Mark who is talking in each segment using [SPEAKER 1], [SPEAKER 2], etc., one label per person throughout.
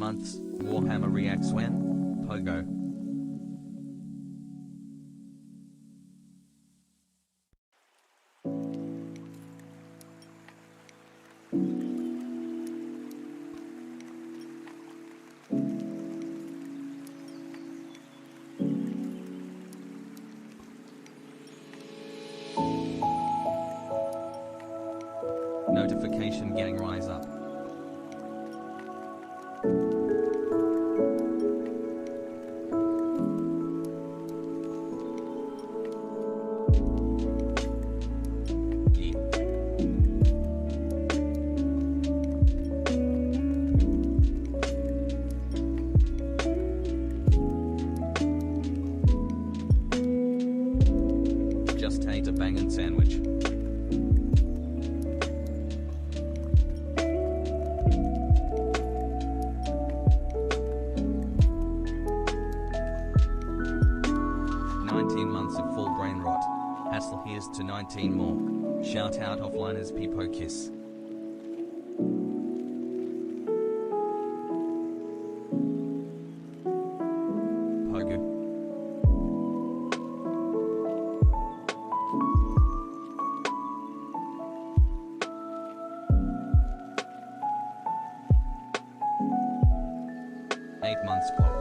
[SPEAKER 1] months, Warhammer reacts when? Pogo. Notification gang rise up. Just ate a bangin' sandwich. Here's to 19 more. Shout out offliners Peepo Kiss. Pogo. Eight months clock.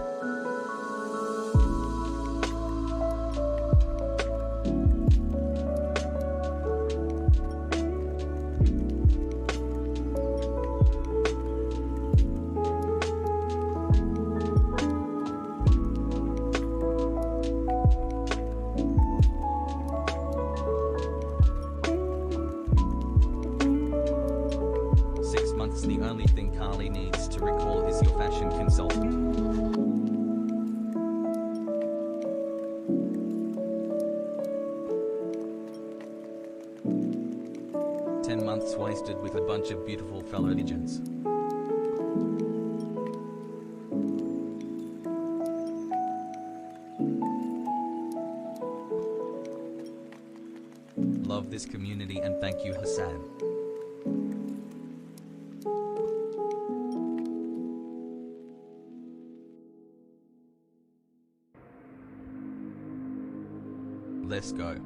[SPEAKER 1] The only thing Carly needs to recall is your fashion consultant. "10 months wasted with a bunch of beautiful fellow legends. Love this community and thank you, Hasan. Let's go.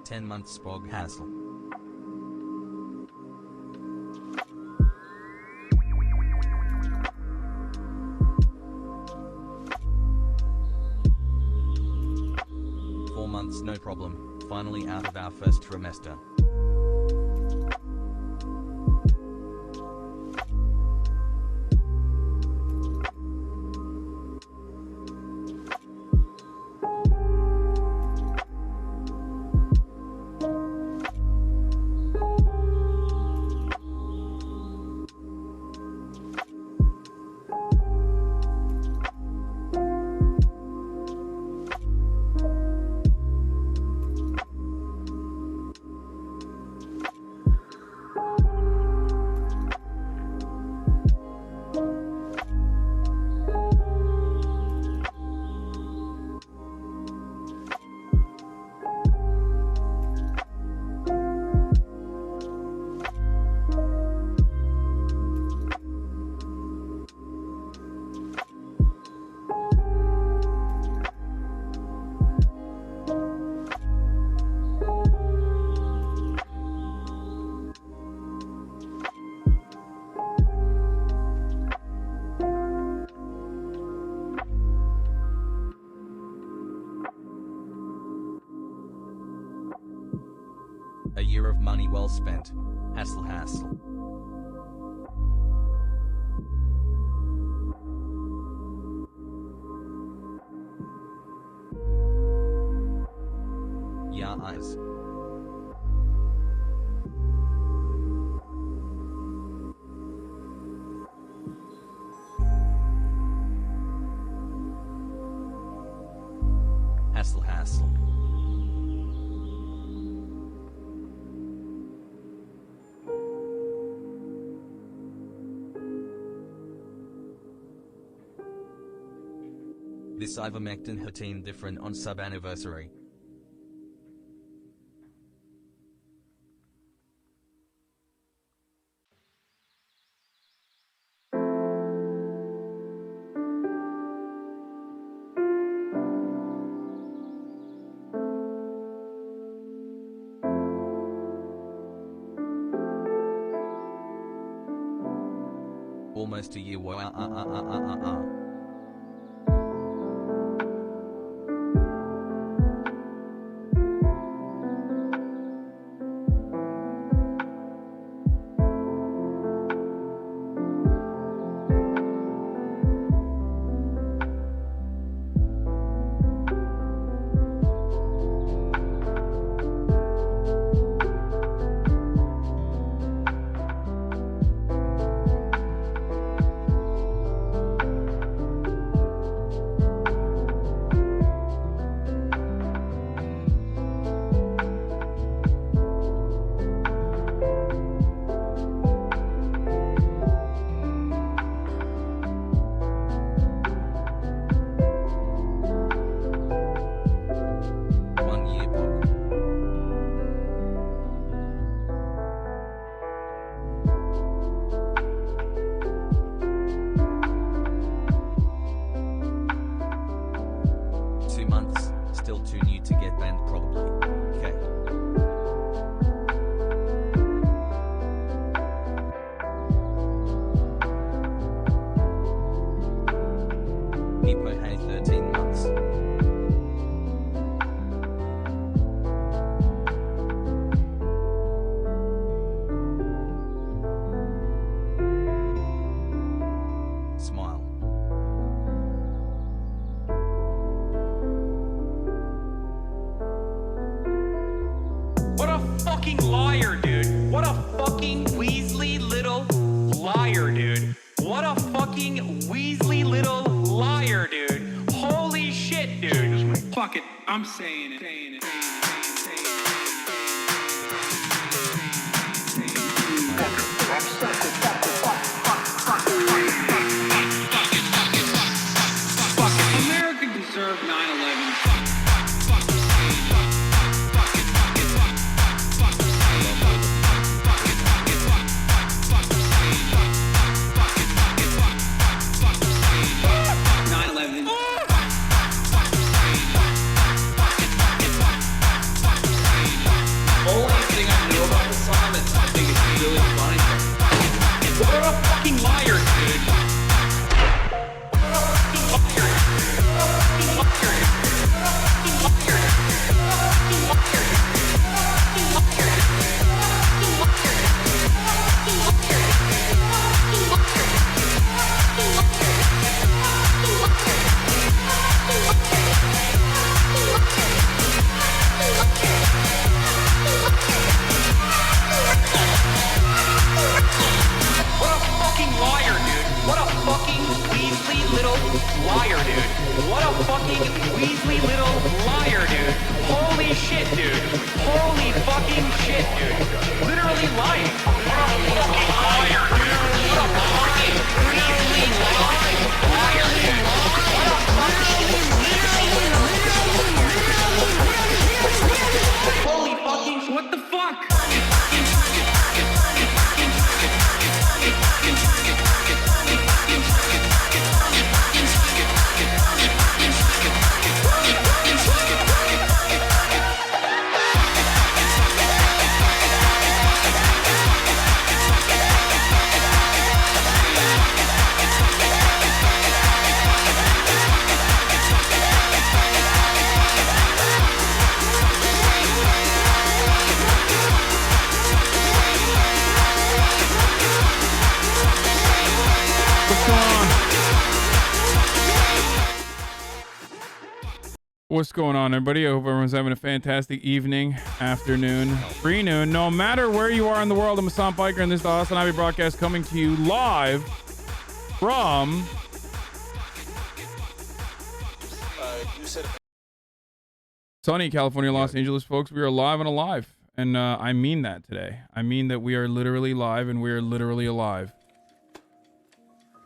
[SPEAKER 1] "10 months Spog hassle. "4 months no problem, finally out of our first trimester. year of money well spent. Hassle hassle. Yeah, eyes. Hassle hassle. This ivermectin 13 different on sub anniversary. Almost a year. Wow. 1 year book. Two months, still too new to get banned probably. Okay. Hippo hay 13 months. Smile.
[SPEAKER 2] What a fucking liar, dude. What a fucking Weasley little liar, dude. What a fucking Weasley little liar, dude. Holy shit, dude.
[SPEAKER 3] Fuck it, I'm saying it. Fuck it, America deserved 9/11.
[SPEAKER 2] Only thing I know about the song that I think is really funny. What a fucking liar, dude. What a fucking liar, dude. What a fucking Weasley little liar, dude. What a fucking Weasley little liar, dude. Holy shit, dude. Holy fucking shit, dude. Literally lying. What a fucking liar, dude. What a fucking Weasley liar, dude. What a fucking holy fucking what the fuck?
[SPEAKER 4] What's going on, everybody? I hope everyone's having a fantastic evening, afternoon, pre-noon. No matter where you are in the world, I'm Hasan Biker, and this is the HasanAbi broadcast coming to you live from sunny California, Los Angeles, folks. We are live and alive, and I mean that today. I mean that we are literally live and we are literally alive.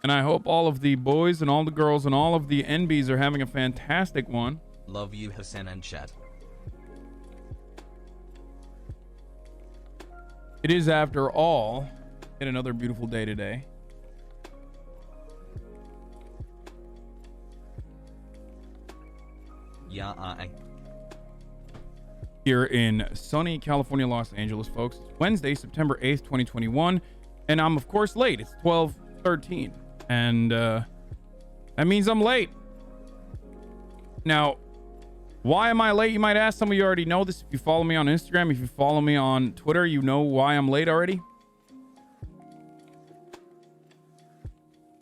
[SPEAKER 4] And I hope all of the boys and all the girls and all of the NBs are having a fantastic one.
[SPEAKER 1] Love you, Hasan and chat.
[SPEAKER 4] It is, after all, yet another beautiful day today.
[SPEAKER 1] Yeah,
[SPEAKER 4] Here in sunny California, Los Angeles, folks. It's Wednesday, September 8th, 2021. And I'm, of course, late. It's 12:13. And that means I'm late. Now, why am I late, you might ask? Some of you already know this. If you follow me on Instagram, if you follow me on Twitter, you know why I'm late already.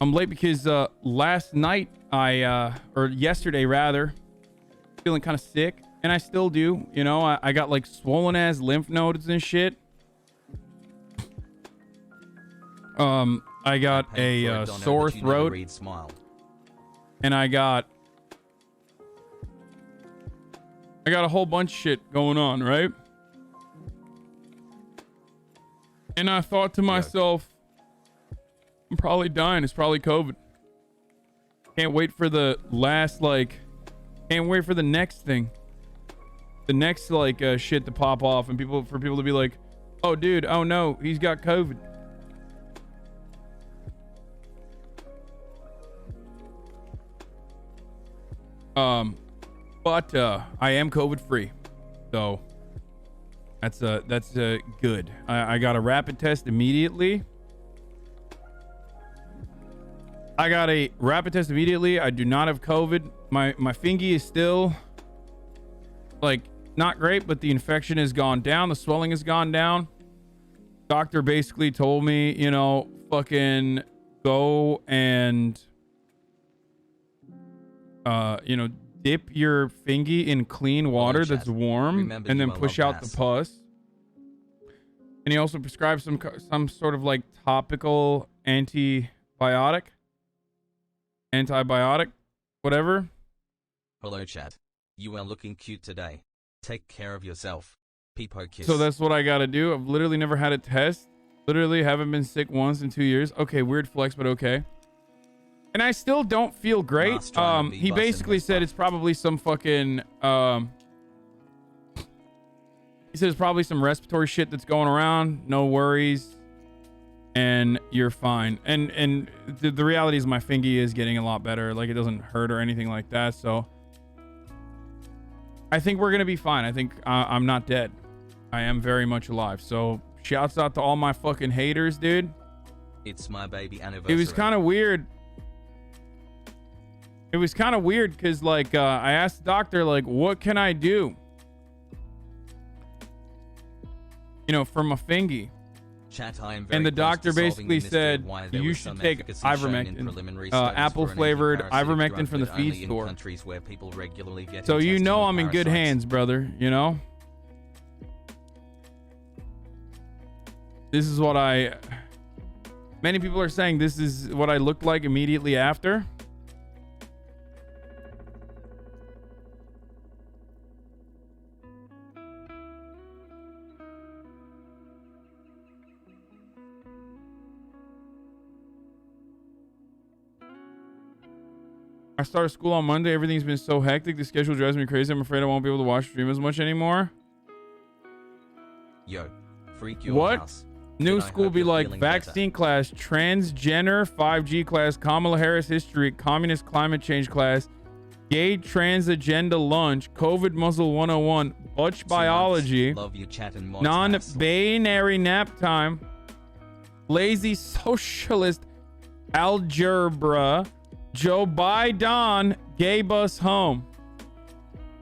[SPEAKER 4] I'm late because last night or yesterday rather, feeling kind of sick, and I still do. You know, I got like swollen ass lymph nodes and shit. I got a sore throat, and I got a whole bunch of shit going on, right? And I thought to myself, I'm probably dying. It's probably COVID. Can't wait for the last, can't wait for the next thing. The next, shit to pop off and for people to be like, oh, dude, oh no, he's got COVID. But I am COVID free, so that's good. I got a rapid test immediately. I do not have COVID. My fingy is still not great, but the infection has gone down. The swelling has gone down. Doctor basically told me, you know, fucking go and dip your fingy in clean water that's warm, and then push out the pus. And he also prescribed some sort of topical antibiotic, whatever.
[SPEAKER 1] Hello, chat. You are looking cute today. Take care of yourself. Peepo kiss.
[SPEAKER 4] So that's what I gotta do. I've literally never had a test. Literally haven't been sick once in 2 years. Okay, weird flex, but okay. And I still don't feel great. He basically said it's probably some fucking, he said it's probably some respiratory shit that's going around. No worries. And you're fine. And the reality is my fingy is getting a lot better. It doesn't hurt or anything like that. So I think we're going to be fine. I think I'm not dead. I am very much alive. So shouts out to all my fucking haters, dude.
[SPEAKER 1] It's my baby anniversary.
[SPEAKER 4] It was kind of weird. It was kind of weird because, I asked the doctor, what can I do? You know, for my fingy.
[SPEAKER 1] Chat, I am very
[SPEAKER 4] and the
[SPEAKER 1] close
[SPEAKER 4] doctor
[SPEAKER 1] to solving
[SPEAKER 4] basically
[SPEAKER 1] the mystery
[SPEAKER 4] said
[SPEAKER 1] of why there
[SPEAKER 4] you
[SPEAKER 1] was
[SPEAKER 4] should
[SPEAKER 1] some
[SPEAKER 4] take
[SPEAKER 1] efficacy shown in
[SPEAKER 4] ivermectin,
[SPEAKER 1] preliminary studies
[SPEAKER 4] apple
[SPEAKER 1] for an
[SPEAKER 4] flavored
[SPEAKER 1] antiparasitic
[SPEAKER 4] ivermectin
[SPEAKER 1] drug,
[SPEAKER 4] from the
[SPEAKER 1] but
[SPEAKER 4] feed
[SPEAKER 1] only in
[SPEAKER 4] store.
[SPEAKER 1] countries where people regularly get
[SPEAKER 4] So you know
[SPEAKER 1] intestinal
[SPEAKER 4] I'm in good
[SPEAKER 1] parasites.
[SPEAKER 4] hands, brother. You know. This is what many people are saying this is what I looked like immediately after. I started school on Monday. Everything's been so hectic. The schedule drives me crazy. I'm afraid I won't be able to watch stream as much anymore.
[SPEAKER 1] Yo, freak your
[SPEAKER 4] what?
[SPEAKER 1] house.
[SPEAKER 4] New
[SPEAKER 1] Then I
[SPEAKER 4] school
[SPEAKER 1] hope
[SPEAKER 4] be
[SPEAKER 1] you're
[SPEAKER 4] like
[SPEAKER 1] feeling
[SPEAKER 4] vaccine class, transgender 5G class, Kamala Harris history, communist climate change class, gay trans agenda lunch, COVID muzzle 101, butch biology,
[SPEAKER 1] Love you, chat and mods
[SPEAKER 4] non-binary nap time, lazy socialist algebra, Joe Biden, gay bus home.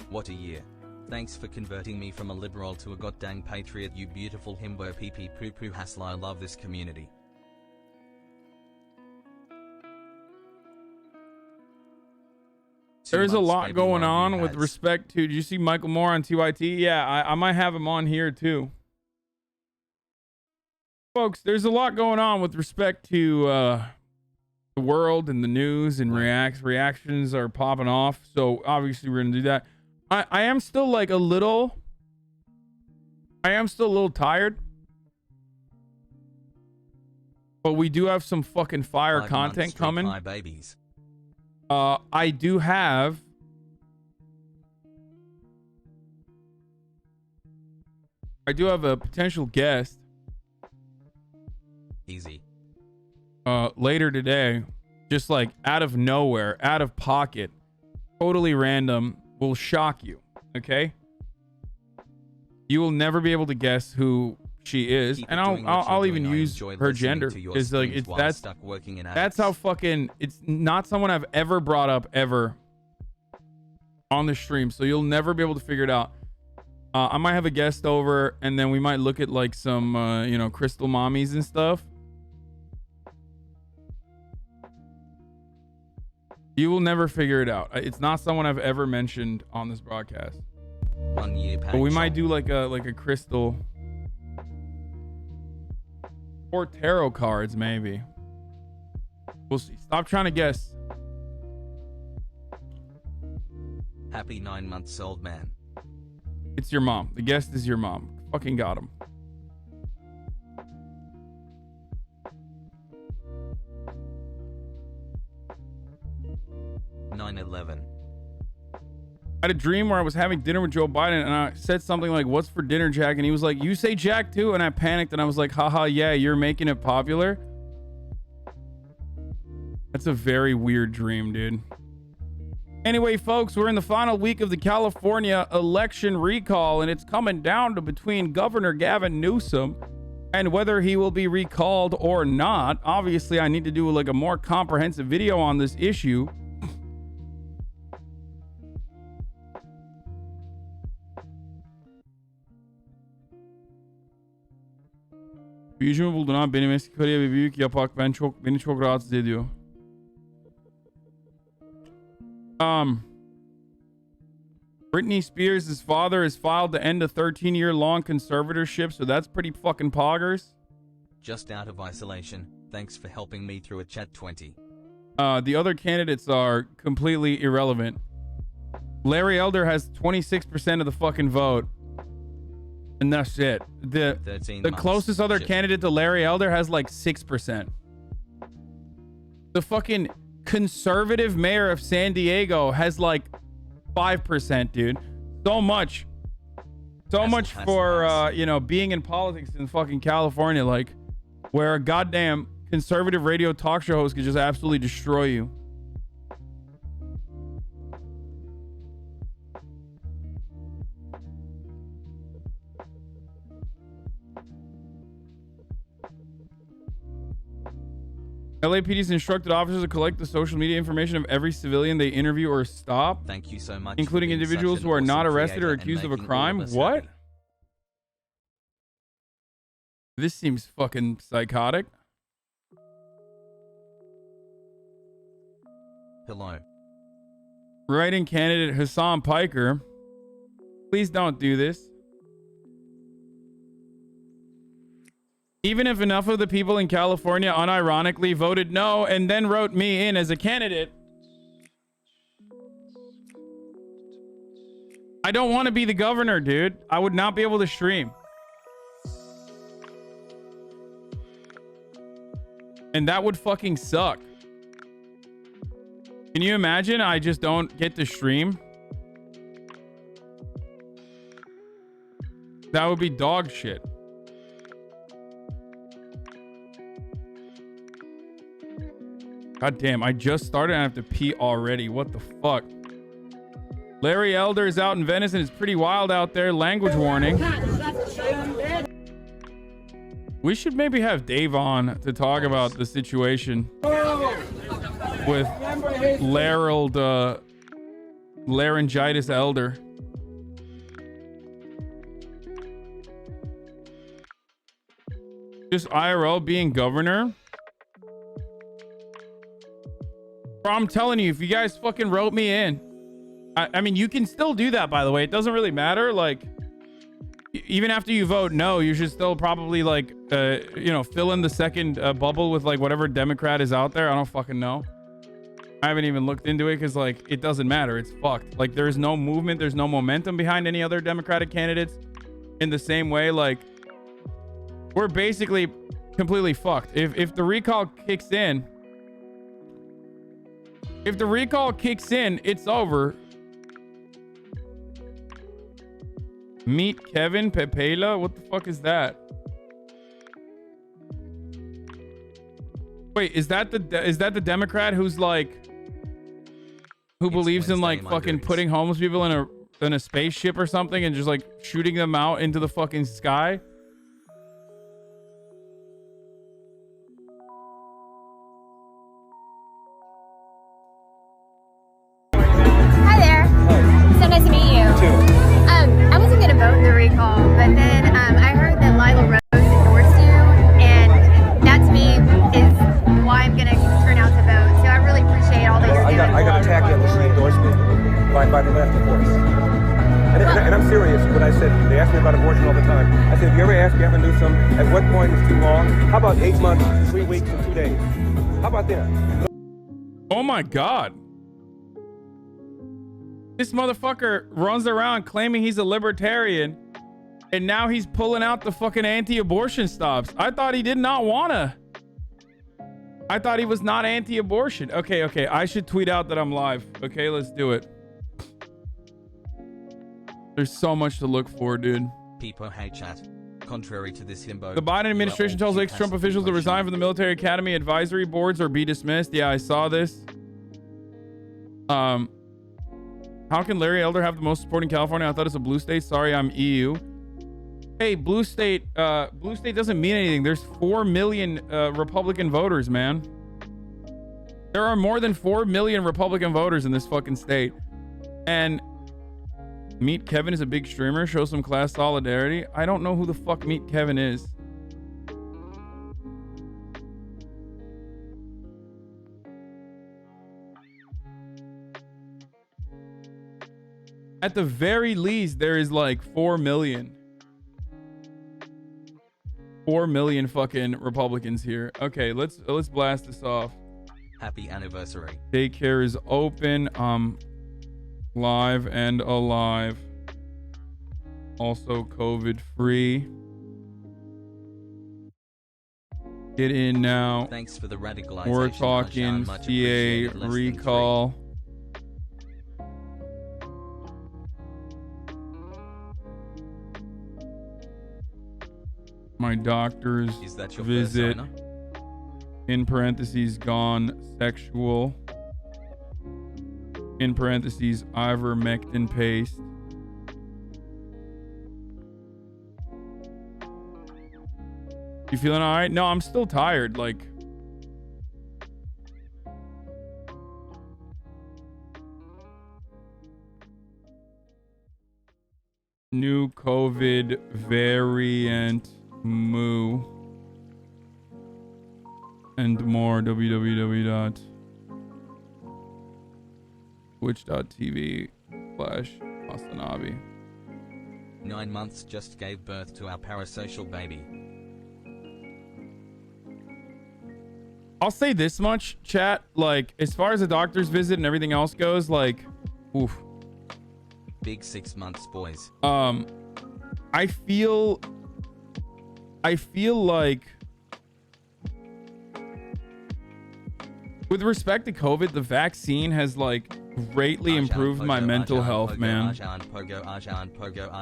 [SPEAKER 1] What a year. Thanks for converting me from a liberal to a goddamn patriot, you beautiful himbo pee pee poo poo hassle. I love this community.
[SPEAKER 4] There's a lot
[SPEAKER 1] baby,
[SPEAKER 4] going
[SPEAKER 1] love
[SPEAKER 4] on
[SPEAKER 1] you,
[SPEAKER 4] with
[SPEAKER 1] Haz.
[SPEAKER 4] respect to. Did you see Michael Moore on TYT? Yeah, I might have him on here too. Folks, there's a lot going on with respect to the world and the news and reactions are popping off. So obviously we're gonna do that. I am still like a little tired. But we do have some fucking fire content coming.
[SPEAKER 1] Babies.
[SPEAKER 4] I do have a potential guest
[SPEAKER 1] Easy.
[SPEAKER 4] later today, just like out of nowhere, out of pocket, totally random, will shock you. Okay, you will never be able to guess who she is, and I'll even use her gender because like that's how fucking it's not someone I've ever brought up ever on the stream, so you'll never be able to figure it out. I might have a guest over, and then we might look at like some crystal mommies and stuff. You will never figure it out. It's not someone I've ever mentioned on this broadcast.
[SPEAKER 1] 1 year.
[SPEAKER 4] But we might do like a crystal or tarot cards, maybe. We'll see. Stop trying to guess.
[SPEAKER 1] Happy 9 months old man.
[SPEAKER 4] It's your mom. The guest is your mom. Fucking got him.
[SPEAKER 1] (9/11).
[SPEAKER 4] I had a dream where I was having dinner with Joe Biden and I said something like, "What's for dinner, Jack?" And he was like, "You say Jack too?" And I panicked and I was like, "Haha, yeah, you're making it popular." That's a very weird dream, dude. Anyway, folks, we're in the final week of the California election recall, and it's coming down to between Governor Gavin Newsom and whether he will be recalled or not. Obviously, I need to do like a more comprehensive video on this issue. Yüzümü buldun ha. Benim eski kariyer ve büyük yapak beni çok rahatsız ediyor. Britney Spears' father has filed to end a 13-year-long conservatorship, so that's pretty fucking poggers.
[SPEAKER 1] Just out of isolation. Thanks for helping me through a chat 20.
[SPEAKER 4] The other candidates are completely irrelevant. Larry Elder has 26% of the fucking vote. And that's it. The closest other candidate to Larry Elder has like 6%. The fucking conservative mayor of San Diego has like 5%, dude. So much for being in politics in fucking California, like where a goddamn conservative radio talk show host could just absolutely destroy you. LAPD's instructed officers to collect the social media information of every civilian they interview or stop.
[SPEAKER 1] Thank you so much.
[SPEAKER 4] Including individuals who are not arrested or accused of a crime. What?
[SPEAKER 1] Happy.
[SPEAKER 4] This seems fucking psychotic.
[SPEAKER 1] Hello.
[SPEAKER 4] Writing candidate Hassan Piker. Please don't do this. Even if enough of the people in California unironically voted no and then wrote me in as a candidate, I don't want to be the governor, dude. I would not be able to stream. And that would fucking suck. Can you imagine I just don't get to stream? That would be dog shit. God damn, I just started and I have to pee already. What the fuck? Larry Elder is out in Venice and it's pretty wild out there. Language warning. We should maybe have Dave on to talk about the situation with laryngitis Elder. Just IRL being governor. Bro, I'm telling you, if you guys fucking wrote me in I mean, you can still do that, by the way. It doesn't really matter. Like, even after you vote no, you should still probably, like, you know, fill in the second bubble with, like, whatever Democrat is out there. I don't fucking know. I haven't even looked into it because, like, it doesn't matter. It's fucked. Like, there's no movement. There's no momentum behind any other Democratic candidates. In the same way, like, we're basically completely fucked. If the recall kicks in, it's over. Meet Kevin Pepela? What the fuck is that? Wait, is that the Democrat who's like, who believes in like fucking putting homeless people in a spaceship or something and just like shooting them out into the fucking sky?
[SPEAKER 5] Hi there. Hi. So nice to meet you. Too. I wasn't going to vote in the recall, but then I heard that Lila Rose endorsed you, and that to me is why I'm going to turn out to vote. So I really appreciate all that you're doing.
[SPEAKER 6] I got attacked on she endorsed me by the left, of course. And I'm serious when I said, they ask me about abortion all the time. I said, if you ever ask Gavin Newsom, at what point is too long? How about 8 months, 3 weeks, and 2 days? How about that?
[SPEAKER 4] Oh my God. This motherfucker runs around claiming he's a libertarian, and now he's pulling out the fucking anti-abortion stops. I thought he did not wanna. I thought he was not anti-abortion. Okay. I should tweet out that I'm live. Okay, let's do it. There's so much to look for, dude.
[SPEAKER 1] People hate chat. Contrary to this himbo,
[SPEAKER 4] The Biden administration tells ex-Trump officials to resign from the military academy advisory boards or be dismissed. Yeah, I saw this. How can Larry Elder have the most support in California? I thought it's a blue state. Sorry, I'm EU. Hey, blue state doesn't mean anything. There's 4 million Republican voters, man. There are more than 4 million Republican voters in this fucking state. And Meet Kevin is a big streamer. Show some class solidarity. I don't know who the fuck Meet Kevin is. At the very least, there is like 4 million. 4 million fucking Republicans here. Okay, let's blast this off.
[SPEAKER 1] Happy anniversary.
[SPEAKER 4] Daycare is open. Live and alive. Also COVID free. Get in now.
[SPEAKER 1] Thanks for the radicalization.
[SPEAKER 4] We're talking CA recall. My doctor's visit. In parentheses, gone sexual. In parentheses, ivermectin paste. You feeling all right? No, I'm still tired. Like, new COVID variant moo and more. www.twitch.tv/HasanAbi.
[SPEAKER 1] 9 months just gave birth to our parasocial baby.
[SPEAKER 4] I'll say this much, chat. Like, as far as the doctor's visit and everything else goes, like, oof.
[SPEAKER 1] Big 6 months, boys.
[SPEAKER 4] I feel like with respect to COVID, the vaccine has like greatly improved my mental health, man.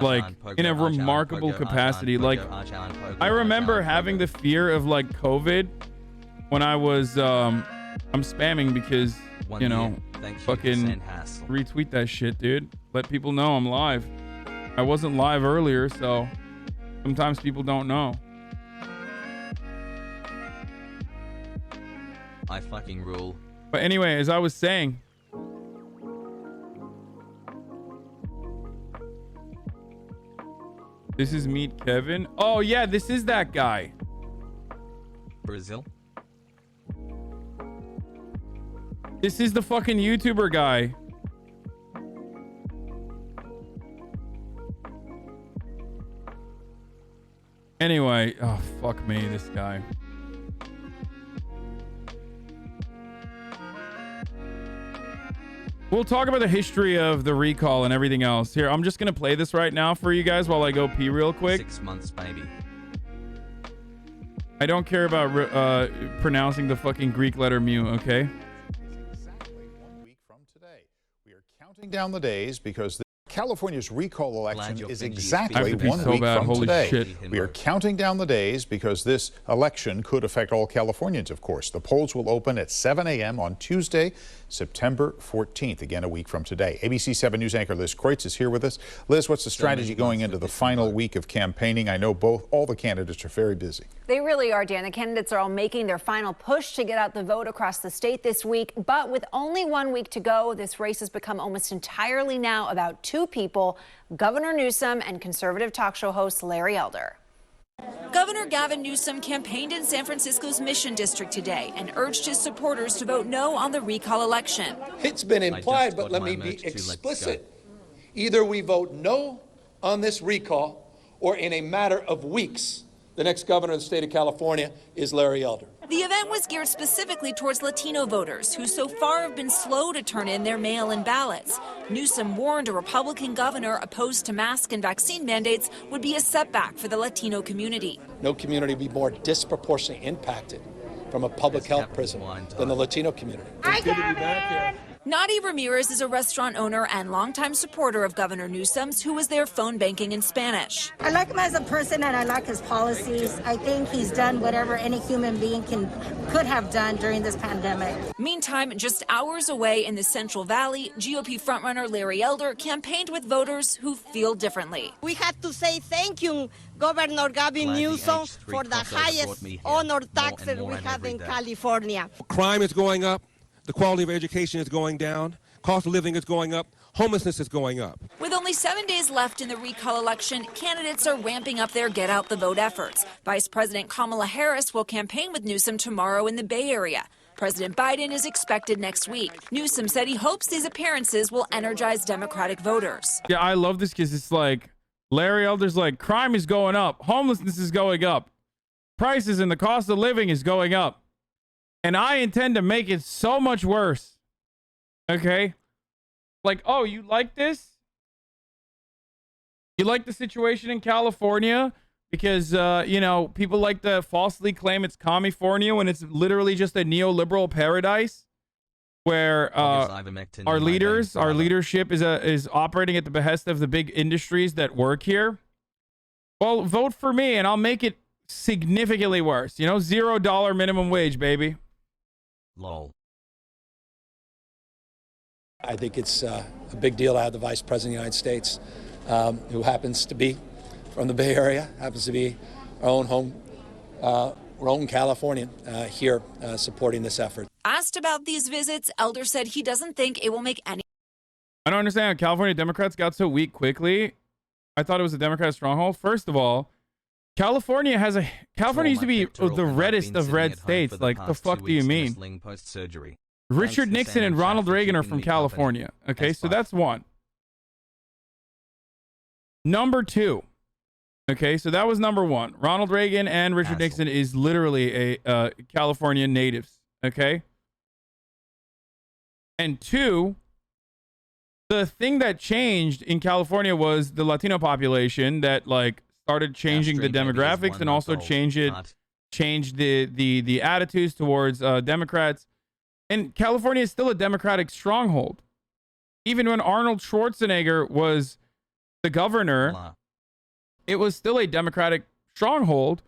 [SPEAKER 4] Like in a remarkable capacity. Like I remember having the fear of like COVID when I was I'm spamming because you know fucking retweet that shit, dude. Let people know I'm live. I wasn't live earlier, so sometimes people don't know.
[SPEAKER 1] I fucking rule.
[SPEAKER 4] But anyway, as I was saying, this is Meet Kevin. Oh yeah, this is that guy.
[SPEAKER 1] Brazil.
[SPEAKER 4] This is the fucking YouTuber guy. Anyway, oh, fuck me, this guy. We'll talk about the history of the recall and everything else. Here, I'm just going to play this right now for you guys while I go pee real quick.
[SPEAKER 1] 6 months, baby.
[SPEAKER 4] I don't care about pronouncing the fucking Greek letter mu, okay?
[SPEAKER 7] Exactly 1 week from today. We are counting down the days because California's recall election is exactly 1 week from today.
[SPEAKER 4] Shit.
[SPEAKER 7] We are counting down the days because this election could affect all Californians, of course. The polls will open at 7 a.m. on Tuesday, September 14th, again a week from today. ABC 7 News anchor Liz Kreutz is here with us. Liz, what's the strategy going into the final week of campaigning? I know all the candidates are very busy.
[SPEAKER 8] They really are, Dan. The candidates are all making their final push to get out the vote across the state this week. But with only 1 week to go, this race has become almost entirely now about two people, Governor Newsom and conservative talk show host Larry Elder.
[SPEAKER 9] Governor Gavin Newsom campaigned in San Francisco's Mission District today and urged his supporters to vote no on the recall election.
[SPEAKER 10] It's been implied, but let me be explicit. Either we vote no on this recall, or in a matter of weeks, the next governor of the state of California is Larry Elder.
[SPEAKER 9] The event was geared specifically towards Latino voters who so far have been slow to turn in their mail-in ballots. Newsom warned a Republican governor opposed to mask and vaccine mandates would be a setback for the Latino community.
[SPEAKER 10] No community would be more disproportionately impacted from a public health prism than the Latino community.
[SPEAKER 3] It's good to be back here.
[SPEAKER 9] Nadi Ramirez is a restaurant owner and longtime supporter of Governor Newsom's, who was there phone banking in Spanish.
[SPEAKER 11] I like him as a person and I like his policies. I think he's done whatever any human being could have done during this pandemic.
[SPEAKER 9] Meantime, just hours away in the Central Valley, GOP frontrunner Larry Elder campaigned with voters who feel differently.
[SPEAKER 11] We have to say thank you, Governor Gavin Newsom, for the highest honor taxes we have in California.
[SPEAKER 6] Crime is going up. The quality of education is going down. Cost of living is going up. Homelessness is going up.
[SPEAKER 9] With only 7 days left in the recall election, candidates are ramping up their get out the vote efforts. Vice President Kamala Harris will campaign with Newsom tomorrow in the Bay Area. President Biden is expected next week. Newsom said he hopes these appearances will energize Democratic voters.
[SPEAKER 4] Yeah, I love this because it's like Larry Elder's like, crime is going up. Homelessness is going up. Prices and the cost of living is going up. And I intend to make it so much worse. Okay? Like, oh, you like this? You like the situation in California? Because, you know, people like to falsely claim it's California when it's literally just a neoliberal paradise where our leadership is operating at the behest of the big industries that work here. Well, vote for me and I'll make it significantly worse. You know, $0 minimum wage, baby.
[SPEAKER 1] Lol.
[SPEAKER 10] I think it's a big deal to have the Vice President of the United States, who happens to be from the Bay Area, happens to be our own home, our own Californian here supporting this effort.
[SPEAKER 9] Asked about these visits, Elder said he doesn't think it will make any.
[SPEAKER 4] I don't understand how California Democrats got so weak quickly. I thought it was a Democrat stronghold. First of all, California used to be the reddest of red states. Like, the fuck do you mean? Richard Nixon and Ronald Reagan are from California. Okay, so that's one. Number two. Okay, so that was number one. Ronald Reagan and Richard Nixon is literally a California natives. Okay? And two, the thing that changed in California was the Latino population that, like, started changing the demographics and also changed the attitudes towards Democrats. And California is still a Democratic stronghold. Even when Arnold Schwarzenegger was the governor, it was still a Democratic stronghold.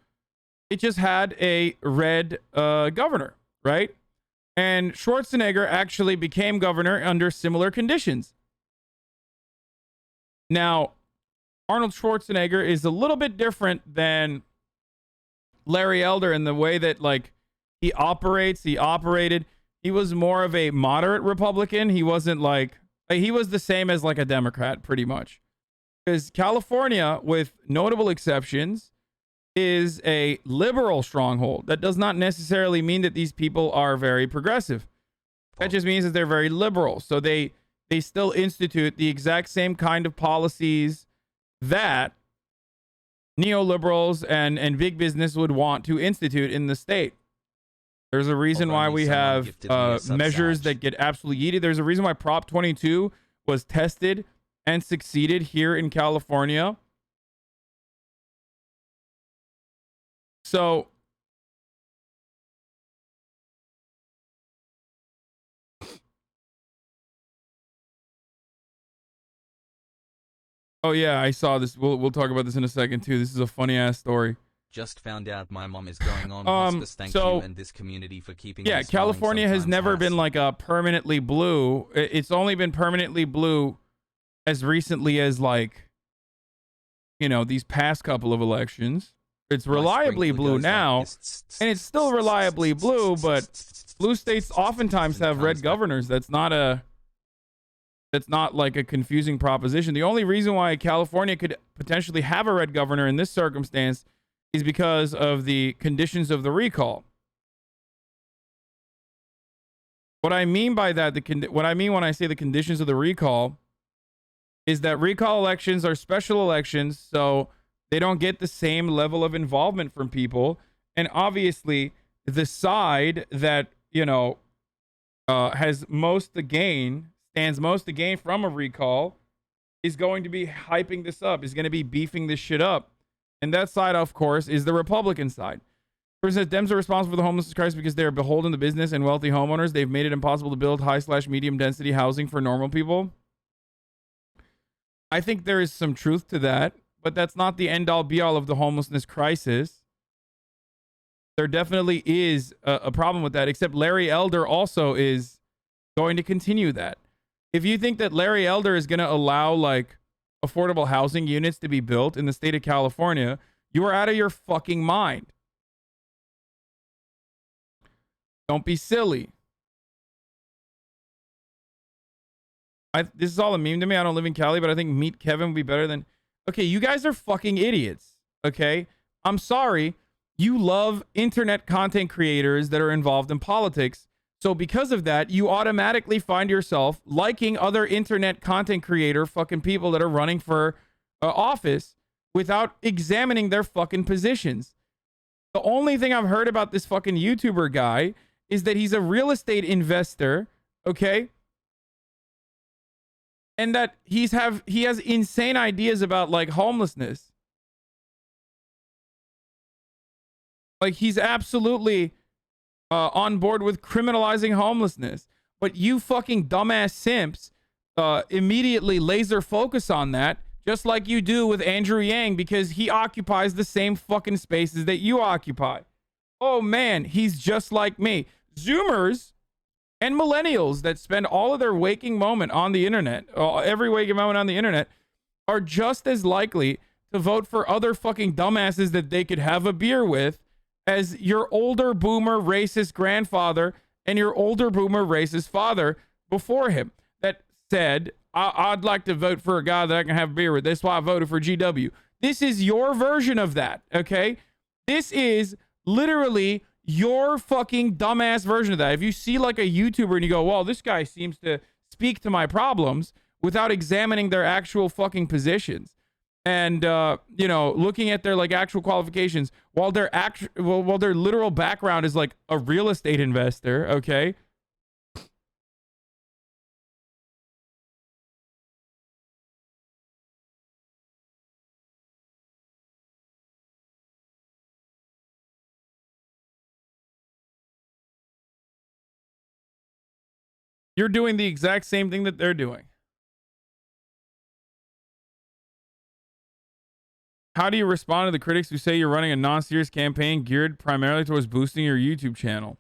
[SPEAKER 4] It just had a red governor, right? And Schwarzenegger actually became governor under similar conditions. Now, Arnold Schwarzenegger is a little bit different than Larry Elder in the way that, like, he operated. He was more of a moderate Republican. He wasn't like, he was the same as like a Democrat pretty much. Because California, with notable exceptions, is a liberal stronghold. That does not necessarily mean that these people are very progressive. That just means that they're very liberal. So they still institute the exact same kind of policies that neoliberals and big business would want to institute in the state. There's a reason why we have measures that get absolutely yeeted. There's a reason why Prop 22 was tested and succeeded here in California. So oh yeah, I saw this. We'll talk about this in a second too. This is a funny ass story.
[SPEAKER 1] Just found out my mom is going on hospice. Thank you and this community for keeping.
[SPEAKER 4] Yeah, California has never been like a permanently blue. It's only been permanently blue as recently as like, you know, these past couple of elections. It's reliably blue now, and it's still reliably blue, but blue states oftentimes have red governors. That's not like a confusing proposition. The only reason why California could potentially have a red governor in this circumstance is because of the conditions of the recall. What I mean by that, what I mean when I say the conditions of the recall is that recall elections are special elections, so they don't get the same level of involvement from people. And obviously, the side that, you know, has most to gain, stands most to gain from a recall, is going to be hyping this up, is going to be beefing this shit up. And that side, of course, is the Republican side. Person says Dems are responsible for the homelessness crisis because they are beholden to business and wealthy homeowners. They've made it impossible to build high/medium density housing for normal people. I think there is some truth to that, but that's not the end all be all of the homelessness crisis. There definitely is a problem with that, except Larry Elder also is going to continue that. If you think that Larry Elder is going to allow like affordable housing units to be built in the state of California, you are out of your fucking mind. Don't be silly. This is all a meme to me. I don't live in Cali, but I think Meet Kevin would be better than... Okay, you guys are fucking idiots. Okay? I'm sorry. You love internet content creators that are involved in politics. So because of that, you automatically find yourself liking other internet content creator fucking people that are running for office without examining their fucking positions. The only thing I've heard about this fucking YouTuber guy is that he's a real estate investor, okay? And that he has insane ideas about like homelessness. Like he's absolutely on board with criminalizing homelessness. But you fucking dumbass simps immediately laser focus on that, just like you do with Andrew Yang, because he occupies the same fucking spaces that you occupy. Oh man, he's just like me. Zoomers and millennials that spend all of their waking moment on the internet, every waking moment on the internet, are just as likely to vote for other fucking dumbasses that they could have a beer with as your older boomer racist grandfather and your older boomer racist father before him that said, I'd like to vote for a guy that I can have a beer with. That's why I voted for GW. This is your version of that, okay? This is literally your fucking dumbass version of that. If you see like a YouTuber and you go, well, this guy seems to speak to my problems without examining their actual fucking positions and, you know, looking at their like actual qualifications while their literal background is like a real estate investor, okay? You're doing the exact same thing that they're doing. How do you respond to the critics who say you're running a non-serious campaign geared primarily towards boosting your YouTube channel?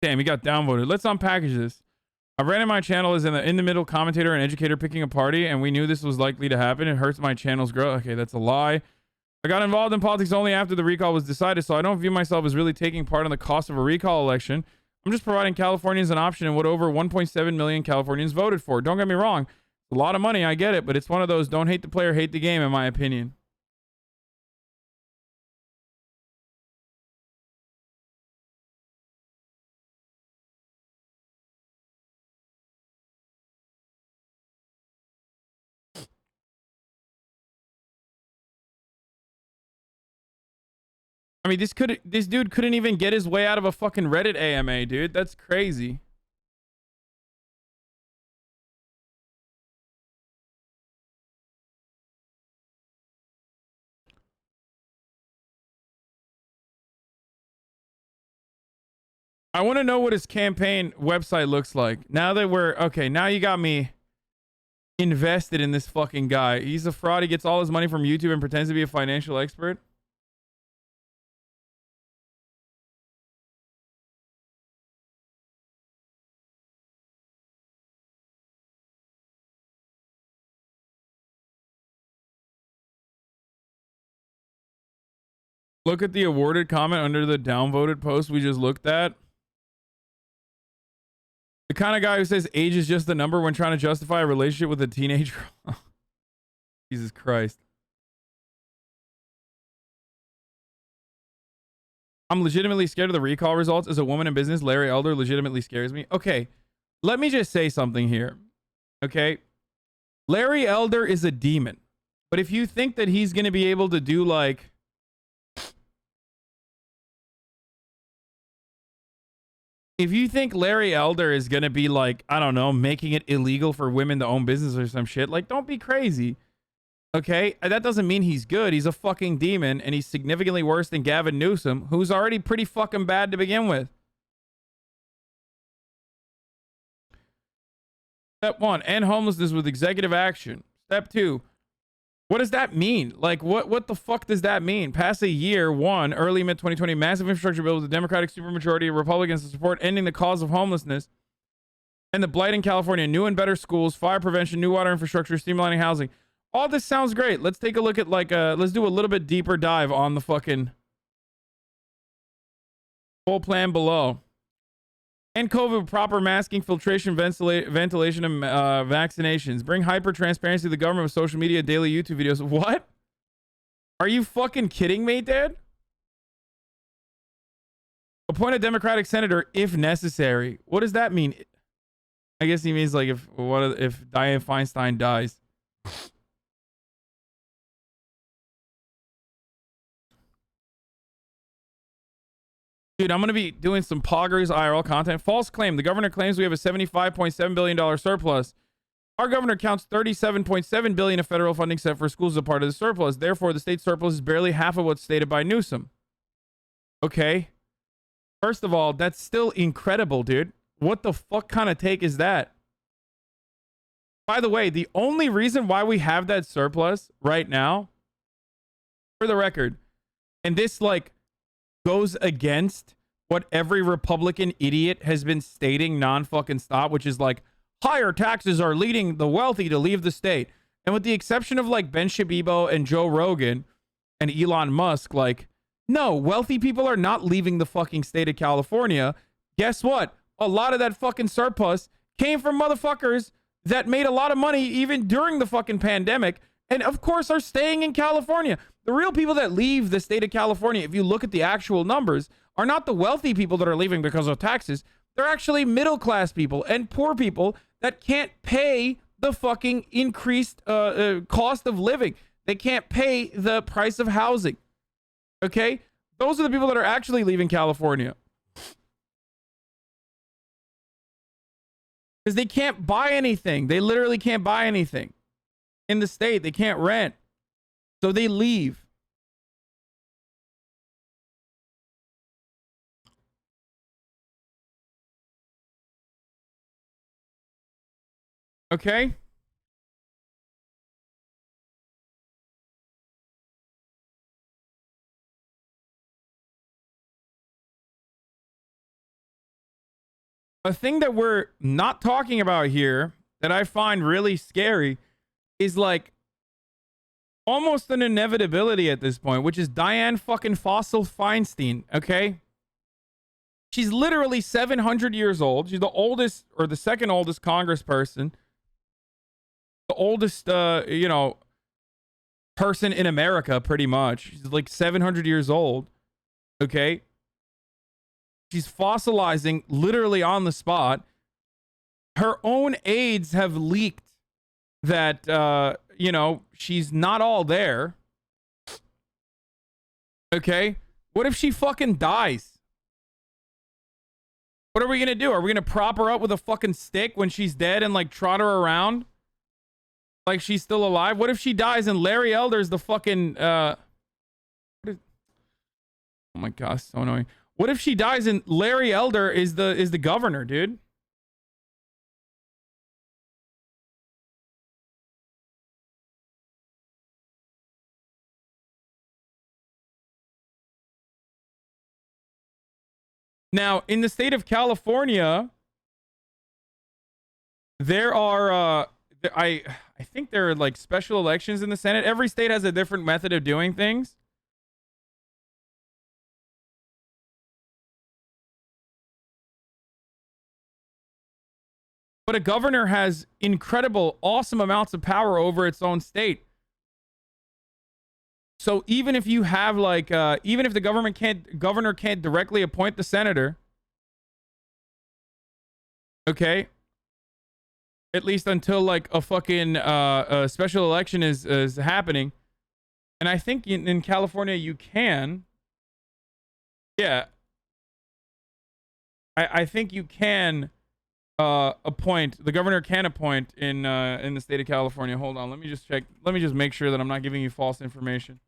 [SPEAKER 4] Damn, he got downvoted. Let's unpackage this. I ran in my channel as in the middle commentator and educator picking a party, and we knew this was likely to happen. It hurts my channel's growth. Okay, that's a lie. I got involved in politics only after the recall was decided, so I don't view myself as really taking part in the cost of a recall election. I'm just providing Californians an option in what over 1.7 million Californians voted for. Don't get me wrong. It's a lot of money, I get it, but it's one of those don't hate the player, hate the game, in my opinion. I mean, this dude couldn't even get his way out of a fucking Reddit AMA, dude. That's crazy. I want to know what his campaign website looks like. Now that we're okay, now you got me invested in this fucking guy. He's a fraud. He gets all his money from YouTube and pretends to be a financial expert. Look at the awarded comment under the downvoted post we just looked at. The kind of guy who says age is just a number when trying to justify a relationship with a teenager. Jesus Christ. I'm legitimately scared of the recall results. As a woman in business, Larry Elder legitimately scares me. Okay, let me just say something here. Okay? Larry Elder is a demon. But if you think that he's going to be able to do like... If you think Larry Elder is going to be like, I don't know, making it illegal for women to own business or some shit, like, don't be crazy. Okay? That doesn't mean he's good. He's a fucking demon, and he's significantly worse than Gavin Newsom, who's already pretty fucking bad to begin with. Step 1, end homelessness with executive action. Step 2, what does that mean? Like, what the fuck does that mean? Pass a year, one, early mid-2020, massive infrastructure bill with a Democratic supermajority of Republicans to support ending the cause of homelessness and the blight in California, new and better schools, fire prevention, new water infrastructure, streamlining housing. All this sounds great. Let's take a look at, like, let's do a little bit deeper dive on the fucking full plan below. And COVID, proper masking, filtration, ventilation, and vaccinations. Bring hyper transparency to the government with social media, daily YouTube videos. What? Are you fucking kidding me, dude? Appoint a Democratic senator if necessary. What does that mean? I guess he means like if Dianne Feinstein dies. Dude, I'm going to be doing some Poggers IRL content. False claim. The governor claims we have a $75.7 billion surplus. Our governor counts $37.7 billion of federal funding set for schools as a part of the surplus. Therefore, the state surplus is barely half of what's stated by Newsom. Okay. First of all, that's still incredible, dude. What the fuck kind of take is that? By the way, the only reason why we have that surplus right now, for the record, and this, like, goes against what every Republican idiot has been stating non-fucking stop, which is like, higher taxes are leading the wealthy to leave the state. And with the exception of like Ben Shabibo and Joe Rogan and Elon Musk, like, no, wealthy people are not leaving the fucking state of California. Guess what? A lot of that fucking surplus came from motherfuckers that made a lot of money even during the fucking pandemic, and of course are staying in California. The real people that leave the state of California, if you look at the actual numbers, are not the wealthy people that are leaving because of taxes. They're actually middle-class people and poor people that can't pay the fucking increased cost of living. They can't pay the price of housing. Okay? Those are the people that are actually leaving California. Because they can't buy anything. They literally can't buy anything. In the state, they can't rent. So they leave. Okay? A thing that we're not talking about here that I find really scary is like almost an inevitability at this point, which is Dianne fucking Fossil Feinstein, okay? She's literally 700 years old. She's the oldest or the second oldest congressperson. The oldest, person in America, pretty much. She's like 700 years old, okay? She's fossilizing literally on the spot. Her own aides have leaked that, she's not all there. Okay? What if she fucking dies? What are we gonna do? Are we gonna prop her up with a fucking stick when she's dead and like trot her around like she's still alive? What if she dies and Larry Elder's the fucking oh my gosh, so annoying. What if she dies and Larry Elder is the governor, dude? Now, in the state of California, there are I think there are like special elections in the Senate. Every state has a different method of doing things. But a governor has incredible, awesome amounts of power over its own state. So even if you have like, even if the governor can't directly appoint the senator, okay, at least until like a fucking a special election is happening, and I think in California you can, yeah, I think you can appoint, the governor can appoint in the state of California. Hold on, let me just check. Let me just make sure that I'm not giving you false information.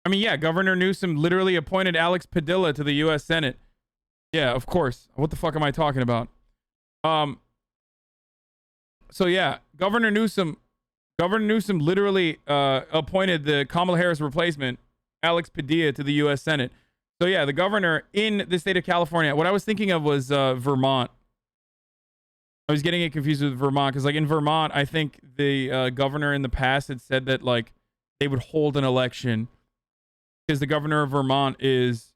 [SPEAKER 4] I mean, yeah, Governor Newsom literally appointed Alex Padilla to the U.S. Senate. Yeah, of course. What the fuck am I talking about? So yeah, Governor Newsom literally appointed the Kamala Harris replacement, Alex Padilla, to the U.S. Senate. So yeah, the governor in the state of California. What I was thinking of was Vermont. I was getting it confused with Vermont because, like, in Vermont, I think the governor in the past had said that like they would hold an election because the governor of Vermont is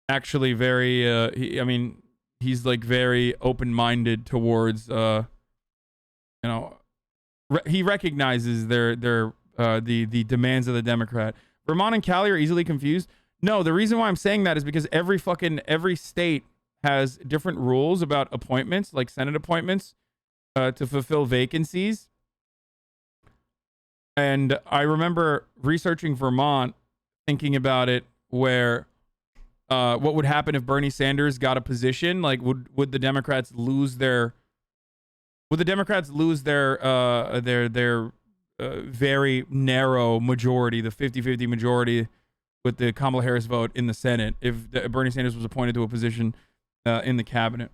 [SPEAKER 4] actually very. I mean, he's like very open-minded towards. You know. He recognizes the demands of the Democrat. Vermont and Cali are easily confused. No, the reason why I'm saying that is because every state has different rules about appointments, like Senate appointments, to fulfill vacancies. And I remember researching Vermont, thinking about it, where what would happen if Bernie Sanders got a position? Like, would the Democrats lose their very narrow majority, the 50-50 majority with the Kamala Harris vote in the Senate, if Bernie Sanders was appointed to a position in the cabinet?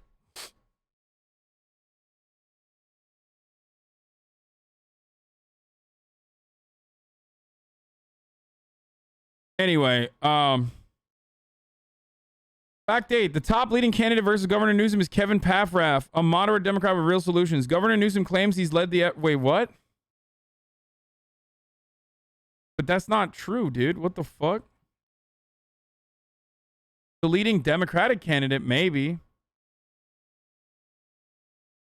[SPEAKER 4] Anyway, fact 8. The top leading candidate versus Governor Newsom is Kevin Paffrath, a moderate Democrat with real solutions. Governor Newsom claims he's led the... Wait, what? But that's not true, dude. What the fuck? The leading Democratic candidate, maybe.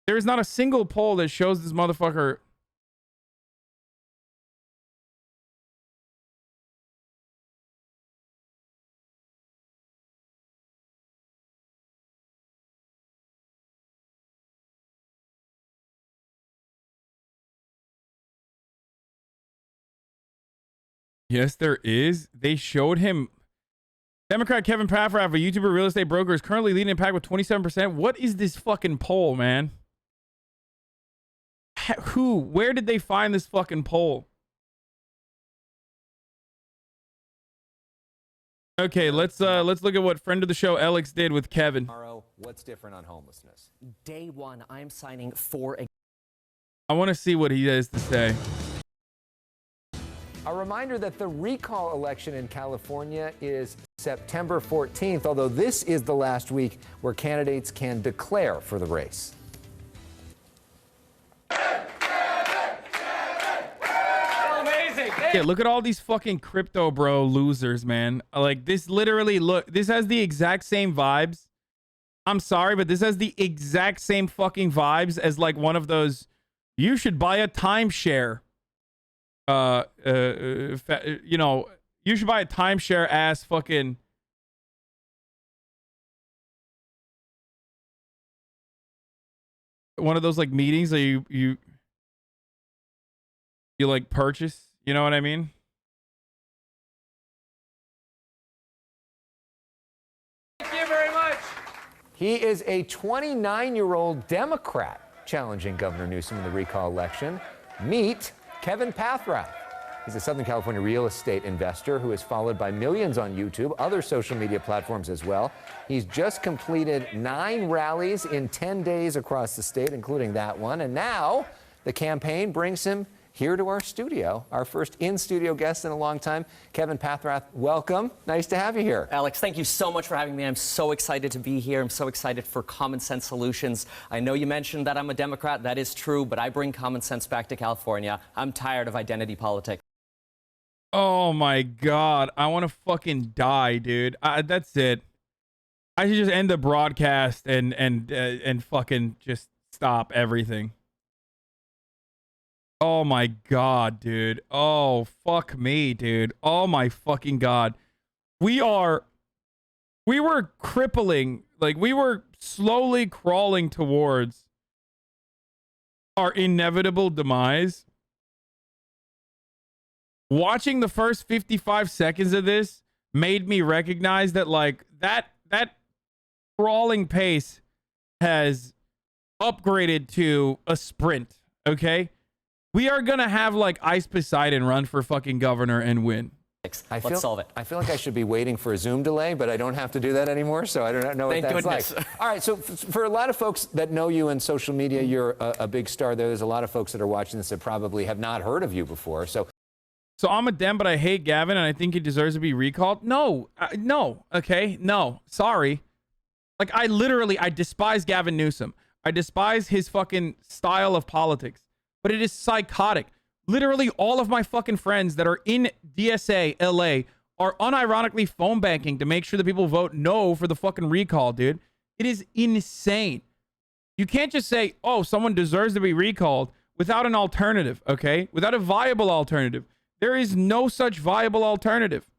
[SPEAKER 4] There is not a single poll that shows this motherfucker... Yes, there is. They showed him. Democrat Kevin Paffrath, a YouTuber real estate broker, is currently leading the pack with 27%. What is this fucking poll, man? Who? Where did they find this fucking poll? Okay, let's look at what friend of the show Alex did with Kevin.
[SPEAKER 12] What's different on homelessness? Day one, I'm signing for a...
[SPEAKER 4] I want to see what he has to say.
[SPEAKER 12] A reminder that the recall election in California is September 14th, although this is the last week where candidates can declare for the race.
[SPEAKER 3] Amazing.
[SPEAKER 4] Yeah, look at all these fucking crypto bro losers, man. Like, this literally, look, this has the exact same vibes. I'm sorry, but this has the exact same fucking vibes as like one of those, you should buy a timeshare. You know, you should buy a timeshare ass fucking. one of those like meetings that you like purchase. You know what I mean?
[SPEAKER 3] Thank you very much.
[SPEAKER 12] He is a 29-year-old Democrat challenging Governor Newsom in the recall election. Meet Kevin Paffrath. He's a Southern California real estate investor who is followed by millions on YouTube, other social media platforms as well. He's just completed 9 rallies in 10 days across the state, including that one. And now the campaign brings him here to our studio, our first in-studio guest in a long time. Kevin Paffrath, welcome. Nice to have you here.
[SPEAKER 13] Alex, thank you so much for having me. I'm so excited to be here. I'm so excited for common sense solutions. I know you mentioned that I'm a Democrat. That is true, but I bring common sense back to California. I'm tired of identity politics.
[SPEAKER 4] Oh my God. I want to fucking die, dude. That's it. I should just end the broadcast and fucking just stop everything. Oh my God, dude. Oh, fuck me, dude. Oh my fucking God. We were crippling, like we were slowly crawling towards our inevitable demise. Watching the first 55 seconds of this made me recognize that like that crawling pace has upgraded to a sprint, okay? We are going to have like Ice Poseidon run for fucking governor and win.
[SPEAKER 13] Let's solve it.
[SPEAKER 12] I feel like I should be waiting for a Zoom delay, but I don't have to do that anymore, so I don't know what
[SPEAKER 13] Thank
[SPEAKER 12] that's
[SPEAKER 13] goodness.
[SPEAKER 12] like. All right, so for a lot of folks that know you in social media, you're a big star there. There's a lot of folks that are watching this that probably have not heard of you before. So
[SPEAKER 4] I'm a Dem, but I hate Gavin, and I think he deserves to be recalled. No, no, okay, no, sorry. Like, I despise Gavin Newsom. I despise his fucking style of politics, but it is psychotic. Literally all of my fucking friends that are in DSA LA are unironically phone banking to make sure that people vote no for the fucking recall, dude. It is insane. You can't just say, oh, someone deserves to be recalled without an alternative, okay? Without a viable alternative. There is no such viable alternative.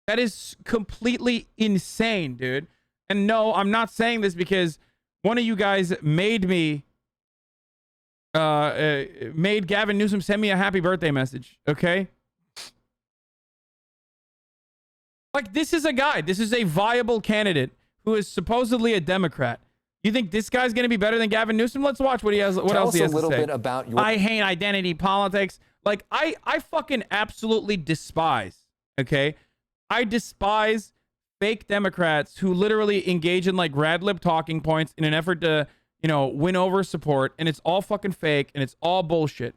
[SPEAKER 4] That is completely insane, dude. And no, I'm not saying this because one of you guys made Gavin Newsom send me a happy birthday message, okay? Like, this is a guy. This is a viable candidate who is supposedly a Democrat. You think this guy's going to be better than Gavin Newsom? Let's watch what he has. What else he has to say. Tell us a little bit about your... I hate identity politics. Like, I fucking absolutely despise, okay? I despise fake Democrats who literally engage in, like, rad lib talking points in an effort to, you know, win over support, and it's all fucking fake, and it's all bullshit,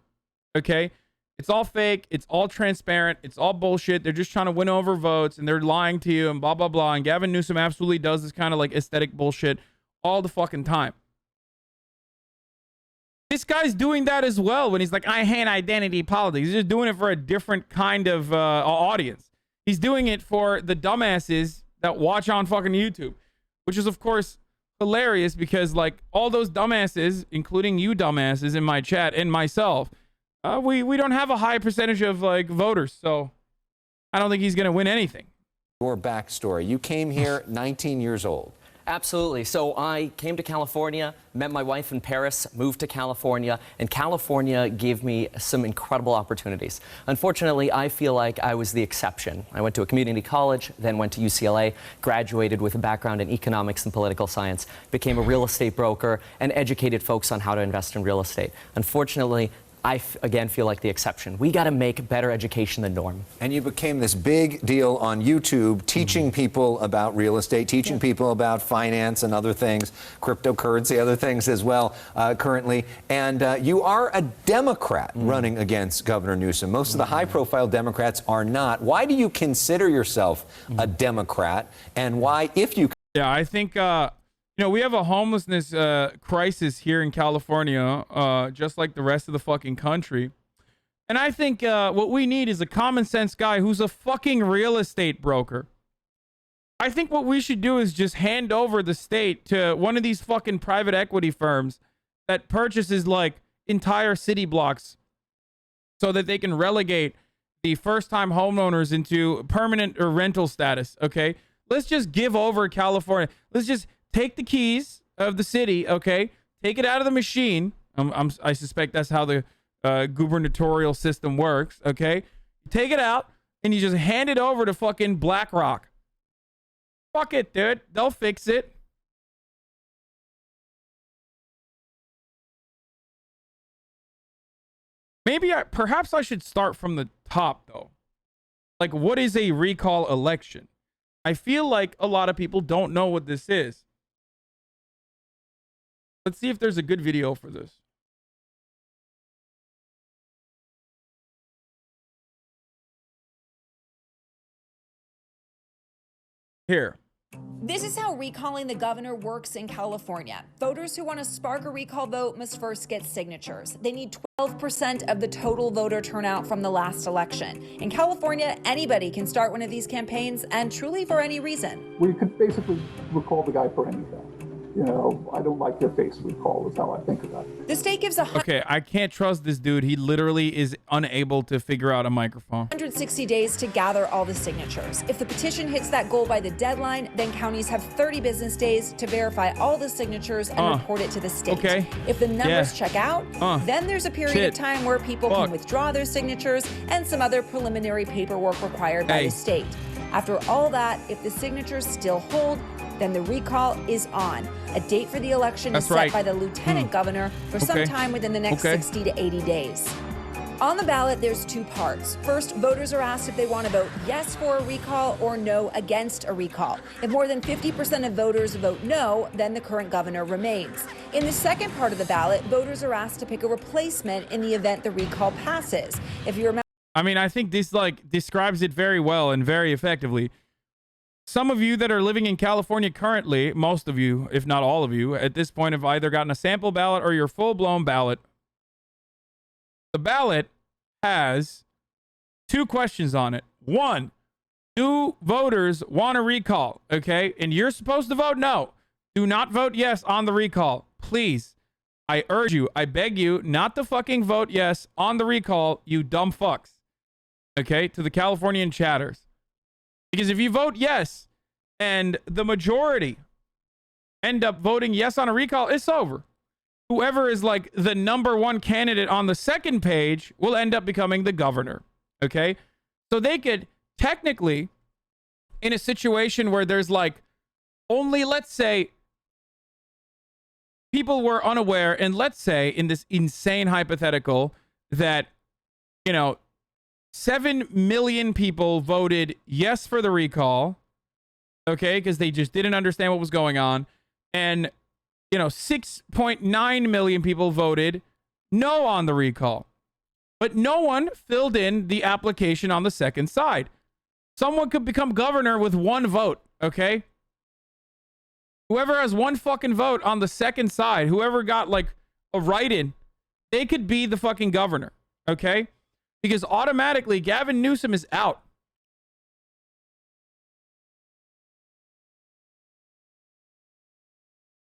[SPEAKER 4] okay? It's all fake, it's all transparent, it's all bullshit. They're just trying to win over votes, and they're lying to you, and blah, blah, blah, and Gavin Newsom absolutely does this kind of, like, aesthetic bullshit all the fucking time. This guy's doing that as well when he's like, I hate identity politics. He's just doing it for a different kind of audience. He's doing it for the dumbasses that watch on fucking YouTube, which is, of course, hilarious because, like, all those dumbasses, including you dumbasses in my chat and myself, we don't have a high percentage of, like, voters, so I don't think he's going to win anything.
[SPEAKER 12] Your backstory. You came here 19 years old.
[SPEAKER 13] Absolutely. So I came to California, met my wife in Paris, moved to California, and California gave me some incredible opportunities. Unfortunately, I feel like I was the exception. I went to a community college, then went to UCLA, graduated with a background in economics and political science, became a real estate broker, and educated folks on how to invest in real estate. Unfortunately, I again feel like the exception. We got to make better education the norm. And you became this big deal on YouTube, teaching people about real estate, teaching people about finance and other things, cryptocurrency, other things as well currently. And you are a Democrat running against Governor Newsom. Most of the high-profile Democrats are not. Why do you consider yourself a Democrat? And why, if you...
[SPEAKER 4] Yeah, I think... you know, we have a homelessness crisis here in California, just like the rest of the fucking country. And I think what we need is a common sense guy who's a fucking real estate broker. I think what we should do is just hand over the state to one of these fucking private equity firms that purchases, like, entire city blocks so that they can relegate the first-time homeowners into permanent or rental status, okay? Let's just give over California. Let's just... take the keys, of the city, okay? Take it out of the machine. I suspect that's how the gubernatorial system works, okay? Take it out, and you just hand it over to fucking BlackRock. Fuck it, dude. They'll fix it. Maybe perhaps I should start from the top, though. Like, what is a recall election? I feel like a lot of people don't know what this is. Let's see if there's a good video for this. Here.
[SPEAKER 9] This is how recalling the governor works in California. Voters who want to spark a recall vote must first get signatures. They need 12% of the total voter turnout from the last election. In California, anybody can start one of these campaigns, and truly for any reason.
[SPEAKER 14] We could basically recall the guy for anything. You know, I don't like your face recall is how I think about it.
[SPEAKER 9] The state gives
[SPEAKER 4] Okay, I can't trust this dude. He literally is unable to figure out a microphone.
[SPEAKER 9] 160 days to gather all the signatures. If the petition hits that goal by the deadline, then counties have 30 business days to verify all the signatures and report it to the state.
[SPEAKER 4] Okay.
[SPEAKER 9] If the numbers check out, then there's a period of time where people can withdraw their signatures and some other preliminary paperwork required by the state. After all that, if the signatures still hold, then the recall is on. A date for the election is set by the lieutenant governor for some time within the next 60 to 80 days. On the ballot, there's two parts. First, voters are asked if they want to vote yes for a recall or no against a recall. If more than 50% of voters vote no, then the current governor remains. In the second part of the ballot, voters are asked to pick a replacement in the event the recall passes. If you remember,
[SPEAKER 4] I mean, I think this describes it very well and very effectively. Some of you that are living in California currently, most of you, if not all of you, at this point have either gotten a sample ballot or your full-blown ballot. The ballot has two questions on it. One, do voters want a recall? Okay, and you're supposed to vote no. Do not vote yes on the recall. Please, I urge you, I beg you not to fucking vote yes on the recall, you dumb fucks. Okay, to the Californian chatters. Because if you vote yes and the majority end up voting yes on a recall, it's over. Whoever is like the #1 candidate on the second page will end up becoming the governor. Okay? So they could technically, in a situation where there's like only, let's say, people were unaware, and let's say in this insane hypothetical that, you know, 7 million people voted yes for the recall, okay, because they just didn't understand what was going on. And, you know, 6.9 million people voted no on the recall. But no one filled in the application on the second side. Someone could become governor with one vote, okay? Whoever has one fucking vote on the second side, whoever got like a write-in, they could be the fucking governor, okay? Because automatically, Gavin Newsom is out.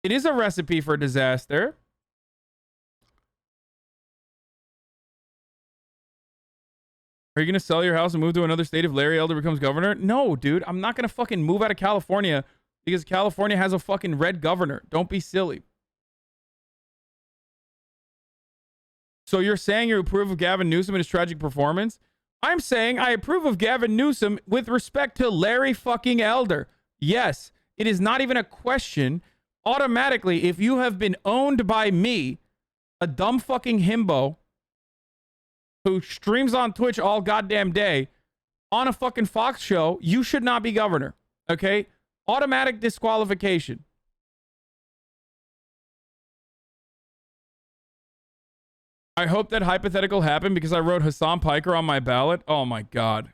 [SPEAKER 4] It is a recipe for disaster. Are you going to sell your house and move to another state if Larry Elder becomes governor? No, dude. I'm not going to fucking move out of California because California has a fucking red governor. Don't be silly. So you're saying you approve of Gavin Newsom and his tragic performance? I'm saying I approve of Gavin Newsom with respect to Larry fucking Elder. Yes, it is not even a question. Automatically, if you have been owned by me, a dumb fucking himbo who streams on Twitch all goddamn day on a fucking Fox show, you should not be governor. Okay? Automatic disqualification. I hope that hypothetical happened because I wrote Hassan Piker on my ballot. Oh my God.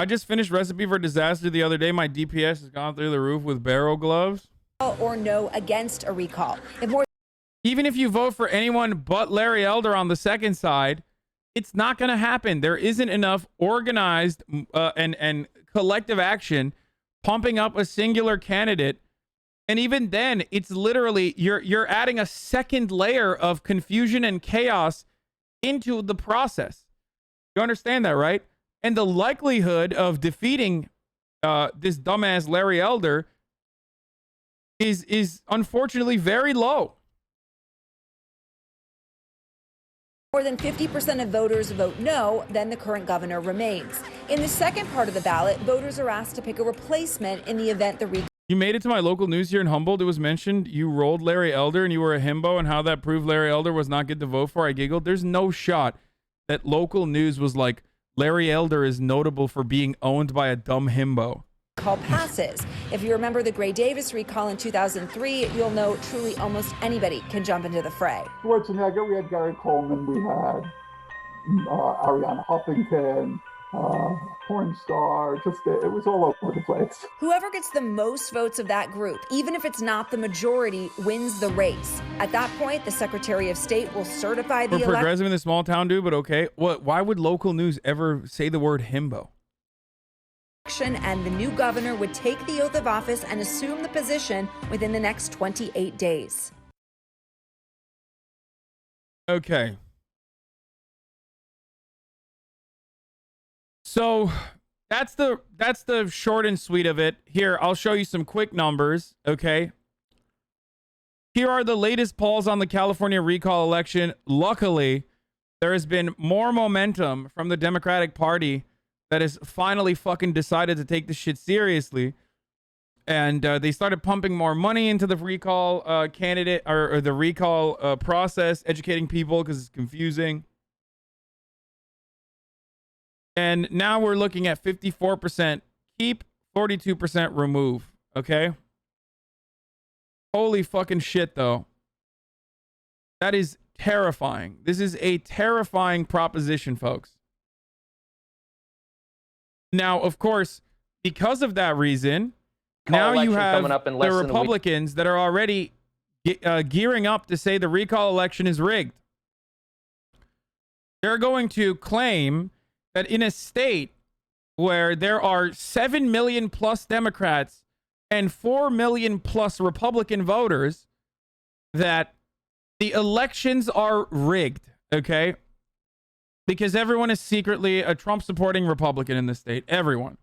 [SPEAKER 4] I just finished Recipe for Disaster the other day. My DPS has gone through the roof with barrel gloves.
[SPEAKER 9] Or no against a recall.
[SPEAKER 4] Even if you vote for anyone but Larry Elder on the second side, it's not going to happen. There isn't enough organized and collective action pumping up a singular candidate. And even then, it's literally you're adding a second layer of confusion and chaos into the process. You understand that, right? And the likelihood of defeating this dumbass Larry Elder is unfortunately very low.
[SPEAKER 9] More than 50% of voters vote no, then the current governor remains. In the second part of the ballot, voters are asked to pick a replacement in the event the recall.
[SPEAKER 4] You made it to my local news here in Humboldt. It was mentioned you rolled Larry Elder and you were a himbo, and how that proved Larry Elder was not good to vote for. I giggled. There's no shot that local news was like, Larry Elder is notable for being owned by a dumb himbo.
[SPEAKER 9] Recall passes. If you remember the Gray Davis recall in 2003, you'll know truly almost anybody can jump into the fray.
[SPEAKER 14] Schwarzenegger, we had Gary Coleman, we had Ariana Huffington, porn star, just it was all over the place.
[SPEAKER 9] Whoever gets the most votes of that group, even if it's not the majority, wins the race. At that point, the Secretary of State will certify the election.
[SPEAKER 4] Progressive in the small town dude, but okay. What? Why would local news ever say the word himbo?
[SPEAKER 9] And the new governor would take the oath of office and assume the position within the next 28 days.
[SPEAKER 4] Okay. So that's the short and sweet of it. Here, I'll show you some quick numbers, okay? Here are the latest polls on the California recall election. Luckily, there has been more momentum from the Democratic Party that has finally fucking decided to take this shit seriously. And they started pumping more money into the recall candidate or the recall process, educating people because it's confusing. And now we're looking at 54% keep, 42% remove. Okay? Holy fucking shit, though. That is terrifying. This is a terrifying proposition, folks. Now, of course, because of that reason, now you have the Republicans that are already gearing up to say the recall election is rigged. They're going to claim that in a state where there are 7 million plus Democrats and 4 million plus Republican voters, that the elections are rigged, okay? Because everyone is secretly a Trump supporting Republican in the state. Everyone.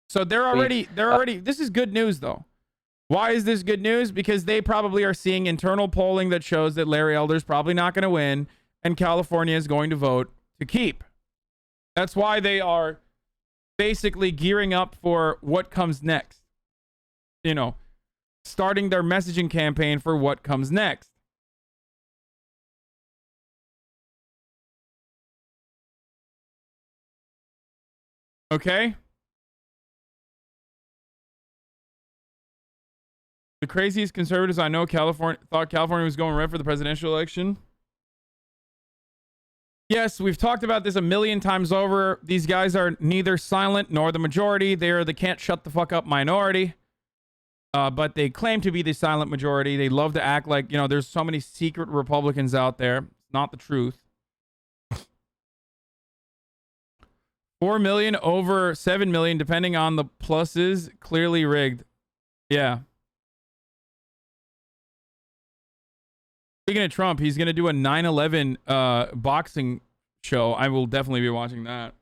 [SPEAKER 4] So they're already, this is good news though. Why is this good news? Because they probably are seeing internal polling that shows that Larry Elder's probably not going to win and California is going to vote to keep. That's why they are basically gearing up for what comes next. You know, starting their messaging campaign for what comes next. Okay? The craziest conservatives I know thought California was going red for the presidential election. Yes, we've talked about this a million times over. These guys are neither silent nor the majority. They're the can't shut the fuck up minority. But they claim to be the silent majority. They love to act like, you know, there's so many secret Republicans out there. It's not the truth. 4 million over 7 million, depending on the pluses, clearly rigged. Yeah. Speaking of Trump, he's going to do a 9/11 boxing show. I will definitely be watching that.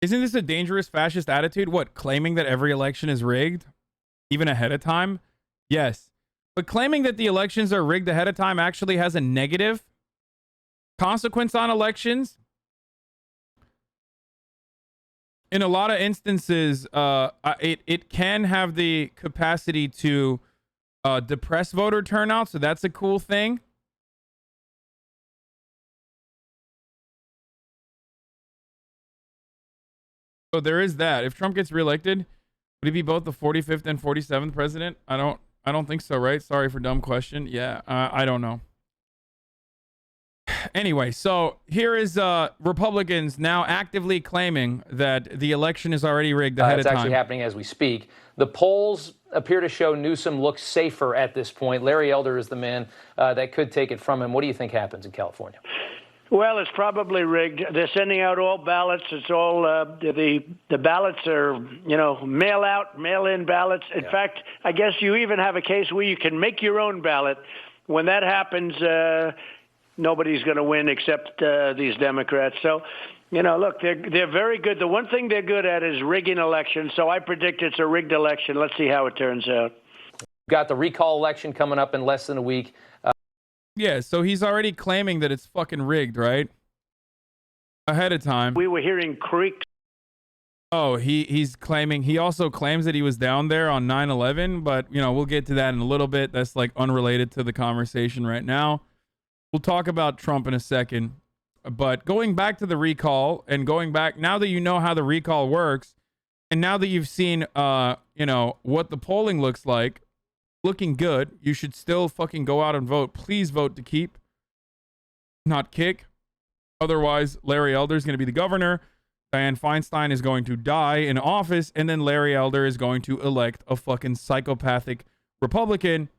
[SPEAKER 4] Isn't this a dangerous fascist attitude? What, claiming that every election is rigged? Even ahead of time? Yes. But claiming that the elections are rigged ahead of time actually has a negative consequence on elections. In a lot of instances, it can have the capacity to depress voter turnout, so that's a cool thing. So there is that. If Trump gets reelected, would he be both the 45th and 47th president? I don't think so, right? Sorry for dumb question. Yeah, I don't know. Anyway, so here is Republicans now actively claiming that the election is already rigged ahead of time.
[SPEAKER 15] It's actually happening as we speak. The polls appear to show Newsom looks safer at this point. Larry Elder is the man that could take it from him. What do you think happens in California?
[SPEAKER 16] Well, it's probably rigged. They're sending out all ballots. It's all the ballots are, mail out, mail in ballots. In fact, I guess you even have a case where you can make your own ballot. When that happens, nobody's going to win except these Democrats. So, look, they're very good. The one thing they're good at is rigging elections. So I predict it's a rigged election. Let's see how it turns out.
[SPEAKER 15] Got the recall election coming up in less than a week.
[SPEAKER 4] Yeah, so he's already claiming that it's fucking rigged, right? Ahead of time.
[SPEAKER 16] We were hearing creaks.
[SPEAKER 4] Oh, he's claiming, he also claims that he was down there on 9/11, but, we'll get to that in a little bit. That's like unrelated to the conversation right now. We'll talk about Trump in a second. But going back to the recall and going back, now that you know how the recall works, and now that you've seen, what the polling looks like, looking good, you should still fucking go out and vote. Please vote to keep, not kick. Otherwise, Larry Elder is going to be the governor. Dianne Feinstein is going to die in office, and then Larry Elder is going to elect a fucking psychopathic Republican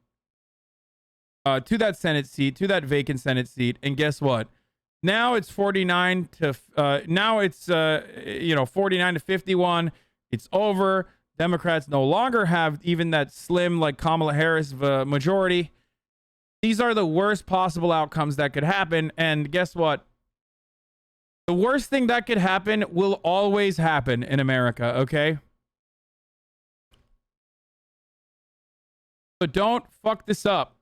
[SPEAKER 4] to that Senate seat, to that vacant Senate seat. And guess what? Now it's 49 to 51. It's over. Democrats no longer have even that slim, like Kamala Harris majority. These are the worst possible outcomes that could happen. And guess what? The worst thing that could happen will always happen in America, okay? So don't fuck this up.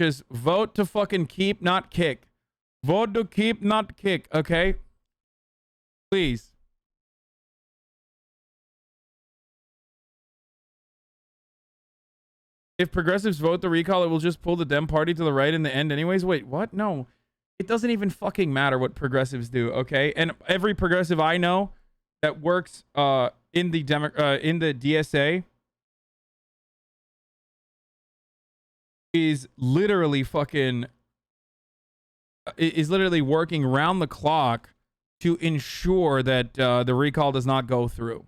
[SPEAKER 4] Just vote to fucking keep, not kick. Vote to keep, not kick, okay? Please. If progressives vote the recall, it will just pull the Dem party to the right in the end anyways. Wait, what? No. It doesn't even fucking matter what progressives do, okay? And every progressive I know that works in the DSA is literally working round the clock to ensure that the recall does not go through.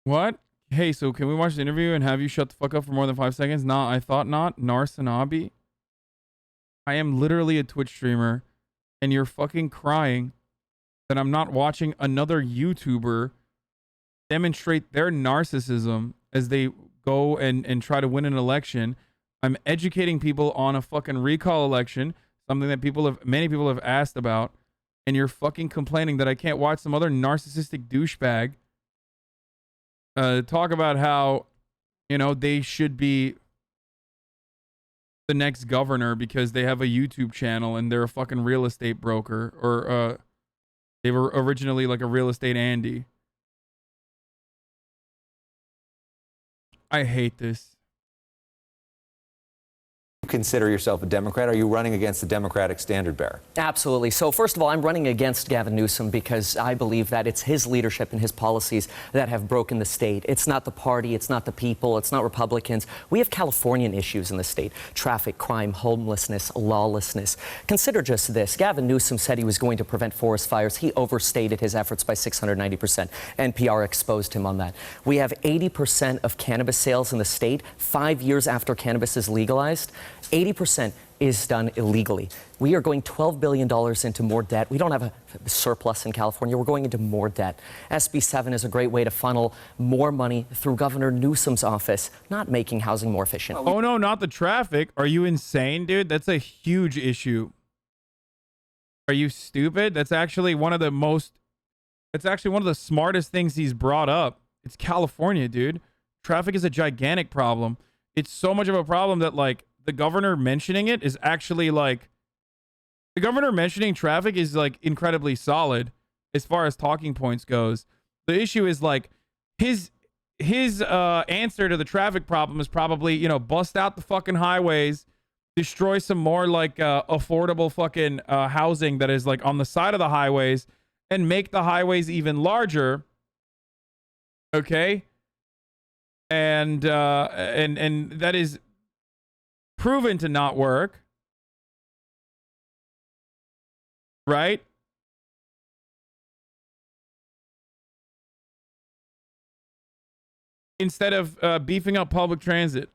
[SPEAKER 4] What? Hey, so can we watch the interview and have you shut the fuck up for more than 5 seconds? Nah, I thought not. HasanAbi. I am literally a Twitch streamer, and you're fucking crying that I'm not watching another YouTuber demonstrate their narcissism as they go and try to win an election. I'm educating people on a fucking recall election, something that many people have asked about, and you're fucking complaining that I can't watch some other narcissistic douchebag talk about how, they should be the next governor because they have a YouTube channel and they're a fucking real estate broker, or they were originally like a real estate Andy. I hate this.
[SPEAKER 12] Consider yourself a Democrat? Are you running against the Democratic standard bearer?
[SPEAKER 13] Absolutely. So first of all, I'm running against Gavin Newsom because I believe that it's his leadership and his policies that have broken the state. It's not the party. It's not the people. It's not Republicans. We have Californian issues in the state: traffic, crime, homelessness, lawlessness. Consider just this. Gavin Newsom said he was going to prevent forest fires. He overstated his efforts by 690%. NPR exposed him on that. We have 80% of cannabis sales in the state 5 years after cannabis is legalized. 80% is done illegally. We are going $12 billion into more debt. We don't have a surplus in California. We're going into more debt. SB 7 is a great way to funnel more money through Governor Newsom's office, not making housing more efficient.
[SPEAKER 4] Oh, no, not the traffic. Are you insane, dude? That's a huge issue. Are you stupid? That's actually one of the smartest things he's brought up. It's California, dude. Traffic is a gigantic problem. It's so much of a problem that, like, the governor mentioning it is actually like, the governor mentioning traffic is like incredibly solid as far as talking points goes. The issue is like his answer to the traffic problem is probably, bust out the fucking highways, destroy some more like affordable fucking housing that is like on the side of the highways, and make the highways even larger. Okay. And that is proven to not work, right? instead of beefing up public transit.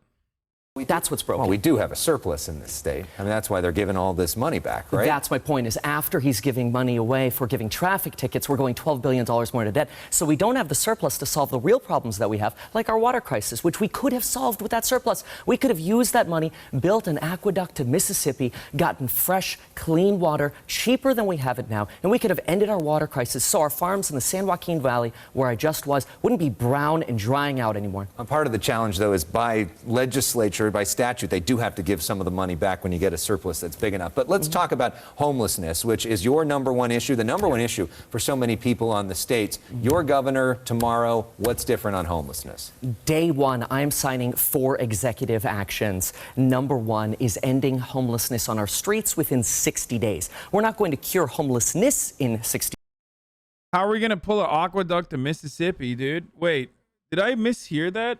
[SPEAKER 13] That's what's broken.
[SPEAKER 12] Well, we do have a surplus in this state. I mean, that's why they're giving all this money back, right?
[SPEAKER 13] That's my point, is after he's giving money away for giving traffic tickets, we're going $12 billion more into debt. So we don't have the surplus to solve the real problems that we have, like our water crisis, which we could have solved with that surplus. We could have used that money, built an aqueduct to Mississippi, gotten fresh, clean water, cheaper than we have it now, and we could have ended our water crisis so our farms in the San Joaquin Valley, where I just was, wouldn't be brown and drying out anymore.
[SPEAKER 12] Part of the challenge, though, is by legislature, by statute, they do have to give some of the money back when you get a surplus that's big enough. But let's talk about homelessness, which is your #1 issue, the #1 issue for so many people on the states. Your governor tomorrow, what's different on homelessness?
[SPEAKER 13] Day one, I'm signing 4 executive actions. #1 is ending homelessness on our streets within 60 days. We're not going to cure homelessness in 60 days.
[SPEAKER 4] How are we going to pull an aqueduct to Mississippi, dude? Wait, did I mishear that?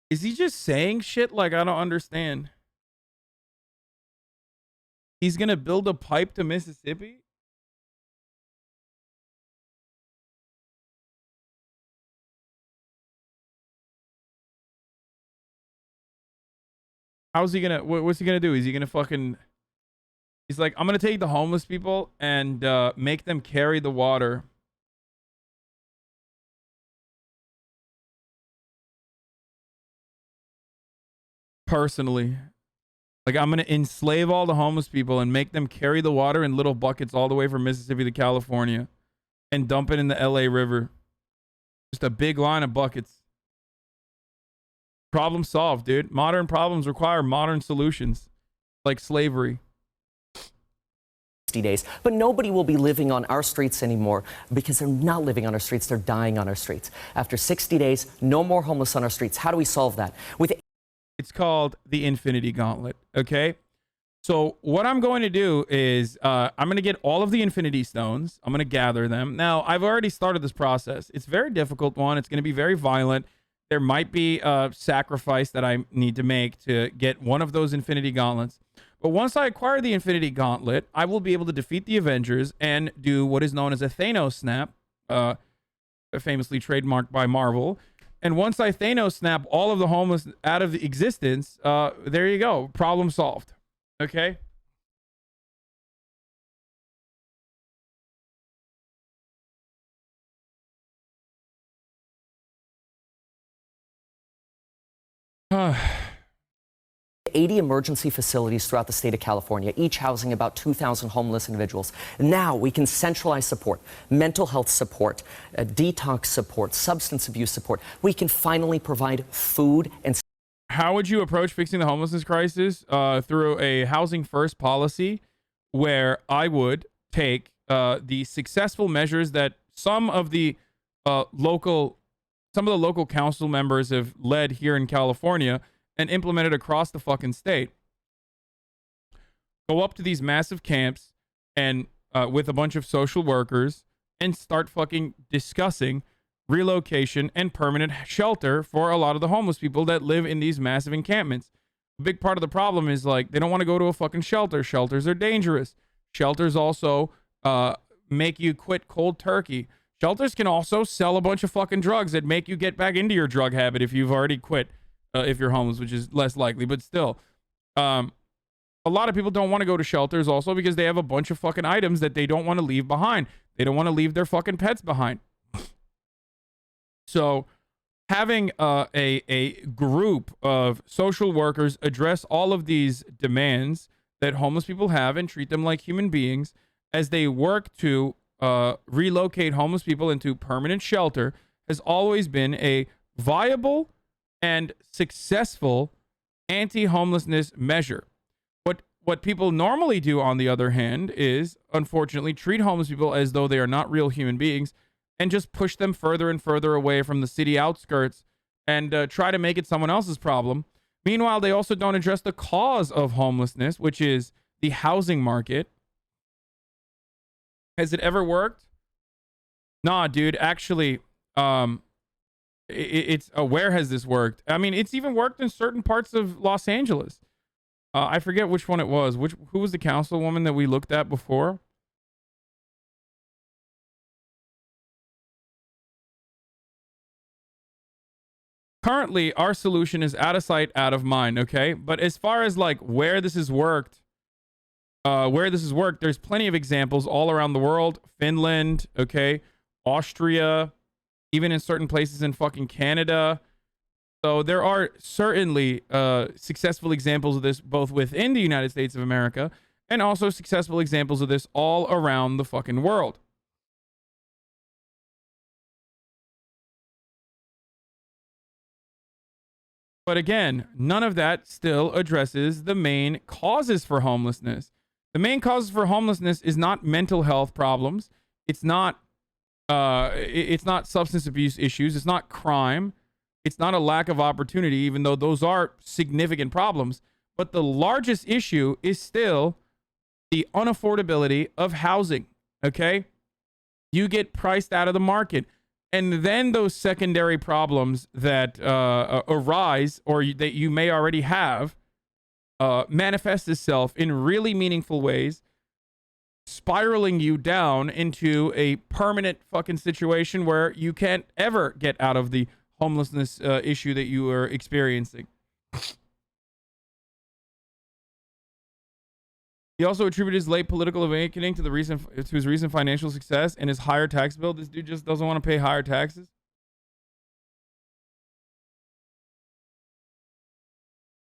[SPEAKER 4] Is he just saying shit like I don't understand? He's going to build a pipe to Mississippi? How's he going to, what's he going to do? Is he going to fucking, he's like, I'm going to take the homeless people and make them carry the water. Personally, like, I'm gonna enslave all the homeless people and make them carry the water in little buckets all the way from Mississippi to California and dump it in the LA River. Just a big line of buckets. Problem solved, dude. Modern problems require modern solutions, like slavery.
[SPEAKER 13] 60 days, but nobody will be living on our streets anymore because they're not living on our streets, they're dying on our streets. After 60 days, no more homeless on our streets. How do we solve that?
[SPEAKER 4] It's called the Infinity Gauntlet, okay? So what I'm going to do is I'm going to get all of the Infinity Stones. I'm going to gather them. Now, I've already started this process. It's a very difficult one. It's going to be very violent. There might be a sacrifice that I need to make to get one of those Infinity Gauntlets. But once I acquire the Infinity Gauntlet, I will be able to defeat the Avengers and do what is known as a Thanos snap, famously trademarked by Marvel. And once I Thanos snap all of the homeless out of existence, there you go. Problem solved. Okay?
[SPEAKER 13] 80 emergency facilities throughout the state of California, each housing about 2,000 homeless individuals. Now we can centralize support, mental health support, detox support, substance abuse support. We can finally provide food and...
[SPEAKER 4] How would you approach fixing the homelessness crisis? Through a housing first policy where I would take the successful measures that some of the local council members have led here in California and implement it across the fucking state. Go up to these massive camps and with a bunch of social workers and start fucking discussing relocation and permanent shelter for a lot of the homeless people that live in these massive encampments. A big part of the problem is, like, they don't want to go to a fucking shelter. Shelters are dangerous. Shelters also make you quit cold turkey. Shelters can also sell a bunch of fucking drugs that make you get back into your drug habit if you've already quit. If you're homeless, which is less likely, but still, a lot of people don't want to go to shelters also because they have a bunch of fucking items that they don't want to leave behind. They don't want to leave their fucking pets behind. So having a group of social workers address all of these demands that homeless people have and treat them like human beings as they work to relocate homeless people into permanent shelter has always been a viable and successful anti-homelessness measure. What people normally do, on the other hand, is unfortunately treat homeless people as though they are not real human beings and just push them further and further away from the city outskirts and try to make it someone else's problem. Meanwhile, they also don't address the cause of homelessness, which is the housing market. Has it ever worked? Nah, dude, actually, it's where has this worked? I mean, it's even worked in certain parts of Los Angeles. I forget which one it was. Who was the councilwoman that we looked at before? currently our solution is out of sight, out of mind, okay? But as far as like where this has worked, there's plenty of examples all around the world. Finland, okay? Austria, even in certain places in fucking Canada. So there are certainly successful examples of this both within the United States of America and also successful examples of this all around the fucking world. But again, none of that still addresses the main causes for homelessness. The main causes for homelessness is not mental health problems. It's not substance abuse issues. It's not crime. It's not a lack of opportunity, even though those are significant problems. But the largest issue is still the unaffordability of housing, okay? You get priced out of the market. And then those secondary problems that arise or that you may already have manifest itself in really meaningful ways, spiraling you down into a permanent fucking situation where you can't ever get out of the homelessness issue that you are experiencing. He also attributed his late political awakening to his recent financial success and his higher tax bill. This dude just doesn't want to pay higher taxes.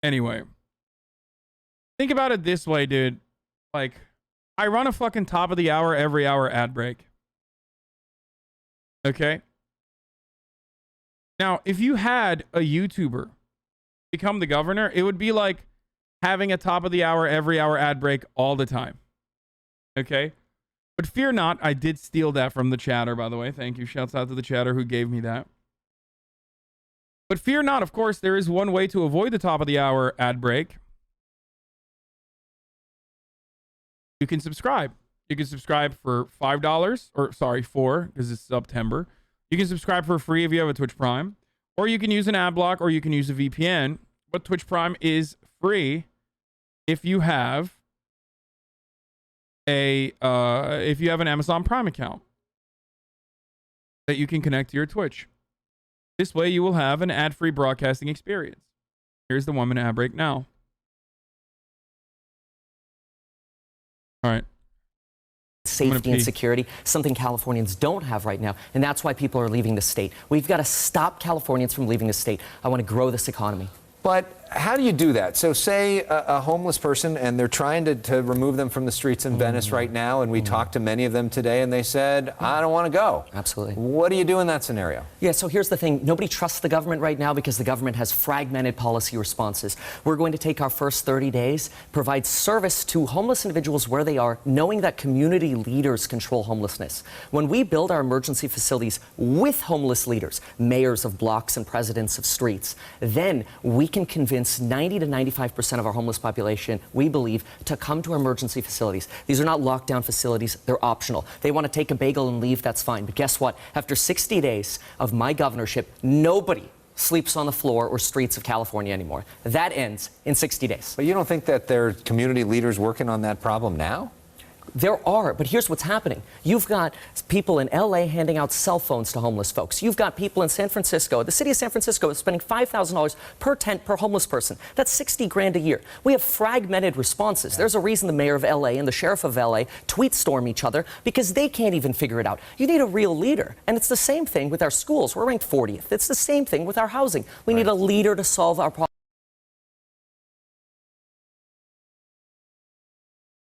[SPEAKER 4] Anyway, think about it this way, dude. Like, I run a fucking top of the hour every hour ad break. Okay? Now, if you had a YouTuber become the governor, it would be like having a top of the hour every hour ad break all the time. Okay? But fear not, I did steal that from the chatter, by the way. Thank you. Shouts out to the chatter who gave me that. But fear not, of course, there is one way to avoid the top of the hour ad break. You can subscribe. You can subscribe for $5, or sorry, $4, because it's September. You can subscribe for free if you have a Twitch Prime, or you can use an ad block, or you can use a VPN. But Twitch Prime is free if you have an Amazon Prime account that you can connect to your Twitch. This way you will have an ad-free broadcasting experience. Here's the 1 minute ad break now. All right.
[SPEAKER 13] Safety and security, something Californians don't have right now, and that's why people are leaving the state. We've got to stop Californians from leaving the state. I want to grow this economy.
[SPEAKER 12] But how do you do that? So say a homeless person, and they're trying to remove them from the streets in Venice right now, and we talked to many of them today, and they said, I don't want to go.
[SPEAKER 13] Absolutely.
[SPEAKER 12] What do you do in that scenario?
[SPEAKER 13] Yeah, so here's the thing. Nobody trusts the government right now because the government has fragmented policy responses. We're going to take our first 30 days, provide service to homeless individuals where they are, knowing that community leaders control homelessness. When we build our emergency facilities with homeless leaders, mayors of blocks and presidents of streets, then we can convince 90 to 95% of our homeless population, we believe, to come to our emergency facilities. These are not lockdown facilities. They're optional. They want to take a bagel and leave, that's fine. But guess what? After 60 days of my governorship, nobody sleeps on the floor or streets of California anymore. That ends in 60 days.
[SPEAKER 12] But you don't think that there are community leaders working on that problem now?
[SPEAKER 13] There are, but here's what's happening. You've got people in LA handing out cell phones to homeless folks. You've got people in San Francisco. The city of San Francisco is spending $5,000 per tent per homeless person. That's 60 grand a year. We have fragmented responses. There's a reason the mayor of LA and the sheriff of LA tweet storm each other because they can't even figure it out. You need a real leader. And it's the same thing with our schools. We're ranked 40th. It's the same thing with our housing. We need a leader to solve our problems.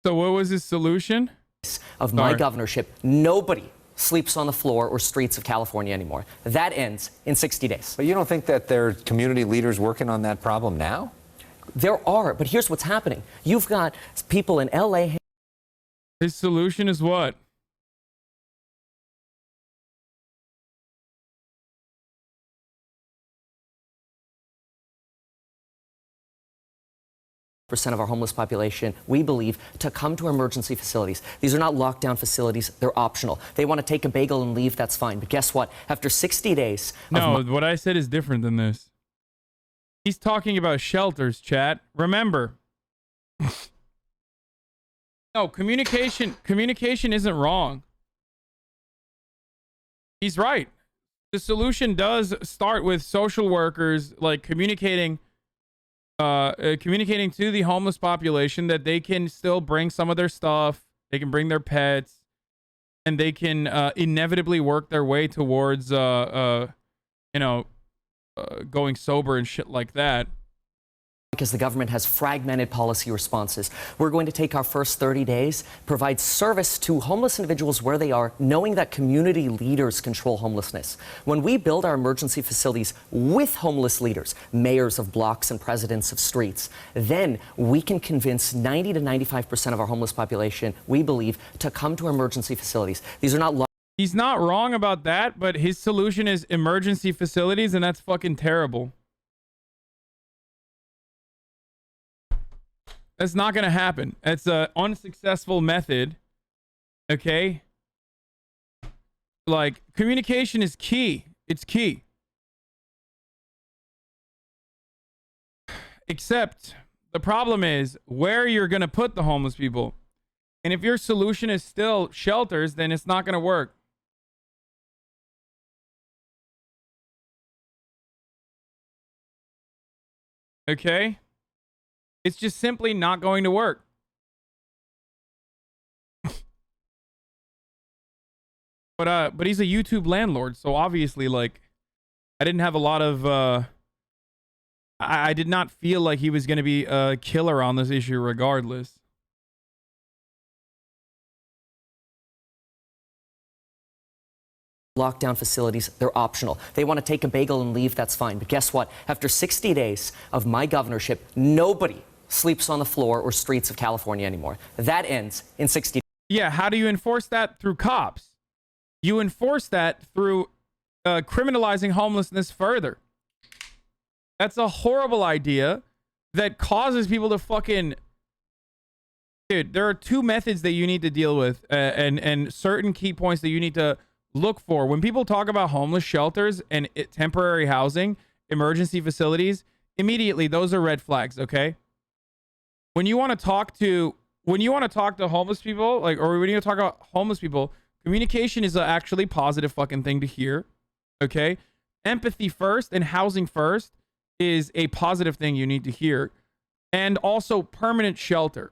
[SPEAKER 4] So what was his solution?
[SPEAKER 13] Of my governorship, nobody sleeps on the floor or streets of California anymore. That ends in 60 days.
[SPEAKER 12] But you don't think that there are community leaders working on that problem now?
[SPEAKER 13] There are, but here's what's happening. You've got people in LA.
[SPEAKER 4] His solution is what?
[SPEAKER 13] Percent of our homeless population, we believe, to come to our emergency facilities. These are not lockdown facilities. They're optional. They want to take a bagel and leave, that's fine. But guess what? After 60 days...
[SPEAKER 4] No, what I said is different than this. He's talking about shelters, chat. Remember. No, communication isn't wrong. He's right. the solution does start with social workers, like communicating to the homeless population that they can still bring some of their stuff, they can bring their pets, and they can inevitably work their way towards going sober and shit like that.
[SPEAKER 13] Because the government has fragmented policy responses. We're going to take our first 30 days, provide service to homeless individuals where they are, knowing that community leaders control homelessness. When we build our emergency facilities with homeless leaders, mayors of blocks and presidents of streets, then we can convince 90 to 95% of our homeless population, we believe, to come to our emergency facilities. These are not
[SPEAKER 4] He's not wrong about that, but his solution is emergency facilities, and that's fucking terrible. That's not going to happen. It's an unsuccessful method. Okay? Like, communication is key. It's key. Except, the problem is where you're going to put the homeless people. And if your solution is still shelters, then it's not going to work. Okay? It's just simply not going to work. But he's a YouTube landlord, so obviously, like, I didn't have a lot of I did not feel like he was going to be a killer on this issue regardless.
[SPEAKER 13] Lockdown facilities, they're optional. They want to take a bagel and leave, that's fine. But guess what? After 60 days of my governorship, nobody sleeps on the floor or streets of California anymore. That ends in 60 days.
[SPEAKER 4] Yeah, how do you enforce that? Through cops. You enforce that through criminalizing homelessness further. That's a horrible idea that causes people to fucking... Dude, there are two methods that you need to deal with and certain key points that you need to look for. When people talk about homeless shelters and temporary housing, emergency facilities, immediately those are red flags, okay? When you want to talk to homeless people, like, or when you talk about homeless people, communication is an actually positive fucking thing to hear, okay? Empathy first and housing first is a positive thing you need to hear. And also permanent shelter.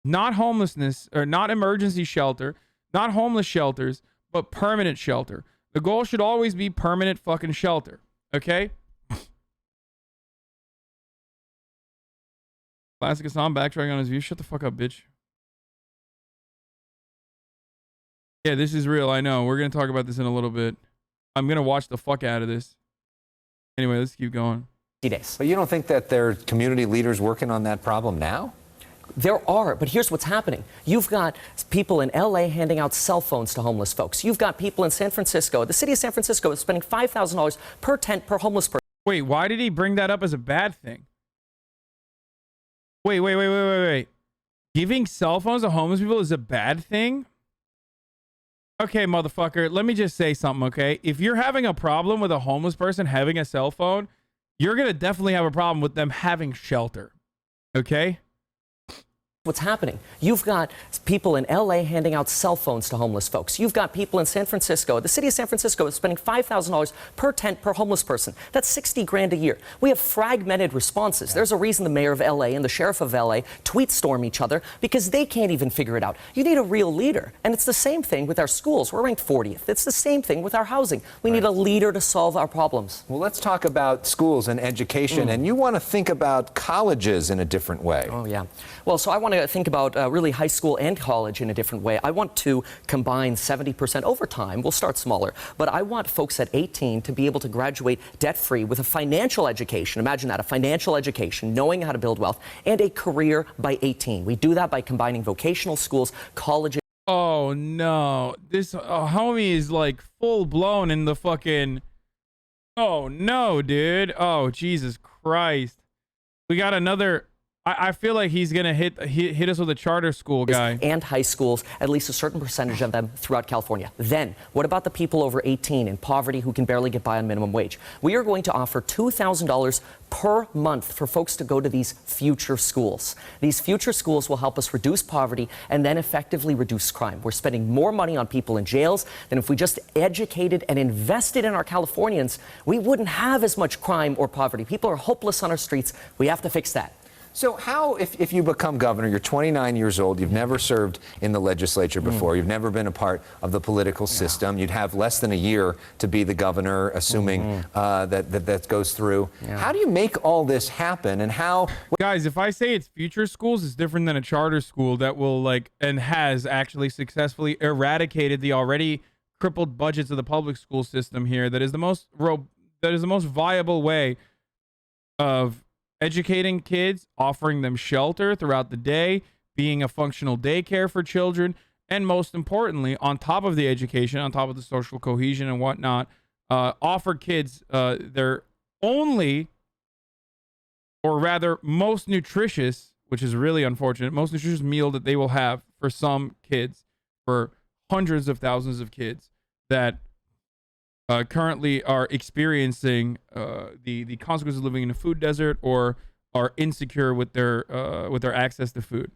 [SPEAKER 4] Not homelessness, or not emergency shelter, not homeless shelters, but permanent shelter. The goal should always be permanent fucking shelter, okay? Classic Hasan backtracking on his view. Shut the fuck up, bitch. Yeah, this is real. I know. We're going to talk about this in a little bit. I'm going to watch the fuck out of this. Anyway, let's keep going.
[SPEAKER 12] But you don't think that there are community leaders working on that problem now?
[SPEAKER 13] There are, but here's what's happening. You've got people in LA handing out cell phones to homeless folks. You've got people in San Francisco. The city of San Francisco is spending $5,000 per tent per homeless person.
[SPEAKER 4] Wait, why did he bring that up as a bad thing? Wait. Giving cell phones to homeless people is a bad thing? Okay, motherfucker, let me just say something, okay? If you're having a problem with a homeless person having a cell phone, you're going to definitely have a problem with them having shelter, okay?
[SPEAKER 13] What's happening? You've got people in LA handing out cell phones to homeless folks. You've got people in San Francisco. The city of San Francisco is spending $5,000 per tent per homeless person. That's 60 grand a year. We have fragmented responses. There's a reason the mayor of LA and the sheriff of LA tweet storm each other because they can't even figure it out. You need a real leader. And it's the same thing with our schools. We're ranked 40th. It's the same thing with our housing. We need a leader to solve our problems.
[SPEAKER 12] Well, let's talk about schools and education. And you want to think about colleges in a different way.
[SPEAKER 13] Oh, yeah. Well, so I want to think about really high school and college in a different way. I want to combine 70% over time. We'll start smaller. But I want folks at 18 to be able to graduate debt-free with a financial education. Imagine that, a financial education, knowing how to build wealth, and a career by 18. We do that by combining vocational schools, colleges.
[SPEAKER 4] Oh, no. This homie is like full-blown in the fucking... Oh, no, dude. Oh, Jesus Christ. We got another... I feel like he's gonna hit us with a charter school guy.
[SPEAKER 13] And high schools, at least a certain percentage of them throughout California. Then, what about the people over 18 in poverty who can barely get by on minimum wage? We are going to offer $2,000 per month for folks to go to these future schools. These future schools will help us reduce poverty and then effectively reduce crime. We're spending more money on people in jails than if we just educated and invested in our Californians. We wouldn't have as much crime or poverty. People are hopeless on our streets. We have to fix that.
[SPEAKER 12] So how, if you become governor, you're 29 years old, you've never served in the legislature before, you've never been a part of the political system, you'd have less than a year to be the governor, assuming that goes through. How do you make all this happen, and how...
[SPEAKER 4] Guys, if I say it's future schools, it's different than a charter school that will, like, and has actually successfully eradicated the already crippled budgets of the public school system here. That is the most viable way of educating kids, offering them shelter throughout the day, being a functional daycare for children, and most importantly, on top of the education, on top of the social cohesion and whatnot, offer kids their only, or rather most nutritious, which is really unfortunate, most nutritious meal that they will have for some kids, for hundreds of thousands of kids that currently are experiencing the consequences of living in a food desert or are insecure with their access to food.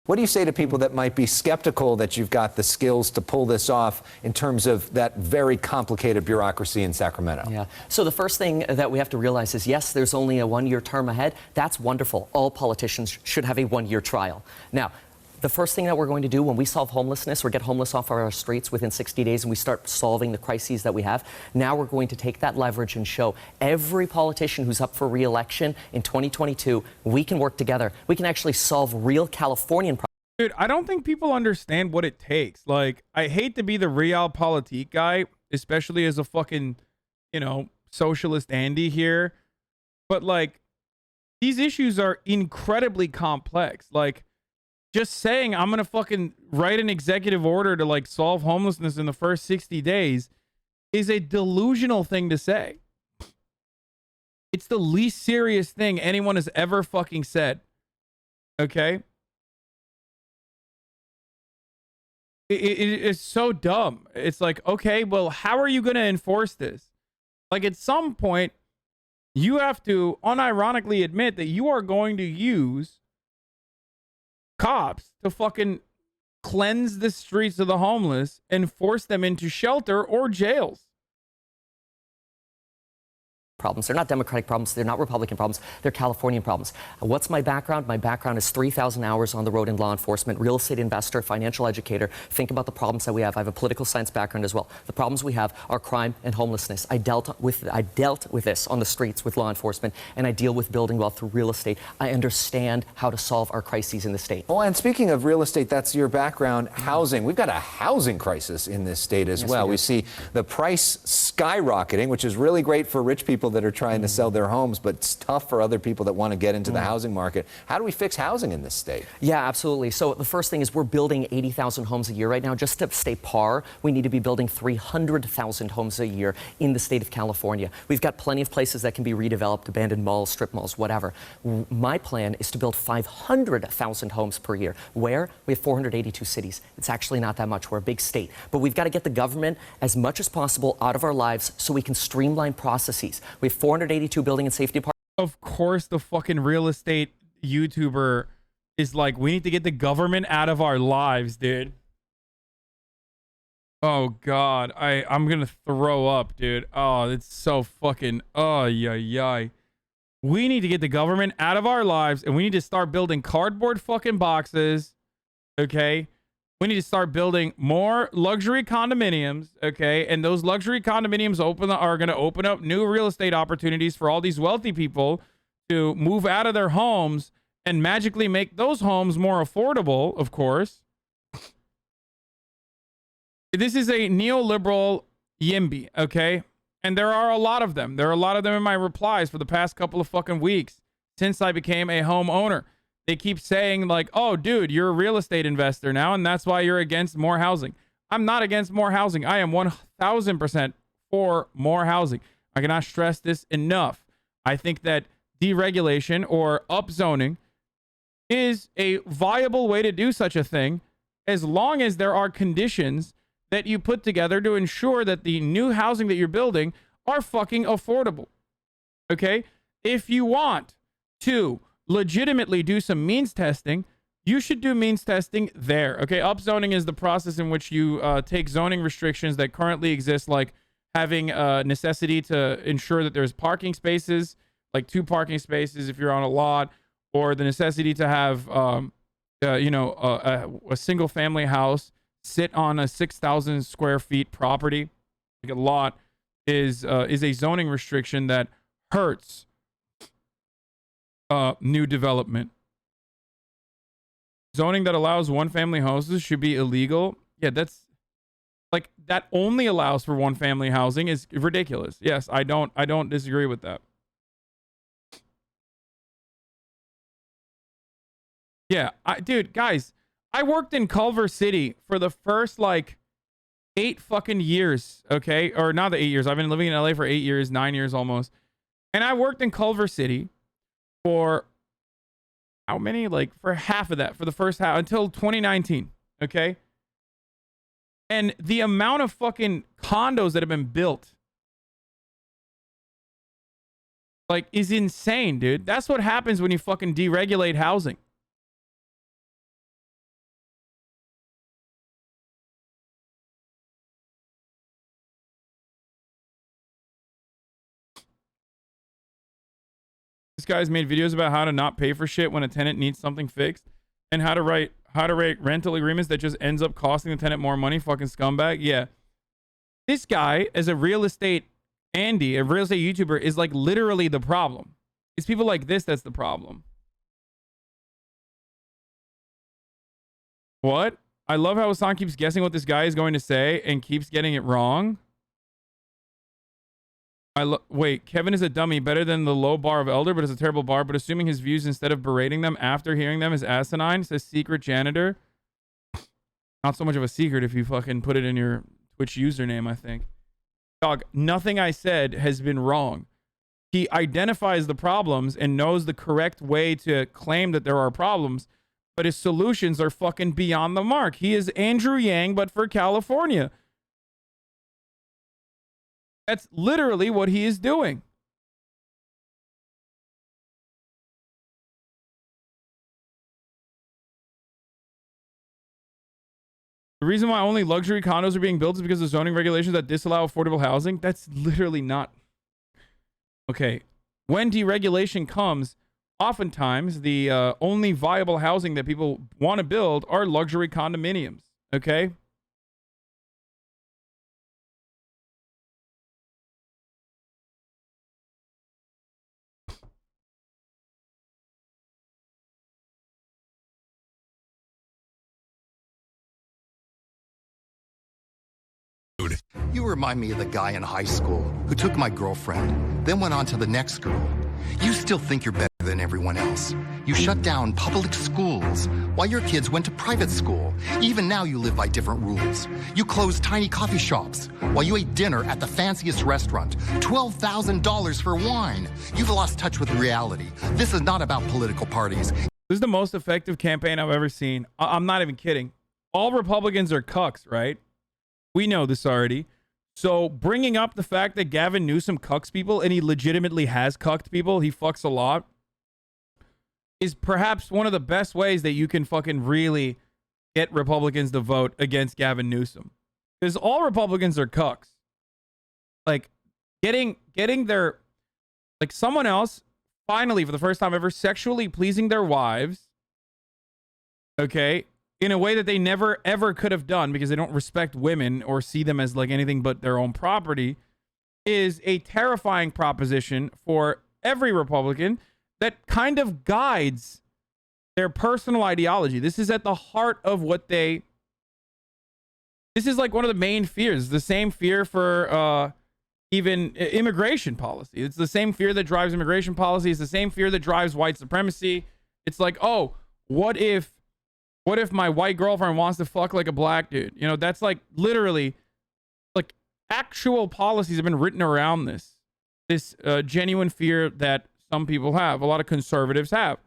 [SPEAKER 12] What do you say to people that might be skeptical that you've got the skills to pull this off in terms of that very complicated bureaucracy in Sacramento?
[SPEAKER 13] Yeah. So the first thing that we have to realize is, yes, there's only a one-year term ahead. That's wonderful. All politicians should have a one-year trial. Now, the first thing that we're going to do when we solve homelessness or get homeless off our streets within 60 days and we start solving the crises that we have, now we're going to take that leverage and show every politician who's up for re-election in 2022, we can work together. We can actually solve real Californian problems.
[SPEAKER 4] Dude, I don't think people understand what it takes. Like, I hate to be the realpolitik guy, especially as a fucking, you know, socialist Andy here. But, like, these issues are incredibly complex. Like, just saying I'm going to fucking write an executive order to, like, solve homelessness in the first 60 days is a delusional thing to say. It's the least serious thing anyone has ever fucking said. Okay? It's so dumb. It's like, okay, well, how are you going to enforce this? Like, at some point, you have to unironically admit that you are going to use cops to fucking cleanse the streets of the homeless and force them into shelter or jails.
[SPEAKER 13] Problems. They're not Democratic problems. They're not Republican problems. They're Californian problems. What's my background? My background is 3,000 hours on the road in law enforcement, real estate investor, financial educator. Think about the problems that we have. I have a political science background as well. The problems we have are crime and homelessness. I dealt with this on the streets with law enforcement, and I deal with building wealth through real estate. I understand how to solve our crises in the state.
[SPEAKER 12] Oh, and speaking of real estate, that's your background. Housing. We've got a housing crisis in this state as well. We see the price skyrocketing, which is really great for rich people that are trying to sell their homes, but it's tough for other people that want to get into the housing market. How do we fix housing in this state?
[SPEAKER 13] Yeah, absolutely. So the first thing is we're building 80,000 homes a year right now. Just to stay par, we need to be building 300,000 homes a year in the state of California. We've got plenty of places that can be redeveloped, abandoned malls, strip malls, whatever. My plan is to build 500,000 homes per year. Where? We have 482 cities. It's actually not that much. We're a big state. But we've got to get the government as much as possible out of our lives so we can streamline processes. We have 482 building and safety departments.
[SPEAKER 4] Of course, the fucking real estate YouTuber is like, we need to get the government out of our lives, dude. Oh, God. I'm going to throw up, dude. Oh, it's so fucking... Oh, yeah. We need to get the government out of our lives, and we need to start building cardboard fucking boxes, okay? We need to start building more luxury condominiums, okay? And those luxury condominiums are going to open up new real estate opportunities for all these wealthy people to move out of their homes and magically make those homes more affordable, of course. This is a neoliberal YIMBY, okay? And there are a lot of them. There are a lot of them in my replies for the past couple of fucking weeks since I became a homeowner. They keep saying, like, oh, dude, you're a real estate investor now, and that's why you're against more housing. I'm not against more housing. I am 1,000% for more housing. I cannot stress this enough. I think that deregulation or upzoning is a viable way to do such a thing, as long as there are conditions that you put together to ensure that the new housing that you're building are fucking affordable. Okay? If you want to legitimately do some means testing, you should do means testing there. Okay? Upzoning is the process in which you take zoning restrictions that currently exist, like having a necessity to ensure that there's parking spaces, like 2 parking spaces if you're on a lot, or the necessity to have, a single family house sit on a 6,000 square feet property. Like a lot is a zoning restriction that hurts new development. Zoning that allows one family houses should be illegal. Yeah, that's like, that only allows for one family housing is ridiculous. Yes, I don't disagree with that. Yeah, dude, guys, I worked in Culver City for the first, like, 8 fucking years, okay? Or not the 8 years. I've been living in LA for 8 years, 9 years almost. And I worked in Culver City for how many? Like, for half of that, for the first half, until 2019, okay? And the amount of fucking condos that have been built, like, is insane, dude. That's what happens when you fucking deregulate housing. This guy's made videos about how to not pay for shit when a tenant needs something fixed, and how to write rental agreements that just ends up costing the tenant more money. Fucking scumbag. Yeah. This guy, as a real estate Andy, a real estate YouTuber, is like literally the problem. It's people like this that's the problem. What? I love how Hasan keeps guessing what this guy is going to say and keeps getting it wrong. Wait, Kevin is a dummy, better than the low bar of Elder, but it's a terrible bar. But assuming his views instead of berating them after hearing them is asinine, says Secret Janitor. Not so much of a secret if you fucking put it in your Twitch username, I think. Dog, nothing I said has been wrong. He identifies the problems and knows the correct way to claim that there are problems, but his solutions are fucking beyond the mark. He is Andrew Yang, but for California. That's literally what he is doing. The reason why only luxury condos are being built is because of zoning regulations that disallow affordable housing. That's literally not... Okay. When deregulation comes, oftentimes the only viable housing that people want to build are luxury condominiums. Okay?
[SPEAKER 17] You remind me of the guy in high school who took my girlfriend, then went on to the next girl. You still think you're better than everyone else. You shut down public schools while your kids went to private school. Even now you live by different rules. You closed tiny coffee shops while you ate dinner at the fanciest restaurant. $12,000 for wine. You've lost touch with reality. This is not about political parties.
[SPEAKER 4] This is the most effective campaign I've ever seen. I'm not even kidding. All Republicans are cucks, right? We know this already. So bringing up the fact that Gavin Newsom cucks people, and he legitimately has cucked people, he fucks a lot, is perhaps one of the best ways that you can fucking really get Republicans to vote against Gavin Newsom. Because all Republicans are cucks. Like, getting their... Like, someone else, finally, for the first time ever, sexually pleasing their wives, okay, in a way that they never, ever could have done because they don't respect women or see them as like anything but their own property, is a terrifying proposition for every Republican that kind of guides their personal ideology. This is at the heart of what they... This is like one of the main fears. The same fear for even immigration policy. It's the same fear that drives immigration policy. It's the same fear that drives white supremacy. It's like, oh, what if my white girlfriend wants to fuck like a black dude? You know, that's like literally, like, actual policies have been written around this genuine fear that Some people have. A lot of conservatives have.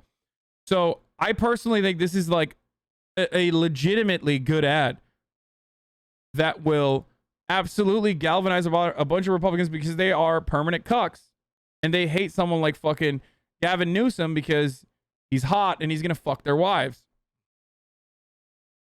[SPEAKER 4] So I personally think this is like a legitimately good ad that will absolutely galvanize about a bunch of Republicans because they are permanent cucks and they hate someone like fucking Gavin Newsom because he's hot and he's gonna fuck their wives.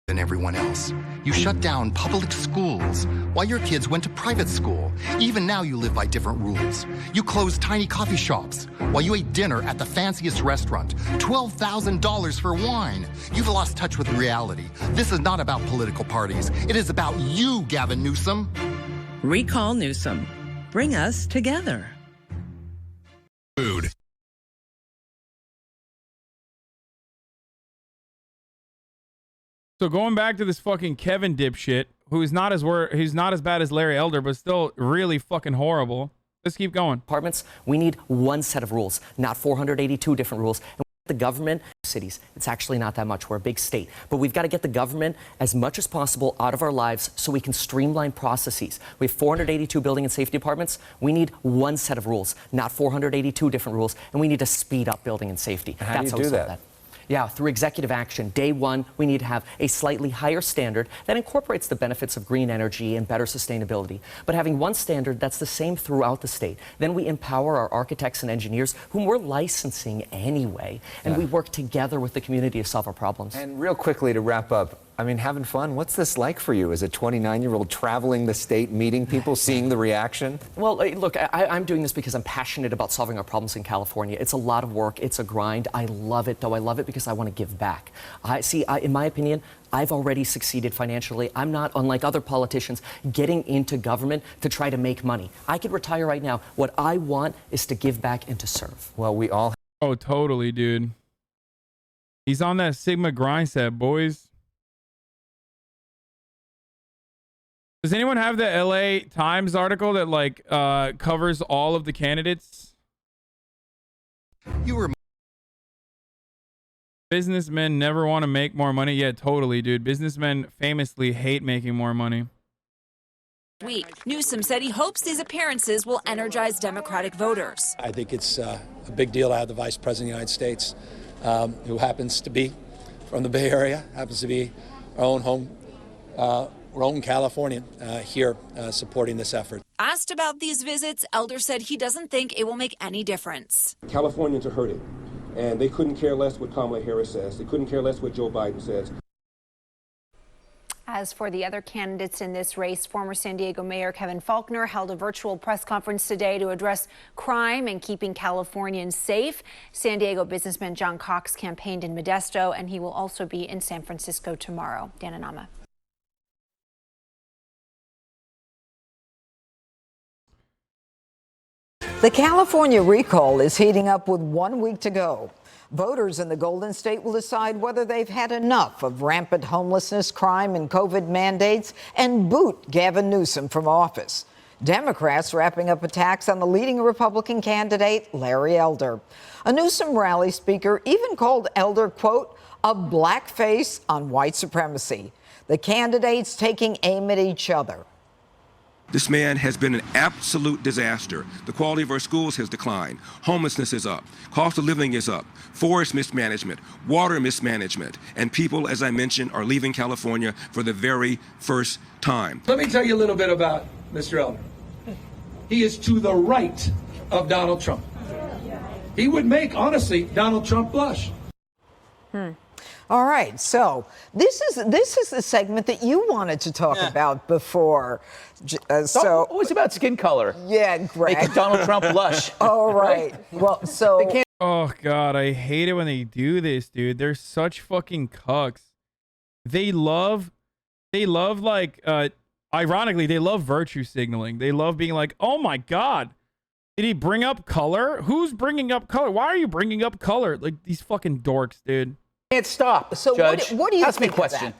[SPEAKER 17] Than everyone else. You shut down public schools while your kids went to private school. Even now you live by different rules. You closed tiny coffee shops while you ate dinner at the fanciest restaurant. $12,000 for wine. You've lost touch with reality. This is not about political parties. It is about you, Gavin Newsom.
[SPEAKER 18] Recall Newsom. Bring us together.
[SPEAKER 19] Food.
[SPEAKER 4] So going back to this fucking Kevin dipshit, who's not as bad as Larry Elder, but still really fucking horrible. Let's keep going.
[SPEAKER 13] Apartments, we need one set of rules, not 482 different rules. And the government, cities, it's actually not that much. We're a big state. But we've got to get the government as much as possible out of our lives so we can streamline processes. We have 482 building and safety departments. We need one set of rules, not 482 different rules. And we need to speed up building and safety.
[SPEAKER 12] How do you do that?
[SPEAKER 13] Yeah, through executive action. Day one, we need to have a slightly higher standard that incorporates the benefits of green energy and better sustainability. But having one standard that's the same throughout the state. Then we empower our architects and engineers, whom we're licensing anyway, and we work together with the community to solve our problems.
[SPEAKER 12] And real quickly to wrap up, I mean, having fun, what's this like for you as a 29-year-old traveling the state, meeting people, seeing the reaction?
[SPEAKER 13] Well, look, I'm doing this because I'm passionate about solving our problems in California. It's a lot of work. It's a grind. I love it, though. I love it because I want to give back. In my opinion, I've already succeeded financially. I'm not, unlike other politicians, getting into government to try to make money. I could retire right now. What I want is to give back and to serve.
[SPEAKER 12] Well, we all...
[SPEAKER 4] Oh, totally, dude. He's on that Sigma grind set, boys. Does anyone have the LA Times article that like covers all of the candidates?
[SPEAKER 17] You were
[SPEAKER 4] Businessmen never want to make more money. Yeah, totally, dude. Businessmen famously hate making more money.
[SPEAKER 9] Week, Newsom said he hopes these appearances will energize Democratic voters.
[SPEAKER 10] I think it's a big deal to have the Vice President of the United States, who happens to be from the Bay Area, happens to be our own home. Our own Californian here supporting this effort.
[SPEAKER 9] Asked about these visits, Elder said he doesn't think it will make any difference.
[SPEAKER 6] Californians are hurting, and they couldn't care less what Kamala Harris says. They couldn't care less what Joe Biden says.
[SPEAKER 8] As for the other candidates in this race, former San Diego Mayor Kevin Faulconer held a virtual press conference today to address crime and keeping Californians safe. San Diego businessman John Cox campaigned in Modesto, and he will also be in San Francisco tomorrow. Dan and Nama.
[SPEAKER 20] The California recall is heating up with 1 week to go. Voters in the Golden State will decide whether they've had enough of rampant homelessness, crime, and COVID mandates and boot Gavin Newsom from office. Democrats wrapping up attacks on the leading Republican candidate, Larry Elder. A Newsom rally speaker even called Elder, quote, a blackface on white supremacy. The candidates taking aim at each other.
[SPEAKER 21] This man has been an absolute disaster. The quality of our schools has declined. Homelessness is up. Cost of living is up. Forest mismanagement, water mismanagement, and people, as I mentioned, are leaving California for the very first time.
[SPEAKER 22] Let me tell you a little bit about Mr. Elder. He is to the right of Donald Trump. He would make, honestly, Donald Trump blush.
[SPEAKER 20] All right, so this is the segment that you wanted to talk about before. So
[SPEAKER 23] it's about skin color.
[SPEAKER 20] Yeah, Greg.
[SPEAKER 23] Making Donald Trump blush.
[SPEAKER 20] All right. Well, so
[SPEAKER 4] oh god, I hate it when they do this, dude. They're such fucking cucks. They love like ironically, they love virtue signaling. They love being like, "Oh my god, did he bring up color? Who's bringing up color? Why are you bringing up color?" Like these fucking dorks, dude.
[SPEAKER 23] Can't stop.
[SPEAKER 20] So
[SPEAKER 23] Judge,
[SPEAKER 20] what do you
[SPEAKER 23] ask
[SPEAKER 20] think
[SPEAKER 23] me a question.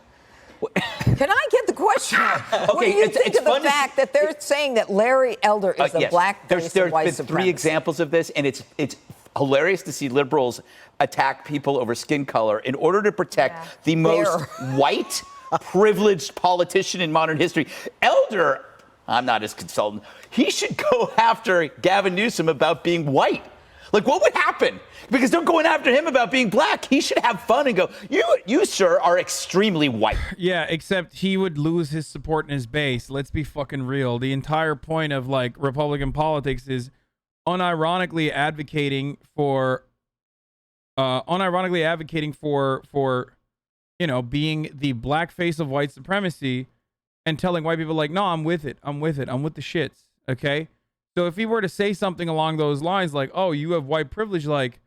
[SPEAKER 20] Can I get the question? What do you think of the fact that they're saying that Larry Elder is a blackface and white
[SPEAKER 23] There's been 3
[SPEAKER 20] supremacist?
[SPEAKER 23] examples of this, and it's hilarious to see liberals attack people over skin color in order to protect the most white, privileged politician in modern history. Elder, I'm not his consultant, he should go after Gavin Newsom about being white. Like, what would happen? Because they're going after him about being black. He should have fun and go, you sir, are extremely white.
[SPEAKER 4] Yeah, except he would lose his support in his base. Let's be fucking real. The entire point of, like, Republican politics is unironically advocating for, you know, being the black face of white supremacy and telling white people, like, no, I'm with it. I'm with it. I'm with the shits. Okay? So if he were to say something along those lines, like, oh, you have white privilege, like,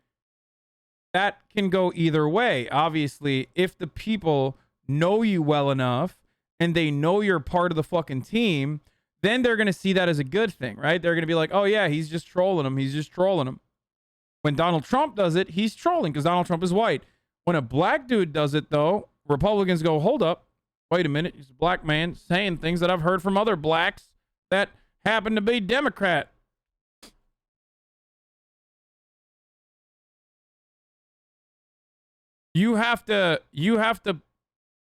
[SPEAKER 4] that can go either way. Obviously, if the people know you well enough and they know you're part of the fucking team, then they're going to see that as a good thing, right? They're going to be like, oh, yeah, he's just trolling him. He's just trolling him. When Donald Trump does it, he's trolling because Donald Trump is white. When a black dude does it, though, Republicans go, hold up. Wait a minute. He's a black man saying things that I've heard from other blacks that happen to be Democrat. You have to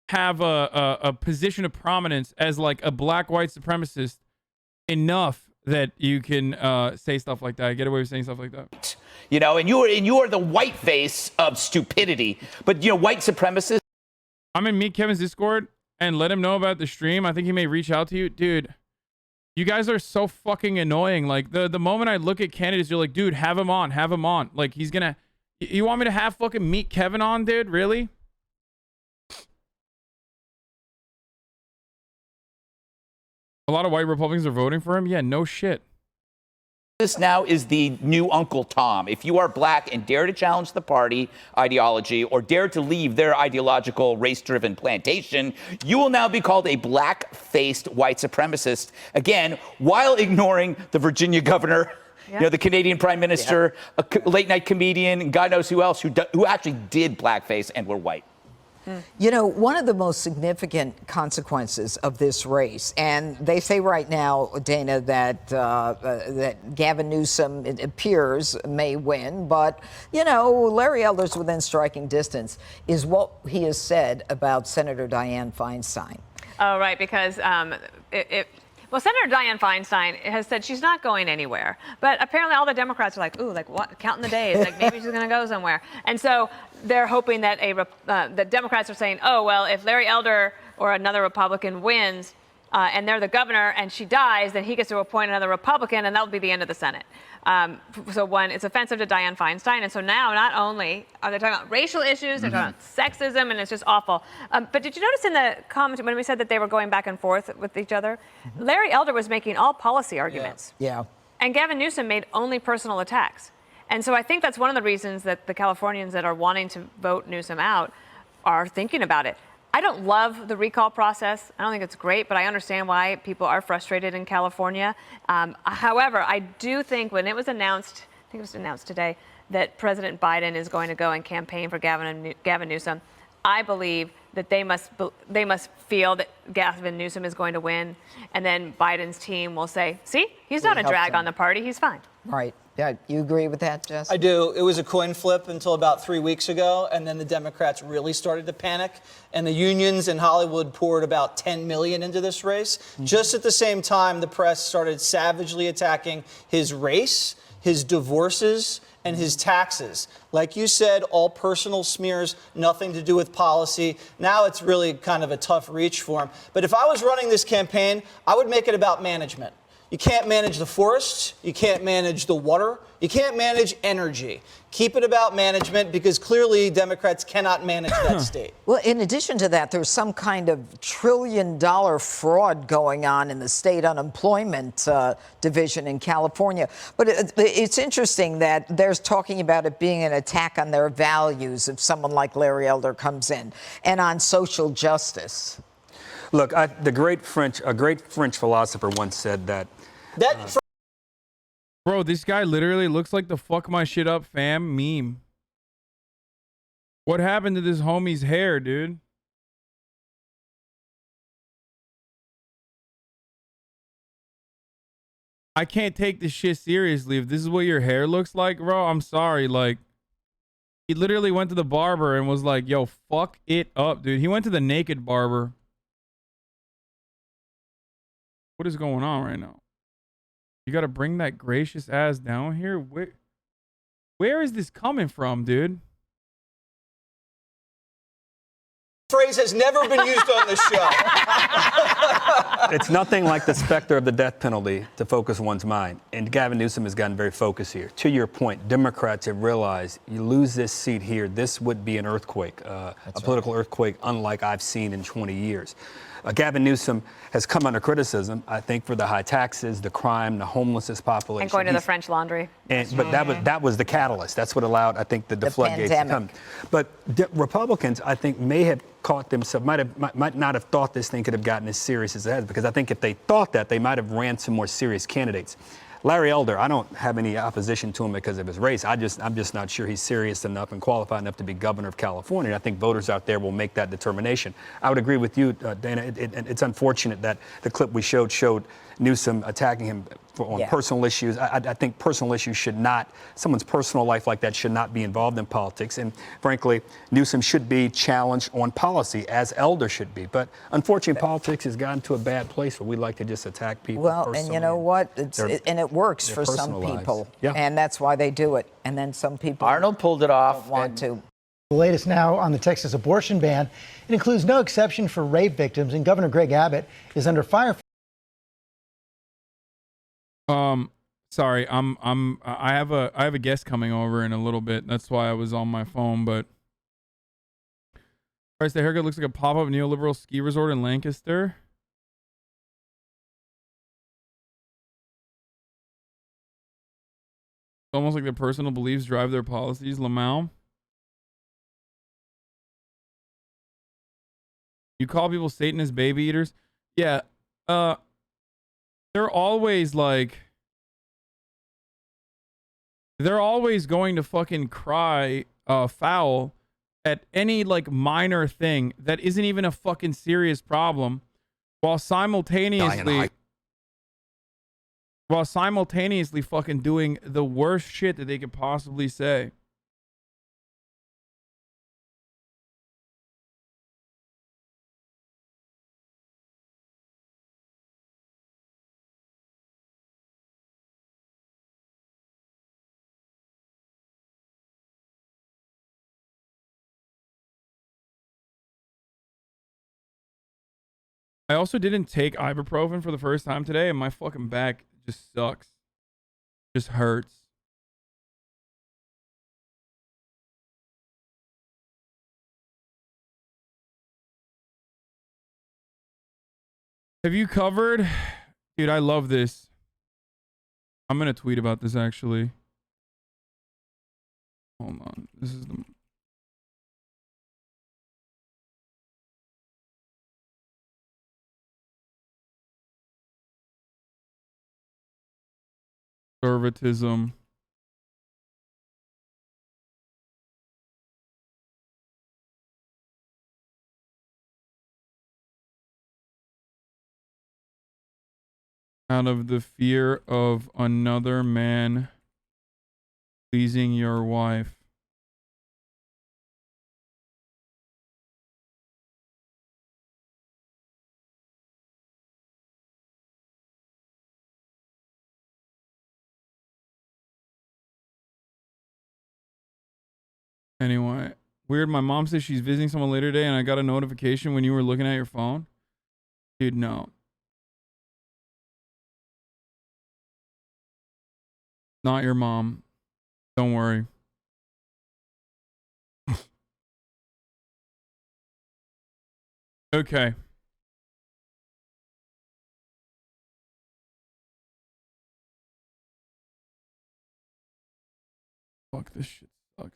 [SPEAKER 4] have a position of prominence as, like, a black white supremacist enough that you can say stuff like that. Get away with saying stuff like that.
[SPEAKER 23] You know, and you are the white face of stupidity. But, you know, white supremacists.
[SPEAKER 4] I'm gonna meet Kevin's Discord and let him know about the stream. I think he may reach out to you. Dude, you guys are so fucking annoying. Like, the moment I look at candidates, you're like, dude, have him on. Have him on. Like, he's gonna... You want me to have fucking meet Kevin on, dude? Really? A lot of white Republicans are voting for him? Yeah, no shit.
[SPEAKER 23] This now is the new Uncle Tom. If you are black and dare to challenge the party ideology or dare to leave their ideological race-driven plantation, you will now be called a black-faced white supremacist, again, while ignoring the Virginia governor, you know, the Canadian prime minister, a late-night comedian, and God knows who else who actually did blackface and were white.
[SPEAKER 20] You know, one of the most significant consequences of this race, and they say right now, Dana, that that Gavin Newsom, it appears, may win, but, you know, Larry Elder's within striking distance, is what he has said about Senator Dianne Feinstein.
[SPEAKER 2] Oh, right, because well, Senator Dianne Feinstein has said she's not going anywhere. But apparently all the Democrats are like, ooh, like what? Counting the days. Like maybe she's going to go somewhere. And so they're hoping that the Democrats are saying, oh, well, if Larry Elder or another Republican wins and they're the governor and she dies, then he gets to appoint another Republican and that'll be the end of the Senate. So one, it's offensive to Dianne Feinstein. And so now not only are they talking about racial issues, they're talking about sexism, and it's just awful. But did you notice in the comment when we said that they were going back and forth with each other, Larry Elder was making all policy arguments.
[SPEAKER 20] Yeah.
[SPEAKER 2] And Gavin Newsom made only personal attacks. And so I think that's one of the reasons that the Californians that are wanting to vote Newsom out are thinking about it. I don't love the recall process. I don't think it's great, but I understand why people are frustrated in California. However, I do think when it was announced, I think it was announced today, that President Biden is going to go and campaign for Gavin Newsom, I believe that they must feel that Gavin Newsom is going to win, and then Biden's team will say, see, he's not a drag on the party, he's fine.
[SPEAKER 20] Right. Yeah, you agree with that, Jess?
[SPEAKER 5] I do. It was a coin flip until about 3 weeks ago, and then the Democrats really started to panic, and the unions in Hollywood poured about $10 million into this race. Just at the same time, the press started savagely attacking his race, his divorces, and his taxes. Like you said, all personal smears, nothing to do with policy. Now it's really kind of a tough reach for him. But if I was running this campaign, I would make it about management. You can't manage the forests, you can't manage the water, you can't manage energy. Keep it about management because clearly Democrats cannot manage that state.
[SPEAKER 20] Well, in addition to that, there's some kind of $1 trillion fraud going on in the state unemployment division in California. But it's interesting that there's talking about it being an attack on their values if someone like Larry Elder comes in, and on social justice.
[SPEAKER 19] Look, a great French philosopher once said that.
[SPEAKER 4] Bro, this guy literally looks like the fuck my shit up fam meme. What happened to this homie's hair, dude? I can't take this shit seriously. If this is what your hair looks like, bro, I'm sorry. Like, he literally went to the barber and was like, yo, fuck it up, dude. He went to the naked barber. What is going on right now? You got to bring that gracious ass down here? Wait. Where is this coming from, dude?
[SPEAKER 5] Phrase has never been used on the show.
[SPEAKER 19] It's nothing like the specter of the death penalty to focus one's mind. And Gavin Newsom has gotten very focused here. To your point, Democrats have realized you lose this seat here, this would be an earthquake, a political earthquake unlike I've seen in 20 years. Gavin Newsom has come under criticism, I think, for the high taxes, the crime, the homelessness population.
[SPEAKER 2] And going to the French Laundry.
[SPEAKER 19] But that was the catalyst. That's what allowed, I think, the floodgates to come. But Republicans, I think, may have caught themselves, might not have thought this thing could have gotten as serious as it has, because I think if they thought that, they might have ran some more serious candidates. Larry Elder, I don't have any opposition to him because of his race. I'm just not sure he's serious enough and qualified enough to be governor of California. I think voters out there will make that determination. I would agree with you, Dana. It's unfortunate that the clip we showed Newsom attacking him on personal issues. I think personal issues should not, someone's personal life like that should not be involved in politics. And frankly, Newsom should be challenged on policy, as Elder should be. But unfortunately, politics has gotten to a bad place where we like to just attack people personally.
[SPEAKER 20] And you know what? And it works for some people.
[SPEAKER 19] Yeah.
[SPEAKER 20] And that's why they do it. And then some people
[SPEAKER 23] Arnold pulled it off.
[SPEAKER 20] Don't want to.
[SPEAKER 1] The latest now on the Texas abortion ban. It includes no exception for rape victims, and Governor Greg Abbott is under fire.
[SPEAKER 4] Sorry, I have a guest coming over in a little bit. That's why I was on my phone, but Christ, the haircut looks like a pop-up neoliberal ski resort in Lancaster. It's almost like their personal beliefs drive their policies. lmao. You call people Satanist baby eaters? Yeah. They're always like, they're always going to fucking cry foul at any like minor thing that isn't even a fucking serious problem, while simultaneously fucking doing the worst shit that they could possibly say. I also didn't take ibuprofen for the first time today, and my fucking back just sucks. Just hurts. Have you covered? Dude, I love this. I'm going to tweet about this, actually. Hold on. This is the... Conservatism. Out of the fear of another man pleasing your wife. Anyway, weird. My mom says she's visiting someone later today, and I got a notification when you were looking at your phone. Dude, no. Not your mom. Don't worry. Okay. Fuck, this shit sucks.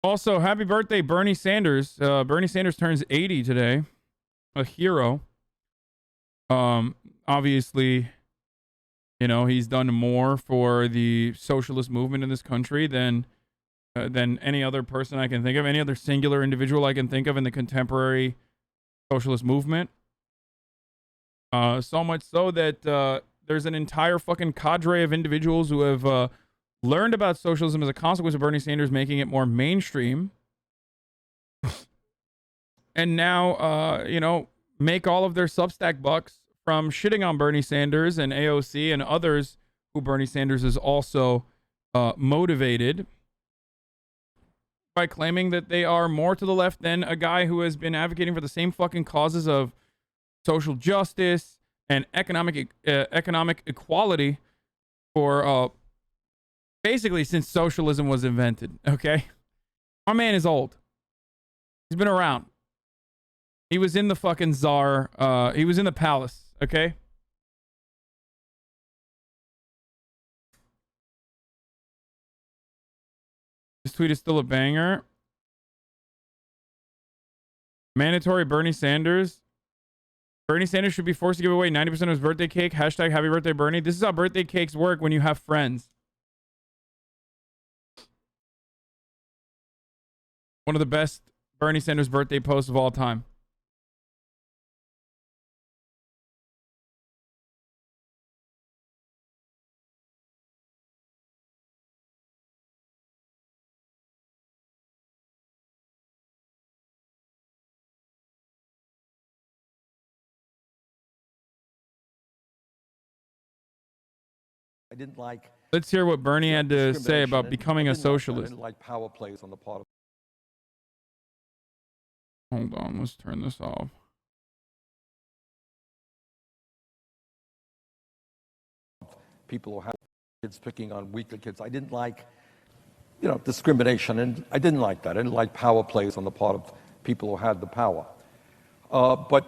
[SPEAKER 4] Also, happy birthday, Bernie Sanders. Bernie Sanders turns 80 today. A hero. Obviously, you know, he's done more for the socialist movement in this country than any other person I can think of, any other singular individual I can think of in the contemporary socialist movement. So much so that there's an entire fucking cadre of individuals who have learned about socialism as a consequence of Bernie Sanders making it more mainstream. And now, you know, make all of their Substack bucks from shitting on Bernie Sanders and AOC and others who Bernie Sanders has also motivated by claiming that they are more to the left than a guy who has been advocating for the same fucking causes of social justice and economic equality for basically since socialism was invented. Okay, our man is old. He's been around. He was in the fucking czar. He was in the palace. Okay. This tweet is still a banger. Mandatory Bernie Sanders. Bernie Sanders should be forced to give away 90% of his birthday cake. Hashtag happy birthday, Bernie. This is how birthday cakes work when you have friends. One of the best Bernie Sanders birthday posts of all time.
[SPEAKER 3] I didn't like.
[SPEAKER 4] Let's hear what Bernie had to say about becoming a socialist.
[SPEAKER 3] I didn't like power plays on the part of.
[SPEAKER 4] Hold on, let's turn this off.
[SPEAKER 3] People who have kids picking on weaker kids. I didn't like, discrimination, and I didn't like that. I didn't like power plays on the part of people who had the power. But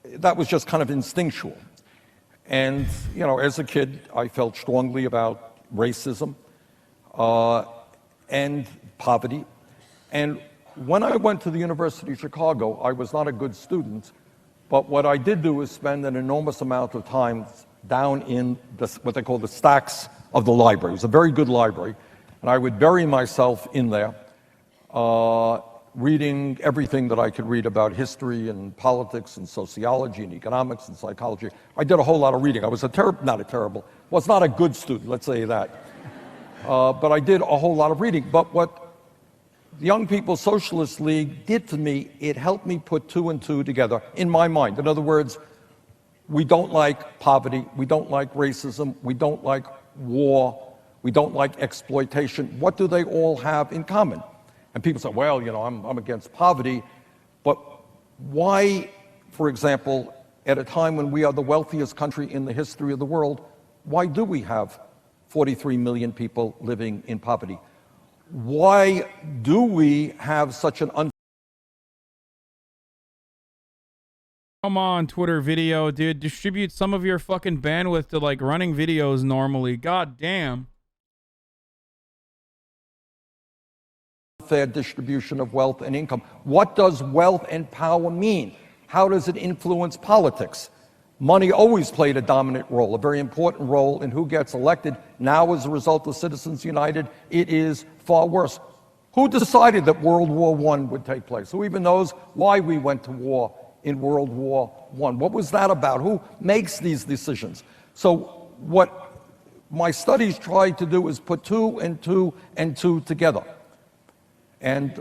[SPEAKER 3] that was just kind of instinctual. And, as a kid, I felt strongly about racism and poverty. And when I went to the University of Chicago, I was not a good student, but what I did do was spend an enormous amount of time down in what they call the stacks of the library. It was a very good library, and I would bury myself in there, reading everything that I could read about history and politics and sociology and economics and psychology. I did a whole lot of reading. I was was not a good student, let's say that. But I did a whole lot of reading. But what the Young People's Socialist League did to me, it helped me put two and two together in my mind. In other words, we don't like poverty, we don't like racism, we don't like war, we don't like exploitation. What do they all have in common? And people say, well, I'm against poverty, but why, for example, at a time when we are the wealthiest country in the history of the world, why do we have 43 million people living in poverty? Why do we have such an
[SPEAKER 4] Come on, Twitter video, dude. Distribute some of your fucking bandwidth to like running videos normally. God damn.
[SPEAKER 3] fair distribution of wealth and income? What does wealth and power mean? How does it influence politics? Money always played a dominant role, a very important role in who gets elected. Now, as a result of Citizens United, it is far worse. Who decided that World War I would take place? Who even knows why we went to war in World War I? What was that about? Who makes these decisions? So what my studies tried to do is put two and two and two together. And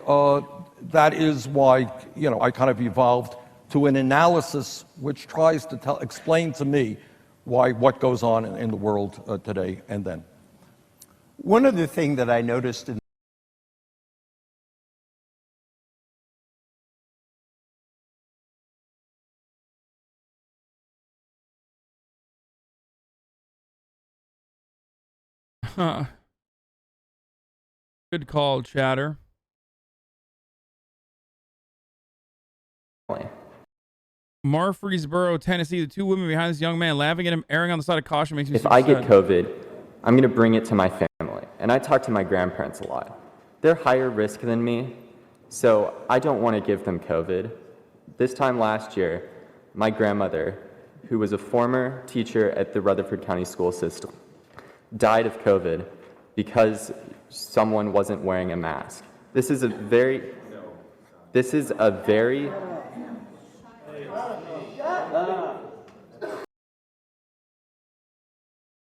[SPEAKER 3] that is why, I kind of evolved to an analysis which tries to explain to me what goes on in the world today and then.
[SPEAKER 7] One other thing that I noticed in
[SPEAKER 4] Good call, chatter. Murfreesboro, Tennessee. The two women behind this young man laughing at him, erring on the side of caution makes me
[SPEAKER 11] If I get COVID, I'm going to bring it to my family. And I talk to my grandparents a lot. They're higher risk than me, so I don't want to give them COVID. This time last year, my grandmother, who was a former teacher at the Rutherford County School System, died of COVID because someone wasn't wearing a mask. This is a very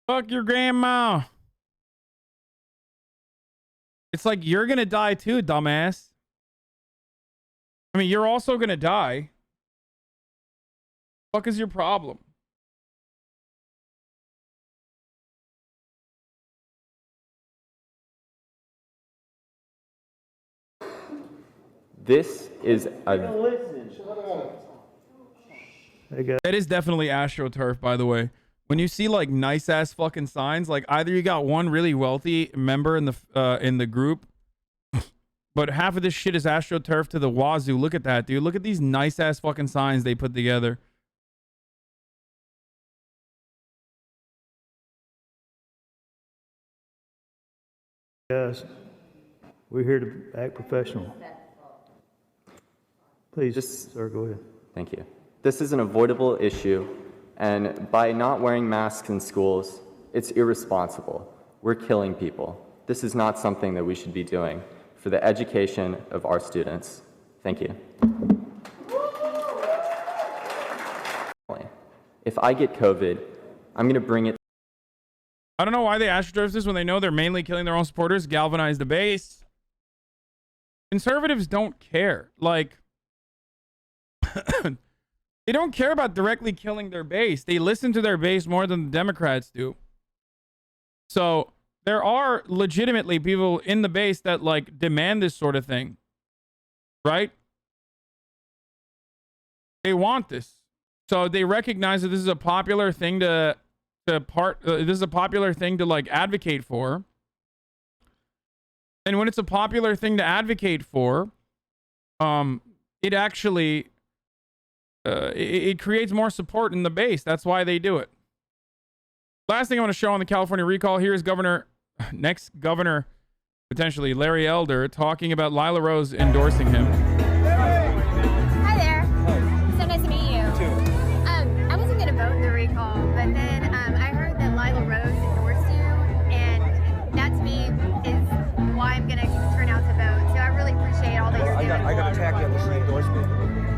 [SPEAKER 4] Fuck your grandma. It's like you're gonna die too, dumbass. I mean, you're also gonna die. Fuck is your problem?
[SPEAKER 11] This is a
[SPEAKER 4] That is definitely AstroTurf, by the way. When you see like nice ass fucking signs, like either you got one really wealthy member in the group, but half of this shit is AstroTurf to the wazoo. Look at that, dude. Look at these nice ass fucking signs they put together.
[SPEAKER 14] Guys, we're here to act professional. Please, sir, go ahead.
[SPEAKER 11] Thank you. This is an avoidable issue, and by not wearing masks in schools, it's irresponsible. We're killing people. This is not something that we should be doing for the education of our students. Thank you. If I get COVID, I'm going to bring it.
[SPEAKER 4] I don't know why they AstroTurf this when they know they're mainly killing their own supporters, galvanize the base. Conservatives don't care. Like, they don't care about directly killing their base. They listen to their base more than the Democrats do. So there are legitimately people in the base that like demand this sort of thing, right? They want this. So they recognize that this is a popular thing to like advocate for. And when it's a popular thing to advocate for, it actually it creates more support in the base. That's why they do it. Last thing I want to show on the California recall here is next governor, potentially Larry Elder, talking about Lila Rose endorsing him.
[SPEAKER 15] Hi there. So nice to meet you. I wasn't going to vote in the recall, but then I heard that Lila Rose endorsed you, and that to me is why I'm going to turn out to vote. So I really appreciate all that you're doing.
[SPEAKER 6] I got attacked on the endorsement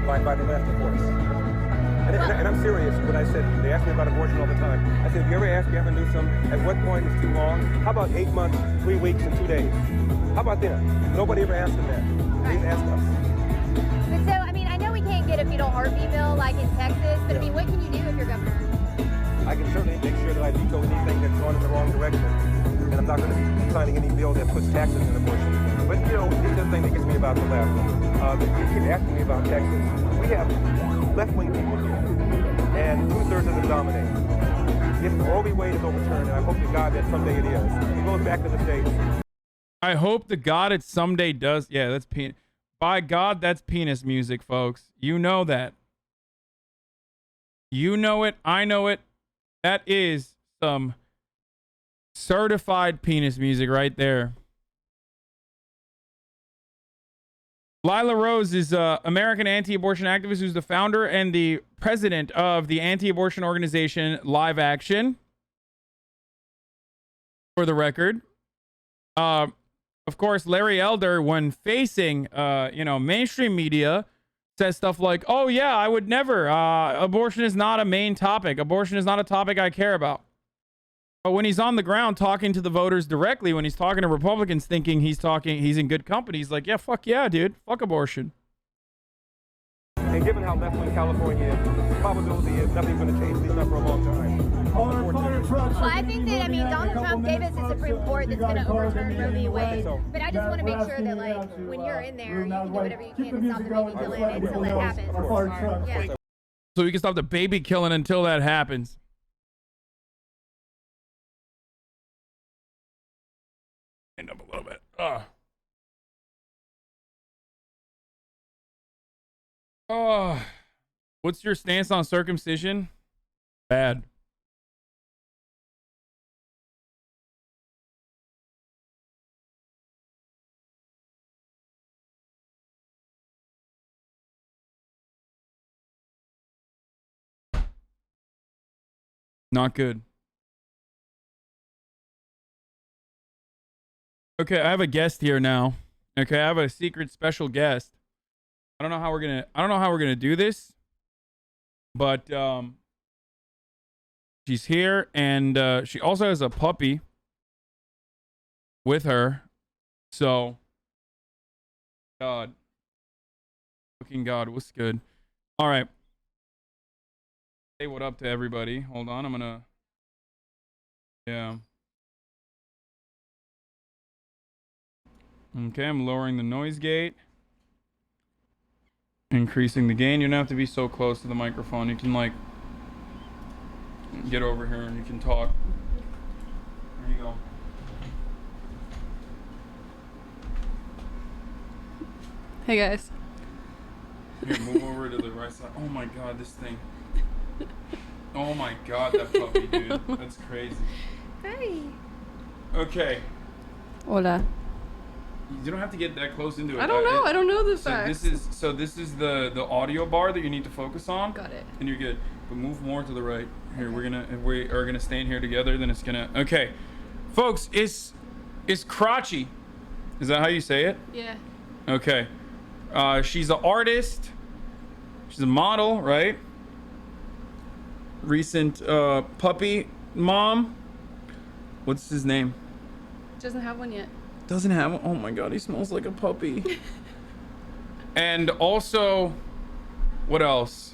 [SPEAKER 6] by the left, of course. And I'm serious when I said, they ask me about abortion all the time. I said, if you ever ask Gavin Newsom, at what point is too long? How about 8 months, 3 weeks, and 2 days? How about that? Nobody ever asked him that. Please ask us.
[SPEAKER 15] But so, I mean, I know we can't get a fetal heartbeat bill like in Texas, but I mean, what can you do if you're governor?
[SPEAKER 6] I can certainly make sure that I veto anything that's gone in the wrong direction. And I'm not going to be signing any bill that puts taxes in abortion. But, you know, this is the thing that gets me about the left. You keep asking me about Texas. We have left-wing people here, and 2/3 of them dominate. If Roe v. Wade is overturned, and I hope to God that someday it is, it goes back to the states.
[SPEAKER 4] I hope to God it someday does. Yeah, that's penis. By God, that's penis music, folks. You know that. You know it. I know it. That is some certified penis music right there. Lila Rose is an American anti-abortion activist who's the founder and the president of the anti-abortion organization Live Action. For the record. Of course, Larry Elder, when facing, mainstream media, says stuff like, oh, yeah, I would never. Abortion is not a main topic. Abortion is not a topic I care about. But when he's on the ground talking to the voters directly, when he's talking to Republicans thinking he's in good company, he's like, yeah, fuck yeah, dude. Fuck abortion.
[SPEAKER 6] And given how left-wing California is, the probability is nothing's going to change, at least not for a long time.
[SPEAKER 15] Well, I think that, Donald Trump gave us a Supreme Court that's going to overturn Roe v. Wade. But I just want to make sure that, when you're in there, you can do whatever you can to stop the baby killing until that happens. Yeah.
[SPEAKER 4] So we can stop the baby killing until that happens. End up a little bit. What's your stance on circumcision? Bad. Not good. Okay, I have a guest here now. Okay, I have a secret special guest. I don't know how we're gonna do this, but she's here, and she also has a puppy with her. So, God, fucking God, what's good? All right, say what up to everybody. Hold on, I'm gonna, yeah. Okay, I'm lowering the noise gate. Increasing the gain. You don't have to be so close to the microphone. You can like get over here and you can talk. There you go.
[SPEAKER 13] Hey guys.
[SPEAKER 4] Here, move over to the right side. Oh my god, this thing. Oh my god, that puppy, dude. That's crazy.
[SPEAKER 13] Hey.
[SPEAKER 4] Okay.
[SPEAKER 13] Hola.
[SPEAKER 4] You don't have to get that close into it.
[SPEAKER 13] I don't know. I don't know the
[SPEAKER 4] so
[SPEAKER 13] facts.
[SPEAKER 4] this is the audio bar that you need to focus on.
[SPEAKER 13] Got it.
[SPEAKER 4] And you're good. But move more to the right. Here, if we are gonna stay in here together, then it's gonna. Okay, folks, it's Crotchy. Is that how you say it?
[SPEAKER 13] Yeah.
[SPEAKER 4] Okay. She's an artist. She's a model, right? Recent puppy mom. What's his name?
[SPEAKER 13] Doesn't have one yet.
[SPEAKER 4] Doesn't have one. Oh my god, he smells like a puppy. And also, what else?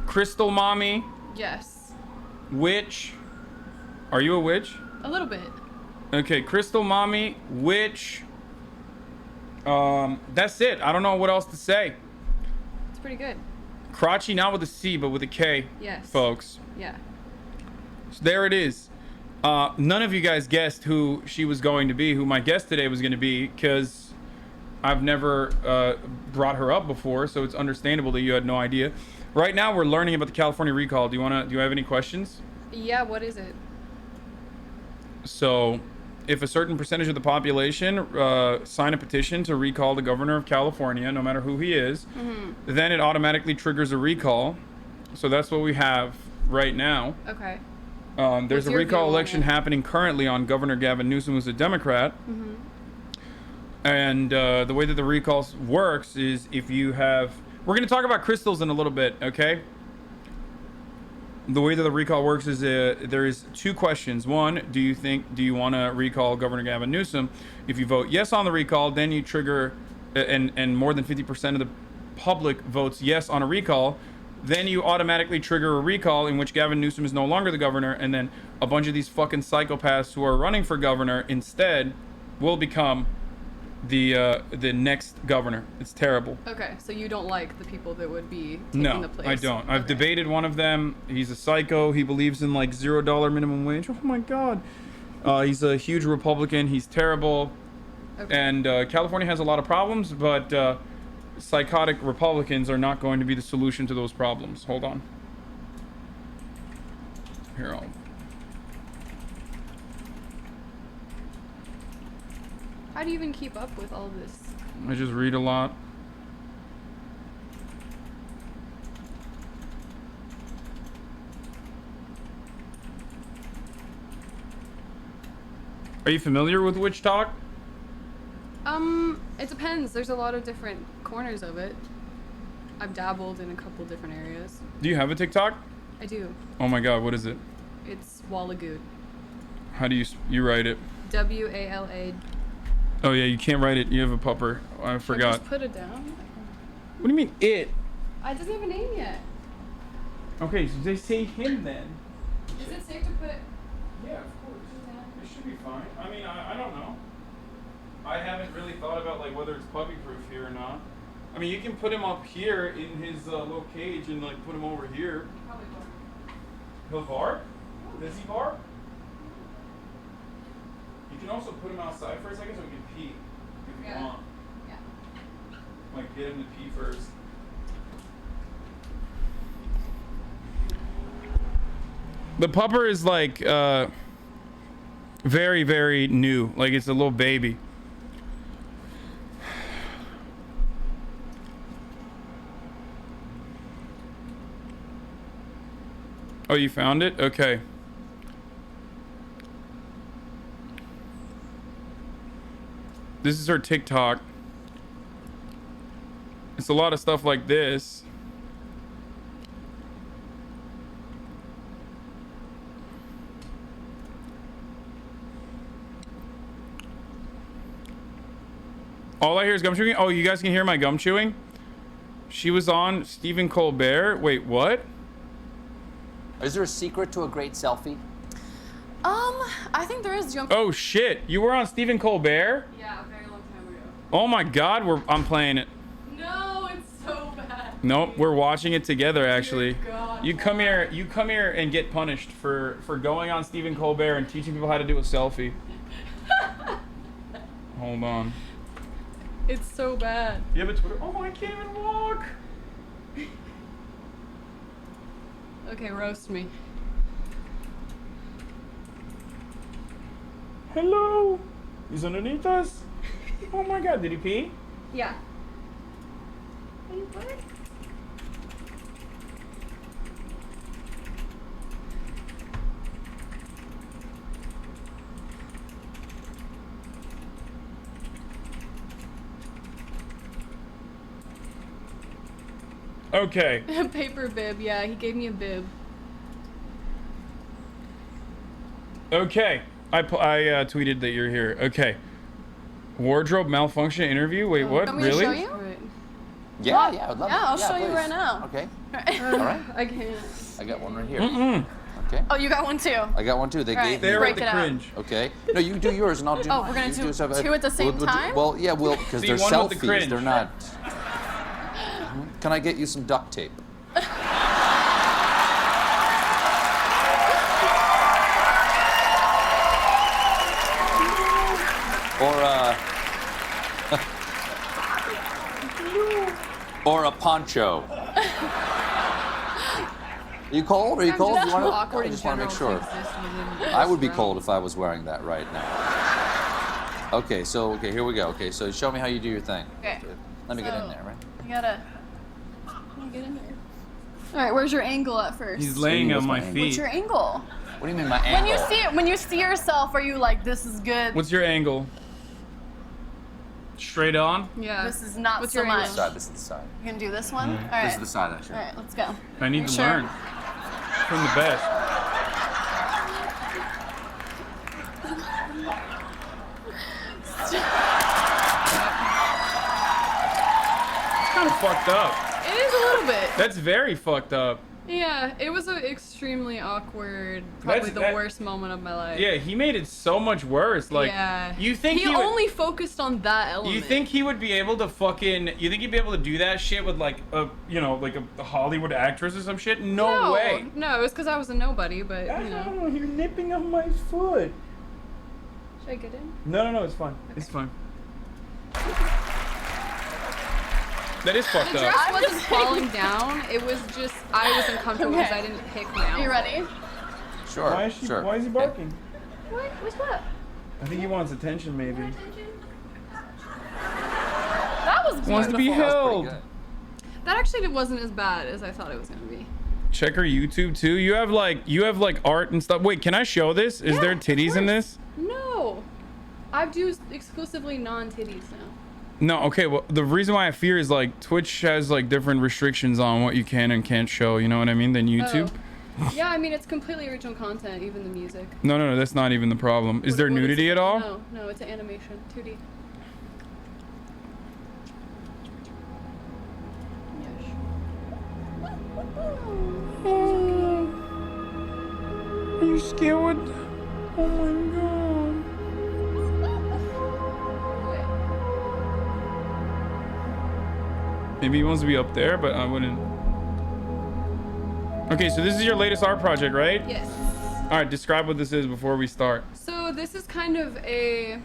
[SPEAKER 4] Crystal Mommy.
[SPEAKER 13] Yes.
[SPEAKER 4] Witch. Are you a witch?
[SPEAKER 13] A little bit.
[SPEAKER 4] Okay, Crystal Mommy, Witch. That's it. I don't know what else to say.
[SPEAKER 13] It's pretty good.
[SPEAKER 4] Crotchy, not with a C, but with a K.
[SPEAKER 13] Yes.
[SPEAKER 4] Folks.
[SPEAKER 13] Yeah.
[SPEAKER 4] So there it is. None of you guys guessed who she was going to be, who my guest today was going to be, because I've never brought her up before, so it's understandable that you had no idea. Right now, we're learning about the California recall. Do you have any questions?
[SPEAKER 13] Yeah, what is it?
[SPEAKER 4] So, if a certain percentage of the population sign a petition to recall the governor of California, no matter who he is, then it automatically triggers a recall. So that's what we have right now.
[SPEAKER 13] Okay.
[SPEAKER 4] There's
[SPEAKER 13] What's
[SPEAKER 4] a
[SPEAKER 13] your
[SPEAKER 4] recall
[SPEAKER 13] view on
[SPEAKER 4] election
[SPEAKER 13] it?
[SPEAKER 4] happening currently on Governor Gavin Newsom, who's a Democrat. And the way that the recall works is if you have... We're going to talk about crystals in a little bit, okay? The way that the recall works is there is two questions. One, do you want to recall Governor Gavin Newsom? If you vote yes on the recall, then you trigger, and more than 50% of the public votes yes on a recall, then you automatically trigger a recall in which Gavin Newsom is no longer the governor, and then a bunch of these fucking psychopaths who are running for governor instead will become the next governor. It's terrible.
[SPEAKER 13] Okay, so you don't like the people that would be taking the place?
[SPEAKER 4] No, I don't. I've debated one of them. He's a psycho. He believes in like $0 minimum wage. Oh my god. He's a huge Republican. He's terrible.
[SPEAKER 13] Okay.
[SPEAKER 4] And California has a lot of problems, but psychotic Republicans are not going to be the solution to those problems. Hold on. Here,
[SPEAKER 13] How do you even keep up with all this?
[SPEAKER 4] I just read a lot. Are you familiar with Witchtok?
[SPEAKER 13] It depends. There's a lot of different corners of it. I've dabbled in a couple different areas.
[SPEAKER 4] Do you have a TikTok?
[SPEAKER 13] I do.
[SPEAKER 4] Oh my god, what is it?
[SPEAKER 13] It's Wallagoot.
[SPEAKER 4] How do you write it?
[SPEAKER 13] W-A-L-A.
[SPEAKER 4] Oh yeah, you can't write it. You have a pupper. I forgot.
[SPEAKER 13] Just put it down.
[SPEAKER 4] What do you mean it?
[SPEAKER 13] It doesn't have a name yet.
[SPEAKER 4] Okay, so they say him then.
[SPEAKER 13] Is it safe to put?
[SPEAKER 4] Yeah, of course. It should be fine. I mean, I don't know. I haven't really thought about like whether it's puppy proof here or not. I mean, you can put him up here in his little cage and like put him over here.
[SPEAKER 13] Probably bark.
[SPEAKER 4] He'll bark? Does he bark? You can also put him outside for a second so he can pee if you want.
[SPEAKER 13] Yeah.
[SPEAKER 4] Like get him to pee first. The pupper is like very, very new. Like it's a little baby. Oh, you found it? Okay. This is her TikTok. It's a lot of stuff like this. All I hear is gum chewing. Oh, you guys can hear my gum chewing? She was on Stephen Colbert. Wait, what?
[SPEAKER 16] Is there a secret to a great selfie?
[SPEAKER 13] I think there is.
[SPEAKER 4] Oh shit! You were on Stephen Colbert?
[SPEAKER 13] Yeah, a very long time ago.
[SPEAKER 4] Oh my god, I'm playing it. Nope, we're watching it together. Actually, you come here and get punished for going on Stephen Colbert and teaching people how to do a selfie. Hold on.
[SPEAKER 13] It's so bad.
[SPEAKER 4] You have a Twitter? Oh, I can't even walk.
[SPEAKER 13] Okay, roast me.
[SPEAKER 4] Hello. He's underneath us. Oh my God, did he pee?
[SPEAKER 13] Yeah. Hey, what?
[SPEAKER 4] Okay.
[SPEAKER 13] A paper bib, yeah, he gave me a bib.
[SPEAKER 4] Okay. I tweeted that you're here. Okay. Wardrobe malfunction interview? Wait, what?
[SPEAKER 13] Want me to
[SPEAKER 4] Really?
[SPEAKER 13] show you?
[SPEAKER 23] Yeah, yeah, I'd love
[SPEAKER 13] Yeah,
[SPEAKER 23] it.
[SPEAKER 13] I'll show you
[SPEAKER 23] please.
[SPEAKER 13] right now.
[SPEAKER 23] Okay.
[SPEAKER 13] All
[SPEAKER 23] right.
[SPEAKER 13] I can't.
[SPEAKER 23] I got one right here.
[SPEAKER 13] Okay. Oh, you got one too?
[SPEAKER 23] I got one too. They
[SPEAKER 13] All right,
[SPEAKER 23] gave me.
[SPEAKER 13] there break it out.
[SPEAKER 23] Okay. No, you do yours and I'll do.
[SPEAKER 13] Oh, we're gonna
[SPEAKER 23] you
[SPEAKER 13] do
[SPEAKER 23] stuff.
[SPEAKER 13] two at the same time?
[SPEAKER 23] Well, yeah, because
[SPEAKER 4] See,
[SPEAKER 23] they're
[SPEAKER 4] one with the
[SPEAKER 23] selfies.
[SPEAKER 4] cringe.
[SPEAKER 23] They're not. Can I get you some duct tape? Or a poncho. Are you cold? Are you cold?
[SPEAKER 13] Just
[SPEAKER 23] You wanna,
[SPEAKER 13] awkward
[SPEAKER 23] I
[SPEAKER 13] in
[SPEAKER 23] just want to make
[SPEAKER 13] general
[SPEAKER 23] sure.
[SPEAKER 13] to exist within
[SPEAKER 23] I would be
[SPEAKER 13] this
[SPEAKER 23] cold
[SPEAKER 13] realm.
[SPEAKER 23] if I was wearing that right now. Okay, here we go. Okay, so show me how you do your thing.
[SPEAKER 13] Okay.
[SPEAKER 23] Let me get in there, right?
[SPEAKER 13] You gotta get in there. All right, where's your angle at first?
[SPEAKER 4] He's laying on my
[SPEAKER 13] What's
[SPEAKER 4] feet.
[SPEAKER 13] your angle?
[SPEAKER 23] What do you mean my angle?
[SPEAKER 13] When you see yourself, are you like, this is good?
[SPEAKER 4] What's your angle? Straight on?
[SPEAKER 13] Yeah. This is not
[SPEAKER 23] This
[SPEAKER 13] so
[SPEAKER 23] is
[SPEAKER 13] much.
[SPEAKER 23] the side. This is the side.
[SPEAKER 13] You can do this one?
[SPEAKER 4] Mhm.
[SPEAKER 13] All right.
[SPEAKER 23] This is the side, actually.
[SPEAKER 13] All right, let's go.
[SPEAKER 4] I need
[SPEAKER 13] Make
[SPEAKER 4] to
[SPEAKER 13] sure.
[SPEAKER 4] learn from the best. Kind of fucked up.
[SPEAKER 13] It is a little bit.
[SPEAKER 4] That's very fucked up.
[SPEAKER 13] Yeah, it was an extremely awkward, probably the worst moment of my life.
[SPEAKER 4] Yeah, he made it so much worse. Like,
[SPEAKER 13] yeah.
[SPEAKER 4] you think
[SPEAKER 13] he
[SPEAKER 4] he would,
[SPEAKER 13] only focused on that element.
[SPEAKER 4] you think he would be able to fucking, you think he'd be able to do that shit with like a, you know, like a Hollywood actress or some shit? No way.
[SPEAKER 13] No, it was because I was a nobody, but you know.
[SPEAKER 4] You're nipping on my foot.
[SPEAKER 13] Should I get in?
[SPEAKER 4] No, it's fine. It's fine. That is fucked
[SPEAKER 13] The
[SPEAKER 4] up.
[SPEAKER 13] dress wasn't falling down. It was just I was uncomfortable because I didn't pick my outfit. You ready?
[SPEAKER 23] Sure.
[SPEAKER 4] Why is he barking?
[SPEAKER 13] What? What's up?
[SPEAKER 4] I think he wants attention, maybe.
[SPEAKER 13] That was beautiful.
[SPEAKER 4] Wants to be held.
[SPEAKER 13] That actually wasn't as bad as I thought it was gonna be.
[SPEAKER 4] Check her YouTube too. You have like art and stuff. Wait, can I show this? Is there titties in this?
[SPEAKER 13] No, I do exclusively non-titties now.
[SPEAKER 4] No, okay, well, the reason why I fear is like Twitch has like different restrictions on what you can and can't show, you know what I mean, than YouTube.
[SPEAKER 13] Oh. Yeah, I mean, it's completely original content, even the music.
[SPEAKER 4] No, that's not even the problem. Is there nudity at all?
[SPEAKER 13] No, it's an animation, 2D.
[SPEAKER 4] Are you scared? Oh my god. Maybe he wants to be up there, but I wouldn't. Okay, so this is your latest art project, right?
[SPEAKER 13] Yes.
[SPEAKER 4] All right, describe what this is before we start.
[SPEAKER 13] So this is kind of a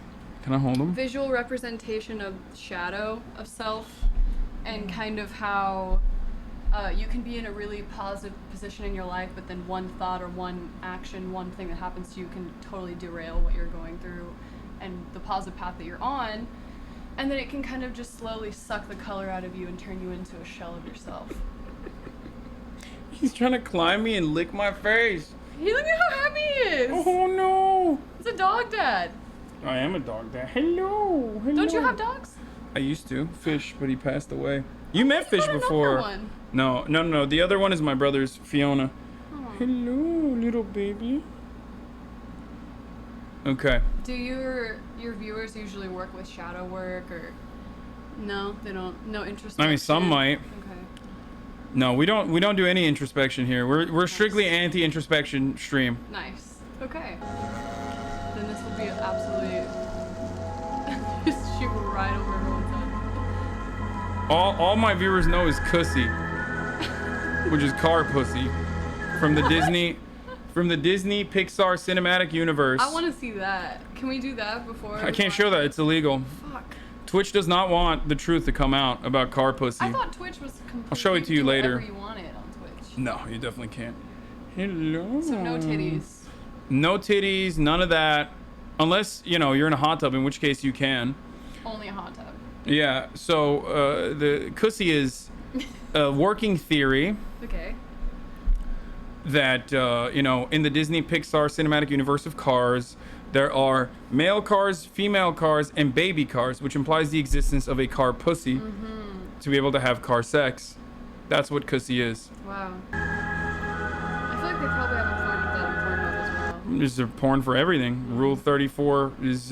[SPEAKER 4] Can I hold him?
[SPEAKER 13] visual representation of shadow of self and kind of how you can be in a really positive position in your life, but then one thought or one action, one thing that happens to you can totally derail what you're going through and the positive path that you're on. And then it can kind of just slowly suck the color out of you and turn you into a shell of yourself.
[SPEAKER 4] He's trying to climb me and lick my face.
[SPEAKER 13] Hey, look at how happy he is!
[SPEAKER 4] Oh no!
[SPEAKER 13] It's a dog dad.
[SPEAKER 4] I am a dog dad. Hello.
[SPEAKER 13] Don't you have dogs?
[SPEAKER 4] I used to. Fish, but he passed away. You met Fish
[SPEAKER 13] got another
[SPEAKER 4] before.
[SPEAKER 13] one.
[SPEAKER 4] No. The other one is my brother's, Fiona. Hello, little baby. Okay.
[SPEAKER 13] Do your viewers usually work with shadow work or no? They don't. No interest.
[SPEAKER 4] I mean, some might.
[SPEAKER 13] Okay.
[SPEAKER 4] No, we don't do any introspection here. We're strictly anti-introspection stream.
[SPEAKER 13] Nice. Okay. Then this will be absolutely just shoot right over everyone's head.
[SPEAKER 4] All my viewers know is cussy. which is car pussy, from the Disney Pixar cinematic universe.
[SPEAKER 13] I want to see that. Can we do that before?
[SPEAKER 4] I can't show that. It's illegal.
[SPEAKER 13] Fuck.
[SPEAKER 4] Twitch does not want the truth to come out about car pussy.
[SPEAKER 13] I thought Twitch was completely.
[SPEAKER 4] I'll show it to you later.
[SPEAKER 13] Whatever you wanted on Twitch.
[SPEAKER 4] No, you definitely can't. Hello.
[SPEAKER 13] So no titties.
[SPEAKER 4] No titties, none of that. Unless, you're in a hot tub, in which case you can.
[SPEAKER 13] Only a hot tub.
[SPEAKER 4] Yeah, so the pussy is a working theory.
[SPEAKER 13] Okay.
[SPEAKER 4] That, in the Disney Pixar cinematic universe of cars, there are male cars, female cars, and baby cars, which implies the existence of a car pussy to be able to have car sex. That's what pussy is.
[SPEAKER 13] Wow. I feel like they probably have a porn of that on Pornhub as well.
[SPEAKER 4] There's a porn for everything. Rule 34 is,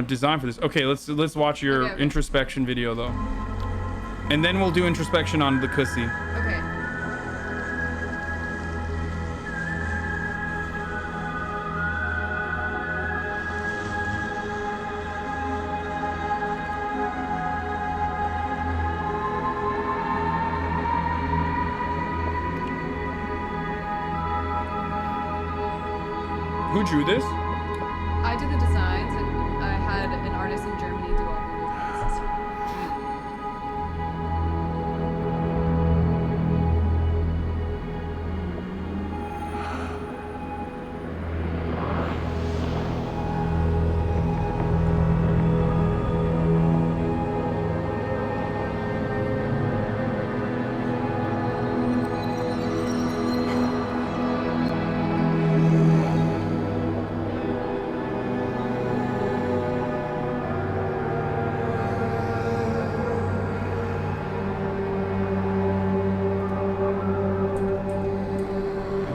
[SPEAKER 4] designed for this. Okay, let's watch your introspection video though, and then we'll do introspection on the pussy.
[SPEAKER 13] Okay.
[SPEAKER 4] Who drew this?
[SPEAKER 13] I did the designs, and I had an artist in Germany do all the movements.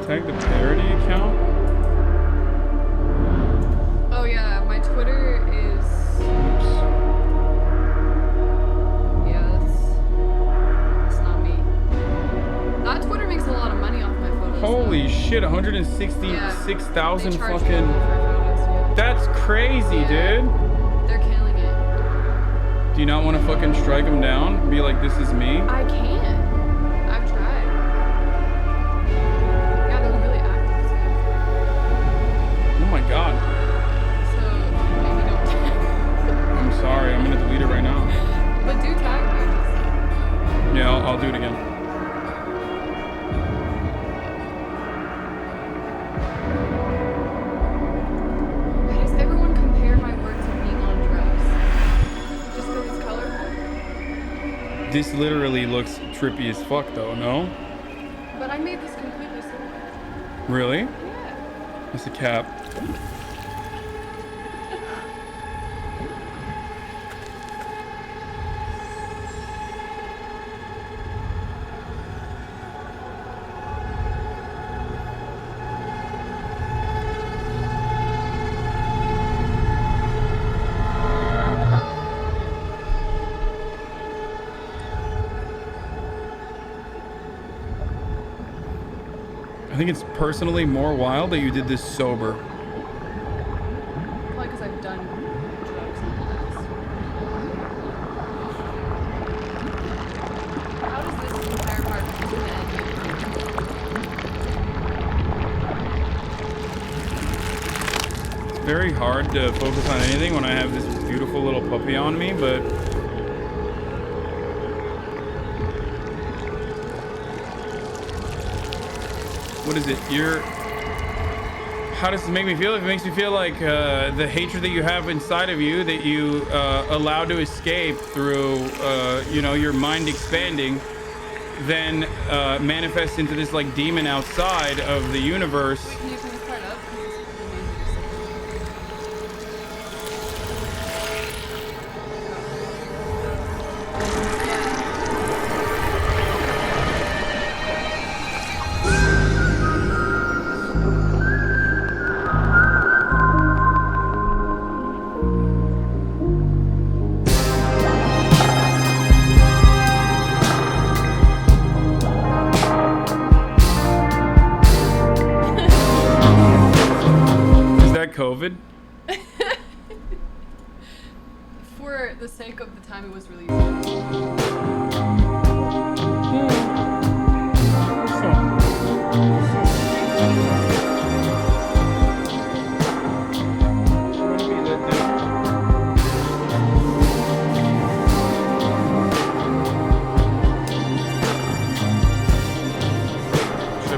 [SPEAKER 4] Tag the parody account.
[SPEAKER 13] Oh yeah, my Twitter is. Yeah, that's not me. That Twitter makes a lot of money off my photos.
[SPEAKER 4] Holy shit, 166,000
[SPEAKER 13] They charge
[SPEAKER 4] fucking.
[SPEAKER 13] people for photos, yeah.
[SPEAKER 4] That's crazy, dude.
[SPEAKER 13] They're killing it.
[SPEAKER 4] Do you not want to fucking strike them down? Be like, this is me?
[SPEAKER 13] I can't. I've tried. Yeah, they're really active too.
[SPEAKER 4] Oh my god.
[SPEAKER 13] So maybe don't tag.
[SPEAKER 4] I'm sorry, I'm gonna delete it right now.
[SPEAKER 13] But do tag me.
[SPEAKER 4] Yeah, I'll do it again.
[SPEAKER 13] Why does everyone compare my work to being on drugs? Just because it's colorful?
[SPEAKER 4] This literally looks trippy as fuck though, no?
[SPEAKER 13] But I made this completely similar.
[SPEAKER 4] Really?
[SPEAKER 13] Yeah.
[SPEAKER 4] It's a cap. I think it's personally more wild that you did this sober.
[SPEAKER 13] Probably because I've done drugs in the past. How does this entire part end?
[SPEAKER 4] It's very hard to focus on anything when I have this beautiful little puppy on me, but what is it? How does this make me feel? It makes me feel like the hatred that you have inside of you that you allow to escape through, your mind expanding, then manifests into this like demon outside of the universe.
[SPEAKER 13] Wait, can you turn this part up?
[SPEAKER 4] COVID?
[SPEAKER 13] For the sake of the time it was released.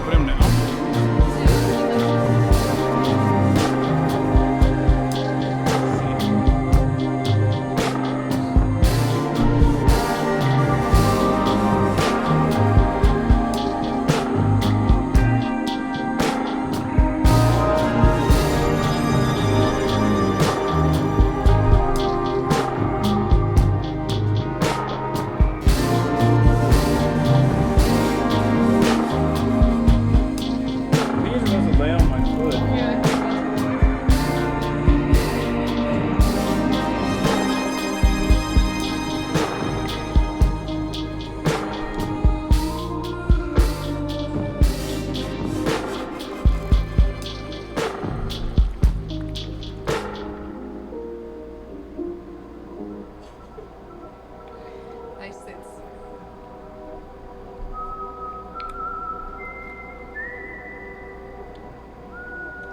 [SPEAKER 4] Put him down.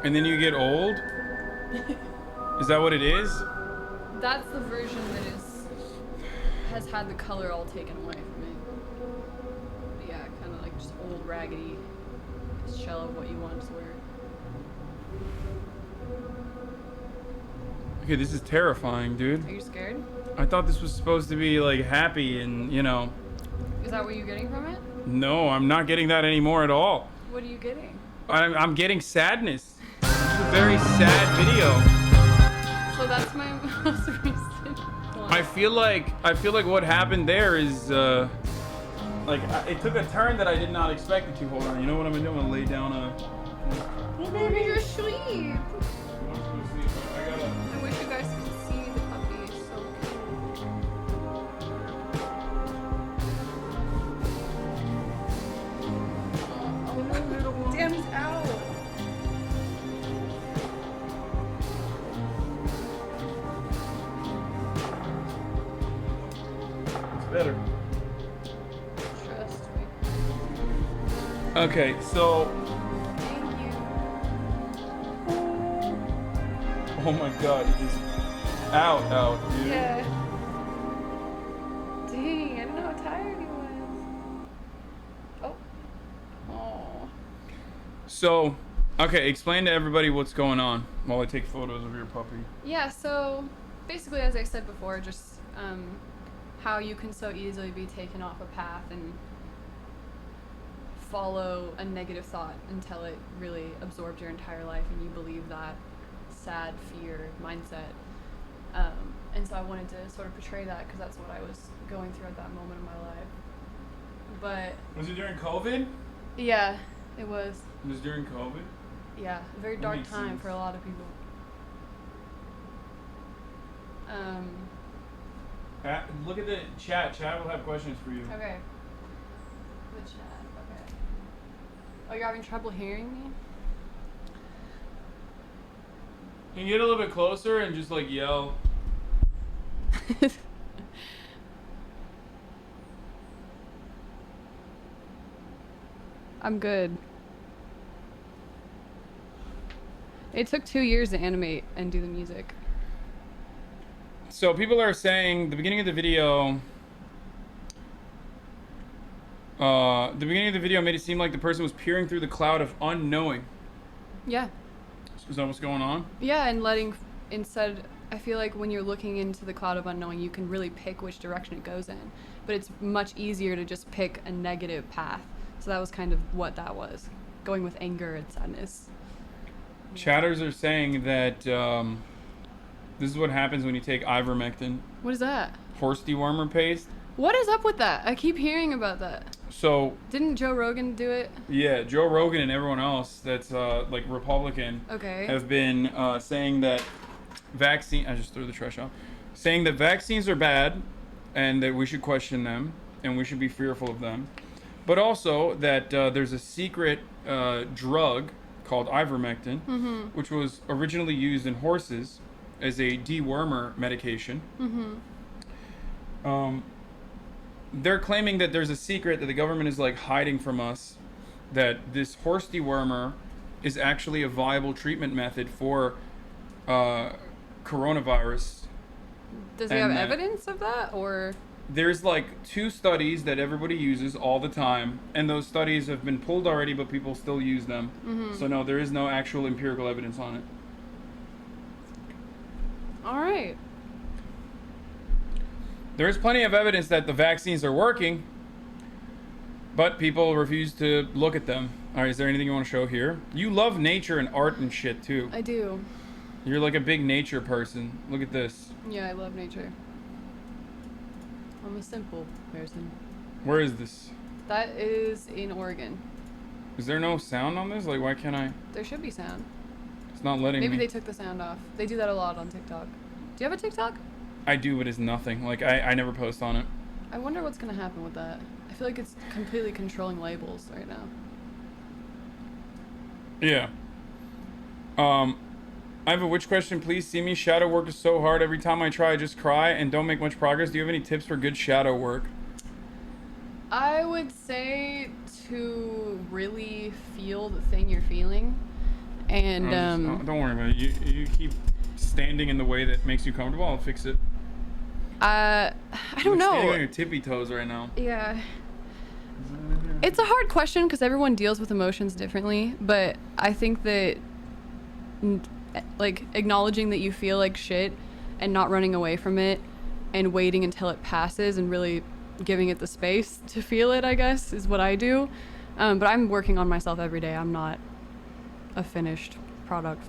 [SPEAKER 4] And then you get old? Is that what it is?
[SPEAKER 13] That's the version that has had the color all taken away from it. But yeah, kind of like just old, raggedy shell of what you once were.
[SPEAKER 4] Okay, this is terrifying, dude.
[SPEAKER 13] Are you scared?
[SPEAKER 4] I thought this was supposed to be like happy and, you know.
[SPEAKER 13] Is that what you're getting from it?
[SPEAKER 4] No, I'm not getting that anymore at all.
[SPEAKER 13] What are you getting?
[SPEAKER 4] I'm getting sadness. It's a very sad video.
[SPEAKER 13] So that's my most recent one.
[SPEAKER 4] I feel like what happened there is it took a turn that I did not expect it to. Hold on, you know what I'm gonna do? I'm gonna lay down a.
[SPEAKER 13] Well, baby, you're asleep. I wish you guys could see the puppy. It's so cute. Damn, he's out.
[SPEAKER 4] Better.
[SPEAKER 13] Trust me.
[SPEAKER 4] Okay, so.
[SPEAKER 13] Thank you.
[SPEAKER 4] Oh my god, it is out, dude.
[SPEAKER 13] Yeah. Dang, I didn't know how tired he was. Oh. Oh.
[SPEAKER 4] So, okay, explain to everybody what's going on while I take photos of your puppy.
[SPEAKER 13] Yeah, so basically, as I said before, just how you can so easily be taken off a path and follow a negative thought until it really absorbed your entire life and you believe that sad fear mindset. And so I wanted to sort of portray that because that's what I was going through at that moment in my life. But
[SPEAKER 4] was it during COVID?
[SPEAKER 13] yeah, it was.
[SPEAKER 4] It was during COVID?
[SPEAKER 13] Yeah, a very
[SPEAKER 4] That
[SPEAKER 13] dark
[SPEAKER 4] makes
[SPEAKER 13] time
[SPEAKER 4] sense.
[SPEAKER 13] for a lot of people.
[SPEAKER 4] Look at the chat. Chat will have questions for you.
[SPEAKER 13] Okay. The chat, okay. Oh, you're having trouble hearing me?
[SPEAKER 4] Can you get a little bit closer and just like yell?
[SPEAKER 13] I'm good. It took 2 years to animate and do the music.
[SPEAKER 4] So people are saying the beginning of the video made it seem like the person was peering through the cloud of unknowing.
[SPEAKER 13] Yeah.
[SPEAKER 4] Is that what's going on?
[SPEAKER 13] Yeah, and instead, I feel like when you're looking into the cloud of unknowing, you can really pick which direction it goes in. But it's much easier to just pick a negative path. So that was kind of what that was, going with anger and sadness.
[SPEAKER 4] Chatters are saying that this is what happens when you take ivermectin.
[SPEAKER 13] What is that?
[SPEAKER 4] Horse dewormer paste.
[SPEAKER 13] What is up with that? I keep hearing about that.
[SPEAKER 4] So
[SPEAKER 13] Didn't Joe Rogan do it?
[SPEAKER 4] yeah, Joe Rogan and everyone else that's like Republican
[SPEAKER 13] Okay.
[SPEAKER 4] have been saying that vaccine. I just threw the trash out. Saying that vaccines are bad, and that we should question them, and we should be fearful of them. But also that there's a secret drug called ivermectin, which was originally used in horses as a dewormer medication. They're claiming that there's a secret that the government is like hiding from us, that this horse dewormer is actually a viable treatment method for coronavirus.
[SPEAKER 13] Does he have evidence of that, or?
[SPEAKER 4] there's like 2 studies that everybody uses all the time, and those studies have been pulled already, but people still use them. So no, there is no actual empirical evidence on it.
[SPEAKER 13] All right.
[SPEAKER 4] There's plenty of evidence that the vaccines are working, but people refuse to look at them. All right, is there anything you want to show here? You love nature and art and shit too.
[SPEAKER 13] I do.
[SPEAKER 4] You're like a big nature person. Look at this.
[SPEAKER 13] Yeah, I love nature. I'm a simple person.
[SPEAKER 4] Where is this?
[SPEAKER 13] That is in Oregon.
[SPEAKER 4] Is there no sound on this? Like, why can't I?
[SPEAKER 13] There should be sound.
[SPEAKER 4] It's not letting me.
[SPEAKER 13] Maybe they took the sound off. They do that a lot on TikTok. Do you have a TikTok?
[SPEAKER 4] I do, but it's nothing. Like, I never post on it.
[SPEAKER 13] I wonder what's gonna happen with that. I feel like it's completely controlling labels right now.
[SPEAKER 4] Yeah. I have a witch question. Please see me. Shadow work is so hard. Every time I try, I just cry and don't make much progress. Do you have any tips for good shadow work?
[SPEAKER 13] I would say to really feel the thing you're feeling. And
[SPEAKER 4] don't worry about it. You keep standing in the way that makes you comfortable. I'll fix it.
[SPEAKER 13] I don't know.
[SPEAKER 4] Standing on your tippy toes right now.
[SPEAKER 13] Yeah. It's a hard question because everyone deals with emotions differently, but I think that like acknowledging that you feel like shit and not running away from it and waiting until it passes and really giving it the space to feel it, I guess, is what I do. But I'm working on myself every day. I'm not a finished product.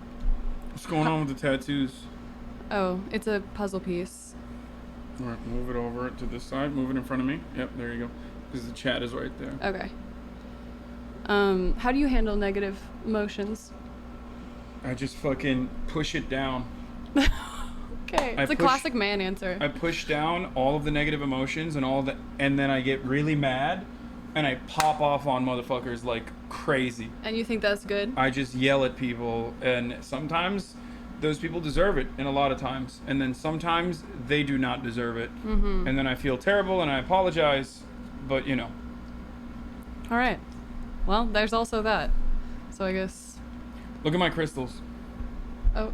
[SPEAKER 4] What's going on with the tattoos?
[SPEAKER 13] Oh, it's a puzzle piece.
[SPEAKER 4] All right, move it over to this side. Move it in front of me. Yep, there you go. Because the chat is right there.
[SPEAKER 13] Okay. How do you handle negative emotions?
[SPEAKER 4] I just fucking push it down.
[SPEAKER 13] Okay, it's a classic man answer.
[SPEAKER 4] I push down all of the negative emotions and then I get really mad and I pop off on motherfuckers like crazy.
[SPEAKER 13] And you think that's good?
[SPEAKER 4] I just yell at people, and sometimes those people deserve it, and a lot of times. And then sometimes they do not deserve it.
[SPEAKER 13] Mm-hmm.
[SPEAKER 4] And then I feel terrible and I apologize, but you know.
[SPEAKER 13] All right. Well, there's also that. So I guess.
[SPEAKER 4] Look at my crystals.
[SPEAKER 13] Oh.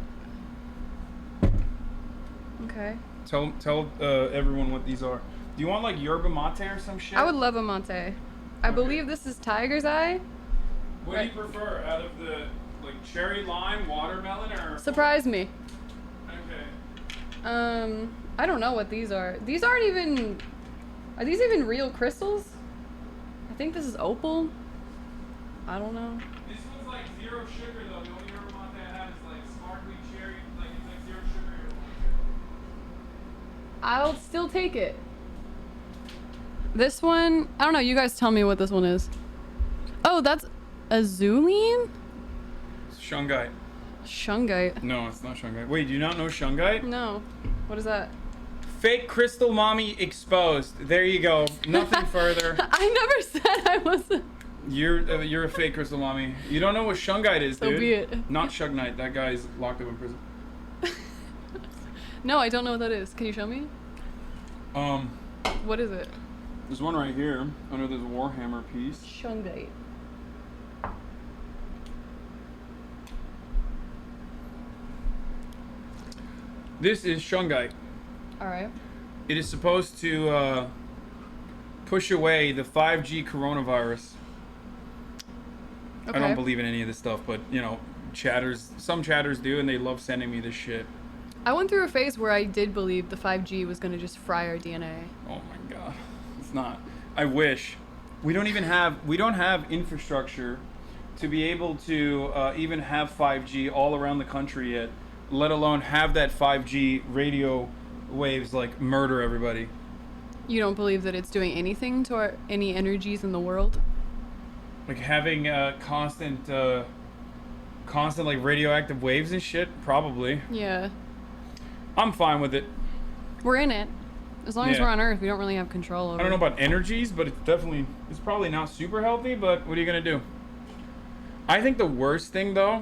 [SPEAKER 13] Okay.
[SPEAKER 4] Tell everyone what these are. Do you want like yerba mate or some shit?
[SPEAKER 13] I would love a mate. I believe this is tiger's eye.
[SPEAKER 4] What do you prefer out of the like cherry lime, watermelon, or?
[SPEAKER 13] Surprise me.
[SPEAKER 4] Okay.
[SPEAKER 13] I don't know what these are. These aren't even. Are these even real crystals? I think this is opal. I don't know.
[SPEAKER 4] This one's like zero sugar though. The only yerba mate I have is like sparkling cherry, like it's like zero sugar.
[SPEAKER 13] I'll still take it. This one, I don't know. You guys tell me what this one is. Oh, that's azulene?
[SPEAKER 4] It's shungite.
[SPEAKER 13] Shungite.
[SPEAKER 4] No, it's not shungite. Wait, do you not know shungite?
[SPEAKER 13] No. What is that?
[SPEAKER 4] Fake crystal mommy exposed. There you go. Nothing further.
[SPEAKER 13] I never said I wasn't.
[SPEAKER 4] You're a fake crystal mommy. You don't know what shungite is,
[SPEAKER 13] So
[SPEAKER 4] dude.
[SPEAKER 13] be it.
[SPEAKER 4] Not shungite. That guy's locked up in prison.
[SPEAKER 13] No, I don't know what that is. Can you show me? What is it?
[SPEAKER 4] There's one right here under this Warhammer piece.
[SPEAKER 13] Shungite.
[SPEAKER 4] This is shungite.
[SPEAKER 13] All right.
[SPEAKER 4] It is supposed to push away the 5G coronavirus.
[SPEAKER 13] Okay.
[SPEAKER 4] I don't believe in any of this stuff, but you know, some chatters do, and they love sending me this shit.
[SPEAKER 13] I went through a phase where I did believe the 5G was going to just fry our DNA.
[SPEAKER 4] Oh my god. It's not. I wish. We don't have infrastructure to be able to even have 5G all around the country yet, let alone have that 5G radio waves like murder everybody.
[SPEAKER 13] You don't believe that it's doing anything to any energies in the world?
[SPEAKER 4] Like having constant like radioactive waves and shit? Probably.
[SPEAKER 13] Yeah.
[SPEAKER 4] I'm fine with it.
[SPEAKER 13] We're in it. As long as
[SPEAKER 4] Yeah.
[SPEAKER 13] we're on Earth, we don't really have control over
[SPEAKER 4] I don't know about energies, but it's probably not super healthy, but what are you gonna do? I think the worst thing though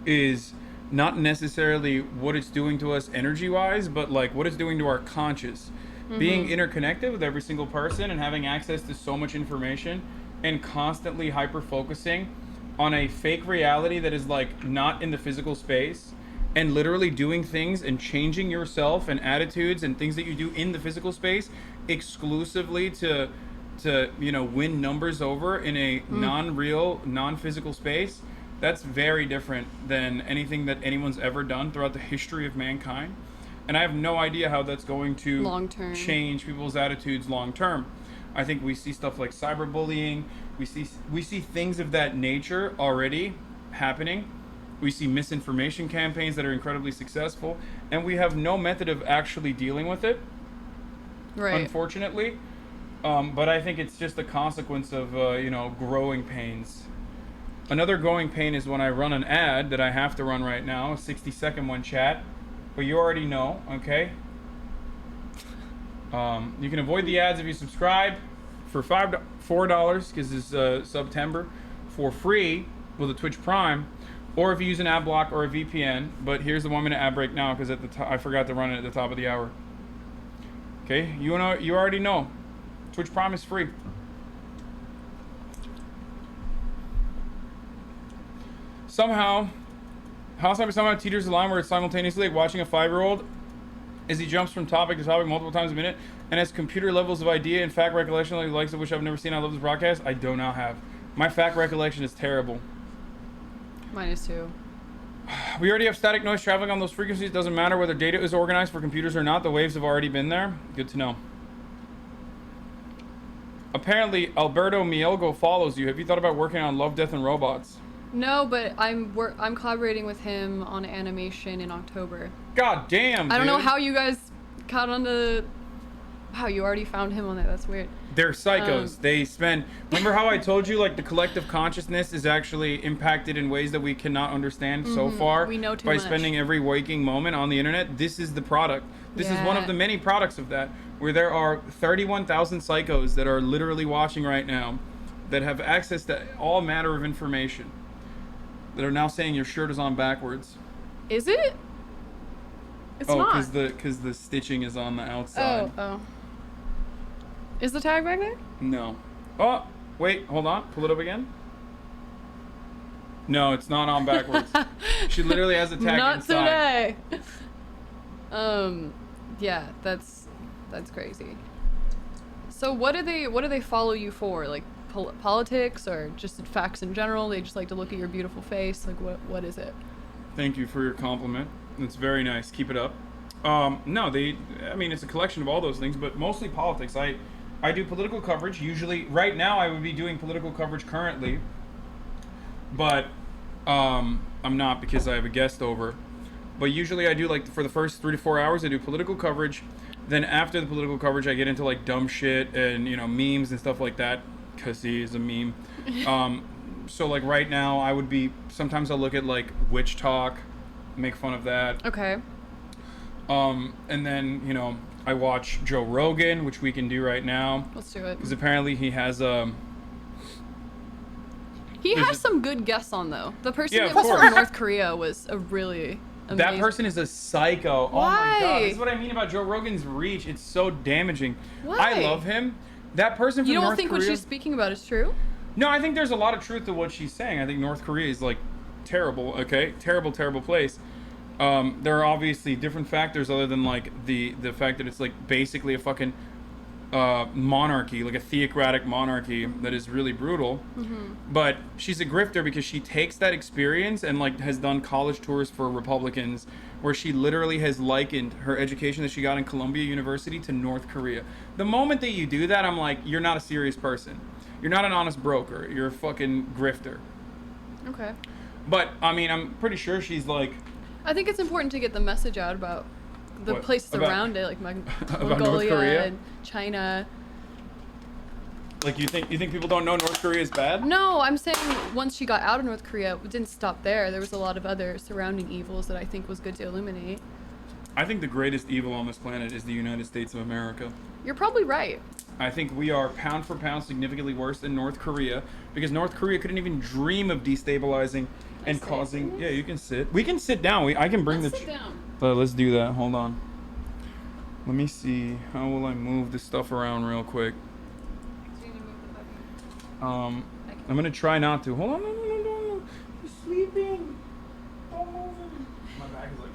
[SPEAKER 4] is not necessarily what it's doing to us energy wise, but like what it's doing to our conscious. Being interconnected with every single person and having access to so much information and constantly hyper focusing on a fake reality that is like not in the physical space and literally doing things and changing yourself and attitudes and things that you do in the physical space exclusively to win numbers over in a non-real, non-physical space, that's very different than anything that anyone's ever done throughout the history of mankind. And I have no idea how that's going to
[SPEAKER 13] long-term
[SPEAKER 4] change people's attitudes long term. I think we see stuff like cyberbullying. We see things of that nature already happening. We see misinformation campaigns that are incredibly successful, and we have no method of actually dealing with it, unfortunately. But I think it's just a consequence of growing pains. Another growing pain is when I run an ad that I have to run right now, a 60-second one, chat. But you already know, okay? You can avoid the ads if you subscribe for $4 because it's September, for free with a Twitch Prime, or if you use an ad block or a VPN. But here's the 1 minute ad break now because I forgot to run it at the top of the hour. Okay, you already know. Twitch Prime is free. Somehow teeters the line where it's simultaneously like watching a 5-year-old as he jumps from topic to topic multiple times a minute and has computer levels of idea and fact recollection like the likes of which I've never seen. I love this broadcast. I do not have. My fact recollection is terrible.
[SPEAKER 13] Mine is too.
[SPEAKER 4] We already have static noise traveling on those frequencies. It doesn't matter whether data is organized for computers or not. The waves have already been there. Good to know. Apparently, Alberto Mielgo follows you. Have you thought about working on Love, Death, and Robots?
[SPEAKER 13] No, but I'm collaborating with him on animation in October.
[SPEAKER 4] God damn,
[SPEAKER 13] I don't know
[SPEAKER 4] dude.
[SPEAKER 13] how you guys caught on to... Wow, you already found him on there. That's weird.
[SPEAKER 4] They're psychos. They spend... Remember how I told you, like, the collective consciousness is actually impacted in ways that we cannot understand so far?
[SPEAKER 13] We know too
[SPEAKER 4] by
[SPEAKER 13] much.
[SPEAKER 4] Spending every waking moment on the internet. This is the product. This is one of the many products of that, where there are 31,000 psychos that are literally watching right now that have access to all manner of information that are now saying your shirt is on backwards.
[SPEAKER 13] Is it? It's not.
[SPEAKER 4] because the stitching is on the outside.
[SPEAKER 13] Oh. Is the tag back there?
[SPEAKER 4] No. Oh, wait, hold on. Pull it up again. No, it's not on backwards. She literally has a tag
[SPEAKER 13] Not
[SPEAKER 4] inside.
[SPEAKER 13] today. Yeah, that's crazy. So what do they follow you for? Like politics or just facts in general? They just like to look at your beautiful face. Like what is it?
[SPEAKER 4] Thank you for your compliment. It's very nice. Keep it up. No, it's a collection of all those things, but mostly politics. I do political coverage. Usually, right now, I would be doing political coverage currently, but I'm not because I have a guest over. But usually, I do like for the first 3 to 4 hours, I do political coverage. Then after the political coverage, I get into like dumb shit and memes and stuff like that. Cause he is a meme. So like right now, sometimes I'll look at like Witchtok, make fun of that.
[SPEAKER 13] Okay.
[SPEAKER 4] And then, I watch Joe Rogan, which we can do right now.
[SPEAKER 13] Let's do it.
[SPEAKER 4] Because apparently he has
[SPEAKER 13] He has some good guests on though. The person
[SPEAKER 4] Yeah,
[SPEAKER 13] that
[SPEAKER 4] of
[SPEAKER 13] was
[SPEAKER 4] course.
[SPEAKER 13] from North Korea was a really amazing.
[SPEAKER 4] That person is a psycho.
[SPEAKER 13] Why?
[SPEAKER 4] Oh my god. This is what I mean about Joe Rogan's reach. It's so damaging.
[SPEAKER 13] Why?
[SPEAKER 4] I love him. That person from
[SPEAKER 13] You don't
[SPEAKER 4] North
[SPEAKER 13] think
[SPEAKER 4] Korea,
[SPEAKER 13] what she's speaking about is true?
[SPEAKER 4] No, I think there's a lot of truth to what she's saying. I think North Korea is like terrible, okay? Terrible, terrible place. There are obviously different factors other than like the fact that it's like basically a fucking monarchy, like a theocratic monarchy that is really brutal. But she's a grifter because she takes that experience and like has done college tours for Republicans where she literally has likened her education that she got in Columbia University to North Korea. The moment that you do that, I'm like, you're not a serious person. You're not an honest broker. You're a fucking grifter.
[SPEAKER 13] Okay.
[SPEAKER 4] But I mean, I'm pretty sure she's like,
[SPEAKER 13] I think it's important to get the message out about the
[SPEAKER 4] What?
[SPEAKER 13] places
[SPEAKER 4] About-
[SPEAKER 13] around it, like
[SPEAKER 4] North
[SPEAKER 13] Mongolia
[SPEAKER 4] Korea?
[SPEAKER 13] and China.
[SPEAKER 4] like you think people don't know North Korea is bad?
[SPEAKER 13] No, I'm saying once she got out of North Korea, it didn't stop there. There was a lot of other surrounding evils that I think was good to illuminate.
[SPEAKER 4] I think the greatest evil on this planet is the United States of America.
[SPEAKER 13] You're probably right.
[SPEAKER 4] I think we are pound for pound significantly worse than North Korea because North Korea couldn't even dream of destabilizing and causing. Yeah, you can sit. We can sit down. I can bring
[SPEAKER 13] Let's sit down.
[SPEAKER 4] Let's do that. Hold on. Let me see. How will I move this stuff around real quick? I'm gonna try not to. Hold on. No. He's sleeping. Don't move him. My back is like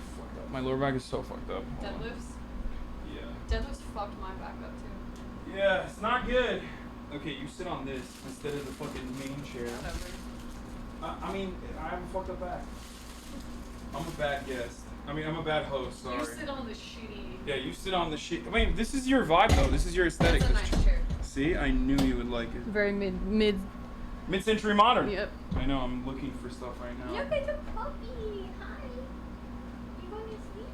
[SPEAKER 4] My lower back is so fucked up.
[SPEAKER 13] Deadlifts?
[SPEAKER 4] Yeah.
[SPEAKER 13] Deadlifts fucked my back up too.
[SPEAKER 4] Yeah, it's not good. Okay, you sit on this instead of the fucking main chair. I mean, I have a fucked up back. I'm a bad guest. I mean, I'm a bad host, sorry.
[SPEAKER 13] You sit on the shitty.
[SPEAKER 4] Yeah, you sit on the shit. I mean, this is your vibe though. This is your aesthetic.
[SPEAKER 13] That's a nice chair.
[SPEAKER 4] See, I knew you would like it.
[SPEAKER 13] Very
[SPEAKER 4] Mid-century modern.
[SPEAKER 13] Yep.
[SPEAKER 4] I know, I'm looking for stuff right now.
[SPEAKER 15] Look at the puppy. Hi. You going to sleep?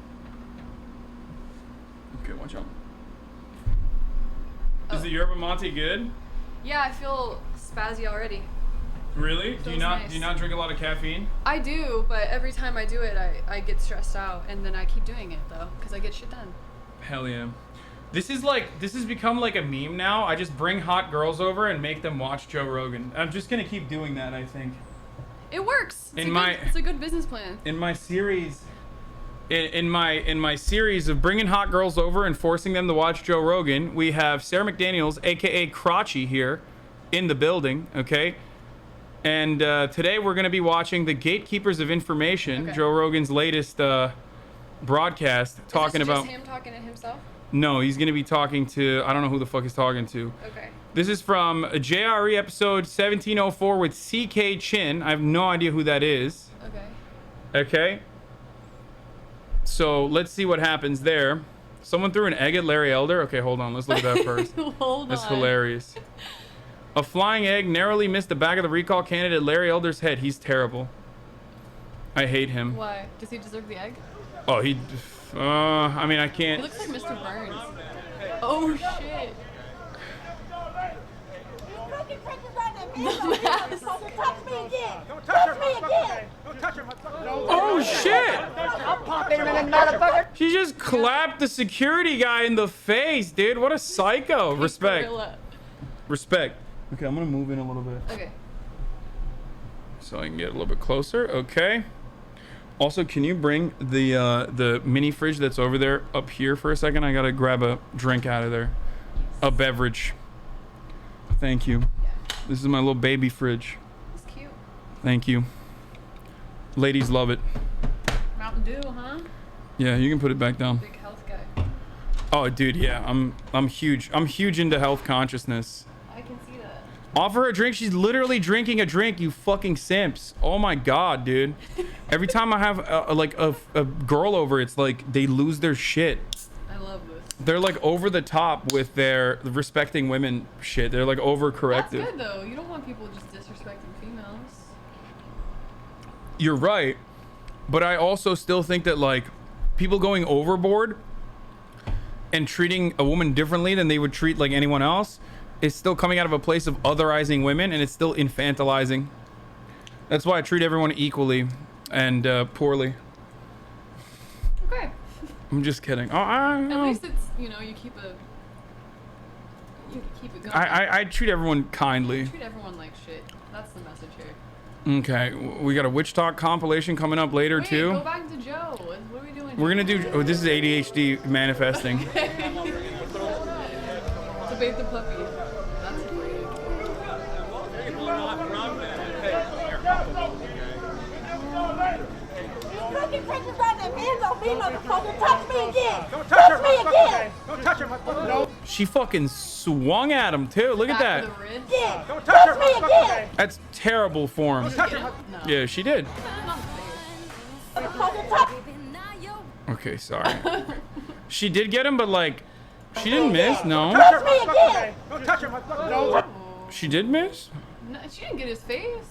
[SPEAKER 4] Okay, watch out. Is the yerba mate good?
[SPEAKER 13] Yeah, I feel spazzy already.
[SPEAKER 4] Really? Do you
[SPEAKER 13] Feels
[SPEAKER 4] not drink a lot of caffeine?
[SPEAKER 13] I do, but every time I do it, I get stressed out, and then I keep doing it though, because I get shit done.
[SPEAKER 4] Hell yeah. This has become like a meme now. I just bring hot girls over and make them watch Joe Rogan. I'm just gonna keep doing that, I think.
[SPEAKER 13] It works. It's a good business plan.
[SPEAKER 4] In my series, in my series of bringing hot girls over and forcing them to watch Joe Rogan, we have Sarah McDaniels, aka Crotchy, here in the building. Okay. And today we're going to be watching The Gatekeepers of Information, Joe Rogan's latest broadcast, talking about.
[SPEAKER 13] Is this just him talking to himself?
[SPEAKER 4] No, he's going to be talking to, I don't know who the fuck he's talking to.
[SPEAKER 13] Okay.
[SPEAKER 4] This is from a JRE episode 1704 with CK Chin. I have no idea who that is.
[SPEAKER 13] Okay.
[SPEAKER 4] Okay. So let's see what happens there. Someone threw an egg at Larry Elder. Okay, hold on. Let's look at that first. That's hilarious. A flying egg narrowly missed the back of the recall candidate Larry Elder's head. He's terrible. I hate him.
[SPEAKER 13] Why? Does he deserve the egg?
[SPEAKER 4] Oh, he... I mean, I can't...
[SPEAKER 13] He looks like Mr. Burns. Oh, shit.
[SPEAKER 4] Oh, shit! She just clapped the security guy in the face, dude. What a psycho. Respect. Respect. Okay, I'm gonna move in a little bit.
[SPEAKER 13] Okay.
[SPEAKER 4] So I can get a little bit closer. Okay. Also, can you bring the mini fridge that's over there up here for a second? I gotta grab a drink out of there. A beverage. Thank you. This is my little baby fridge.
[SPEAKER 13] It's cute.
[SPEAKER 4] Thank you. Ladies love it.
[SPEAKER 13] Mountain Dew, huh?
[SPEAKER 4] Yeah, you can put it back down.
[SPEAKER 13] Big health guy.
[SPEAKER 4] Oh, dude, yeah. I'm huge. I'm huge into health consciousness.
[SPEAKER 13] I can see that.
[SPEAKER 4] Offer her a drink. She's literally drinking a drink, you fucking simps. Oh my god, dude. Every time I have a girl over, it's like they lose their shit.
[SPEAKER 13] I love this.
[SPEAKER 4] They're like over the top with their respecting women shit. They're like overcorrective.
[SPEAKER 13] That's good though. You don't want people just disrespecting females.
[SPEAKER 4] You're right. But I also still think that like people going overboard and treating a woman differently than they would treat like anyone else is still coming out of a place of otherizing women, and it's still infantilizing. That's why I treat everyone equally and poorly.
[SPEAKER 13] Okay.
[SPEAKER 4] I'm just kidding. Oh,
[SPEAKER 13] At least it's, you keep it going.
[SPEAKER 4] I treat everyone kindly.
[SPEAKER 13] Treat everyone like shit. That's the message here.
[SPEAKER 4] Okay, we got a Witchtok compilation coming up later too.
[SPEAKER 13] Go back to Joe. What are we doing?
[SPEAKER 4] We're gonna do. Oh, this is ADHD manifesting.
[SPEAKER 13] Debate the puppy. That's great.
[SPEAKER 15] Fucking pressure right them hands on me, motherfucker. Touch me again. Touch me again.
[SPEAKER 22] Don't touch her, motherfucker.
[SPEAKER 4] She fucking swung at him too. Look at that.
[SPEAKER 15] Yeah. Don't touch me again.
[SPEAKER 4] That's terrible form.
[SPEAKER 22] Don't touch her.
[SPEAKER 4] Yeah, she did. Okay, sorry. She did get him, but like, she didn't miss. No.
[SPEAKER 15] Touch me again.
[SPEAKER 22] Don't touch her, motherfucker.
[SPEAKER 4] She did miss.
[SPEAKER 13] No, she didn't get his face.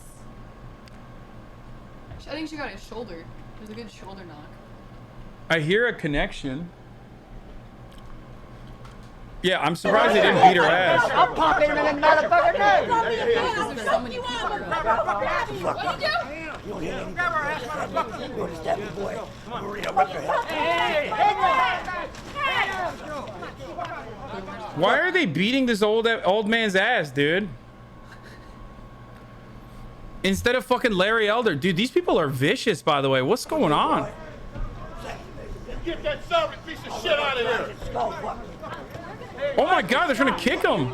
[SPEAKER 13] I think she got his shoulder. It was a good shoulder knock.
[SPEAKER 4] I hear a connection. Yeah, I'm surprised they didn't beat her ass.
[SPEAKER 15] I'm popping him in that motherfucker nose.
[SPEAKER 13] There's so many people around. What did you do?
[SPEAKER 4] Why are they beating this old man's ass, dude? Instead of fucking Larry Elder. Dude, these people are vicious, by the way. What's going on?
[SPEAKER 22] Get that sorry piece of shit out of here.
[SPEAKER 4] Oh my god, they're trying to kick him.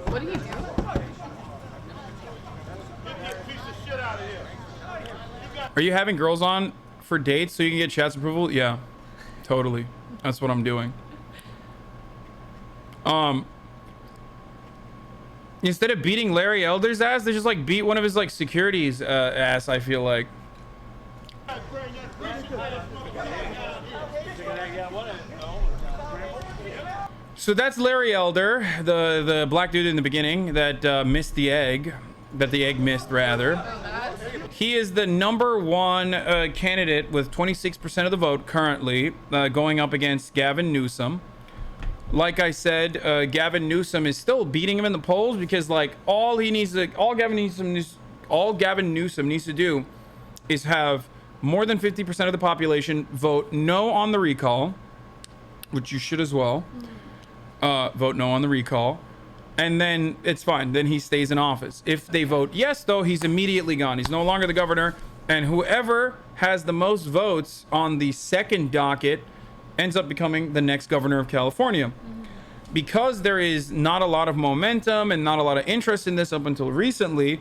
[SPEAKER 13] What did he do?
[SPEAKER 22] Get that piece of shit out of here.
[SPEAKER 4] Are you having girls on for dates so you can get chat's approval? Yeah, totally. That's what I'm doing. Instead of beating Larry Elder's ass, they just like beat one of his like security's ass, I feel like. So that's Larry Elder, the black dude in the beginning that missed the egg, that the egg missed rather. He is the #1 candidate with 26% of the vote currently, going up against Gavin Newsom. Like I said, Gavin Newsom is still beating him in the polls because like all Gavin Newsom needs to do is have more than 50% of the population vote no on the recall, which you should as well. Vote no on the recall, and then it's fine. Then he stays in office. If they vote yes, though, he's immediately gone. He's no longer the governor, and whoever has the most votes on the second docket ends up becoming the next governor of California. Because there is not a lot of momentum and not a lot of interest in this up until recently,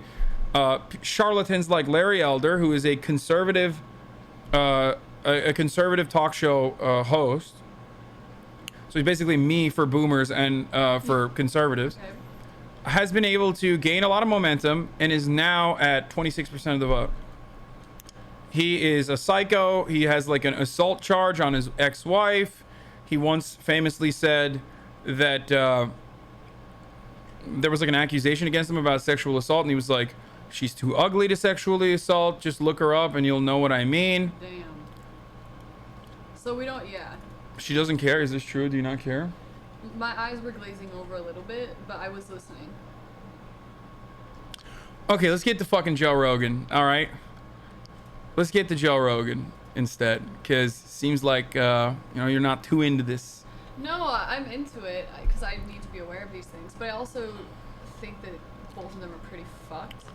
[SPEAKER 4] charlatans like Larry Elder, who is a conservative talk show host, so he's basically me for boomers and for conservatives, has been able to gain a lot of momentum and is now at 26% of the vote. He is a psycho. He has like an assault charge on his ex-wife. He once famously said that there was like an accusation against him about sexual assault, and he was like, she's too ugly to sexually assault. Just look her up and you'll know what I mean.
[SPEAKER 13] Damn. So we don't, yeah.
[SPEAKER 4] She doesn't care. Is this true? Do you not care?
[SPEAKER 13] My eyes were glazing over a little bit, but I was listening.
[SPEAKER 4] Okay, let's get to fucking Joe Rogan. All right. Let's get to Joe Rogan instead, because seems like you're not too into this.
[SPEAKER 13] No, I'm into it because I need to be aware of these things, but I also think that both of them are pretty fucked.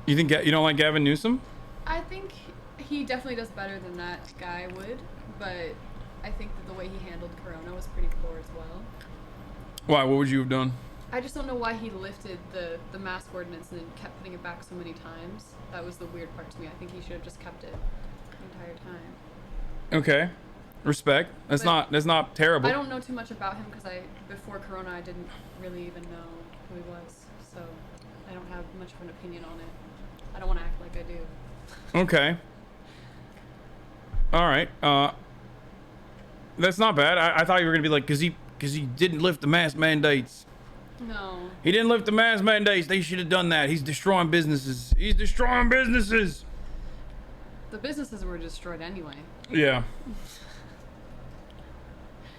[SPEAKER 4] You think you don't like Gavin Newsom?
[SPEAKER 13] I think he definitely does better than that guy would, but I think that the way he handled Corona was pretty poor as well.
[SPEAKER 4] Why? What would you have done?
[SPEAKER 13] I just don't know why he lifted the mask ordinance and then kept putting it back so many times. That was the weird part to me. I think he should have just kept it the entire time.
[SPEAKER 4] Okay, respect. That's not terrible.
[SPEAKER 13] I don't know too much about him because before Corona I didn't really even know who he was, so I don't have much of an opinion on it. I don't want to act like I do.
[SPEAKER 4] Okay. All right. That's not bad. I thought you were gonna be like, cause he didn't lift the mask mandates.
[SPEAKER 13] No.
[SPEAKER 4] He didn't lift the mask mandates. They should have done that. He's destroying businesses. He's destroying businesses.
[SPEAKER 13] The businesses were destroyed anyway.
[SPEAKER 4] Yeah.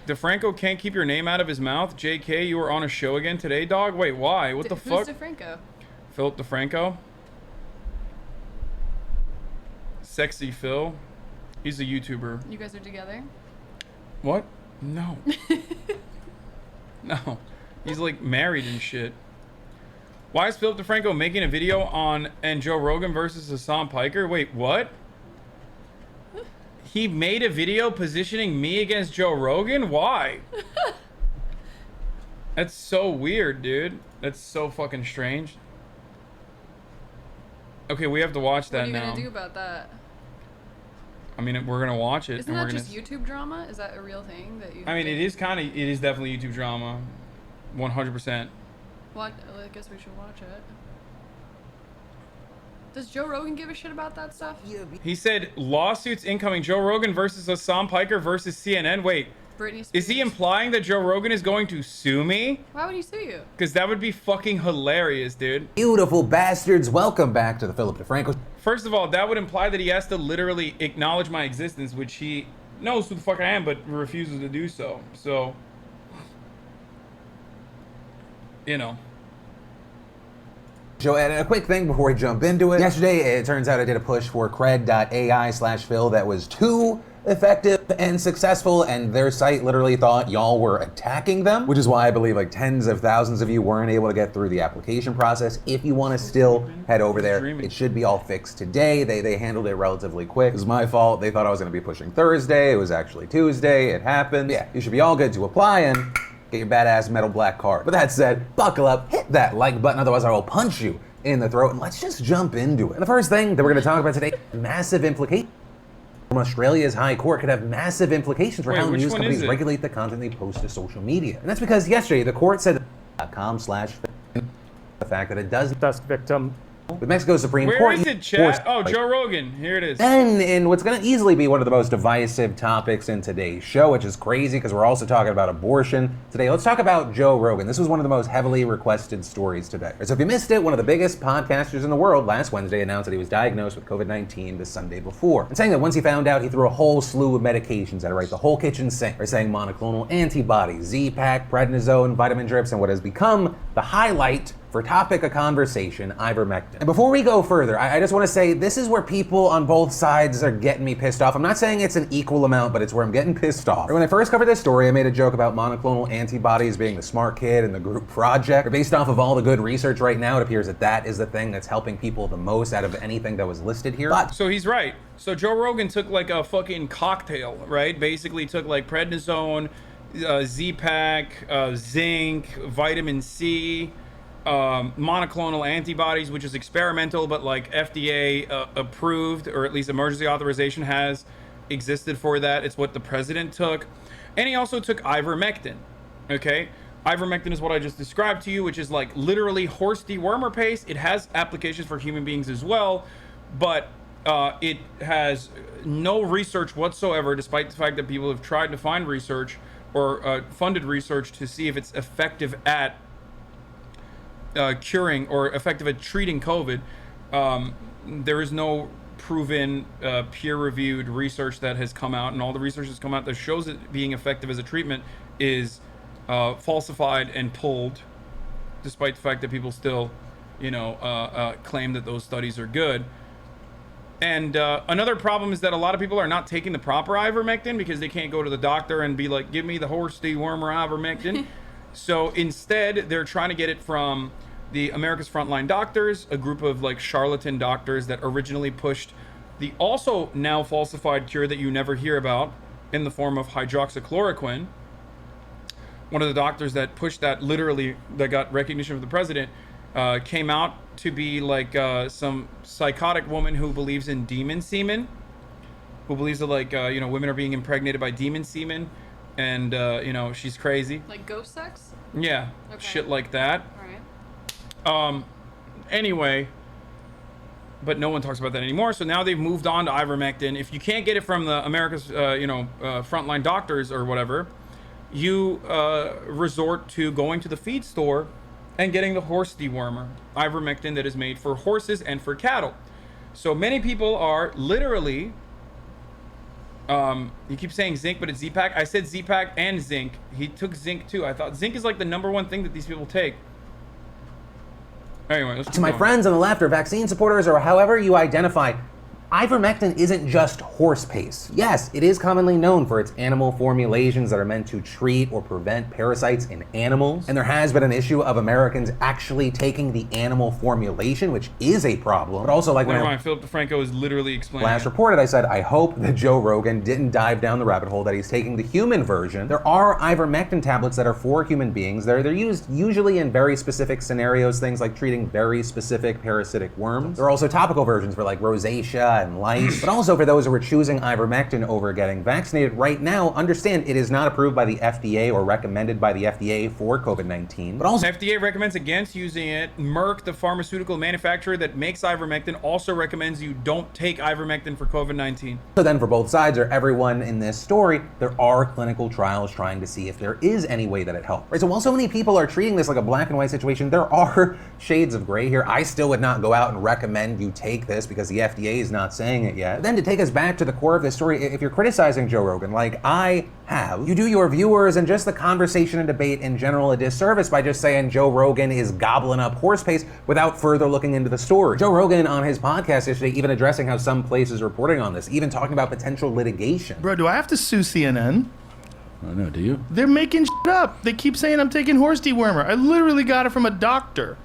[SPEAKER 4] DeFranco can't keep your name out of his mouth. JK, you were on a show again today, dog. Wait, why? What the fuck?
[SPEAKER 13] Who's DeFranco?
[SPEAKER 4] Philip DeFranco. Sexy Phil. He's a YouTuber.
[SPEAKER 13] You guys are together?
[SPEAKER 4] What? No. No. He's like married and shit. Why is Philip DeFranco making a video on and Joe Rogan versus Hassan Piker? Wait, what? He made a video positioning me against Joe Rogan? Why? That's so weird, dude. That's so fucking strange. Okay, we have to watch that now.
[SPEAKER 13] What are you gonna do about that?
[SPEAKER 4] I mean, we're gonna watch it.
[SPEAKER 13] Isn't that just YouTube drama? Is that a real thing that you?
[SPEAKER 4] I mean, it is definitely YouTube drama, 100%.
[SPEAKER 13] Well, I guess we should watch it. Does Joe Rogan give a shit about that stuff?
[SPEAKER 4] He said lawsuits incoming. Joe Rogan versus Hassan Piker versus CNN. Wait,
[SPEAKER 13] Britney Spears.
[SPEAKER 4] Is he implying that Joe Rogan is going to sue me?
[SPEAKER 13] Why would he sue you?
[SPEAKER 4] Because that would be fucking hilarious, dude.
[SPEAKER 12] Beautiful bastards, welcome back to the Philip DeFranco.
[SPEAKER 4] First of all, that would imply that he has to literally acknowledge my existence, which he knows who the fuck I am, but refuses to do so. So, you know.
[SPEAKER 12] Joe, and a quick thing before we jump into it. Yesterday, it turns out I did a push for cred.ai/Phil that was too effective and successful, and their site literally thought y'all were attacking them, which is why I believe like tens of thousands of you weren't able to get through the application process. If you want to still head over there, it should be all fixed today. They handled it relatively quick. It was my fault. They thought I was going to be pushing Thursday. It was actually Tuesday. It happened. Yeah, you should be all good to apply and get your badass metal black card. With that said, buckle up, hit that like button, otherwise I will punch you in the throat, and let's just jump into it. And the first thing that we're going to talk about today, massive implication from Australia's High Court could have massive implications for how
[SPEAKER 4] which
[SPEAKER 12] news
[SPEAKER 4] one
[SPEAKER 12] companies
[SPEAKER 4] is it?
[SPEAKER 12] regulate the content they post to social media. And that's because yesterday the court said the fact that it does victim. With Mexico's Supreme
[SPEAKER 4] Where
[SPEAKER 12] Court.
[SPEAKER 4] is it, chat? Oh, Joe Rogan. Here it is.
[SPEAKER 12] Then, in what's going to easily be one of the most divisive topics in today's show, which is crazy because we're also talking about abortion today, let's talk about Joe Rogan. This was one of the most heavily requested stories today. So if you missed it, one of the biggest podcasters in the world last Wednesday announced that he was diagnosed with COVID-19 the Sunday before. And saying that once he found out, he threw a whole slew of medications at it, right? The whole kitchen sink. Right? Saying monoclonal antibodies, Z-Pak, prednisone, vitamin drips, and what has become the highlight for topic of conversation, ivermectin. And before we go further, I just want to say this is where people on both sides are getting me pissed off. I'm not saying it's an equal amount, but it's where I'm getting pissed off. When I first covered this story, I made a joke about monoclonal antibodies being the smart kid in the group project. Based off of all the good research right now, it appears that that is the thing that's helping people the most out of anything that was listed here. But
[SPEAKER 4] So he's right. So Joe Rogan took like a fucking cocktail, right? Basically took like prednisone, Z-Pak, zinc, vitamin C, monoclonal antibodies, which is experimental, but like FDA approved, or at least emergency authorization has existed for that. It's what the president took. And he also took ivermectin, okay? Ivermectin is what I just described to you, which is like literally horse dewormer paste. It has applications for human beings as well, but it has no research whatsoever, despite the fact that people have tried to find research or funded research to see if it's effective at curing or effective at treating COVID. There is no proven peer-reviewed research that has come out, and all the research that's come out that shows it being effective as a treatment is falsified and pulled, despite the fact that people still, claim that those studies are good. And another problem is that a lot of people are not taking the proper ivermectin because they can't go to the doctor and be like, give me the horse dewormer ivermectin. So instead, they're trying to get it from the America's Frontline Doctors, a group of like charlatan doctors that originally pushed the also now falsified cure that you never hear about in the form of hydroxychloroquine. One of the doctors that pushed that, literally, that got recognition from the president, came out to be like some psychotic woman who believes in demon semen, who believes that like, women are being impregnated by demon semen, and, she's crazy.
[SPEAKER 13] Like ghost sex?
[SPEAKER 4] Yeah,
[SPEAKER 13] Okay.
[SPEAKER 4] shit like that.
[SPEAKER 13] All right.
[SPEAKER 4] Anyway, but no one talks about that anymore. So now they've moved on to ivermectin. If you can't get it from the America's, Frontline Doctors or whatever, you resort to going to the feed store and getting the horse dewormer, ivermectin, that is made for horses and for cattle. So many people are literally, you keep saying zinc, but it's Z-Pak. I said Z-Pak and zinc. He took zinc too. I thought zinc is like the #1 thing that these people take. Anyway, let's
[SPEAKER 12] to my
[SPEAKER 4] keep going.
[SPEAKER 12] friends on the left or vaccine supporters or however you identify, ivermectin isn't just horse paste. Yes, it is commonly known for its animal formulations that are meant to treat or prevent parasites in animals. And there has been an issue of Americans actually taking the animal formulation, which is a problem. But also, like when
[SPEAKER 4] Never mind, Philip DeFranco is literally explaining.
[SPEAKER 12] last reported, I said, I hope that Joe Rogan didn't dive down the rabbit hole that he's taking the human version. There are ivermectin tablets that are for human beings. They're used usually in very specific scenarios, things like treating very specific parasitic worms. There are also topical versions for like rosacea and lice, but also for those who are choosing ivermectin over getting vaccinated right now, understand it is not approved by the FDA or recommended by the FDA for COVID-19, but also
[SPEAKER 4] FDA recommends against using it. Merck, the pharmaceutical manufacturer that makes ivermectin, also recommends you don't take ivermectin for COVID-19.
[SPEAKER 12] So then for both sides or everyone in this story, there are clinical trials trying to see if there is any way that it helps. Right, so while so many people are treating this like a black and white situation, there are shades of gray here. I still would not go out and recommend you take this because the FDA is not saying it yet. Then to take us back to the core of this story, if you're criticizing Joe Rogan like I have, you do your viewers and just the conversation and debate in general a disservice by just saying Joe Rogan is gobbling up horse paste without further looking into the story. Joe Rogan on his podcast yesterday even addressing how some places reporting on this, even talking about potential litigation.
[SPEAKER 10] Bro, do I have to sue CNN?
[SPEAKER 14] I don't know, do you?
[SPEAKER 10] They're making shit up. They keep saying I'm taking horse dewormer. I literally got it from a doctor.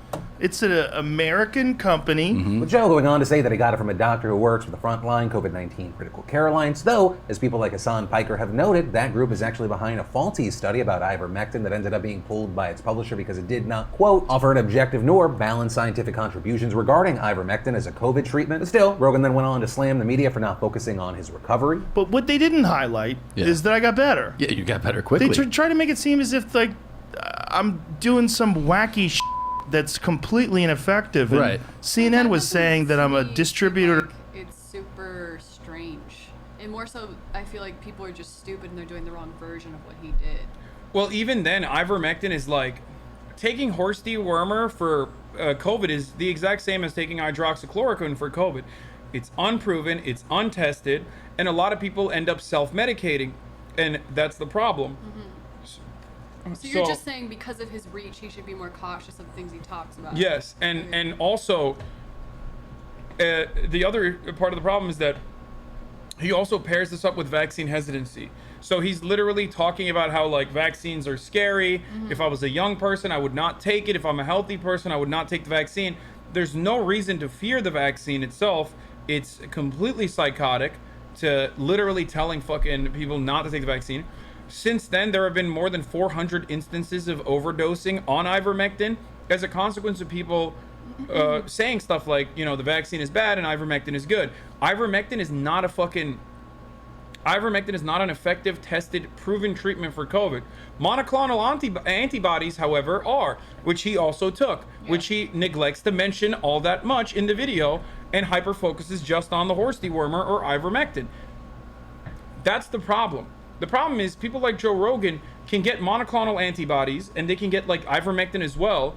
[SPEAKER 10] It's an American company.
[SPEAKER 12] With Joe going on to say that he got it from a doctor who works with the frontline COVID-19 critical care alliance, though, as people like Hassan Piker have noted, that group is actually behind a faulty study about ivermectin that ended up being pulled by its publisher because it did not, quote, offer an objective nor balanced scientific contributions regarding ivermectin as a COVID treatment. But still, Rogan then went on to slam the media for not focusing on his recovery.
[SPEAKER 10] But what they didn't highlight is that I got better.
[SPEAKER 9] Yeah, you got better quickly.
[SPEAKER 10] They try to make it seem as if, like, I'm doing some wacky that's completely ineffective. And
[SPEAKER 9] Right.
[SPEAKER 10] CNN was saying that I'm a distributor.
[SPEAKER 13] It's super strange. And more so, I feel like people are just stupid and they're doing the wrong version of what he did.
[SPEAKER 4] Well, even then, ivermectin is like taking horse dewormer for COVID is the exact same as taking hydroxychloroquine for COVID. It's unproven, it's untested, and a lot of people end up self-medicating, and that's the problem.
[SPEAKER 13] So you're just saying because of his reach, he should be more cautious of things he talks about.
[SPEAKER 4] Yes, and also the other part of the problem is that he also pairs this up with vaccine hesitancy. So he's literally talking about how like vaccines are scary. If I was a young person, I would not take it. If I'm a healthy person, I would not take the vaccine. There's no reason to fear the vaccine itself. It's completely psychotic to literally telling fucking people not to take the vaccine. Since then, there have been more than 400 instances of overdosing on ivermectin as a consequence of people saying stuff like, you know, the vaccine is bad and ivermectin is good. Ivermectin is not an effective, tested, proven treatment for COVID. Monoclonal antibodies, however, are, which he also took, which he neglects to mention all that much in the video and hyper-focuses just on the horse dewormer or ivermectin. That's the problem. The problem is people like Joe Rogan can get monoclonal antibodies and they can get like ivermectin as well,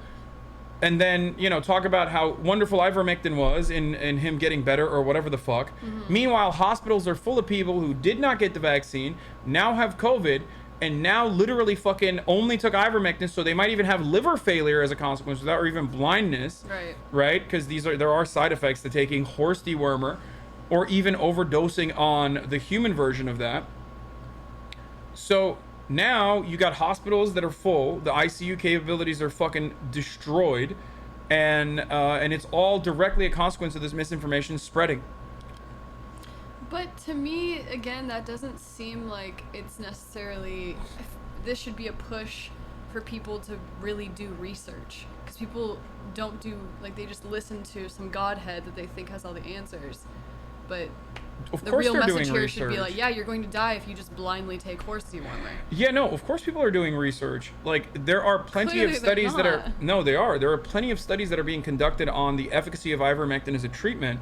[SPEAKER 4] and then, you know, talk about how wonderful ivermectin was in him getting better or whatever the fuck. Meanwhile, hospitals are full of people who did not get the vaccine, now have COVID, and now literally fucking only took ivermectin, so they might even have liver failure as a consequence of that, or even blindness. Right? Because there are side effects to taking horse dewormer or even overdosing on the human version of that. So now you got hospitals that are full, the ICU capabilities are fucking destroyed, and it's all directly a consequence of this misinformation spreading.
[SPEAKER 13] But to me, again, that doesn't seem like it's necessarily, this should be a push for people to really do research. Because people don't do, like, they just listen to some godhead that they think has all the answers. But the real message here should be like, yeah, you're going to die if you just blindly take horse dewormer.
[SPEAKER 4] Yeah, no, of course people are doing research. Like, there are plenty of studies that are... No, they are. There are plenty of studies that are being conducted on the efficacy of ivermectin as a treatment.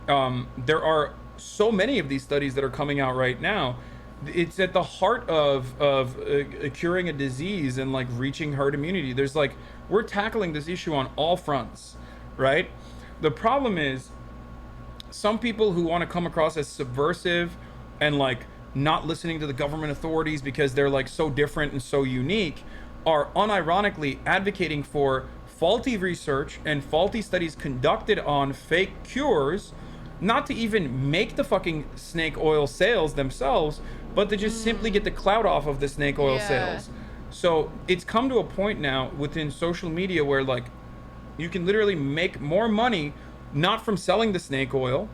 [SPEAKER 4] There are so many of these studies that are coming out right now. It's at the heart of curing a disease and, like, reaching herd immunity. There's, like... We're tackling this issue on all fronts, right? The problem is... Some people who want to come across as subversive and like not listening to the government authorities because they're like so different and so unique are unironically advocating for faulty research and faulty studies conducted on fake cures, not to even make the fucking snake oil sales themselves, but to just simply get the clout off of the snake oil sales. So it's come to a point now within social media where like you can literally make more money not from selling the snake oil,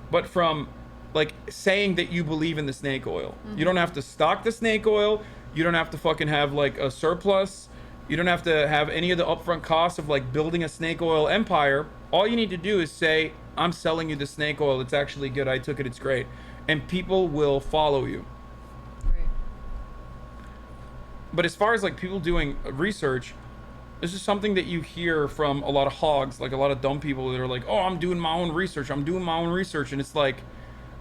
[SPEAKER 4] but from like saying that you believe in the snake oil. You don't have to stock the snake oil. You don't have to fucking have like a surplus. You don't have to have any of the upfront costs of like building a snake oil empire. All you need to do is say, I'm selling you the snake oil. It's actually good. I took it. It's great. And people will follow you. But as far as like people doing research, this is something that you hear from a lot of hogs, like a lot of dumb people that are like, oh, I'm doing my own research. I'm doing my own research. And it's like,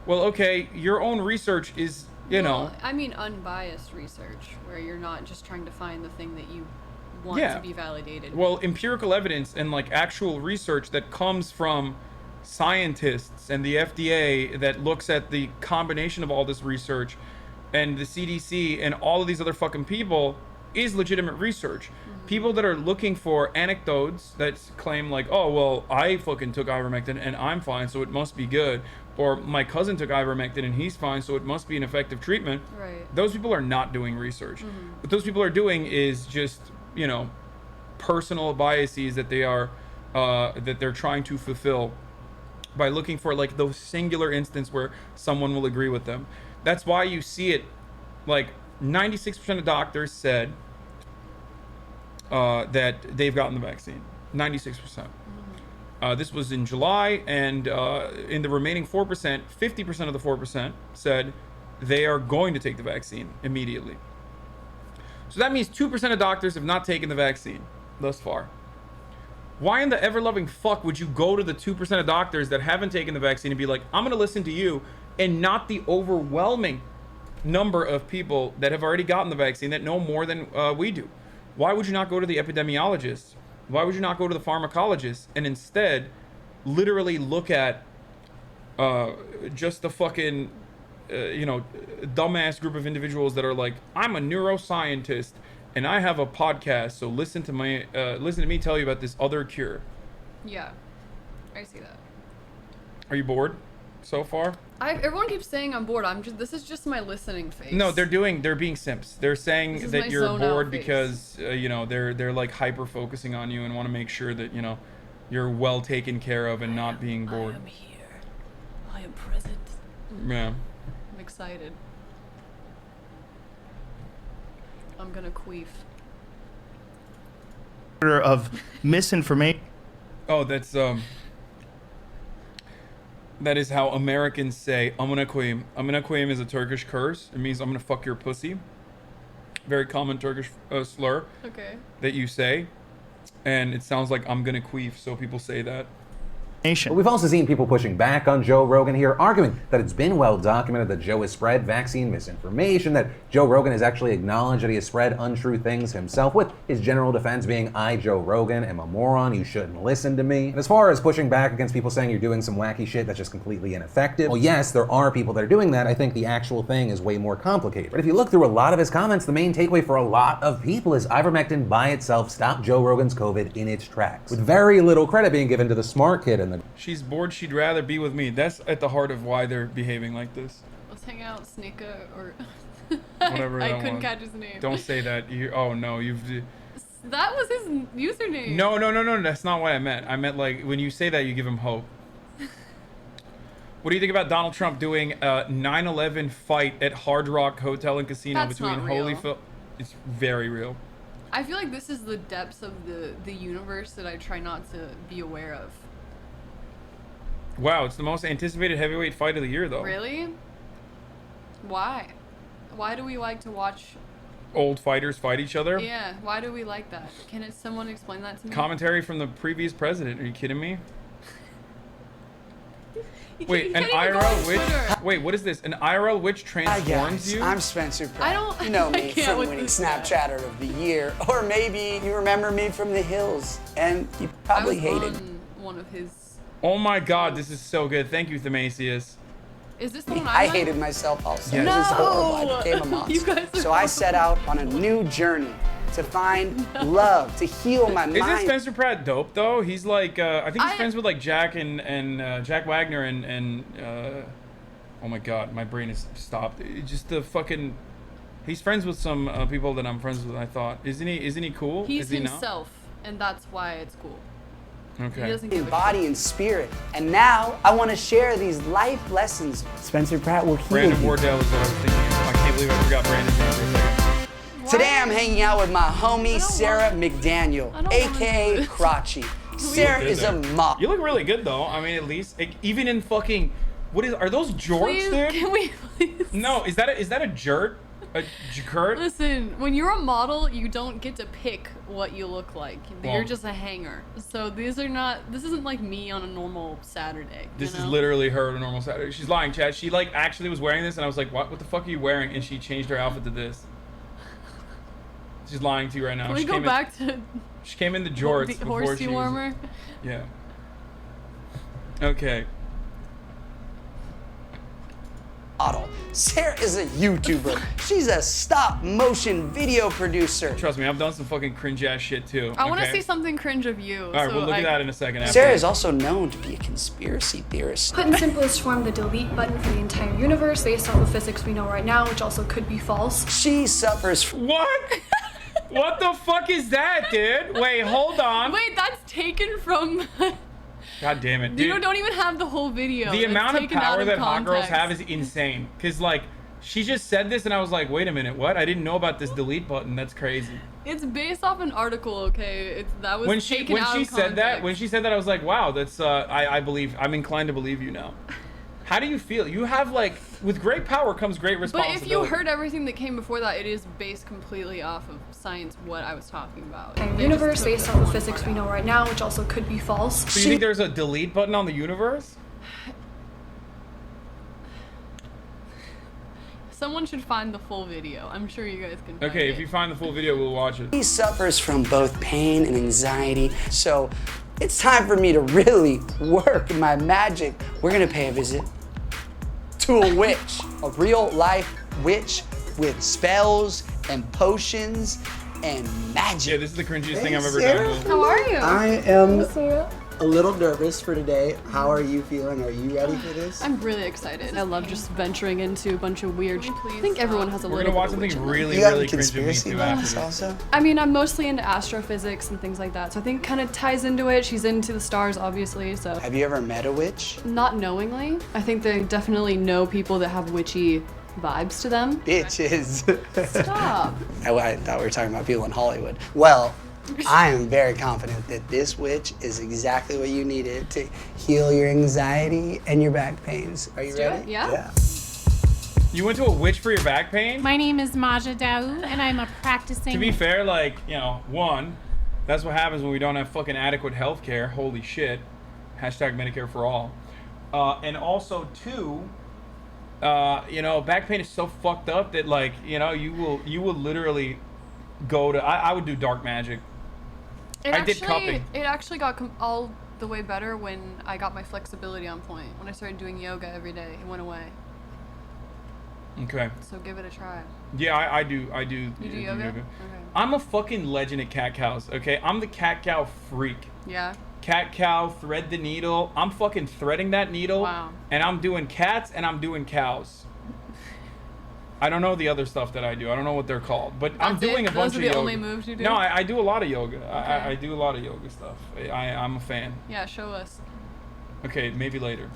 [SPEAKER 4] well, okay, your own research is, you know.
[SPEAKER 13] I mean unbiased research, where you're not just trying to find the thing that you want to be validated.
[SPEAKER 4] Well, empirical evidence and like actual research that comes from scientists and the FDA that looks at the combination of all this research and the CDC and all of these other fucking people is legitimate research. People that are looking for anecdotes that claim like, oh, well, I fucking took ivermectin and I'm fine, so it must be good. Or my cousin took ivermectin and he's fine, so it must be an effective treatment.
[SPEAKER 13] Right.
[SPEAKER 4] Those people are not doing research. What those people are doing is just, you know, personal biases that they are that they're trying to fulfill by looking for like those singular instance where someone will agree with them. That's why you see it, like 96% of doctors said that they've gotten the vaccine. 96%. This was in July, and in the remaining 4%, 50% of the 4% said they are going to take the vaccine immediately. So that means 2% of doctors have not taken the vaccine thus far. Why in the ever-loving fuck would you go to the 2% of doctors that haven't taken the vaccine and be like, I'm going to listen to you, and not the overwhelming number of people that have already gotten the vaccine that know more than we do? Why would you not go to the epidemiologists? Why would you not go to the pharmacologists and instead literally look at just the fucking, dumbass group of individuals that are like, I'm a neuroscientist and I have a podcast, so listen to me tell you about this other cure.
[SPEAKER 13] Yeah, I see that.
[SPEAKER 4] Are you bored so far?
[SPEAKER 13] Everyone keeps saying I'm bored. This is just my listening face.
[SPEAKER 4] No, they're being simps. They're saying that you're bored because they're like hyper focusing on you and want to make sure that you're well taken care of and not being bored.
[SPEAKER 13] I am here. I am present.
[SPEAKER 4] Yeah.
[SPEAKER 13] I'm excited. I'm gonna queef.
[SPEAKER 10] Of misinformation.
[SPEAKER 4] Oh, that's that is how Americans say amına koyayım. Amına koyayım is a Turkish curse. It means I'm gonna fuck your pussy. Very common Turkish slur that you say, and it sounds like I'm gonna queef, so people say that.
[SPEAKER 12] But we've also seen people pushing back on Joe Rogan here, arguing that it's been well documented that Joe has spread vaccine misinformation, that Joe Rogan has actually acknowledged that he has spread untrue things himself, with his general defense being, I, Joe Rogan, am a moron, you shouldn't listen to me. And as far as pushing back against people saying you're doing some wacky shit that's just completely ineffective, well, yes, there are people that are doing that. I think the actual thing is way more complicated. But if you look through a lot of his comments, the main takeaway for a lot of people is ivermectin by itself stopped Joe Rogan's COVID in its tracks, with very little credit being given to the smart kid in the...
[SPEAKER 4] She's bored, she'd rather be with me. That's at the heart of why they're behaving like this.
[SPEAKER 13] Let's hang out, Snika, or...
[SPEAKER 4] Whatever
[SPEAKER 13] I couldn't catch his name.
[SPEAKER 4] Don't say that. Oh no,
[SPEAKER 13] That was his username.
[SPEAKER 4] No, that's not what I meant. I meant like, when you say that, you give him hope. What do you think about Donald Trump doing a 9/11 fight at Hard Rock Hotel and Casino between Holyfield? It's very real.
[SPEAKER 13] I feel like this is the depths of the universe that I try not to be aware of.
[SPEAKER 4] Wow, it's the most anticipated heavyweight fight of the year, though.
[SPEAKER 13] Really? Why? Why do we like to watch
[SPEAKER 4] old fighters fight each other?
[SPEAKER 13] Yeah, why do we like that? Can someone explain that to me?
[SPEAKER 4] Commentary from the previous president. Are you kidding me? Wait, an IRL witch? Wait, what is this? An IRL witch transforms you?
[SPEAKER 9] I'm Spencer Pratt.
[SPEAKER 13] I don't.
[SPEAKER 9] You know
[SPEAKER 13] I
[SPEAKER 9] me
[SPEAKER 13] can't
[SPEAKER 9] from
[SPEAKER 13] with
[SPEAKER 9] winning
[SPEAKER 13] this
[SPEAKER 9] Snapchatter of the Year, or maybe you remember me from the Hills, and you probably hated.
[SPEAKER 13] One of his.
[SPEAKER 4] Oh my God, this is so good. Thank you, Themasius.
[SPEAKER 13] Is this the one
[SPEAKER 9] I hated myself also.
[SPEAKER 4] Yes.
[SPEAKER 9] This is horrible.
[SPEAKER 13] No!
[SPEAKER 9] I became a monster.
[SPEAKER 13] You guys are
[SPEAKER 9] so I set out on a new journey to find love, to heal my mind.
[SPEAKER 4] Isn't Spencer Pratt dope though? He's like, I think he's friends with like Jack and Jack Wagner and oh my God, my brain is stopped. Just the fucking. He's friends with some people that I'm friends with. I thought, isn't he cool?
[SPEAKER 13] He's
[SPEAKER 4] Is he
[SPEAKER 13] himself, and that's why it's cool.
[SPEAKER 4] Okay.
[SPEAKER 13] He doesn't
[SPEAKER 9] In
[SPEAKER 13] give a
[SPEAKER 9] body and spirit. And now I want to share these life lessons. Spencer Pratt will heal
[SPEAKER 4] Brandon
[SPEAKER 9] you.
[SPEAKER 4] Wardell is what I was thinking. I can't believe I forgot Brandon's name for a second.
[SPEAKER 9] Today I'm hanging out with my homie Sarah McDaniel, aka Crotchy. Sarah is a mom.
[SPEAKER 4] You look really good though. I mean, at least even in fucking are those jorts,
[SPEAKER 13] Please,
[SPEAKER 4] dude?
[SPEAKER 13] can we please?
[SPEAKER 4] No, is that a jert? A jert?
[SPEAKER 13] Listen, when you're a model, you don't get to pick what you look like. You're
[SPEAKER 4] Well-
[SPEAKER 13] just a hanger. So this isn't like me on a normal Saturday.
[SPEAKER 4] This
[SPEAKER 13] you
[SPEAKER 4] is
[SPEAKER 13] know?
[SPEAKER 4] literally her on a normal Saturday. She's lying, Chad. She like actually was wearing this, and I was like, "What the fuck are you wearing?" And she changed her outfit to this. She's lying to you right now.
[SPEAKER 13] Can we
[SPEAKER 4] She
[SPEAKER 13] go
[SPEAKER 4] came
[SPEAKER 13] back to
[SPEAKER 4] She came in the jorts
[SPEAKER 13] the
[SPEAKER 4] before
[SPEAKER 13] horse
[SPEAKER 4] she was.
[SPEAKER 13] dewormer?
[SPEAKER 4] Yeah. Okay.
[SPEAKER 9] Model. Sarah is a YouTuber. She's a stop motion video producer.
[SPEAKER 4] Trust me, I've done some fucking cringe ass shit too.
[SPEAKER 13] I want to
[SPEAKER 4] okay?
[SPEAKER 13] see something cringe of you.
[SPEAKER 4] All right, we'll look at that in a second. After
[SPEAKER 9] Sarah
[SPEAKER 4] this.
[SPEAKER 9] is also known to be a conspiracy theorist.
[SPEAKER 17] Put in simplest form, the delete button for the entire universe based off the physics we know right now, which also could be false.
[SPEAKER 9] She suffers from
[SPEAKER 4] what? What the fuck is that, dude? Wait, hold on.
[SPEAKER 13] Wait, that's taken from.
[SPEAKER 4] God damn it,
[SPEAKER 13] You
[SPEAKER 4] dude.
[SPEAKER 13] don't even have the whole video.
[SPEAKER 4] The
[SPEAKER 13] It's
[SPEAKER 4] amount of
[SPEAKER 13] taken out
[SPEAKER 4] power that hot girls
[SPEAKER 13] context.
[SPEAKER 4] have is insane. Cause like, she just said this and I was like, wait a minute, what? I didn't know about this delete button. That's crazy.
[SPEAKER 13] It's based off an article, okay? That was
[SPEAKER 4] When
[SPEAKER 13] taken
[SPEAKER 4] she
[SPEAKER 13] out of
[SPEAKER 4] said that,
[SPEAKER 13] context.
[SPEAKER 4] I was like, wow, that's I'm inclined to believe you now. How do you feel? You have like, with great power comes great
[SPEAKER 13] But
[SPEAKER 4] responsibility.
[SPEAKER 13] if you heard everything that came before that, it is based completely off of science, what I was talking about.
[SPEAKER 17] The universe based off the physics we know right now, which also could be false.
[SPEAKER 4] So you think there's a delete button on the universe?
[SPEAKER 13] Someone should find the full video. I'm sure you guys can find
[SPEAKER 4] Okay,
[SPEAKER 13] it.
[SPEAKER 4] if you find the full video, we'll watch it.
[SPEAKER 9] He suffers from both pain and anxiety, so it's time for me to really work my magic. We're gonna pay a visit to a witch, a real life witch with spells and potions and magic.
[SPEAKER 4] Yeah, this is the cringiest thing I've ever done.
[SPEAKER 13] How are you?
[SPEAKER 9] I am a little nervous for today. How are you feeling? Are you ready for this?
[SPEAKER 13] I'm really excited. I love just venturing into a bunch of weird. I think everyone has a
[SPEAKER 4] We're
[SPEAKER 13] little.
[SPEAKER 4] gonna watch
[SPEAKER 13] bit of
[SPEAKER 4] something
[SPEAKER 13] witch in them.
[SPEAKER 4] really,
[SPEAKER 9] You have
[SPEAKER 4] really cringe of me
[SPEAKER 9] conspiracy
[SPEAKER 4] too after
[SPEAKER 9] theories
[SPEAKER 4] this.
[SPEAKER 9] also?
[SPEAKER 13] I mean, I'm mostly into astrophysics and things like that, so I think it kind of ties into it. She's into the stars, obviously, so.
[SPEAKER 9] Have you ever met a witch?
[SPEAKER 13] Not knowingly. I think they definitely know people that have witchy vibes to them.
[SPEAKER 9] Bitches.
[SPEAKER 13] Stop.
[SPEAKER 9] I thought we were talking about people in Hollywood. Well, I am very confident that this witch is exactly what you needed to heal your anxiety and your back pains. Are you
[SPEAKER 13] Let's do
[SPEAKER 9] ready?
[SPEAKER 13] it, yeah.
[SPEAKER 4] You went to a witch for your back pain?
[SPEAKER 8] My name is Maja Daoud, and I'm a practicing.
[SPEAKER 4] To be fair, like, you know, one, that's what happens when we don't have fucking adequate health care. Holy shit. Hashtag Medicare for all. And also, two, you know, back pain is so fucked up that, like, you know, you will literally go to, I would do dark magic. I did cupping.
[SPEAKER 13] It actually got all the way better when I got my flexibility on point. When I started doing yoga every day, it went away.
[SPEAKER 4] Okay.
[SPEAKER 13] So give it a try.
[SPEAKER 4] Yeah, I do.
[SPEAKER 13] You do yoga? Okay.
[SPEAKER 4] I'm a fucking legend at cat cows, okay? I'm the cat cow freak.
[SPEAKER 13] Yeah.
[SPEAKER 4] Cat cow, thread the needle. I'm fucking threading that needle.
[SPEAKER 13] Wow.
[SPEAKER 4] And I'm doing cats and I'm doing cows. I don't know the other stuff that I do. I don't know what they're called, but I'm doing a bunch of yoga.
[SPEAKER 13] Those are the only moves you do?
[SPEAKER 4] No, I do a lot of yoga.
[SPEAKER 13] Okay.
[SPEAKER 4] I do a lot of yoga stuff. I'm a fan.
[SPEAKER 13] Yeah, show us.
[SPEAKER 4] Okay, maybe later.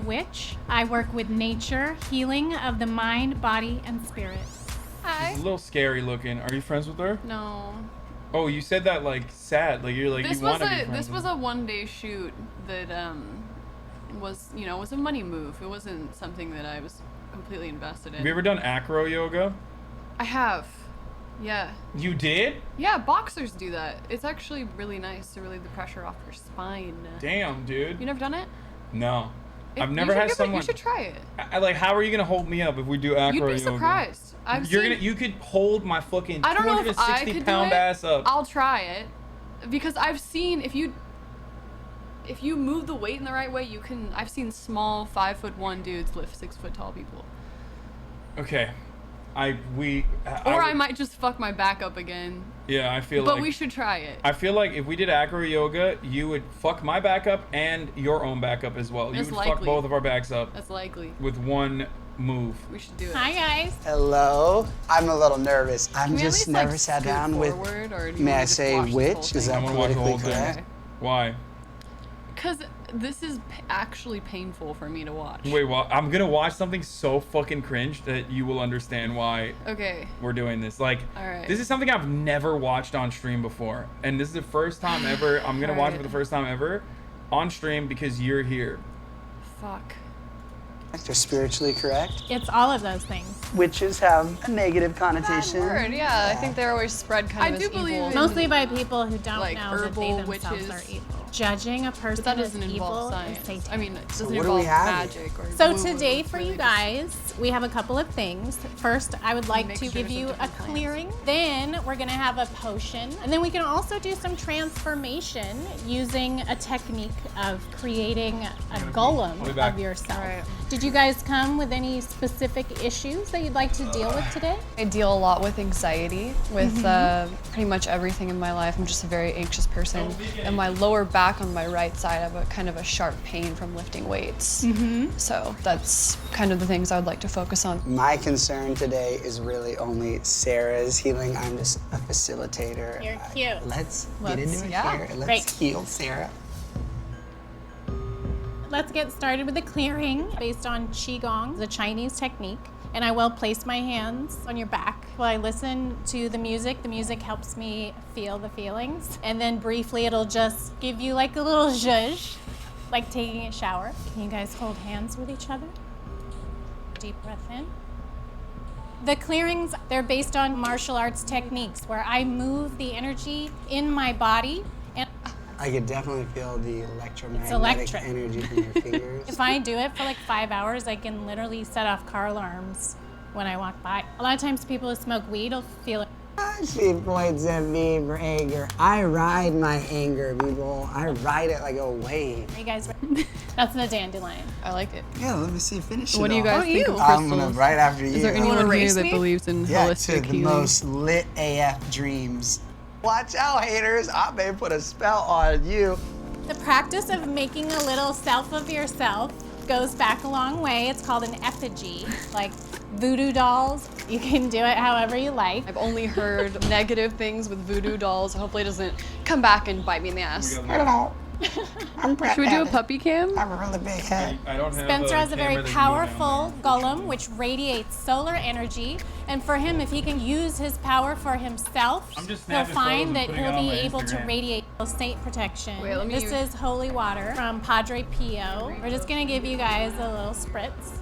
[SPEAKER 8] Witch. I work with nature, healing of the mind, body, and spirit.
[SPEAKER 13] Hi.
[SPEAKER 4] She's a little scary looking. Are you friends with her?
[SPEAKER 13] No.
[SPEAKER 4] Oh, you said that like sad. Like you're like
[SPEAKER 13] This
[SPEAKER 4] you want
[SPEAKER 13] was
[SPEAKER 4] to be friends
[SPEAKER 13] this
[SPEAKER 4] with
[SPEAKER 13] was a one-day shoot that was, you know, was a money move. It wasn't something that I was completely invested in.
[SPEAKER 4] Have you ever done acro yoga?
[SPEAKER 13] I have. Yeah.
[SPEAKER 4] You did?
[SPEAKER 13] Yeah, boxers do that. It's actually really nice to relieve the pressure off your spine.
[SPEAKER 4] Damn, dude.
[SPEAKER 13] You never done it?
[SPEAKER 4] No.
[SPEAKER 13] If-
[SPEAKER 4] I've never
[SPEAKER 13] you should
[SPEAKER 4] had
[SPEAKER 13] give it-
[SPEAKER 4] someone.
[SPEAKER 13] You should try it.
[SPEAKER 4] I like, how are you gonna hold me up if we do acro yoga?
[SPEAKER 13] You'd be surprised.
[SPEAKER 4] You could hold my fucking
[SPEAKER 13] I don't know if I
[SPEAKER 4] 260
[SPEAKER 13] could
[SPEAKER 4] pound
[SPEAKER 13] do it.
[SPEAKER 4] ass up.
[SPEAKER 13] I'll try it because I've seen if you move the weight in the right way, you can. I've seen small 5'1" dudes lift 6 foot tall people.
[SPEAKER 4] Okay, I
[SPEAKER 13] might just fuck my back up again.
[SPEAKER 4] Yeah, I feel
[SPEAKER 13] But
[SPEAKER 4] like.
[SPEAKER 13] we should try it.
[SPEAKER 4] I feel like if we did acro yoga, you would fuck my back up and your own back up as well.
[SPEAKER 13] That's
[SPEAKER 4] You would fuck
[SPEAKER 13] likely.
[SPEAKER 4] both of our backs up.
[SPEAKER 13] That's likely.
[SPEAKER 4] With one move.
[SPEAKER 13] We should do it.
[SPEAKER 8] Hi guys.
[SPEAKER 9] Hello. I'm a little nervous.
[SPEAKER 13] Can
[SPEAKER 9] I'm
[SPEAKER 13] we at
[SPEAKER 9] just
[SPEAKER 13] least,
[SPEAKER 9] never
[SPEAKER 13] like,
[SPEAKER 9] sat
[SPEAKER 13] scoot
[SPEAKER 9] down with.
[SPEAKER 13] forward, or do you
[SPEAKER 9] May
[SPEAKER 13] wanna
[SPEAKER 9] I
[SPEAKER 13] just
[SPEAKER 9] say
[SPEAKER 13] watch this whole
[SPEAKER 9] which? Is
[SPEAKER 13] thing?
[SPEAKER 9] that
[SPEAKER 4] I want to watch the
[SPEAKER 9] politically
[SPEAKER 4] whole thing.
[SPEAKER 9] correct?
[SPEAKER 4] Why?
[SPEAKER 13] Because this is actually painful for me to watch.
[SPEAKER 4] Wait, well, I'm gonna watch something so fucking cringe that you will understand why
[SPEAKER 13] Okay.
[SPEAKER 4] we're doing this. Like,
[SPEAKER 13] Alright.
[SPEAKER 4] this is something I've never watched on stream before, and this is the first time ever. I'm gonna watch it for the first time ever on stream because you're here.
[SPEAKER 13] Fuck.
[SPEAKER 9] They're spiritually correct.
[SPEAKER 8] It's all of those things.
[SPEAKER 9] Witches have a negative connotation.
[SPEAKER 13] Word, yeah. I think they're always spread kind of as evil.
[SPEAKER 8] Mostly by people who don't
[SPEAKER 13] like
[SPEAKER 8] know that they
[SPEAKER 13] herbal
[SPEAKER 8] themselves
[SPEAKER 13] witches.
[SPEAKER 8] are evil. Judging a person
[SPEAKER 13] that
[SPEAKER 8] as
[SPEAKER 13] doesn't
[SPEAKER 8] evil
[SPEAKER 13] involve
[SPEAKER 8] is
[SPEAKER 13] science.
[SPEAKER 8] satanic.
[SPEAKER 13] I mean, it doesn't
[SPEAKER 9] what do
[SPEAKER 13] involve
[SPEAKER 9] we have
[SPEAKER 13] magic or
[SPEAKER 8] So
[SPEAKER 13] woo-woo.
[SPEAKER 8] today for you guys, we have a couple of things. First, I would like to give you a clearing. Then we're gonna have a potion. And then we can also do some transformation using a technique of creating a golem
[SPEAKER 4] I'll be back.
[SPEAKER 8] of yourself.
[SPEAKER 13] Alright.
[SPEAKER 8] Did Did you guys come with any specific issues that you'd like to deal with today?
[SPEAKER 13] I deal a lot with anxiety, with pretty much everything in my life. I'm just a very anxious person. And my lower back on my right side, I have a kind of a sharp pain from lifting weights. So that's kind of the things I would like to focus on.
[SPEAKER 9] My concern today is really only Sarah's healing. I'm just a facilitator.
[SPEAKER 8] You're cute.
[SPEAKER 9] Let's get into it here. Let's
[SPEAKER 8] Great.
[SPEAKER 9] heal Sarah.
[SPEAKER 8] Let's get started with the clearing based on Qigong, the Chinese technique. And I will place my hands on your back while I listen to the music. The music helps me feel the feelings. And then briefly, it'll just give you like a little zhuzh, like taking a shower. Can you guys hold hands with each other? Deep breath in. The clearings, they're based on martial arts techniques where I move the energy in my body. And
[SPEAKER 9] I could definitely feel the electromagnetic
[SPEAKER 8] electric.
[SPEAKER 9] energy from your fingers.
[SPEAKER 8] if I do it for like 5 hours, I can literally set off car alarms when I walk by. A lot of times people who smoke weed will feel it.
[SPEAKER 9] She points at me for anger. I ride my anger, people. I ride it like a wave.
[SPEAKER 8] Are you guys ready? That's the dandelion.
[SPEAKER 13] I like it.
[SPEAKER 9] Yeah, let me see. Finish it.
[SPEAKER 13] What do you guys think of
[SPEAKER 9] I'm
[SPEAKER 13] crystals?
[SPEAKER 9] gonna right after you.
[SPEAKER 13] Is there anyone here that believes in holistic
[SPEAKER 9] to the
[SPEAKER 13] healing?
[SPEAKER 9] most lit AF dreams. Watch out, haters. I may put a spell on you.
[SPEAKER 8] The practice of making a little self of yourself goes back a long way. It's called an effigy, like voodoo dolls. You can do it however you like.
[SPEAKER 13] I've only heard negative things with voodoo dolls. Hopefully it doesn't come back and bite me in the ass.
[SPEAKER 9] Hello. I'm Pratt.
[SPEAKER 13] Should we do a puppy cam?
[SPEAKER 9] I have a really big head.
[SPEAKER 8] Spencer has a very powerful golem which radiates solar energy, and for him, if he can use his power for himself, he'll find that he'll be able to radiate saint protection.
[SPEAKER 13] Wait, let me
[SPEAKER 8] This
[SPEAKER 13] use-
[SPEAKER 8] is holy water from Padre Pio. We're just gonna give you guys a little spritz.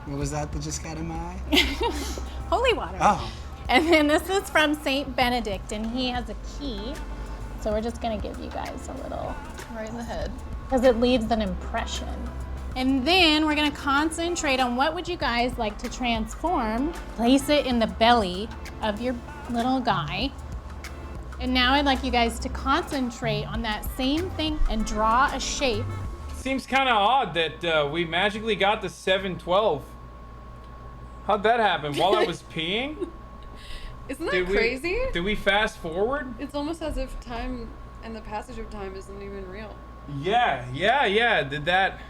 [SPEAKER 9] What was that just got in my eye?
[SPEAKER 8] Holy water.
[SPEAKER 9] Oh.
[SPEAKER 8] And then this is from Saint Benedict, and he has a key. So we're just gonna give you guys a little
[SPEAKER 13] Right in the head.
[SPEAKER 8] because it leaves an impression. And then we're gonna concentrate on what would you guys like to transform. Place it in the belly of your little guy. And now I'd like you guys to concentrate on that same thing and draw a shape.
[SPEAKER 4] Seems kind of odd that we magically got to 712. How'd that happen? While I was peeing?
[SPEAKER 13] Isn't that crazy?
[SPEAKER 4] Did we fast forward?
[SPEAKER 13] It's almost as if time and the passage of time isn't even real.
[SPEAKER 4] Yeah. Did that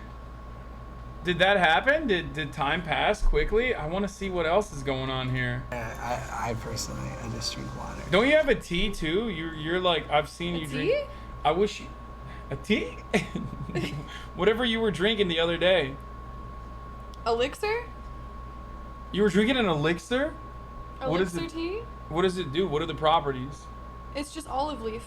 [SPEAKER 4] happen? Did time pass quickly? I want to see what else is going on here.
[SPEAKER 9] I personally, I just drink water.
[SPEAKER 4] Don't you have a tea too? You're like, I've seen you drink.
[SPEAKER 13] tea?
[SPEAKER 4] I wish you, a tea? Whatever you were drinking the other day.
[SPEAKER 13] Elixir?
[SPEAKER 4] You were drinking an elixir?
[SPEAKER 13] Elixir tea?
[SPEAKER 4] What does it do? What are the properties?
[SPEAKER 13] It's just olive leaf.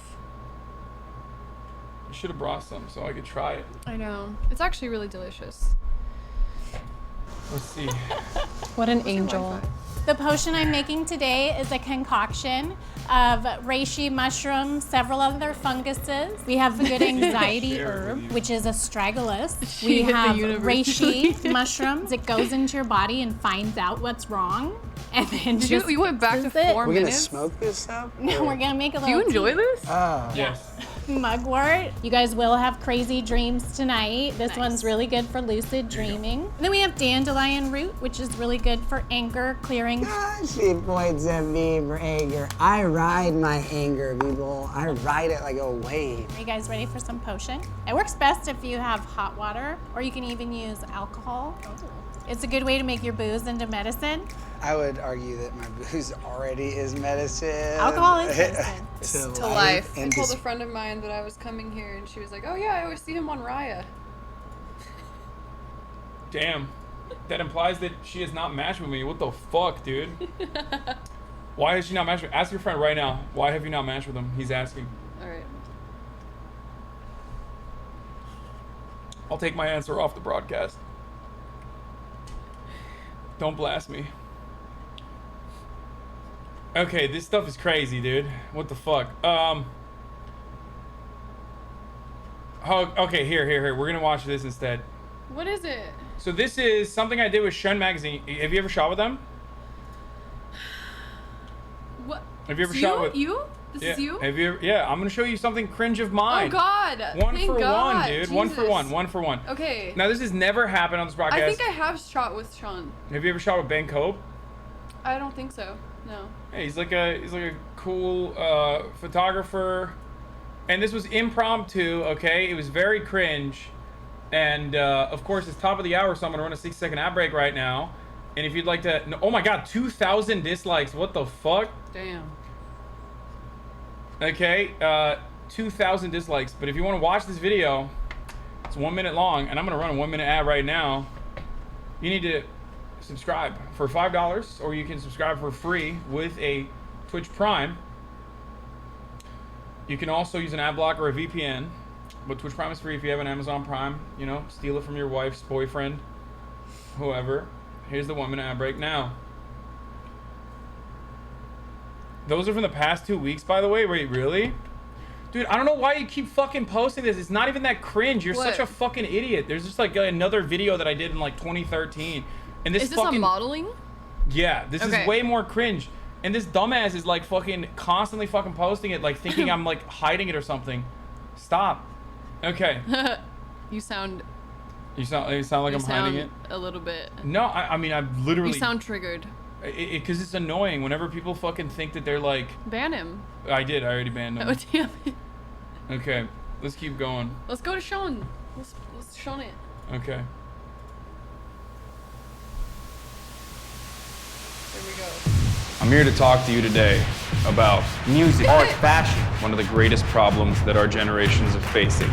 [SPEAKER 4] You should have brought some so I could try it.
[SPEAKER 13] I know. It's actually really delicious.
[SPEAKER 4] Let's see.
[SPEAKER 13] What an angel.
[SPEAKER 8] The potion I'm making today is a concoction of reishi mushroom, several other funguses. We have a good anxiety herb, which is astragalus.
[SPEAKER 13] She
[SPEAKER 8] We
[SPEAKER 13] hit the
[SPEAKER 8] have
[SPEAKER 13] university.
[SPEAKER 8] reishi mushrooms. It goes into your body and finds out what's wrong. And then just
[SPEAKER 13] You went back to
[SPEAKER 8] fixes it.
[SPEAKER 13] 4
[SPEAKER 9] We're gonna
[SPEAKER 13] minutes?
[SPEAKER 9] smoke this up?
[SPEAKER 8] No, we're gonna make a
[SPEAKER 13] Do
[SPEAKER 8] little
[SPEAKER 13] you enjoy
[SPEAKER 8] tea.
[SPEAKER 13] this?
[SPEAKER 9] Oh.
[SPEAKER 4] Yes.
[SPEAKER 8] Mugwort. You guys will have crazy dreams tonight. This one's really good for lucid dreaming. And then we have dandelion root, which is really good for anger clearing.
[SPEAKER 9] She points at me for anger. I ride my anger, people. I ride it like a wave.
[SPEAKER 8] Are you guys ready for some potion? It works best if you have hot water, or you can even use alcohol. It's a good way to make your booze into medicine.
[SPEAKER 9] I would argue that my booze already is medicine.
[SPEAKER 8] Alcohol is medicine.
[SPEAKER 13] To life. I
[SPEAKER 9] and
[SPEAKER 13] told a friend of mine that I was coming here and she was like, oh yeah, I always see him on Raya.
[SPEAKER 4] Damn. That implies that she has not matched with me. What the fuck, dude? Why has she not matched with me? Ask your friend right now. Why have you not matched with him? He's asking.
[SPEAKER 13] Alright.
[SPEAKER 4] I'll take my answer off the broadcast. Don't blast me. Okay, this stuff is crazy, dude. What the fuck? Oh, okay, here. We're gonna watch this instead.
[SPEAKER 13] What is it?
[SPEAKER 4] So this is something I did with SCHÖN magazine. Have you ever shot with them?
[SPEAKER 13] What?
[SPEAKER 4] Have you ever
[SPEAKER 13] So
[SPEAKER 4] shot with?
[SPEAKER 13] You? This
[SPEAKER 4] Yeah.
[SPEAKER 13] is you?
[SPEAKER 4] Have you? Yeah, I'm gonna show you something cringe of mine.
[SPEAKER 13] Oh God!
[SPEAKER 4] One
[SPEAKER 13] Thank
[SPEAKER 4] for
[SPEAKER 13] God.
[SPEAKER 4] one, dude.
[SPEAKER 13] Jesus.
[SPEAKER 4] One for one. One for one.
[SPEAKER 13] Okay.
[SPEAKER 4] Now this has never happened on this podcast.
[SPEAKER 13] I think I have shot with Sean.
[SPEAKER 4] Have you ever shot with Ben Cope?
[SPEAKER 13] I don't think so. No.
[SPEAKER 4] Yeah, he's like a cool photographer, and this was impromptu. Okay, it was very cringe, and of course it's top of the hour, so I'm gonna run a 6-second ad break right now. And if you'd like to, oh my God, 2,000 dislikes. What the fuck?
[SPEAKER 13] Damn.
[SPEAKER 4] Okay, 2,000 dislikes. But if you want to watch this video, it's 1 minute long, and I'm gonna run a 1 minute ad right now. You need to subscribe for $5, or you can subscribe for free with a Twitch Prime. You can also use an ad blocker or a VPN, but Twitch Prime is free if you have an Amazon Prime. You know, steal it from your wife's boyfriend, whoever. Here's the 1 minute ad break now. Those are from the past 2 weeks, by the way. Wait, really? Dude, I don't know why you keep fucking posting this. It's not even that cringe. You're such a fucking idiot. There's just like another video that I did in like 2013. And this
[SPEAKER 13] Is this
[SPEAKER 4] fucking
[SPEAKER 13] a modeling?
[SPEAKER 4] Yeah, this
[SPEAKER 13] Okay.
[SPEAKER 4] is way more cringe. And this dumbass is like fucking constantly fucking posting it, like thinking I'm like hiding it or something. Stop. Okay.
[SPEAKER 13] You sound
[SPEAKER 4] You sound like
[SPEAKER 13] you
[SPEAKER 4] I'm hiding it.
[SPEAKER 13] a little bit.
[SPEAKER 4] No, I mean I've literally.
[SPEAKER 13] You sound triggered.
[SPEAKER 4] Because it's annoying whenever people fucking think that they're like.
[SPEAKER 13] Ban him.
[SPEAKER 4] I did. I already banned him.
[SPEAKER 13] Oh damn it.
[SPEAKER 4] Okay, let's keep going.
[SPEAKER 13] Let's go to Sean. Let's Sean it.
[SPEAKER 4] Okay.
[SPEAKER 13] There we go.
[SPEAKER 5] I'm here to talk to you today about music, art, fashion, one of the greatest problems that our generations are facing.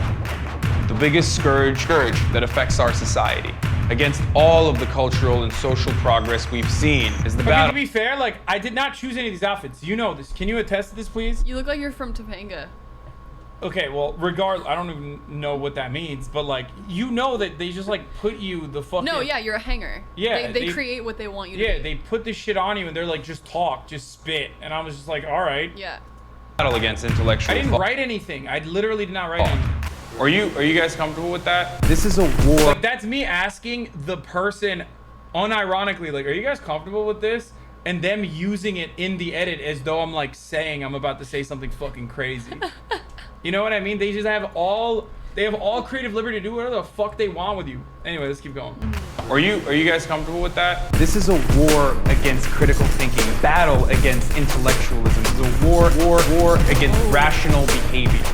[SPEAKER 5] The biggest scourge that affects our society. Against all of the cultural and social progress we've seen is the
[SPEAKER 4] Okay,
[SPEAKER 5] battle.
[SPEAKER 4] to be fair, like I did not choose any of these outfits. You know this. Can you attest to this, please?
[SPEAKER 13] You look like you're from Topanga.
[SPEAKER 4] Okay, well, regardless, I don't even know what that means, but like, you know that they just like put you the fucking.
[SPEAKER 13] No, yeah, you're a hanger.
[SPEAKER 4] Yeah,
[SPEAKER 13] They create what they want you to
[SPEAKER 4] Yeah,
[SPEAKER 13] be.
[SPEAKER 4] they put this shit on you, and they're like, just talk, just spit, and I was just like, all right.
[SPEAKER 13] Yeah.
[SPEAKER 5] Battle against intellectual
[SPEAKER 4] I didn't
[SPEAKER 5] thought.
[SPEAKER 4] write anything. I literally did not write anything.
[SPEAKER 5] Are you guys comfortable with that? This is a war.
[SPEAKER 4] Like that's me asking the person, unironically, like, are you guys comfortable with this? And them using it in the edit as though I'm like saying I'm about to say something fucking crazy. You know what I mean? They just have all creative liberty to do whatever the fuck they want with you. Anyway, let's keep going.
[SPEAKER 5] Are you guys comfortable with that? This is a war against critical thinking, a battle against intellectualism. This is a war against rational behavior.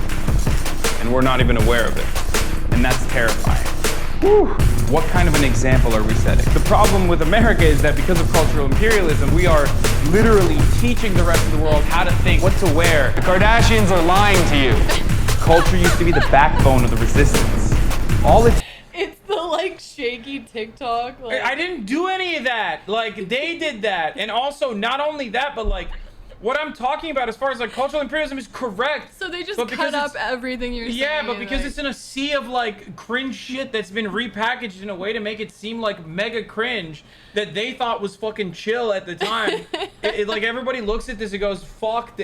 [SPEAKER 5] And we're not even aware of it. And that's terrifying. Whew. What kind of an example are we setting? The problem with America is that because of cultural imperialism, we are literally teaching the rest of the world how to think, what to wear. The Kardashians are lying to you. Culture used to be the backbone of the resistance. All it
[SPEAKER 13] It's the like shaky TikTok. Like...
[SPEAKER 4] I didn't do any of that. Like they did that. And also not only that, but like what I'm talking about as far as like cultural imperialism is correct.
[SPEAKER 13] So they just
[SPEAKER 4] but because
[SPEAKER 13] cut up
[SPEAKER 4] it's-
[SPEAKER 13] everything you're saying.
[SPEAKER 4] Yeah, but because
[SPEAKER 13] like...
[SPEAKER 4] it's in a sea of like cringe shit that's been repackaged in a way to make it seem like mega cringe that they thought was fucking chill at the time. Like everybody looks at this and goes, fuck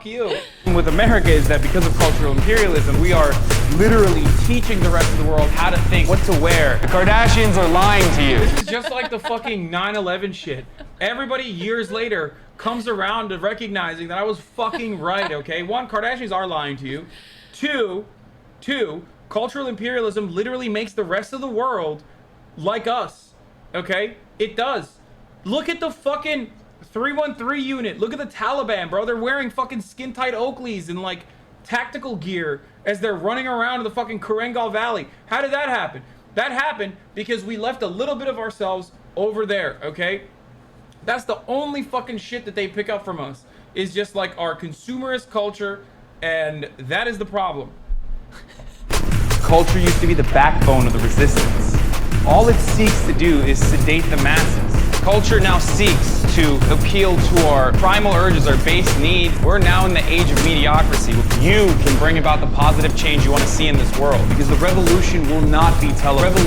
[SPEAKER 4] you.
[SPEAKER 5] with America is that because of cultural imperialism, we are literally teaching the rest of the world how to think, what to wear. The Kardashians are lying to you.
[SPEAKER 4] This is just like the fucking 9/11 shit. Everybody years later comes around to recognizing that I was fucking right, okay? One, Kardashians are lying to you. Two, cultural imperialism literally makes the rest of the world like us, okay? It does. Look at the fucking 313 unit. Look at the Taliban, bro. They're wearing fucking skin-tight Oakleys and like tactical gear as they're running around in the fucking Korengal Valley. How did that happen? That happened because we left a little bit of ourselves over there, okay? That's the only fucking shit that they pick up from us is just like our consumerist culture, and that is the problem.
[SPEAKER 5] Culture used to be the backbone of the resistance. All it seeks to do is sedate the masses. Culture now seeks to appeal to our primal urges, our base needs. We're now in the age of mediocrity. You can bring about the positive change you want to see in this world because the revolution will not be televised.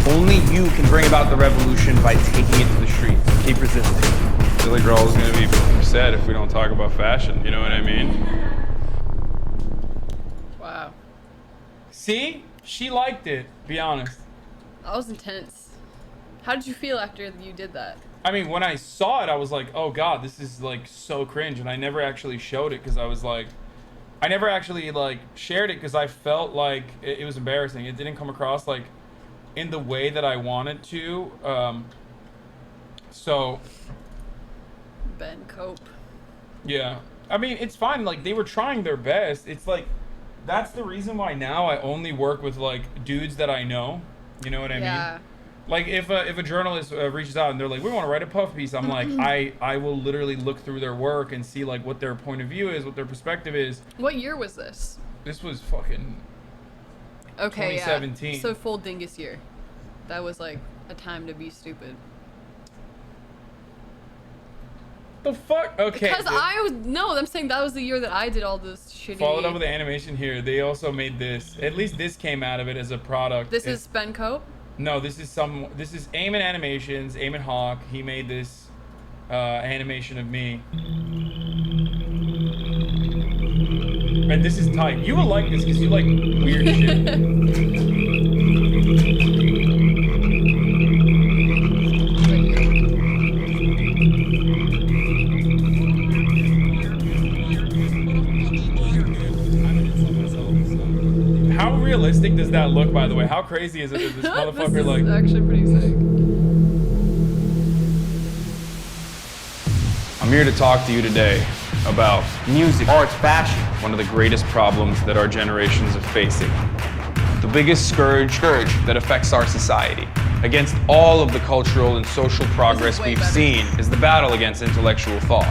[SPEAKER 5] Only you can bring about the revolution by taking it to the streets. Keep resisting.
[SPEAKER 18] Silly girl is going to be upset if we don't talk about fashion. You know what I mean?
[SPEAKER 13] Wow.
[SPEAKER 4] See? She liked it, be honest.
[SPEAKER 13] That was intense. How did you feel after you did that?
[SPEAKER 4] I mean, when I saw it, I was like, oh God, this is like so cringe. And I never actually showed it because I was like, I never actually like shared it because I felt like it was embarrassing. It didn't come across like in the way that I wanted to. So.
[SPEAKER 13] Ben Cope.
[SPEAKER 4] Yeah. I mean, it's fine. Like, they were trying their best. It's like, that's the reason why now I only work with like dudes that I know. You know what I mean? Like if a journalist reaches out and they're like, we want to write a puff piece, I'm like, I will literally look through their work and see like what their point of view is, what their perspective is.
[SPEAKER 13] What year was this?
[SPEAKER 4] This was fucking 2017.
[SPEAKER 13] Yeah. So full dingus year. That was like a time to be stupid.
[SPEAKER 4] The fuck? Okay.
[SPEAKER 13] Because I'm saying that was the year that I did all this shitty.
[SPEAKER 4] Followed up with the animation here. They also made this. At least this came out of it as a product.
[SPEAKER 13] This is Ben Cope?
[SPEAKER 4] No, this is Eamon Animations, Eamon Hawk. He made this animation of me. And this is tight. You will like this because you like weird shit. How realistic does that look, by the way? How crazy is it that this motherfucker
[SPEAKER 13] this
[SPEAKER 4] like...
[SPEAKER 13] is actually pretty sick.
[SPEAKER 5] I'm here to talk to you today about music, art, fashion, one of the greatest problems that our generations are facing. The biggest scourge that affects our society. Against all of the cultural and social progress we've seen is the battle against intellectual thought.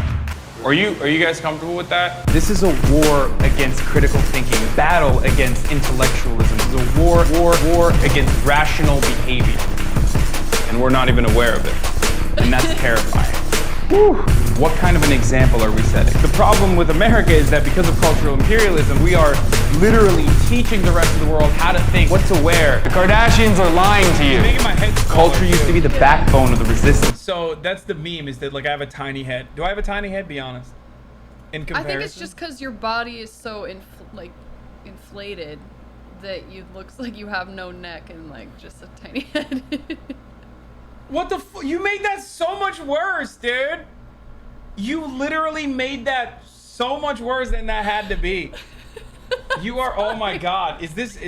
[SPEAKER 5] Are you guys comfortable with that? This is a war against critical thinking, battle against intellectualism. It's a war against rational behavior. And we're not even aware of it. And that's terrifying. Whew. What kind of an example are we setting? The problem with America is that because of cultural imperialism, we are literally teaching the rest of the world how to think, what to wear. The Kardashians are lying to you.
[SPEAKER 4] Making my head
[SPEAKER 5] Culture used to be the backbone of the resistance.
[SPEAKER 4] So that's the meme, is that like I have a tiny head. Do I have a tiny head? Be honest. In comparison.
[SPEAKER 13] I think it's just because your body is so inflated that it looks like you have no neck and like just a tiny head.
[SPEAKER 4] What the f? You made that so much worse, dude. You literally made that so much worse than that had to be. You are, oh my God. Is this?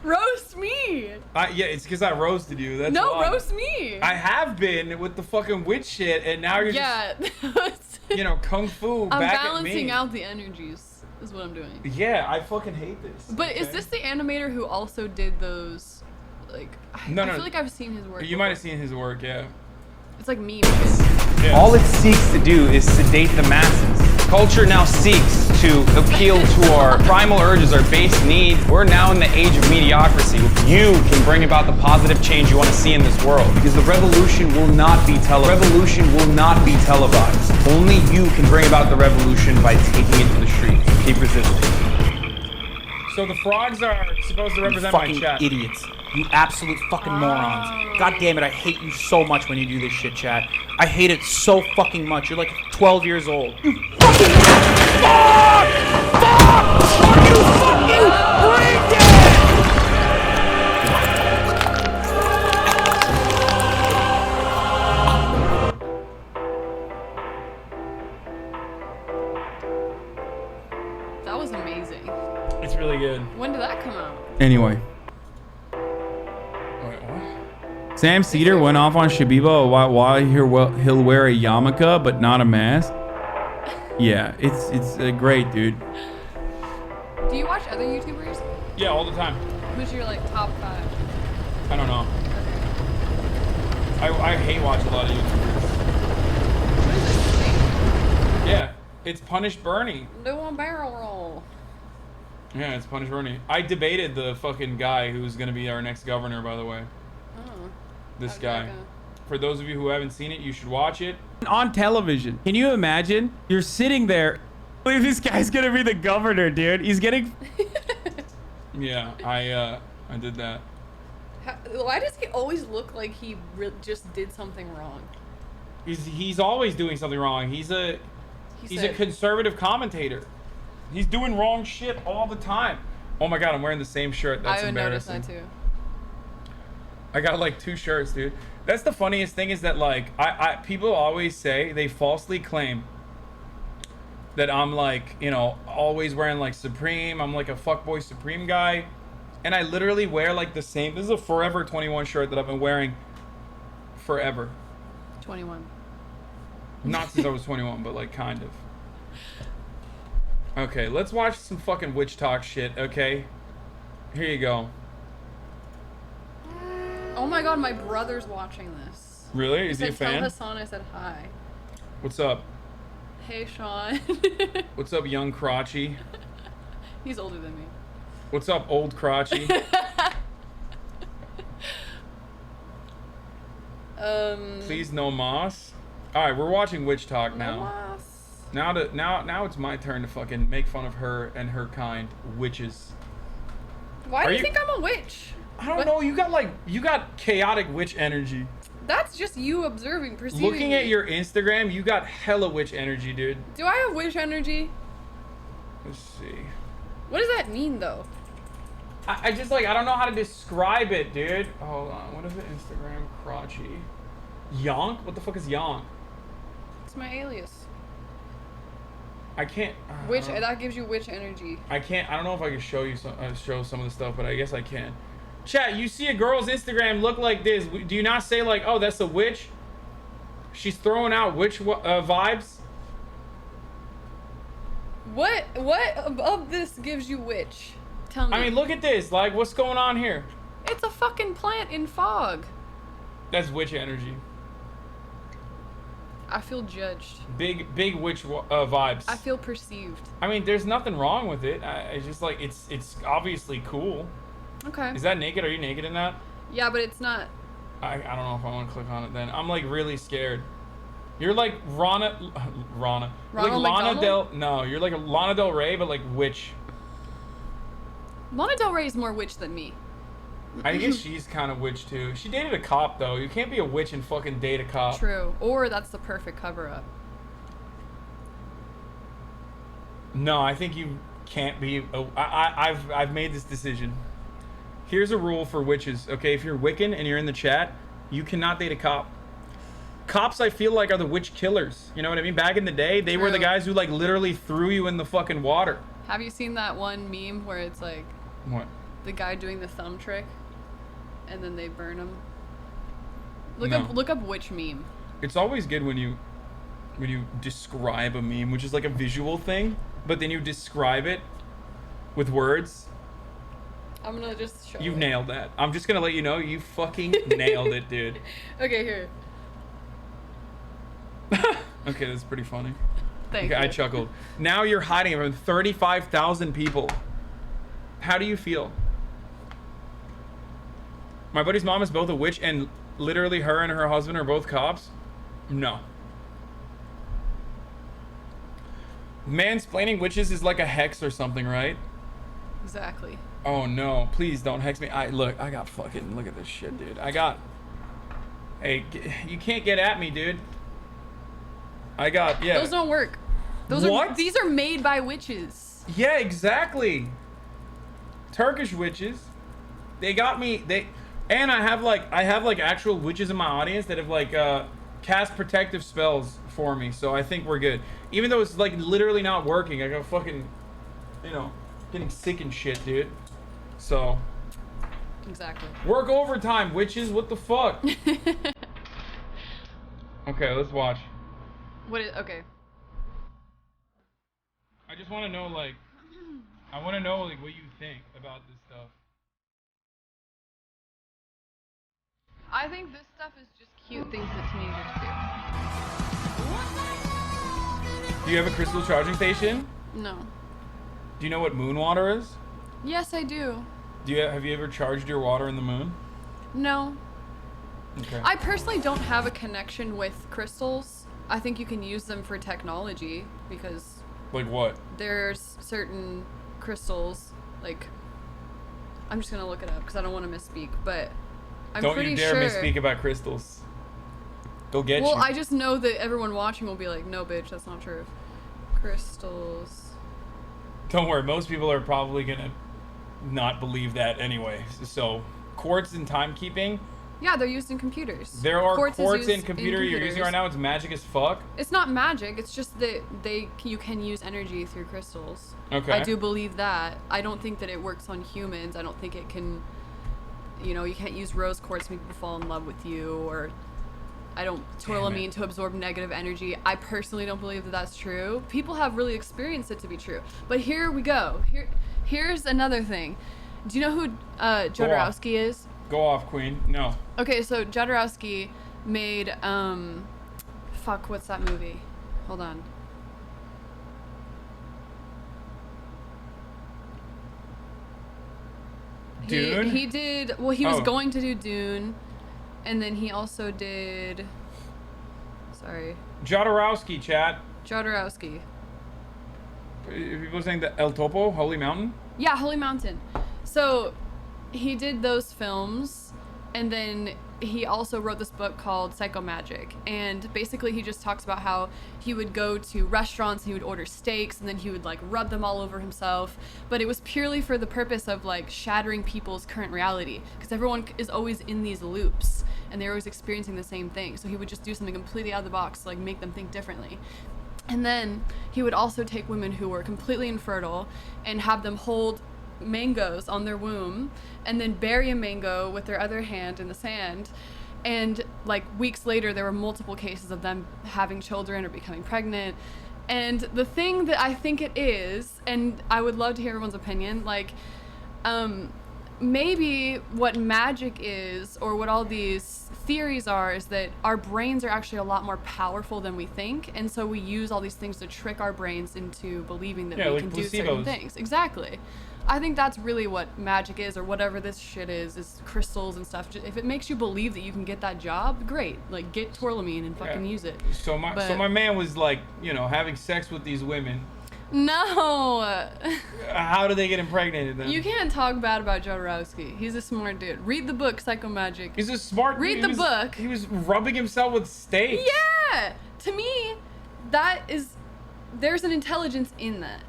[SPEAKER 13] Roast me.
[SPEAKER 4] Yeah, it's because I roasted you. That's
[SPEAKER 13] no,
[SPEAKER 4] why.
[SPEAKER 13] Roast me.
[SPEAKER 4] I have been with the fucking witch shit, and now you're just, you know, kung fu
[SPEAKER 13] I'm
[SPEAKER 4] back at me.
[SPEAKER 13] balancing out the energies, is what I'm doing.
[SPEAKER 4] Yeah, I fucking hate this.
[SPEAKER 13] But
[SPEAKER 4] okay?
[SPEAKER 13] Is this the animator who also did those, like, I feel like I've seen his work.
[SPEAKER 4] You might have seen his work, yeah.
[SPEAKER 13] It's like memes.
[SPEAKER 4] Yeah.
[SPEAKER 5] All it seeks to do is sedate the masses. Culture now seeks to appeal to our primal urges, our base needs. We're now in the age of mediocrity. You can bring about the positive change you want to see in this world, because the revolution will not be televised. Only you can bring about the revolution by taking it to the streets. Keep resisting.
[SPEAKER 4] So the frogs are supposed to represent my
[SPEAKER 2] fucking
[SPEAKER 4] chat.
[SPEAKER 2] idiots. You absolute fucking morons. God damn it, I hate you so much when you do this shit, chat. I hate it so fucking much. You're like 12 years old. You fucking fuck! Are you fucking brain dead?
[SPEAKER 13] That was amazing.
[SPEAKER 4] It's really good.
[SPEAKER 13] When did that come out?
[SPEAKER 4] Anyway. Sam Cedar went off on Shabiba why he'll wear a yarmulke but not a mask. Yeah, it's great, dude.
[SPEAKER 13] Do you watch other YouTubers?
[SPEAKER 4] Yeah, all the time.
[SPEAKER 13] Who's your like top 5?
[SPEAKER 4] I don't know. I hate watching a lot of YouTubers. Yeah, it's Punish Bernie.
[SPEAKER 13] Do a barrel roll.
[SPEAKER 4] Yeah, it's Punish Bernie. I debated the fucking guy who's gonna be our next governor, by the way.
[SPEAKER 13] Oh.
[SPEAKER 4] This guy. For those of you who haven't seen it, you should watch it. On television. Can you imagine? You're sitting there. This guy's gonna be the governor, dude. He's getting... Yeah, I did that.
[SPEAKER 13] Why does he always look like he just did something wrong?
[SPEAKER 4] He's always doing something wrong. He's a conservative commentator. He's doing wrong shit all the time. Oh my God, I'm wearing the same shirt. That's
[SPEAKER 13] I would
[SPEAKER 4] embarrassing.
[SPEAKER 13] notice that too.
[SPEAKER 4] I got like 2 shirts, dude. That's the funniest thing is that like people always say, they falsely claim that I'm like, you know, always wearing like Supreme. I'm like a fuckboy Supreme guy. And I literally wear like the same. This is a Forever 21 shirt that I've been wearing forever.
[SPEAKER 13] 21.
[SPEAKER 4] Not since I was 21, but like kind of. Okay, let's watch some fucking Witchtok shit, okay? Here you go.
[SPEAKER 13] Oh my god, my brother's watching this.
[SPEAKER 4] Really? Is he a
[SPEAKER 13] said, Tell
[SPEAKER 4] fan?
[SPEAKER 13] Hasan I said hi.
[SPEAKER 4] What's up?
[SPEAKER 13] Hey, Sean.
[SPEAKER 4] What's up, young crotchy?
[SPEAKER 13] He's older than me.
[SPEAKER 4] What's up, old crotchy? Please no moss. All right, we're watching Witchtok now. Now it's my turn to fucking make fun of her and her kind witches.
[SPEAKER 13] Why do you think I'm a witch?
[SPEAKER 4] I don't know. You got chaotic witch energy.
[SPEAKER 13] That's just you observing, perceiving.
[SPEAKER 4] Looking at your Instagram, you got hella witch energy, dude.
[SPEAKER 13] Do I have witch energy?
[SPEAKER 4] Let's see.
[SPEAKER 13] What does that mean, though?
[SPEAKER 4] I just like, I don't know how to describe it, dude. Hold on. What is it? Instagram crotchy. Yonk? What the fuck is yonk?
[SPEAKER 13] It's my alias.
[SPEAKER 4] I can't.
[SPEAKER 13] Witch. That gives you witch energy.
[SPEAKER 4] I can't. I don't know if I can show you show some of the stuff, but I guess I can. Chat, you see a girl's Instagram look like this. Do you not say like, oh, that's a witch? She's throwing out witch vibes.
[SPEAKER 13] What of this gives you witch? Tell me.
[SPEAKER 4] I mean, look at this. Like, what's going on here?
[SPEAKER 13] It's a fucking plant in fog.
[SPEAKER 4] That's witch energy.
[SPEAKER 13] I feel judged.
[SPEAKER 4] Big witch vibes.
[SPEAKER 13] I feel perceived.
[SPEAKER 4] I mean, there's nothing wrong with it. It's just like, it's obviously cool.
[SPEAKER 13] Okay.
[SPEAKER 4] Is that naked? Are you naked in that?
[SPEAKER 13] Yeah, but it's not.
[SPEAKER 4] I don't know if I want to click on it then. I'm like really scared. You're like Rana. You're like Lana Del. No, you're like a Lana Del Rey, but like witch.
[SPEAKER 13] Lana Del Rey is more witch than me.
[SPEAKER 4] I guess she's kind of witch too. She dated a cop though. You can't be a witch and fucking date a cop.
[SPEAKER 13] True. Or that's the perfect cover up.
[SPEAKER 4] No, I think you can't be. I've made this decision. Here's a rule for witches, okay? If you're Wiccan and you're in the chat, you cannot date a cop. Cops, I feel like, are the witch killers. You know what I mean? Back in the day, they were the guys who like literally threw you in the fucking water.
[SPEAKER 13] Have you seen that one meme where it's like
[SPEAKER 4] What?
[SPEAKER 13] The guy doing the thumb trick and then they burn him?
[SPEAKER 4] No.
[SPEAKER 13] Look up witch meme.
[SPEAKER 4] It's always good when you describe a meme, which is like a visual thing, but then you describe it with words.
[SPEAKER 13] I'm gonna just show
[SPEAKER 4] You've
[SPEAKER 13] it.
[SPEAKER 4] nailed that. I'm just gonna let you know you fucking nailed it, dude.
[SPEAKER 13] Okay, here.
[SPEAKER 4] Okay, that's pretty funny.
[SPEAKER 13] Thank
[SPEAKER 4] okay,
[SPEAKER 13] you.
[SPEAKER 4] I chuckled. Now you're hiding from 35,000 people. How do you feel? My buddy's mom is both a witch and literally her and her husband are both cops? No. Mansplaining witches is like a hex or something, right?
[SPEAKER 13] Exactly.
[SPEAKER 4] Oh no, please don't hex me. Look, I got fucking, look at this shit, dude. Hey, you can't get at me, dude. Yeah.
[SPEAKER 13] Those don't work. These are made by witches.
[SPEAKER 4] Yeah, exactly. Turkish witches. They got me, and I have like actual witches in my audience that have like cast protective spells for me, so I think we're good. Even though it's like literally not working, I got fucking, getting sick and shit, dude. So.
[SPEAKER 13] Exactly.
[SPEAKER 4] Work overtime, witches. What the fuck? Okay, let's watch.
[SPEAKER 13] Okay.
[SPEAKER 4] I just want to know, like, what you think about this stuff.
[SPEAKER 13] I think this stuff is just cute things that teenagers
[SPEAKER 4] Do you have a crystal charging station?
[SPEAKER 13] do. No.
[SPEAKER 4] Do you know what moon water is?
[SPEAKER 13] Yes, I do.
[SPEAKER 4] Have you ever charged your water in the moon?
[SPEAKER 13] No.
[SPEAKER 4] Okay.
[SPEAKER 13] I personally don't have a connection with crystals. I think you can use them for technology because
[SPEAKER 4] Like what?
[SPEAKER 13] there's certain crystals, like, I'm just gonna look it up because I don't want to misspeak, but I'm
[SPEAKER 4] Don't
[SPEAKER 13] pretty
[SPEAKER 4] you dare
[SPEAKER 13] sure.
[SPEAKER 4] misspeak about crystals. They'll get you.
[SPEAKER 13] Well, I just know that everyone watching will be like, no, bitch, that's not true. Crystals.
[SPEAKER 4] Don't worry, most people are probably gonna not believe that anyway. So, quartz and timekeeping,
[SPEAKER 13] Yeah, they're used in computers.
[SPEAKER 4] There are
[SPEAKER 13] Quartz is
[SPEAKER 4] quartz
[SPEAKER 13] used
[SPEAKER 4] in computer you're using right now. It's magic as fuck.
[SPEAKER 13] It's not magic. It's just that you can use energy through crystals.
[SPEAKER 4] Okay.
[SPEAKER 13] I do believe that. I don't think that it works on humans. I don't think it can. You know, you can't use rose quartz to make people fall in love with you, or I don't tourmaline to absorb negative energy. I personally don't believe that that's true. People have really experienced it to be true. But here we go. Here's another thing. Do you know who Jodorowsky is?
[SPEAKER 4] Go off, Queen. No.
[SPEAKER 13] Okay, so Jodorowsky made fuck, what's that movie? Hold on.
[SPEAKER 4] Dune?
[SPEAKER 13] He did, well, he was
[SPEAKER 4] Oh.
[SPEAKER 13] going to do Dune, and then he also did, sorry,
[SPEAKER 4] Jodorowsky, chat.
[SPEAKER 13] Jodorowsky.
[SPEAKER 4] People saying the El Topo, Holy Mountain?
[SPEAKER 13] Yeah, Holy Mountain. So he did those films, and then he also wrote this book called Psycho Magic. And basically he just talks about how he would go to restaurants and he would order steaks and then he would like rub them all over himself. But it was purely for the purpose of like shattering people's current reality, because everyone is always in these loops and they're always experiencing the same thing. So he would just do something completely out of the box to like make them think differently. And then he would also take women who were completely infertile and have them hold mangoes on their womb and then bury a mango with their other hand in the sand. And like weeks later, there were multiple cases of them having children or becoming pregnant. And the thing that I think it is, and I would love to hear everyone's opinion, like, maybe what magic is, or what all these theories are, is that our brains are actually a lot more powerful than we think, and so we use all these things to trick our brains into believing that we
[SPEAKER 4] like
[SPEAKER 13] can do
[SPEAKER 4] placebos.
[SPEAKER 13] certain things. Exactly. I think that's really what magic is, or whatever this shit is crystals and stuff. If it makes you believe that you can get that job, great. Like, get tourmaline and fucking use it.
[SPEAKER 4] So my man was like, you know, having sex with these women.
[SPEAKER 13] No.
[SPEAKER 4] How do they get impregnated then?
[SPEAKER 13] You can't talk bad about Jodorowsky. He's a smart dude. Read the book, Psycho Magic.
[SPEAKER 4] He's a smart
[SPEAKER 13] Read
[SPEAKER 4] dude.
[SPEAKER 13] the book.
[SPEAKER 4] He was rubbing himself with steaks.
[SPEAKER 13] Yeah! To me, there's an intelligence in that.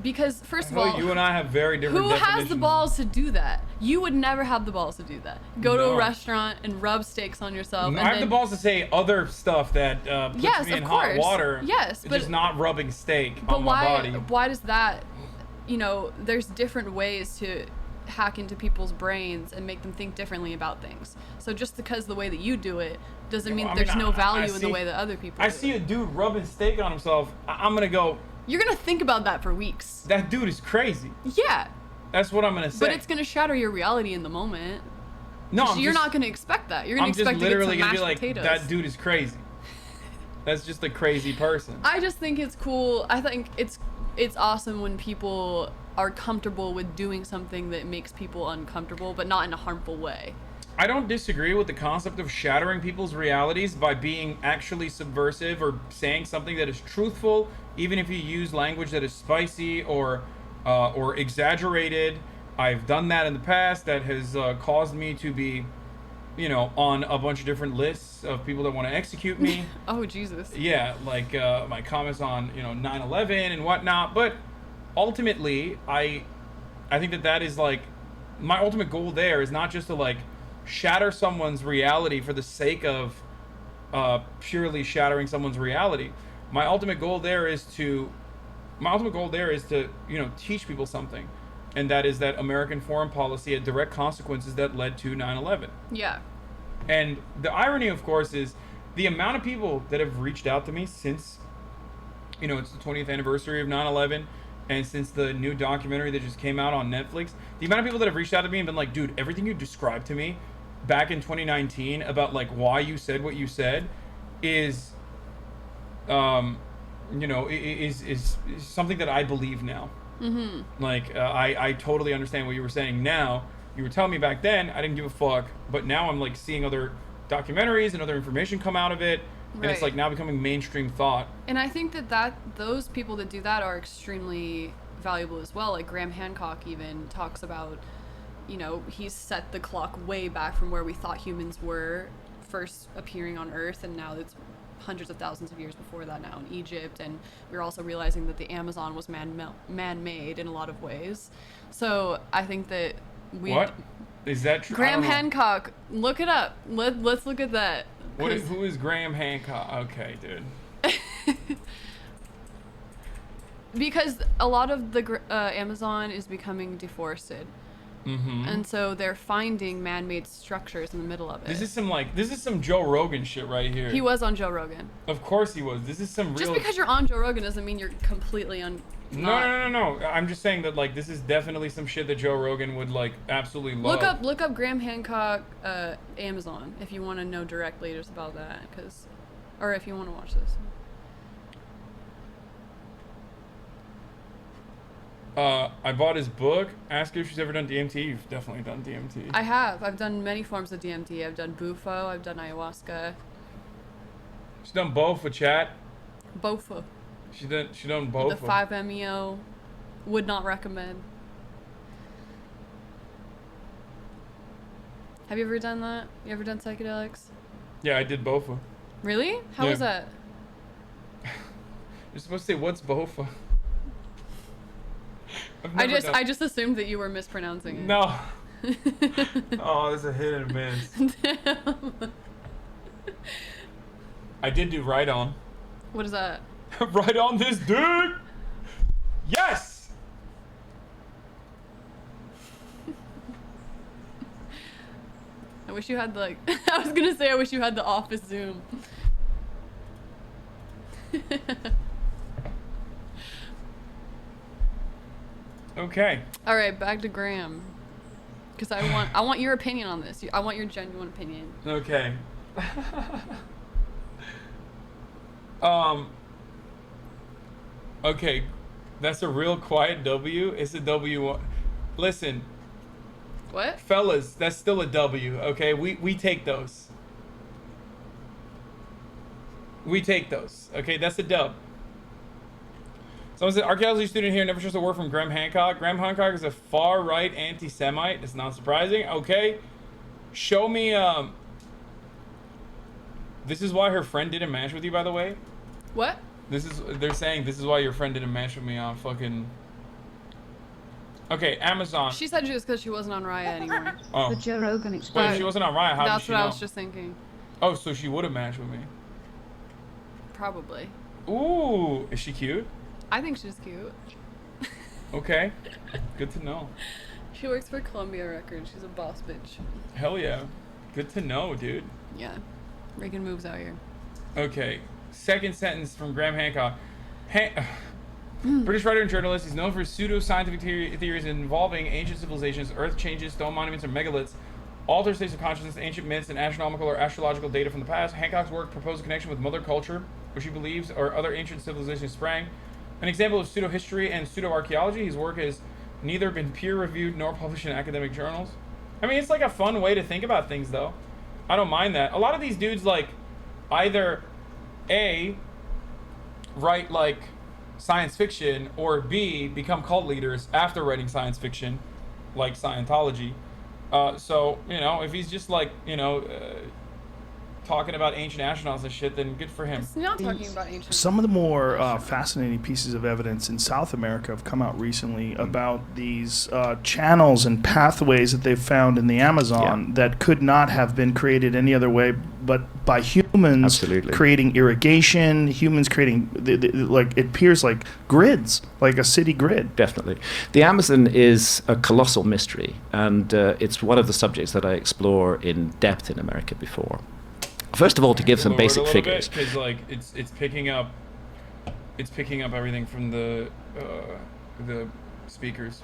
[SPEAKER 13] Because, first of all,
[SPEAKER 4] you and I have very different
[SPEAKER 13] who has the
[SPEAKER 4] definitions.
[SPEAKER 13] balls to do that? You would never have the balls to do that. Go to
[SPEAKER 4] No.
[SPEAKER 13] a restaurant and rub steaks on yourself.
[SPEAKER 4] I have the balls to say other stuff that puts
[SPEAKER 13] Yes,
[SPEAKER 4] me in
[SPEAKER 13] of
[SPEAKER 4] hot
[SPEAKER 13] course.
[SPEAKER 4] water.
[SPEAKER 13] Yes, but-
[SPEAKER 4] just not rubbing steak
[SPEAKER 13] But
[SPEAKER 4] on my body.
[SPEAKER 13] why does that, you know, there's different ways to hack into people's brains and make them think differently about things. So just because the way that you do it doesn't mean
[SPEAKER 4] I
[SPEAKER 13] there's
[SPEAKER 4] mean,
[SPEAKER 13] no value in the
[SPEAKER 4] see-
[SPEAKER 13] way that other people
[SPEAKER 4] I
[SPEAKER 13] do
[SPEAKER 4] see
[SPEAKER 13] it.
[SPEAKER 4] a dude rubbing steak on himself. I'm gonna go.
[SPEAKER 13] You're gonna think about that for weeks.
[SPEAKER 4] That dude is crazy.
[SPEAKER 13] Yeah,
[SPEAKER 4] That's what I'm gonna say.
[SPEAKER 13] but it's gonna shatter your reality in the moment.
[SPEAKER 4] No,
[SPEAKER 13] So
[SPEAKER 4] I'm
[SPEAKER 13] you're
[SPEAKER 4] just-
[SPEAKER 13] not gonna expect that. You're gonna
[SPEAKER 4] I'm just
[SPEAKER 13] expect to get
[SPEAKER 4] literally
[SPEAKER 13] some
[SPEAKER 4] gonna be
[SPEAKER 13] mashed
[SPEAKER 4] like,
[SPEAKER 13] potatoes.
[SPEAKER 4] that dude is crazy. That's just a crazy person.
[SPEAKER 13] I just think it's cool. I think it's awesome when people are comfortable with doing something that makes people uncomfortable, but not in a harmful way.
[SPEAKER 4] I don't disagree with the concept of shattering people's realities by being actually subversive or saying something that is truthful, even if you use language that is spicy or exaggerated. I've done that in the past. That has caused me to be, you know, on a bunch of different lists of people that want to execute me.
[SPEAKER 13] Oh, Jesus.
[SPEAKER 4] Yeah, like my comments on, you know, 9/11 and whatnot. But ultimately, I think that is like, my ultimate goal there is not just to like shatter someone's reality for the sake of purely shattering someone's reality. My ultimate goal there is to, you know, teach people something. And that is that American foreign policy had direct consequences that led to 9/11.
[SPEAKER 13] Yeah.
[SPEAKER 4] And the irony, of course, is the amount of people that have reached out to me since, you know, it's the 20th anniversary of 9/11, and since the new documentary that just came out on Netflix, the amount of people that have reached out to me and been like, dude, everything you described to me back in 2019 about like why you said what you said is, you know, is something that I believe now.
[SPEAKER 13] Mm-hmm.
[SPEAKER 4] Like, I totally understand what you were saying now. You were telling me back then, I didn't give a fuck, but now I'm like seeing other documentaries and other information come out of it, and it's
[SPEAKER 13] Right.
[SPEAKER 4] like now becoming mainstream thought.
[SPEAKER 13] And I think that those people that do that are extremely valuable as well. Like Graham Hancock even talks about, you know, he's set the clock way back from where we thought humans were first appearing on Earth, and now it's hundreds of thousands of years before that now in Egypt. And we're also realizing that the Amazon was man-made in a lot of ways. So I think that
[SPEAKER 4] What? Is that true?
[SPEAKER 13] Graham Hancock. Look it up. Let's look at that.
[SPEAKER 4] Who is Graham Hancock? Okay, dude.
[SPEAKER 13] Because a lot of the Amazon is becoming deforested.
[SPEAKER 4] Mm-hmm.
[SPEAKER 13] And so they're finding man-made structures in the middle of it.
[SPEAKER 4] This is some Joe Rogan shit right here.
[SPEAKER 13] He was on Joe Rogan.
[SPEAKER 4] Of course he was. This is some real.
[SPEAKER 13] Just because you're on Joe Rogan doesn't mean you're completely
[SPEAKER 4] No. I'm just saying that like this is definitely some shit that Joe Rogan would like absolutely love.
[SPEAKER 13] Look up Graham Hancock Amazon if you want to know directly just about that, or if you want to watch this.
[SPEAKER 4] I bought his book. Ask her if she's ever done DMT. You've definitely done DMT.
[SPEAKER 13] I have. I've done many forms of DMT. I've done bufo. I've done ayahuasca.
[SPEAKER 4] She's done bofa, chat.
[SPEAKER 13] Bofa.
[SPEAKER 4] She done bofa.
[SPEAKER 13] The 5-MeO. Would not recommend. Have you ever done that? You ever done psychedelics?
[SPEAKER 4] Yeah, I did bofa.
[SPEAKER 13] Really? How was that?
[SPEAKER 4] You're supposed to say what's bofa.
[SPEAKER 13] I just assumed that you were mispronouncing it.
[SPEAKER 4] No. Oh, there's a hit and miss. I did do right on.
[SPEAKER 13] What is that?
[SPEAKER 4] Right on this dude. Yes.
[SPEAKER 13] I wish you had I was gonna say I wish you had the office Zoom.
[SPEAKER 4] Okay.
[SPEAKER 13] All right, back to Graham. Because I want your opinion on this. I want your genuine opinion.
[SPEAKER 4] Okay. Okay, that's a real quiet W. It's a W. Listen.
[SPEAKER 13] What?
[SPEAKER 4] Fellas, that's still a W. Okay, we take those. We take those. Okay, that's a dub. Someone said, archaeology student here never trusts a word from Graham Hancock. Graham Hancock is a far-right anti-Semite. It's not surprising. Okay. Show me, this is why her friend didn't match with you, by the way.
[SPEAKER 13] What?
[SPEAKER 4] They're saying this is why your friend didn't match with me on fucking... Okay, Amazon.
[SPEAKER 13] She said just because she wasn't on Raya anymore.
[SPEAKER 4] Oh.
[SPEAKER 19] The Joe Rogan
[SPEAKER 4] Wait,
[SPEAKER 19] experience.
[SPEAKER 4] if she wasn't on Raya, how did
[SPEAKER 13] That's
[SPEAKER 4] she
[SPEAKER 13] what
[SPEAKER 4] know?
[SPEAKER 13] I was just thinking.
[SPEAKER 4] Oh, so she would have matched with me.
[SPEAKER 13] Probably.
[SPEAKER 4] Ooh, is she cute?
[SPEAKER 13] I think she's cute.
[SPEAKER 4] Okay, good to know.
[SPEAKER 13] She works for Columbia Records. She's a boss bitch.
[SPEAKER 4] Hell yeah, good to know, dude.
[SPEAKER 13] Yeah, Reagan moves out here.
[SPEAKER 4] Okay, second sentence from Graham Hancock. British writer and journalist. He's known for pseudo-scientific theories involving ancient civilizations, earth changes, stone monuments, and megaliths, altered states of consciousness, ancient myths, and astronomical or astrological data from the past. Hancock's work proposed a connection with Mother Culture, which he believes or other ancient civilizations sprang. An example of pseudo-history and pseudo-archaeology. His work has neither been peer-reviewed nor published in academic journals. I mean, it's like a fun way to think about things, though. I don't mind that. A lot of these dudes, like, either A, write, like, science fiction, or B, become cult leaders after writing science fiction, like Scientology. So, you know, if he's just, like, you know, talking about ancient astronauts and shit, then good for him.
[SPEAKER 13] It's not talking about ancient.
[SPEAKER 10] Some of the more fascinating pieces of evidence in South America have come out recently about these channels and pathways that they've found in the Amazon that could not have been created any other way but by humans creating irrigation, humans creating, like, it appears like grids, like a city grid.
[SPEAKER 20] Definitely. The Amazon is a colossal mystery, and it's one of the subjects that I explore in depth in America before. First of all, to give some basic figures.
[SPEAKER 4] Because like it's picking up everything from the speakers.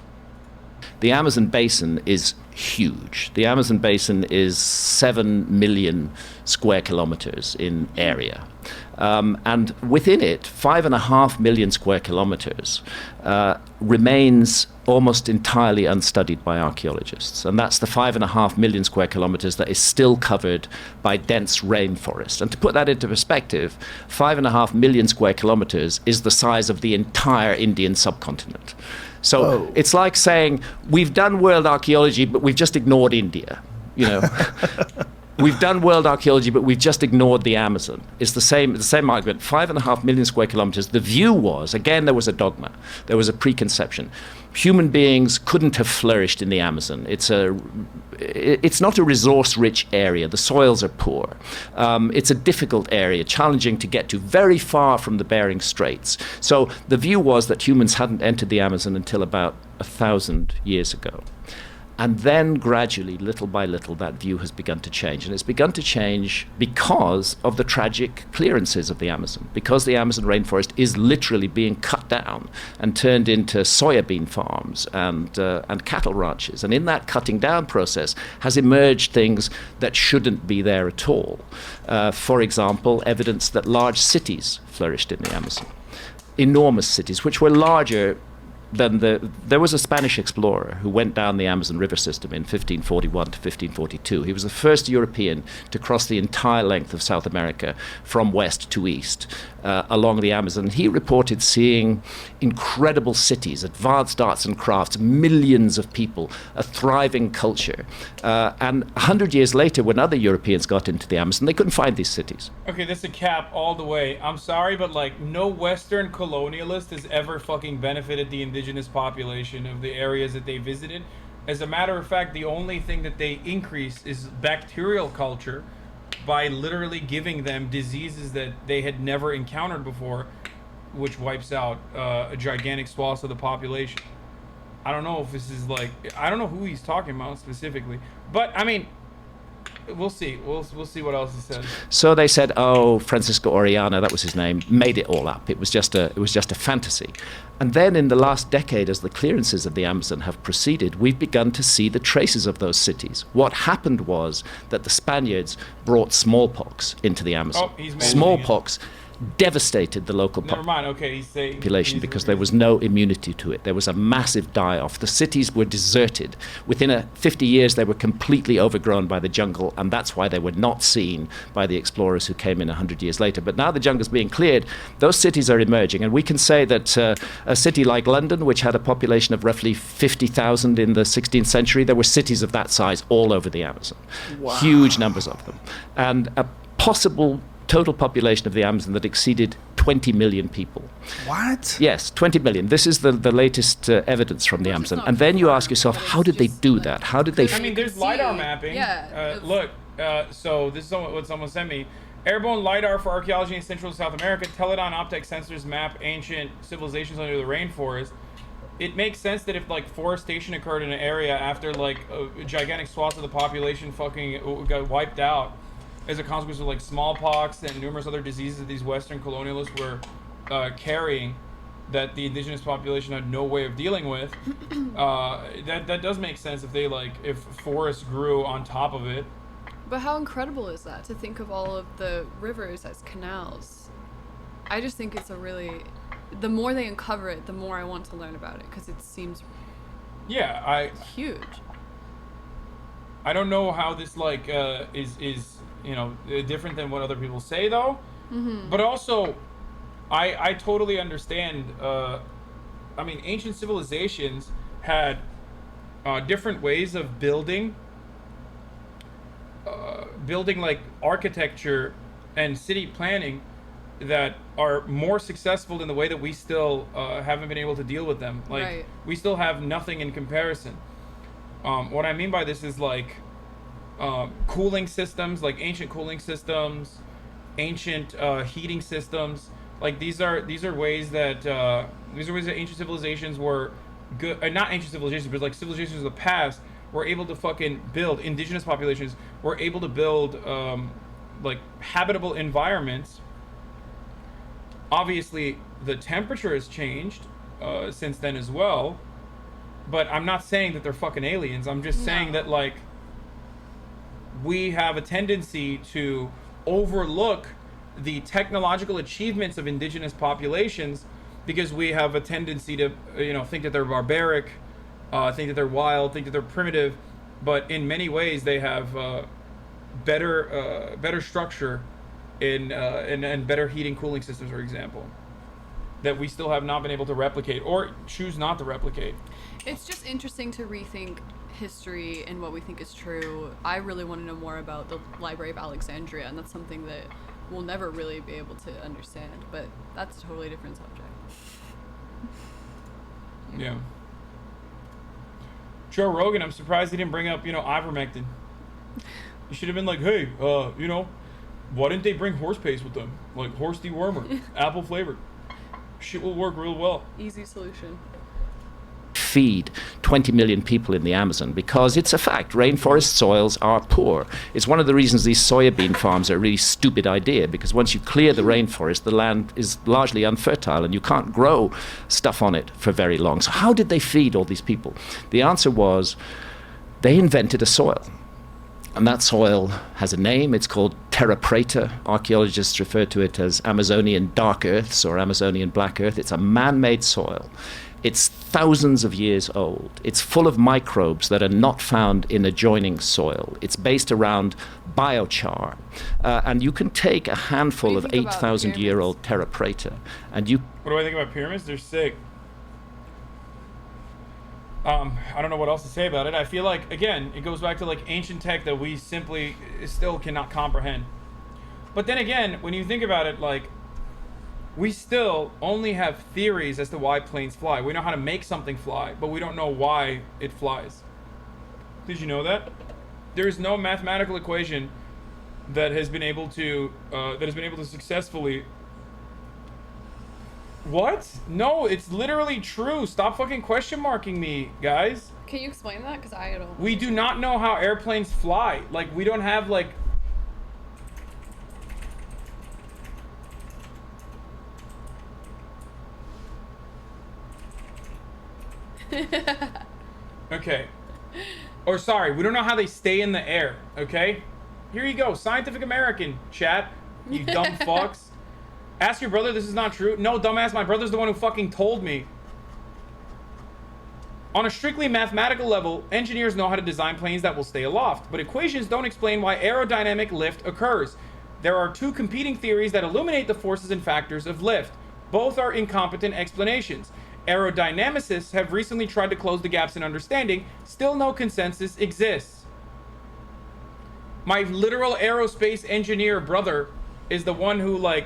[SPEAKER 20] The Amazon basin is huge. The Amazon basin is 7 million square kilometers in area. And within it, 5.5 million square kilometers remains almost entirely unstudied by archaeologists. And that's the 5.5 million square kilometers that is still covered by dense rainforest. And to put that into perspective, 5.5 million square kilometers is the size of the entire Indian subcontinent. So it's like saying, we've done world archaeology, but we've just ignored India, you know. We've done world archaeology, but we've just ignored the Amazon. It's the same argument. 5.5 million square kilometers. The view was, again, there was a dogma. There was a preconception. Human beings couldn't have flourished in the Amazon. It's not a resource-rich area. The soils are poor. It's a difficult area, challenging to get to, very far from the Bering Straits. So the view was that humans hadn't entered the Amazon until about 1,000 years ago. And then gradually, little by little, that view has begun to change. And it's begun to change because of the tragic clearances of the Amazon, because the Amazon rainforest is literally being cut down and turned into soybean farms and cattle ranches. And in that cutting down process has emerged things that shouldn't be there at all. For example, evidence that large cities flourished in the Amazon. Enormous cities, which were larger than there was a Spanish explorer who went down the Amazon River system in 1541 to 1542. He was the first European to cross the entire length of South America from west to east along the Amazon. He reported seeing incredible cities, advanced arts and crafts, millions of people, a thriving culture. And 100 years later, when other Europeans got into the Amazon, they couldn't find these cities.
[SPEAKER 2] Okay, this is a cap all the way. I'm sorry, but like no Western colonialist has ever fucking benefited the indigenous population of the areas that they visited. As a matter of fact, the only thing that they increase is bacterial culture by literally giving them diseases that they had never encountered before, which wipes out a gigantic swath of the population. I don't know if this is like, I don't know who he's talking about specifically, but I mean, we'll see. We'll see what else he says.
[SPEAKER 20] So they said, oh, Francisco Orellana, that was his name, made it all up. It was just a fantasy. And then in the last decade, as the clearances of the Amazon have proceeded, we've begun to see the traces of those cities. What happened was that the Spaniards brought smallpox into the Amazon.
[SPEAKER 2] Oh,
[SPEAKER 20] smallpox devastated the local population because there was no immunity to it. There was a massive die-off. The cities were deserted. Within 50 years, they were completely overgrown by the jungle, and that's why they were not seen by the explorers who came in 100 years later. But now the jungle's being cleared, those cities are emerging, and we can say that a city like London, which had a population of roughly 50,000 in the 16th century, there were cities of that size all over the Amazon. Wow. Huge numbers of them. And a possible total population of the Amazon that exceeded 20 million people.
[SPEAKER 2] What?
[SPEAKER 20] Yes, 20 million. This is the latest evidence from the Amazon. And then you ask yourself, how did they do that? How did they...
[SPEAKER 2] I mean, there's LiDAR mapping. Yeah. Look, so this is what someone sent me. Airborne LiDAR for archaeology in Central and South America. Teledyne optic sensors map ancient civilizations under the rainforest. It makes sense that if like forestation occurred in an area after like a gigantic swath of the population fucking got wiped out, as a consequence of like smallpox and numerous other diseases that these Western colonialists were carrying, that the indigenous population had no way of dealing with. That does make sense if forests grew on top of it.
[SPEAKER 13] But how incredible is that to think of all of the rivers as canals? I just think it's the more they uncover it, the more I want to learn about it, because it seems huge.
[SPEAKER 2] I don't know how this is different than what other people say though. Mm-hmm. But also I totally understand. I mean, ancient civilizations had different ways of building like architecture and city planning that are more successful in the way that we still haven't been able to deal with them. Like we still have nothing in comparison. What I mean by this is like cooling systems, like ancient cooling systems, ancient heating systems. Like these are ways that ancient civilizations were good. Not ancient civilizations, but like civilizations of the past were able to fucking build. Indigenous populations were able to build like habitable environments. Obviously, the temperature has changed since then as well. But I'm not saying that they're fucking aliens. I'm just saying that like we have a tendency to overlook the technological achievements of indigenous populations because we have a tendency to think that they're barbaric, think that they're wild, think that they're primitive, but in many ways they have better structure and better heating cooling systems, for example, that we still have not been able to replicate or choose not to replicate.
[SPEAKER 13] It's just interesting to rethink history and what we think is true. I really want to know more about the Library of Alexandria, and that's something that we'll never really be able to understand, but that's a totally different subject.
[SPEAKER 4] Yeah. Joe Rogan, I'm surprised he didn't bring up, ivermectin. You should have been like, hey, why didn't they bring horse paste with them? Like horse dewormer, apple flavored. Shit will work real well.
[SPEAKER 13] Easy solution.
[SPEAKER 20] Feed 20 million people in the Amazon, because it's a fact, rainforest soils are poor. It's one of the reasons these soybean farms are a really stupid idea, because once you clear the rainforest, the land is largely unfertile and you can't grow stuff on it for very long. So how did they feed all these people? The answer was they invented a soil. And that soil has a name. It's called terra preta. Archaeologists refer to it as Amazonian dark earths or Amazonian black earth. It's a man-made soil. It's thousands of years old. It's full of microbes that are not found in adjoining soil. It's based around biochar. And you can take a handful of 8,000-year-old terra preta and you...
[SPEAKER 4] What do I think about pyramids? They're sick. I don't know what else to say about it. I feel like, again, it goes back to like ancient tech that we simply still cannot comprehend. But then again, when you think about it, like, we still only have theories as to why planes fly. We know how to make something fly, but we don't know why it flies. Did you know that? There is no mathematical equation that has been able to successfully... What? No, it's literally true. Stop fucking question marking me, guys.
[SPEAKER 13] Can you explain that? Because I don't...
[SPEAKER 4] We do not know how airplanes fly. Like, we don't have, like... Okay. Or sorry, we don't know how they stay in the air, okay? Here you go, Scientific American, chat. You dumb fucks. Ask your brother this is not true. No, dumbass, my brother's the one who fucking told me. On a strictly mathematical level, engineers know how to design planes that will stay aloft, but equations don't explain why aerodynamic lift occurs. There are two competing theories that illuminate the forces and factors of lift. Both are incompetent explanations. Aerodynamicists have recently tried to close the gaps in understanding. Still no consensus exists. My literal aerospace engineer brother is the one who, like...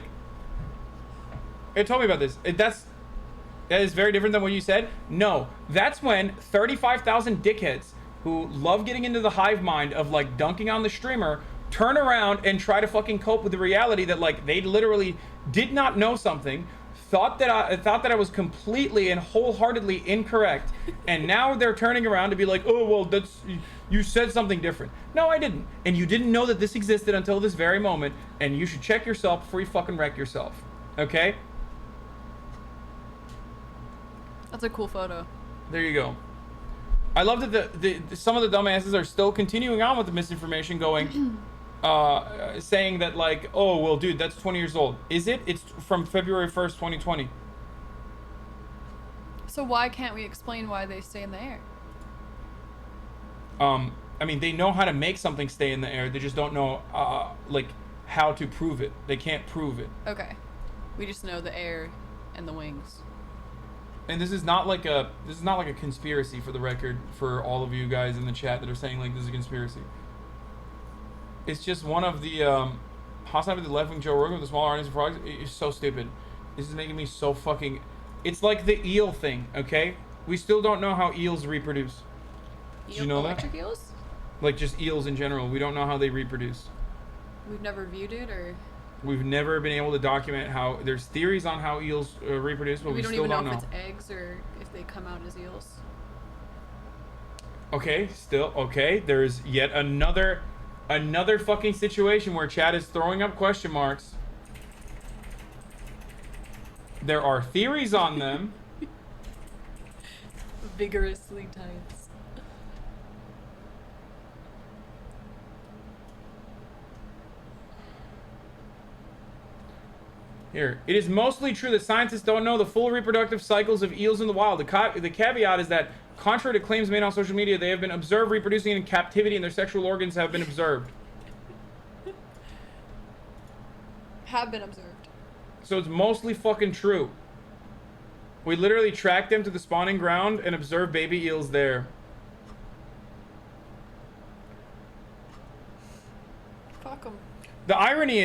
[SPEAKER 4] It told me about this. That is very different than what you said. No, that's when 35,000 dickheads who love getting into the hive mind of like dunking on the streamer turn around and try to fucking cope with the reality that like they literally did not know something, thought that I was completely and wholeheartedly incorrect, and now they're turning around to be like, oh well, you said something different. No, I didn't, and you didn't know that this existed until this very moment, and you should check yourself before you fucking wreck yourself. Okay?
[SPEAKER 13] That's a cool photo.
[SPEAKER 4] There you go. I love that some of the dumbasses are still continuing on with the misinformation, going, saying that like, oh well, dude, that's 20 years old. Is it? It's from February 1st, 2020.
[SPEAKER 13] So why can't we explain why they stay in the air?
[SPEAKER 4] I mean, they know how to make something stay in the air. They just don't know, like, how to prove it. They can't prove it.
[SPEAKER 13] Okay. We just know the air and the wings.
[SPEAKER 4] And this is not like a conspiracy, for the record, for all of you guys in the chat that are saying like this is a conspiracy. It's just one of the HasanAbi, the left-wing Joe Rogan with the small audience of frogs. It's so stupid. This is making me so fucking... It's like the eel thing, okay? We still don't know how eels reproduce. Did you know that?
[SPEAKER 13] Electric eels?
[SPEAKER 4] Like just eels in general. We don't know how they reproduce.
[SPEAKER 13] We've never viewed it, or...
[SPEAKER 4] We've never been able to document how... There's theories on how eels reproduce, but we still don't know.
[SPEAKER 13] We don't even know if it's eggs or if they come out as eels.
[SPEAKER 4] Okay, still... Okay, there's yet another fucking situation where chat is throwing up question marks. There are theories on them.
[SPEAKER 13] Vigorously types.
[SPEAKER 4] Here, it is mostly true that scientists don't know the full reproductive cycles of eels in the wild. The caveat is that, contrary to claims made on social media, they have been observed reproducing in captivity and their sexual organs have been observed.
[SPEAKER 13] Have been observed.
[SPEAKER 4] So it's mostly fucking true. We literally tracked them to the spawning ground and observed baby eels there.
[SPEAKER 13] Fuck 'em.
[SPEAKER 4] The irony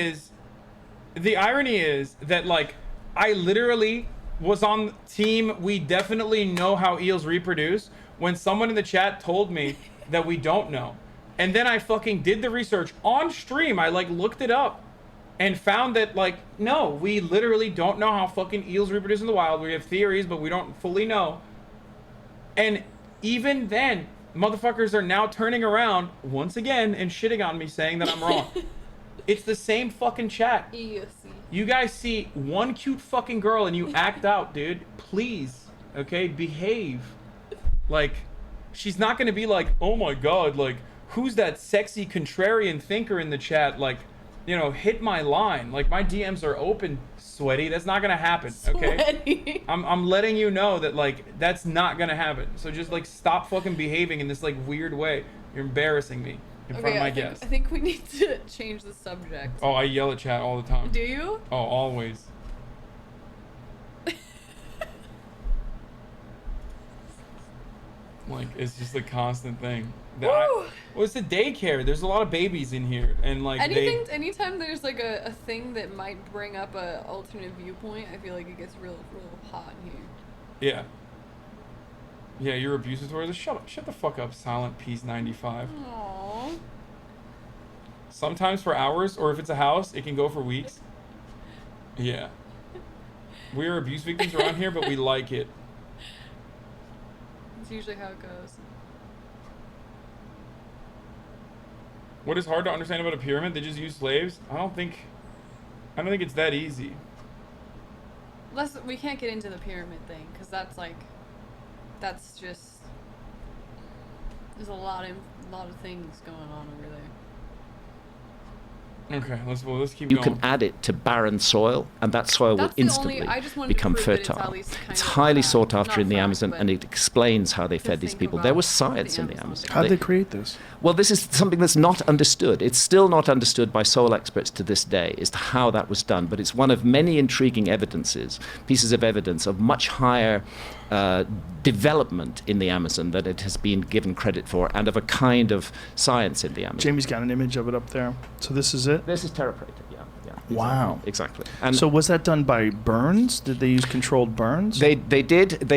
[SPEAKER 4] is that, like, I literally was on team we definitely know how eels reproduce when someone in the chat told me that we don't know. And then I fucking did the research on stream. I, like, looked it up and found that, like, no, we literally don't know how fucking eels reproduce in the wild. We have theories, but we don't fully know. And even then, motherfuckers are now turning around once again and shitting on me, saying that I'm wrong. It's the same fucking chat. You guys see one cute fucking girl and you act out, dude. Please, okay, behave. Like, she's not gonna be like, oh my god, like, who's that sexy contrarian thinker in the chat? Like, you know, hit my line. Like, my DMs are open, sweaty. That's not gonna happen, okay?
[SPEAKER 13] Sweaty.
[SPEAKER 4] I'm letting you know that, like, that's not gonna happen. So just, like, stop fucking behaving in this, like, weird way. You're embarrassing me in front of my guests.
[SPEAKER 13] I think we need to change the subject.
[SPEAKER 4] Oh, I yell at chat all the time.
[SPEAKER 13] Do you?
[SPEAKER 4] Oh, always. Like, it's just a constant thing. Well, it's a daycare. There's a lot of babies in here, and like
[SPEAKER 13] anytime there's like a thing that might bring up a alternate viewpoint, I feel like it gets real hot in here.
[SPEAKER 4] Yeah. Yeah, you're abusive towards us. Shut the fuck up, Silent Peace 95.
[SPEAKER 13] Aww.
[SPEAKER 4] Sometimes for hours, or if it's a house, it can go for weeks. Yeah. We are abuse victims around here, but we like it.
[SPEAKER 13] It's usually how it goes.
[SPEAKER 4] What is hard to understand about a pyramid? They just use slaves? I don't think it's that easy.
[SPEAKER 13] We can't get into the pyramid thing, because that's just, there's a lot of things going on over there.
[SPEAKER 4] Okay, let's keep
[SPEAKER 20] You
[SPEAKER 4] going.
[SPEAKER 20] can add it to barren soil, and that soil will instantly become fertile. It's highly sought after in the Amazon, and it explains how they fed these people. There was science in the Amazon.
[SPEAKER 10] How did they create this?
[SPEAKER 20] Well, this is something that's not understood. It's still not understood by soil experts to this day as to how that was done, but it's one of many intriguing pieces of evidence of much higher development in the Amazon that it has been given credit for, and of a kind of science in the Amazon.
[SPEAKER 10] Jamie's got an image of it up there. So this is it?
[SPEAKER 20] This is Terra Preta, yeah.
[SPEAKER 10] Wow.
[SPEAKER 20] Exactly.
[SPEAKER 10] And so was that done by burns? Did they use controlled burns?
[SPEAKER 20] They did.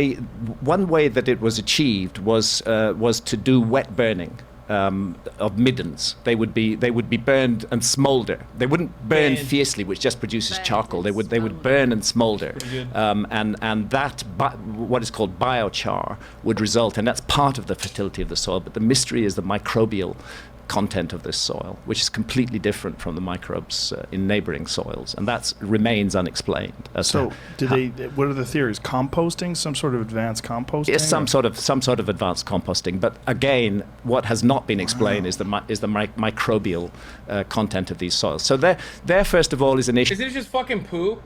[SPEAKER 20] One way that it was achieved was to do wet burning. Of middens. They would be burned and smolder. They wouldn't burn fiercely, which just produces charcoal. They would burn and smolder, and that what is called biochar would result, and that's part of the fertility of the soil. But the mystery is the microbial content of this soil, which is completely different from the microbes in neighboring soils, and that remains unexplained.
[SPEAKER 10] So, what are the theories? Composting, some sort of advanced composting?
[SPEAKER 20] Yes, some sort of advanced composting. But again, what has not been explained is the microbial content of these soils. So there first of all is an issue.
[SPEAKER 4] Is it just fucking poo?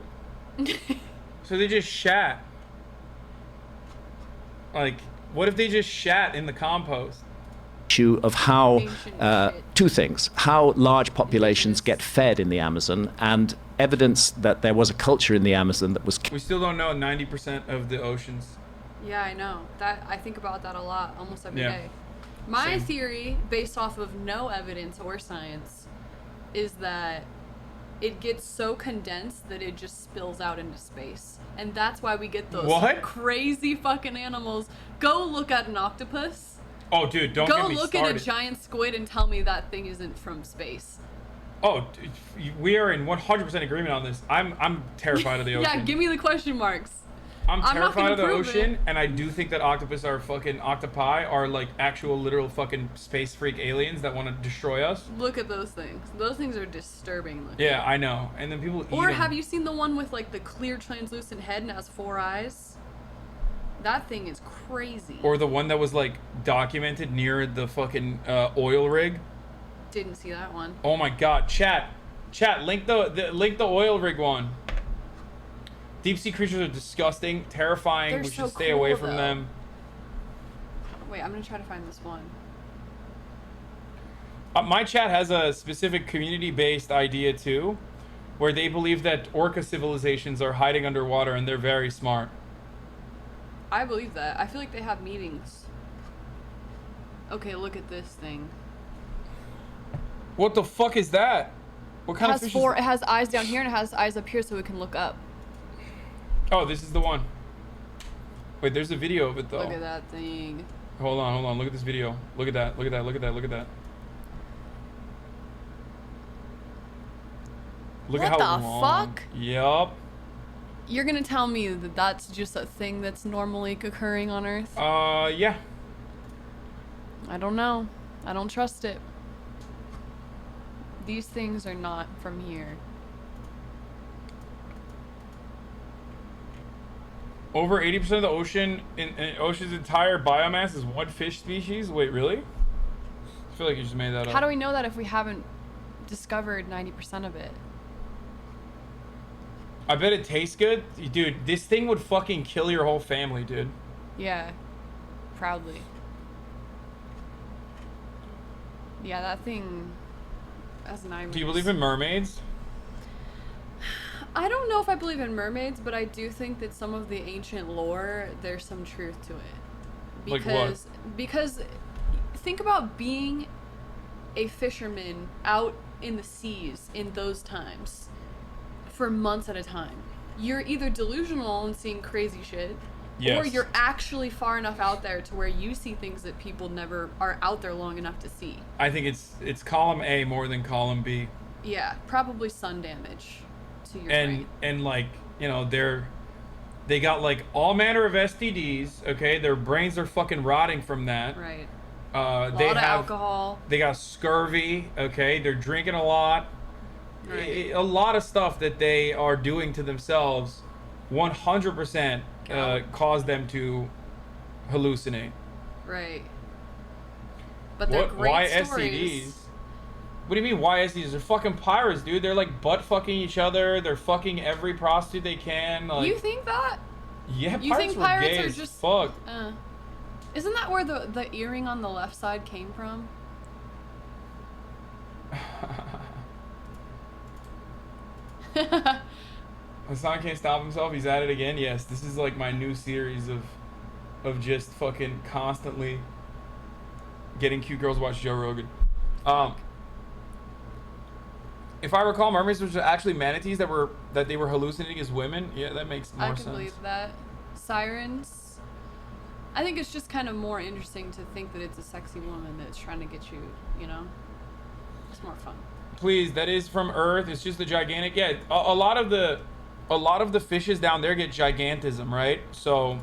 [SPEAKER 4] So they just shat. Like, what if they just shat in the compost?
[SPEAKER 20] Issue of how two things: how large populations get fed in the Amazon, and evidence that there was a culture in the Amazon that was.
[SPEAKER 4] We still don't know 90% of the oceans.
[SPEAKER 13] Yeah, I know that. I think about that a lot, almost every day. My theory, based off of no evidence or science, is that it gets so condensed that it just spills out into space, and that's why we get those crazy fucking animals. Go look at an octopus.
[SPEAKER 4] Oh, dude, don't get me started.
[SPEAKER 13] Go look at a giant squid and tell me that thing isn't from space.
[SPEAKER 4] Oh, we are in 100% agreement on this. I'm terrified of the ocean.
[SPEAKER 13] Yeah, give me the question marks.
[SPEAKER 4] I'm terrified of the ocean, and I do think that octopus are fucking octopi are like actual literal fucking space freak aliens that want to destroy us.
[SPEAKER 13] Look at those things. Those things are disturbing looking.
[SPEAKER 4] Yeah, I know. And then people eat them.
[SPEAKER 13] Or have you seen the one with like the clear translucent head and has 4 eyes? That thing is crazy.
[SPEAKER 4] Or the one that was like documented near the fucking oil rig.
[SPEAKER 13] Didn't see that one.
[SPEAKER 4] Oh my god, chat, link the oil rig one. Deep sea creatures are disgusting, terrifying.
[SPEAKER 13] They're
[SPEAKER 4] we should
[SPEAKER 13] so
[SPEAKER 4] stay away
[SPEAKER 13] cool,
[SPEAKER 4] from
[SPEAKER 13] though.
[SPEAKER 4] them.
[SPEAKER 13] Wait, I'm gonna try to find this one.
[SPEAKER 4] My chat has a specific community-based idea too, where they believe that orca civilizations are hiding underwater and they're very smart.
[SPEAKER 13] I believe that. I feel like they have meetings. Okay, look at this thing.
[SPEAKER 4] What the fuck is that? What kind of fish
[SPEAKER 13] It has eyes down here and it has eyes up here so it can look up.
[SPEAKER 4] Oh, this is the one. Wait, there's a video of it though.
[SPEAKER 13] Look at that thing.
[SPEAKER 4] Hold on. Look at this video. Look at that. Look at that. Look at that. Look at that. Look at how
[SPEAKER 13] What the
[SPEAKER 4] long.
[SPEAKER 13] fuck?
[SPEAKER 4] Yup.
[SPEAKER 13] You're gonna tell me that that's just a thing that's normally occurring on Earth?
[SPEAKER 4] Yeah.
[SPEAKER 13] I don't know. I don't trust it. These things are not from here.
[SPEAKER 4] Over 80% of the ocean in ocean's entire biomass is one fish species. Wait, really? I feel like you just made that up.
[SPEAKER 13] How do we know that if we haven't discovered 90% of it?
[SPEAKER 4] I bet it tastes good. Dude, this thing would fucking kill your whole family, dude.
[SPEAKER 13] Yeah. Proudly. Yeah, that thing has an iris.
[SPEAKER 4] Do you believe in mermaids?
[SPEAKER 13] I don't know if I believe in mermaids, but I do think that some of the ancient lore, there's some truth to it.
[SPEAKER 4] Like what?
[SPEAKER 13] Because think about being a fisherman out in the seas in those times for months at a time. You're either delusional and seeing crazy shit,
[SPEAKER 4] yes,
[SPEAKER 13] or you're actually far enough out there to where you see things that people never are out there long enough to see.
[SPEAKER 4] I think it's column A more than column B.
[SPEAKER 13] Yeah, probably sun damage to your
[SPEAKER 4] And
[SPEAKER 13] brain.
[SPEAKER 4] and like, you know, they got like all manner of STDs, okay? Their brains are fucking rotting from that.
[SPEAKER 13] Right.
[SPEAKER 4] They
[SPEAKER 13] of
[SPEAKER 4] have
[SPEAKER 13] alcohol.
[SPEAKER 4] They got scurvy, okay? They're drinking a lot.
[SPEAKER 13] Right.
[SPEAKER 4] A lot of stuff that they are doing to themselves 100% cause them to hallucinate.
[SPEAKER 13] Right. But they're great
[SPEAKER 4] why
[SPEAKER 13] stories.
[SPEAKER 4] STDs? What do you mean why STDs? They're fucking pirates, dude. They're like butt fucking each other. They're fucking every prostitute they can. Like,
[SPEAKER 13] You think that?
[SPEAKER 4] yeah,
[SPEAKER 13] You
[SPEAKER 4] pirates
[SPEAKER 13] think
[SPEAKER 4] were
[SPEAKER 13] pirates
[SPEAKER 4] gay
[SPEAKER 13] are
[SPEAKER 4] as
[SPEAKER 13] just
[SPEAKER 4] fuck.
[SPEAKER 13] Isn't that where the earring on the left side came from?
[SPEAKER 4] Hasan can't stop himself. He's at it again. Yes, this is like my new series of just fucking constantly getting cute girls to watch Joe Rogan. If I recall, mermaids were actually manatees that they were hallucinating as women. Yeah, that makes more
[SPEAKER 13] I can
[SPEAKER 4] sense.
[SPEAKER 13] believe that. Sirens. I think it's just kind of more interesting to think that it's a sexy woman that's trying to get you, you know? It's more fun.
[SPEAKER 4] Please, that is from Earth. It's just the gigantic. Yeah, a lot of the fishes down there get gigantism, right? So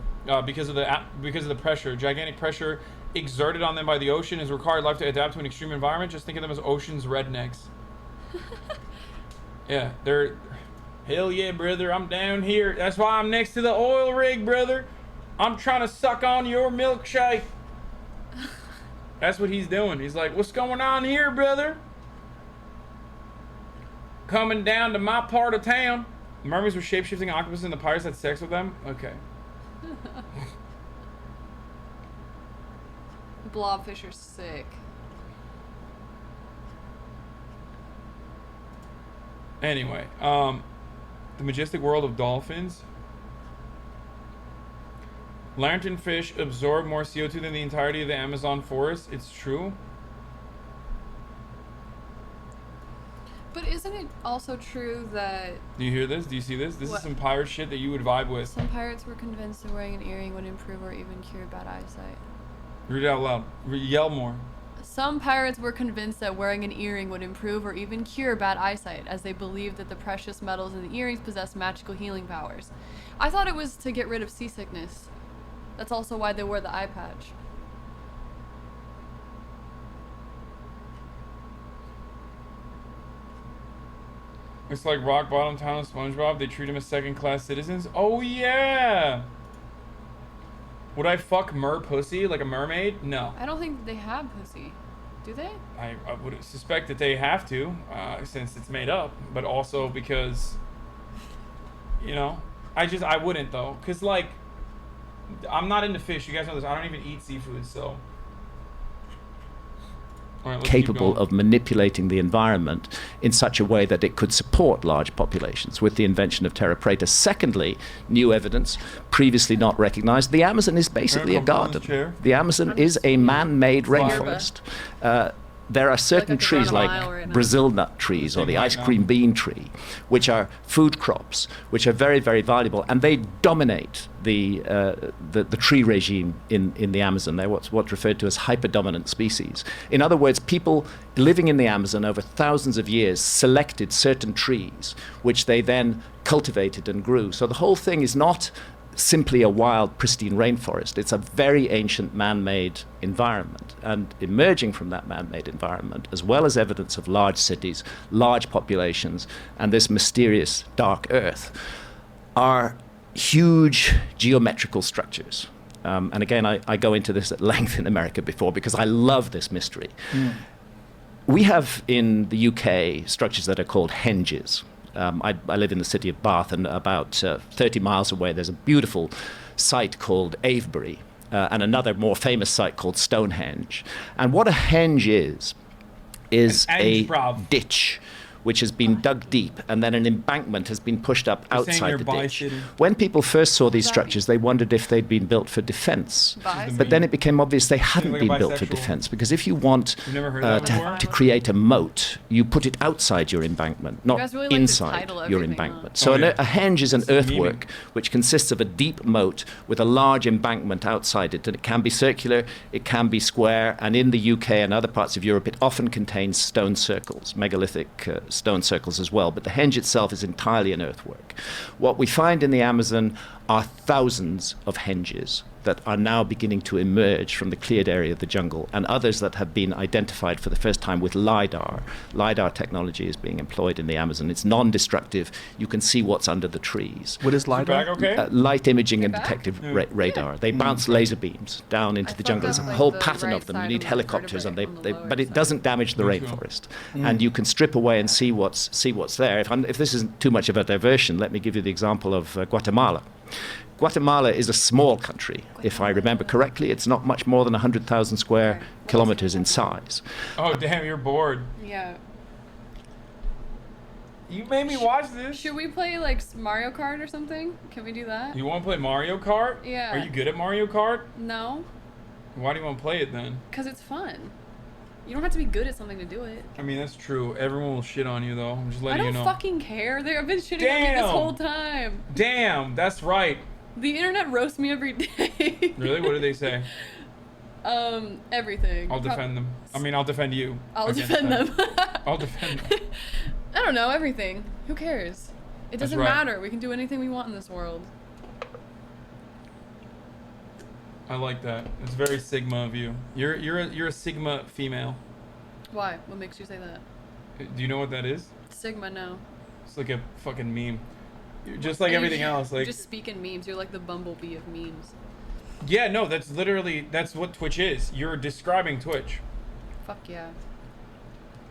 [SPEAKER 4] because of the pressure, gigantic pressure exerted on them by the ocean is required life to adapt to an extreme environment. Just think of them as ocean's rednecks. Yeah, they're hell yeah, brother. I'm down here. That's why I'm next to the oil rig, brother. I'm trying to suck on your milkshake. That's what he's doing. He's like, what's going on here, brother? Coming down to my part of town. The mermaids were shape-shifting octopuses and the pirates had sex with them? Okay.
[SPEAKER 13] Blobfish are sick.
[SPEAKER 4] Anyway, the majestic world of dolphins. Lanternfish absorb more CO2 than the entirety of the Amazon forest. It's true.
[SPEAKER 13] But isn't it also true that
[SPEAKER 4] Do you hear this? Do you see this? This
[SPEAKER 13] What?
[SPEAKER 4] is some pirate shit that you would vibe with.
[SPEAKER 13] some pirates were convinced that wearing an earring would improve or even cure bad eyesight?
[SPEAKER 4] Read it out loud. Yell more.
[SPEAKER 13] Some pirates were convinced that wearing an earring would improve or even cure bad eyesight, as they believed that the precious metals in the earrings possessed magical healing powers. I thought it was to get rid of seasickness. That's also why they wore the eye patch.
[SPEAKER 4] It's like Rock Bottom Town of SpongeBob. They treat him as second-class citizens. Oh yeah. Would I fuck mer pussy like a mermaid? No.
[SPEAKER 13] I don't think they have pussy. Do they?
[SPEAKER 4] I would suspect that they have to, since it's made up, but also because, you know, I wouldn't though, cause like, I'm not into fish. You guys know this. I don't even eat seafood, so. All right, let's keep
[SPEAKER 20] Capable
[SPEAKER 4] going.
[SPEAKER 20] of manipulating the environment in such a way that it could support large populations with the invention of terra preta. Secondly, new evidence previously not recognized. The Amazon is basically a garden. The Amazon is a man-made rainforest. there are certain trees like Brazil nut trees or the ice cream bean tree, which are food crops, which are very, very valuable, and they dominate the tree regime in the Amazon. They're what's referred to as hyperdominant species. In other words, people living in the Amazon over thousands of years selected certain trees, which they then cultivated and grew. So the whole thing is not simply a wild, pristine rainforest. It's a very ancient man-made environment. And emerging from that man-made environment, as well as evidence of large cities, large populations, and this mysterious dark earth, are huge geometrical structures. And again, I go into this at length in America before because I love this mystery. We have in the UK structures that are called henges. I live in the city of Bath, and about 30 miles away there's a beautiful site called Avebury, and another more famous site called Stonehenge. And what a henge is a ditch which has been dug deep, and then an embankment has been pushed up outside the ditch. When people first saw these structures, they wondered if they'd been built for defense. But then it became obvious they hadn't been built for defense, because if you want to create a moat, you put it outside your embankment, not inside your embankment. So a henge is an earthwork which consists of a deep moat with a large embankment outside it, and it can be circular, it can be square, and in the UK and other parts of Europe, it often contains stone circles, megalithic stone circles as well, but the henge itself is entirely an earthwork. What we find in the Amazon are thousands of henges that are now beginning to emerge from the cleared area of the jungle, and others that have been identified for the first time with LiDAR. LiDAR technology is being employed in the Amazon. It's non-destructive. You can see what's under the trees.
[SPEAKER 2] What is LiDAR?
[SPEAKER 20] Light imaging and detective radar. They bounce laser beams down into the jungle. There's a whole pattern of them. You need helicopters, and but it doesn't damage the rainforest. And you can strip away and see what's there. If this isn't too much of a diversion, let me give you the example of Guatemala. Guatemala is a small country. If I remember correctly, it's not much more than 100,000 square kilometers in size.
[SPEAKER 4] Oh, damn, you're bored.
[SPEAKER 13] Yeah.
[SPEAKER 4] You made me watch this.
[SPEAKER 13] Should we play like Mario Kart or something? Can we do that?
[SPEAKER 4] You want to play Mario Kart?
[SPEAKER 13] Yeah.
[SPEAKER 4] Are you good at Mario Kart?
[SPEAKER 13] No.
[SPEAKER 4] Why do you want to play it then?
[SPEAKER 13] Because it's fun. You don't have to be good at something to do it.
[SPEAKER 4] I mean, that's true. Everyone will shit on you, though. I'm just letting you know.
[SPEAKER 13] I don't fucking care. They've been shitting on me this whole time.
[SPEAKER 4] Damn, that's right.
[SPEAKER 13] The internet roasts me every day.
[SPEAKER 4] Really? What do they say?
[SPEAKER 13] Everything.
[SPEAKER 4] I'll defend them. I mean, I'll defend you.
[SPEAKER 13] I'll defend them.
[SPEAKER 4] I'll defend them.
[SPEAKER 13] I don't know, everything. Who cares? It doesn't matter. We can do anything we want in this world.
[SPEAKER 4] I like that. It's very Sigma of you. You're a Sigma female.
[SPEAKER 13] Why? What makes you say that?
[SPEAKER 4] Do you know what that is?
[SPEAKER 13] Sigma, no.
[SPEAKER 4] It's like a fucking meme. You're just like everything else. Like
[SPEAKER 13] you just speak in memes. You're like the bumblebee of memes.
[SPEAKER 4] Yeah, no, that's what Twitch is. You're describing Twitch.
[SPEAKER 13] Fuck yeah.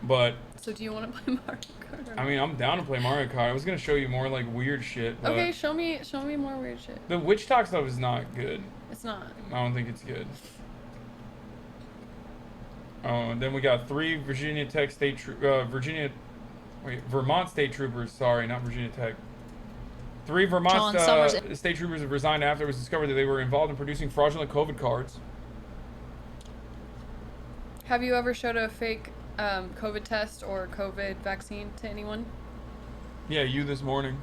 [SPEAKER 4] But.
[SPEAKER 13] So do you want to play Mario Kart?
[SPEAKER 4] I mean, I'm down to play Mario Kart. I was gonna show you more like weird shit. But
[SPEAKER 13] okay, show me more weird shit.
[SPEAKER 4] The Witchtok stuff is not good.
[SPEAKER 13] It's not.
[SPEAKER 4] I don't think it's good. Oh, and then we got 3 Vermont State Troopers. Sorry, not Virginia Tech. 3 Vermont state troopers have resigned after it was discovered that they were involved in producing fraudulent COVID cards.
[SPEAKER 13] Have you ever showed a fake COVID test or COVID vaccine to anyone?
[SPEAKER 4] Yeah, you this morning.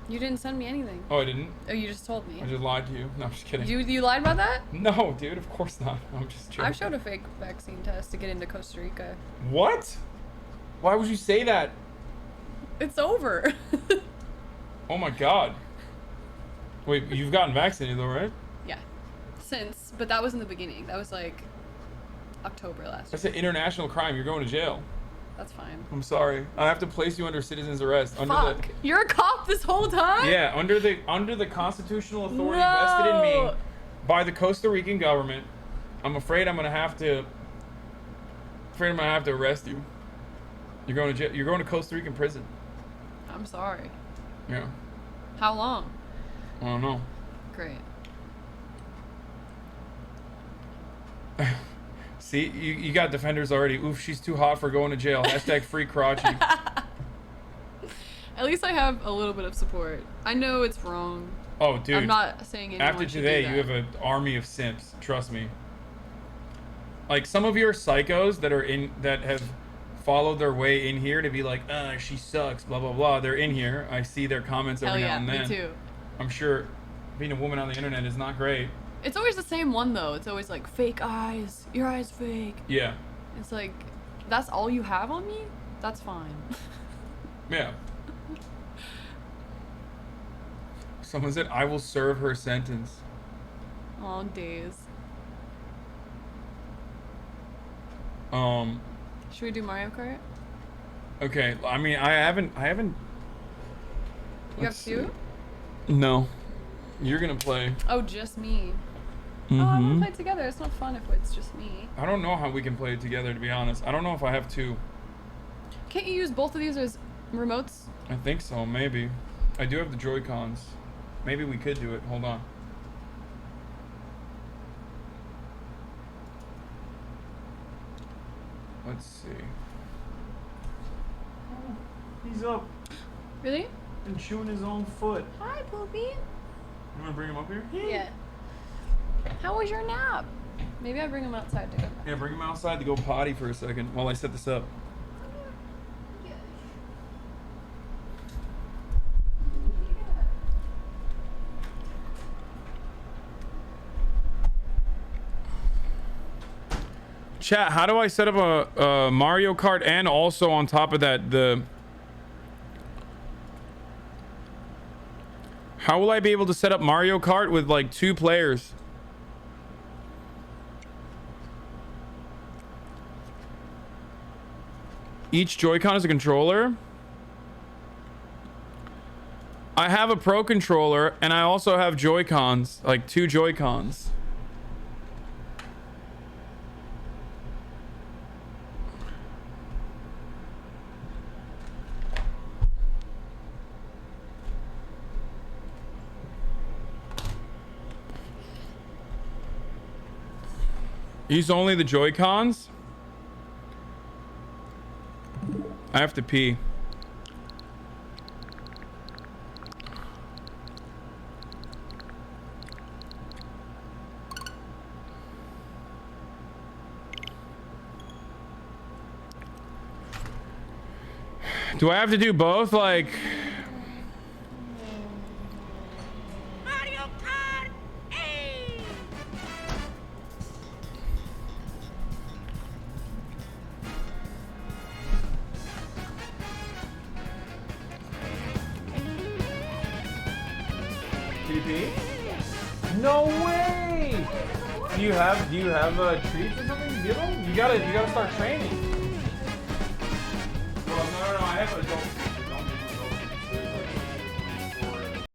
[SPEAKER 13] You didn't send me anything.
[SPEAKER 4] Oh, I didn't?
[SPEAKER 13] Oh, you just told me.
[SPEAKER 4] I just lied to you. No, I'm just kidding.
[SPEAKER 13] You lied about that?
[SPEAKER 4] No, dude, of course not. I'm just joking.
[SPEAKER 13] I've showed a fake vaccine test to get into Costa Rica.
[SPEAKER 4] What? Why would you say that?
[SPEAKER 13] It's over.
[SPEAKER 4] Oh my god. Wait, you've gotten vaccinated though, right?
[SPEAKER 13] Yeah. But that was in the beginning. That was like October last year.
[SPEAKER 4] That's an international crime. You're going to jail.
[SPEAKER 13] That's fine.
[SPEAKER 4] I'm sorry. I have to place you under citizen's arrest.
[SPEAKER 13] Fuck. You're a cop this whole time?
[SPEAKER 4] Yeah, under the constitutional authority vested in me by the Costa Rican government. I'm afraid I'm gonna have to arrest you. You're going to jail. You're going to Costa Rican prison.
[SPEAKER 13] I'm sorry.
[SPEAKER 4] Yeah.
[SPEAKER 13] How long?
[SPEAKER 4] I don't know.
[SPEAKER 13] Great.
[SPEAKER 4] See, you got defenders already. Oof, she's too hot for going to jail. Hashtag free crotchy.
[SPEAKER 13] At least I have a little bit of support. I know it's wrong.
[SPEAKER 4] Oh, dude.
[SPEAKER 13] I'm not saying anyone
[SPEAKER 4] after
[SPEAKER 13] should
[SPEAKER 4] today,
[SPEAKER 13] do that.
[SPEAKER 4] you have an army of simps. Trust me. Like some of your psychos that have followed their way in here to be like, she sucks, blah blah blah. They're in here. I see their comments every now and then.
[SPEAKER 13] Me too.
[SPEAKER 4] I'm sure being a woman on the internet is not great.
[SPEAKER 13] It's always the same one though. It's always like fake eyes. Your eyes fake.
[SPEAKER 4] Yeah.
[SPEAKER 13] It's like, that's all you have on me? That's fine.
[SPEAKER 4] Yeah. Someone said, I will serve her sentence.
[SPEAKER 13] Long days. Should we do Mario Kart?
[SPEAKER 4] Okay, I mean, I haven't.
[SPEAKER 13] You have two?
[SPEAKER 4] No. You're gonna play.
[SPEAKER 13] Oh, just me. Oh, I want to play together. It's not fun if it's just me.
[SPEAKER 4] I don't know how we can play it together, to be honest. I don't know if I have two.
[SPEAKER 13] Can't you use both of these as remotes?
[SPEAKER 4] I think so, maybe. I do have the Joy-Cons. Maybe we could do it. Hold on. Let's see.
[SPEAKER 14] Oh, he's up.
[SPEAKER 13] Really?
[SPEAKER 14] And chewing his own foot.
[SPEAKER 13] Hi, Poopy.
[SPEAKER 4] You want to bring him up here?
[SPEAKER 13] Yeah. How was your nap? Maybe I bring him outside to go.
[SPEAKER 4] Yeah, bring him outside to go potty for a second while I set this up. Chat, how do I set up a Mario Kart and also on top of that how will I be able to set up Mario Kart with like 2 players? Each Joy-Con is a controller. I have a Pro controller and I also have Joy-Cons, like 2 Joy-Cons. Use only the Joy-Cons? I have to pee. Do I have to do both? Like... No way! Do you have treats or something to give them? You gotta start training. Well, no, I have adult.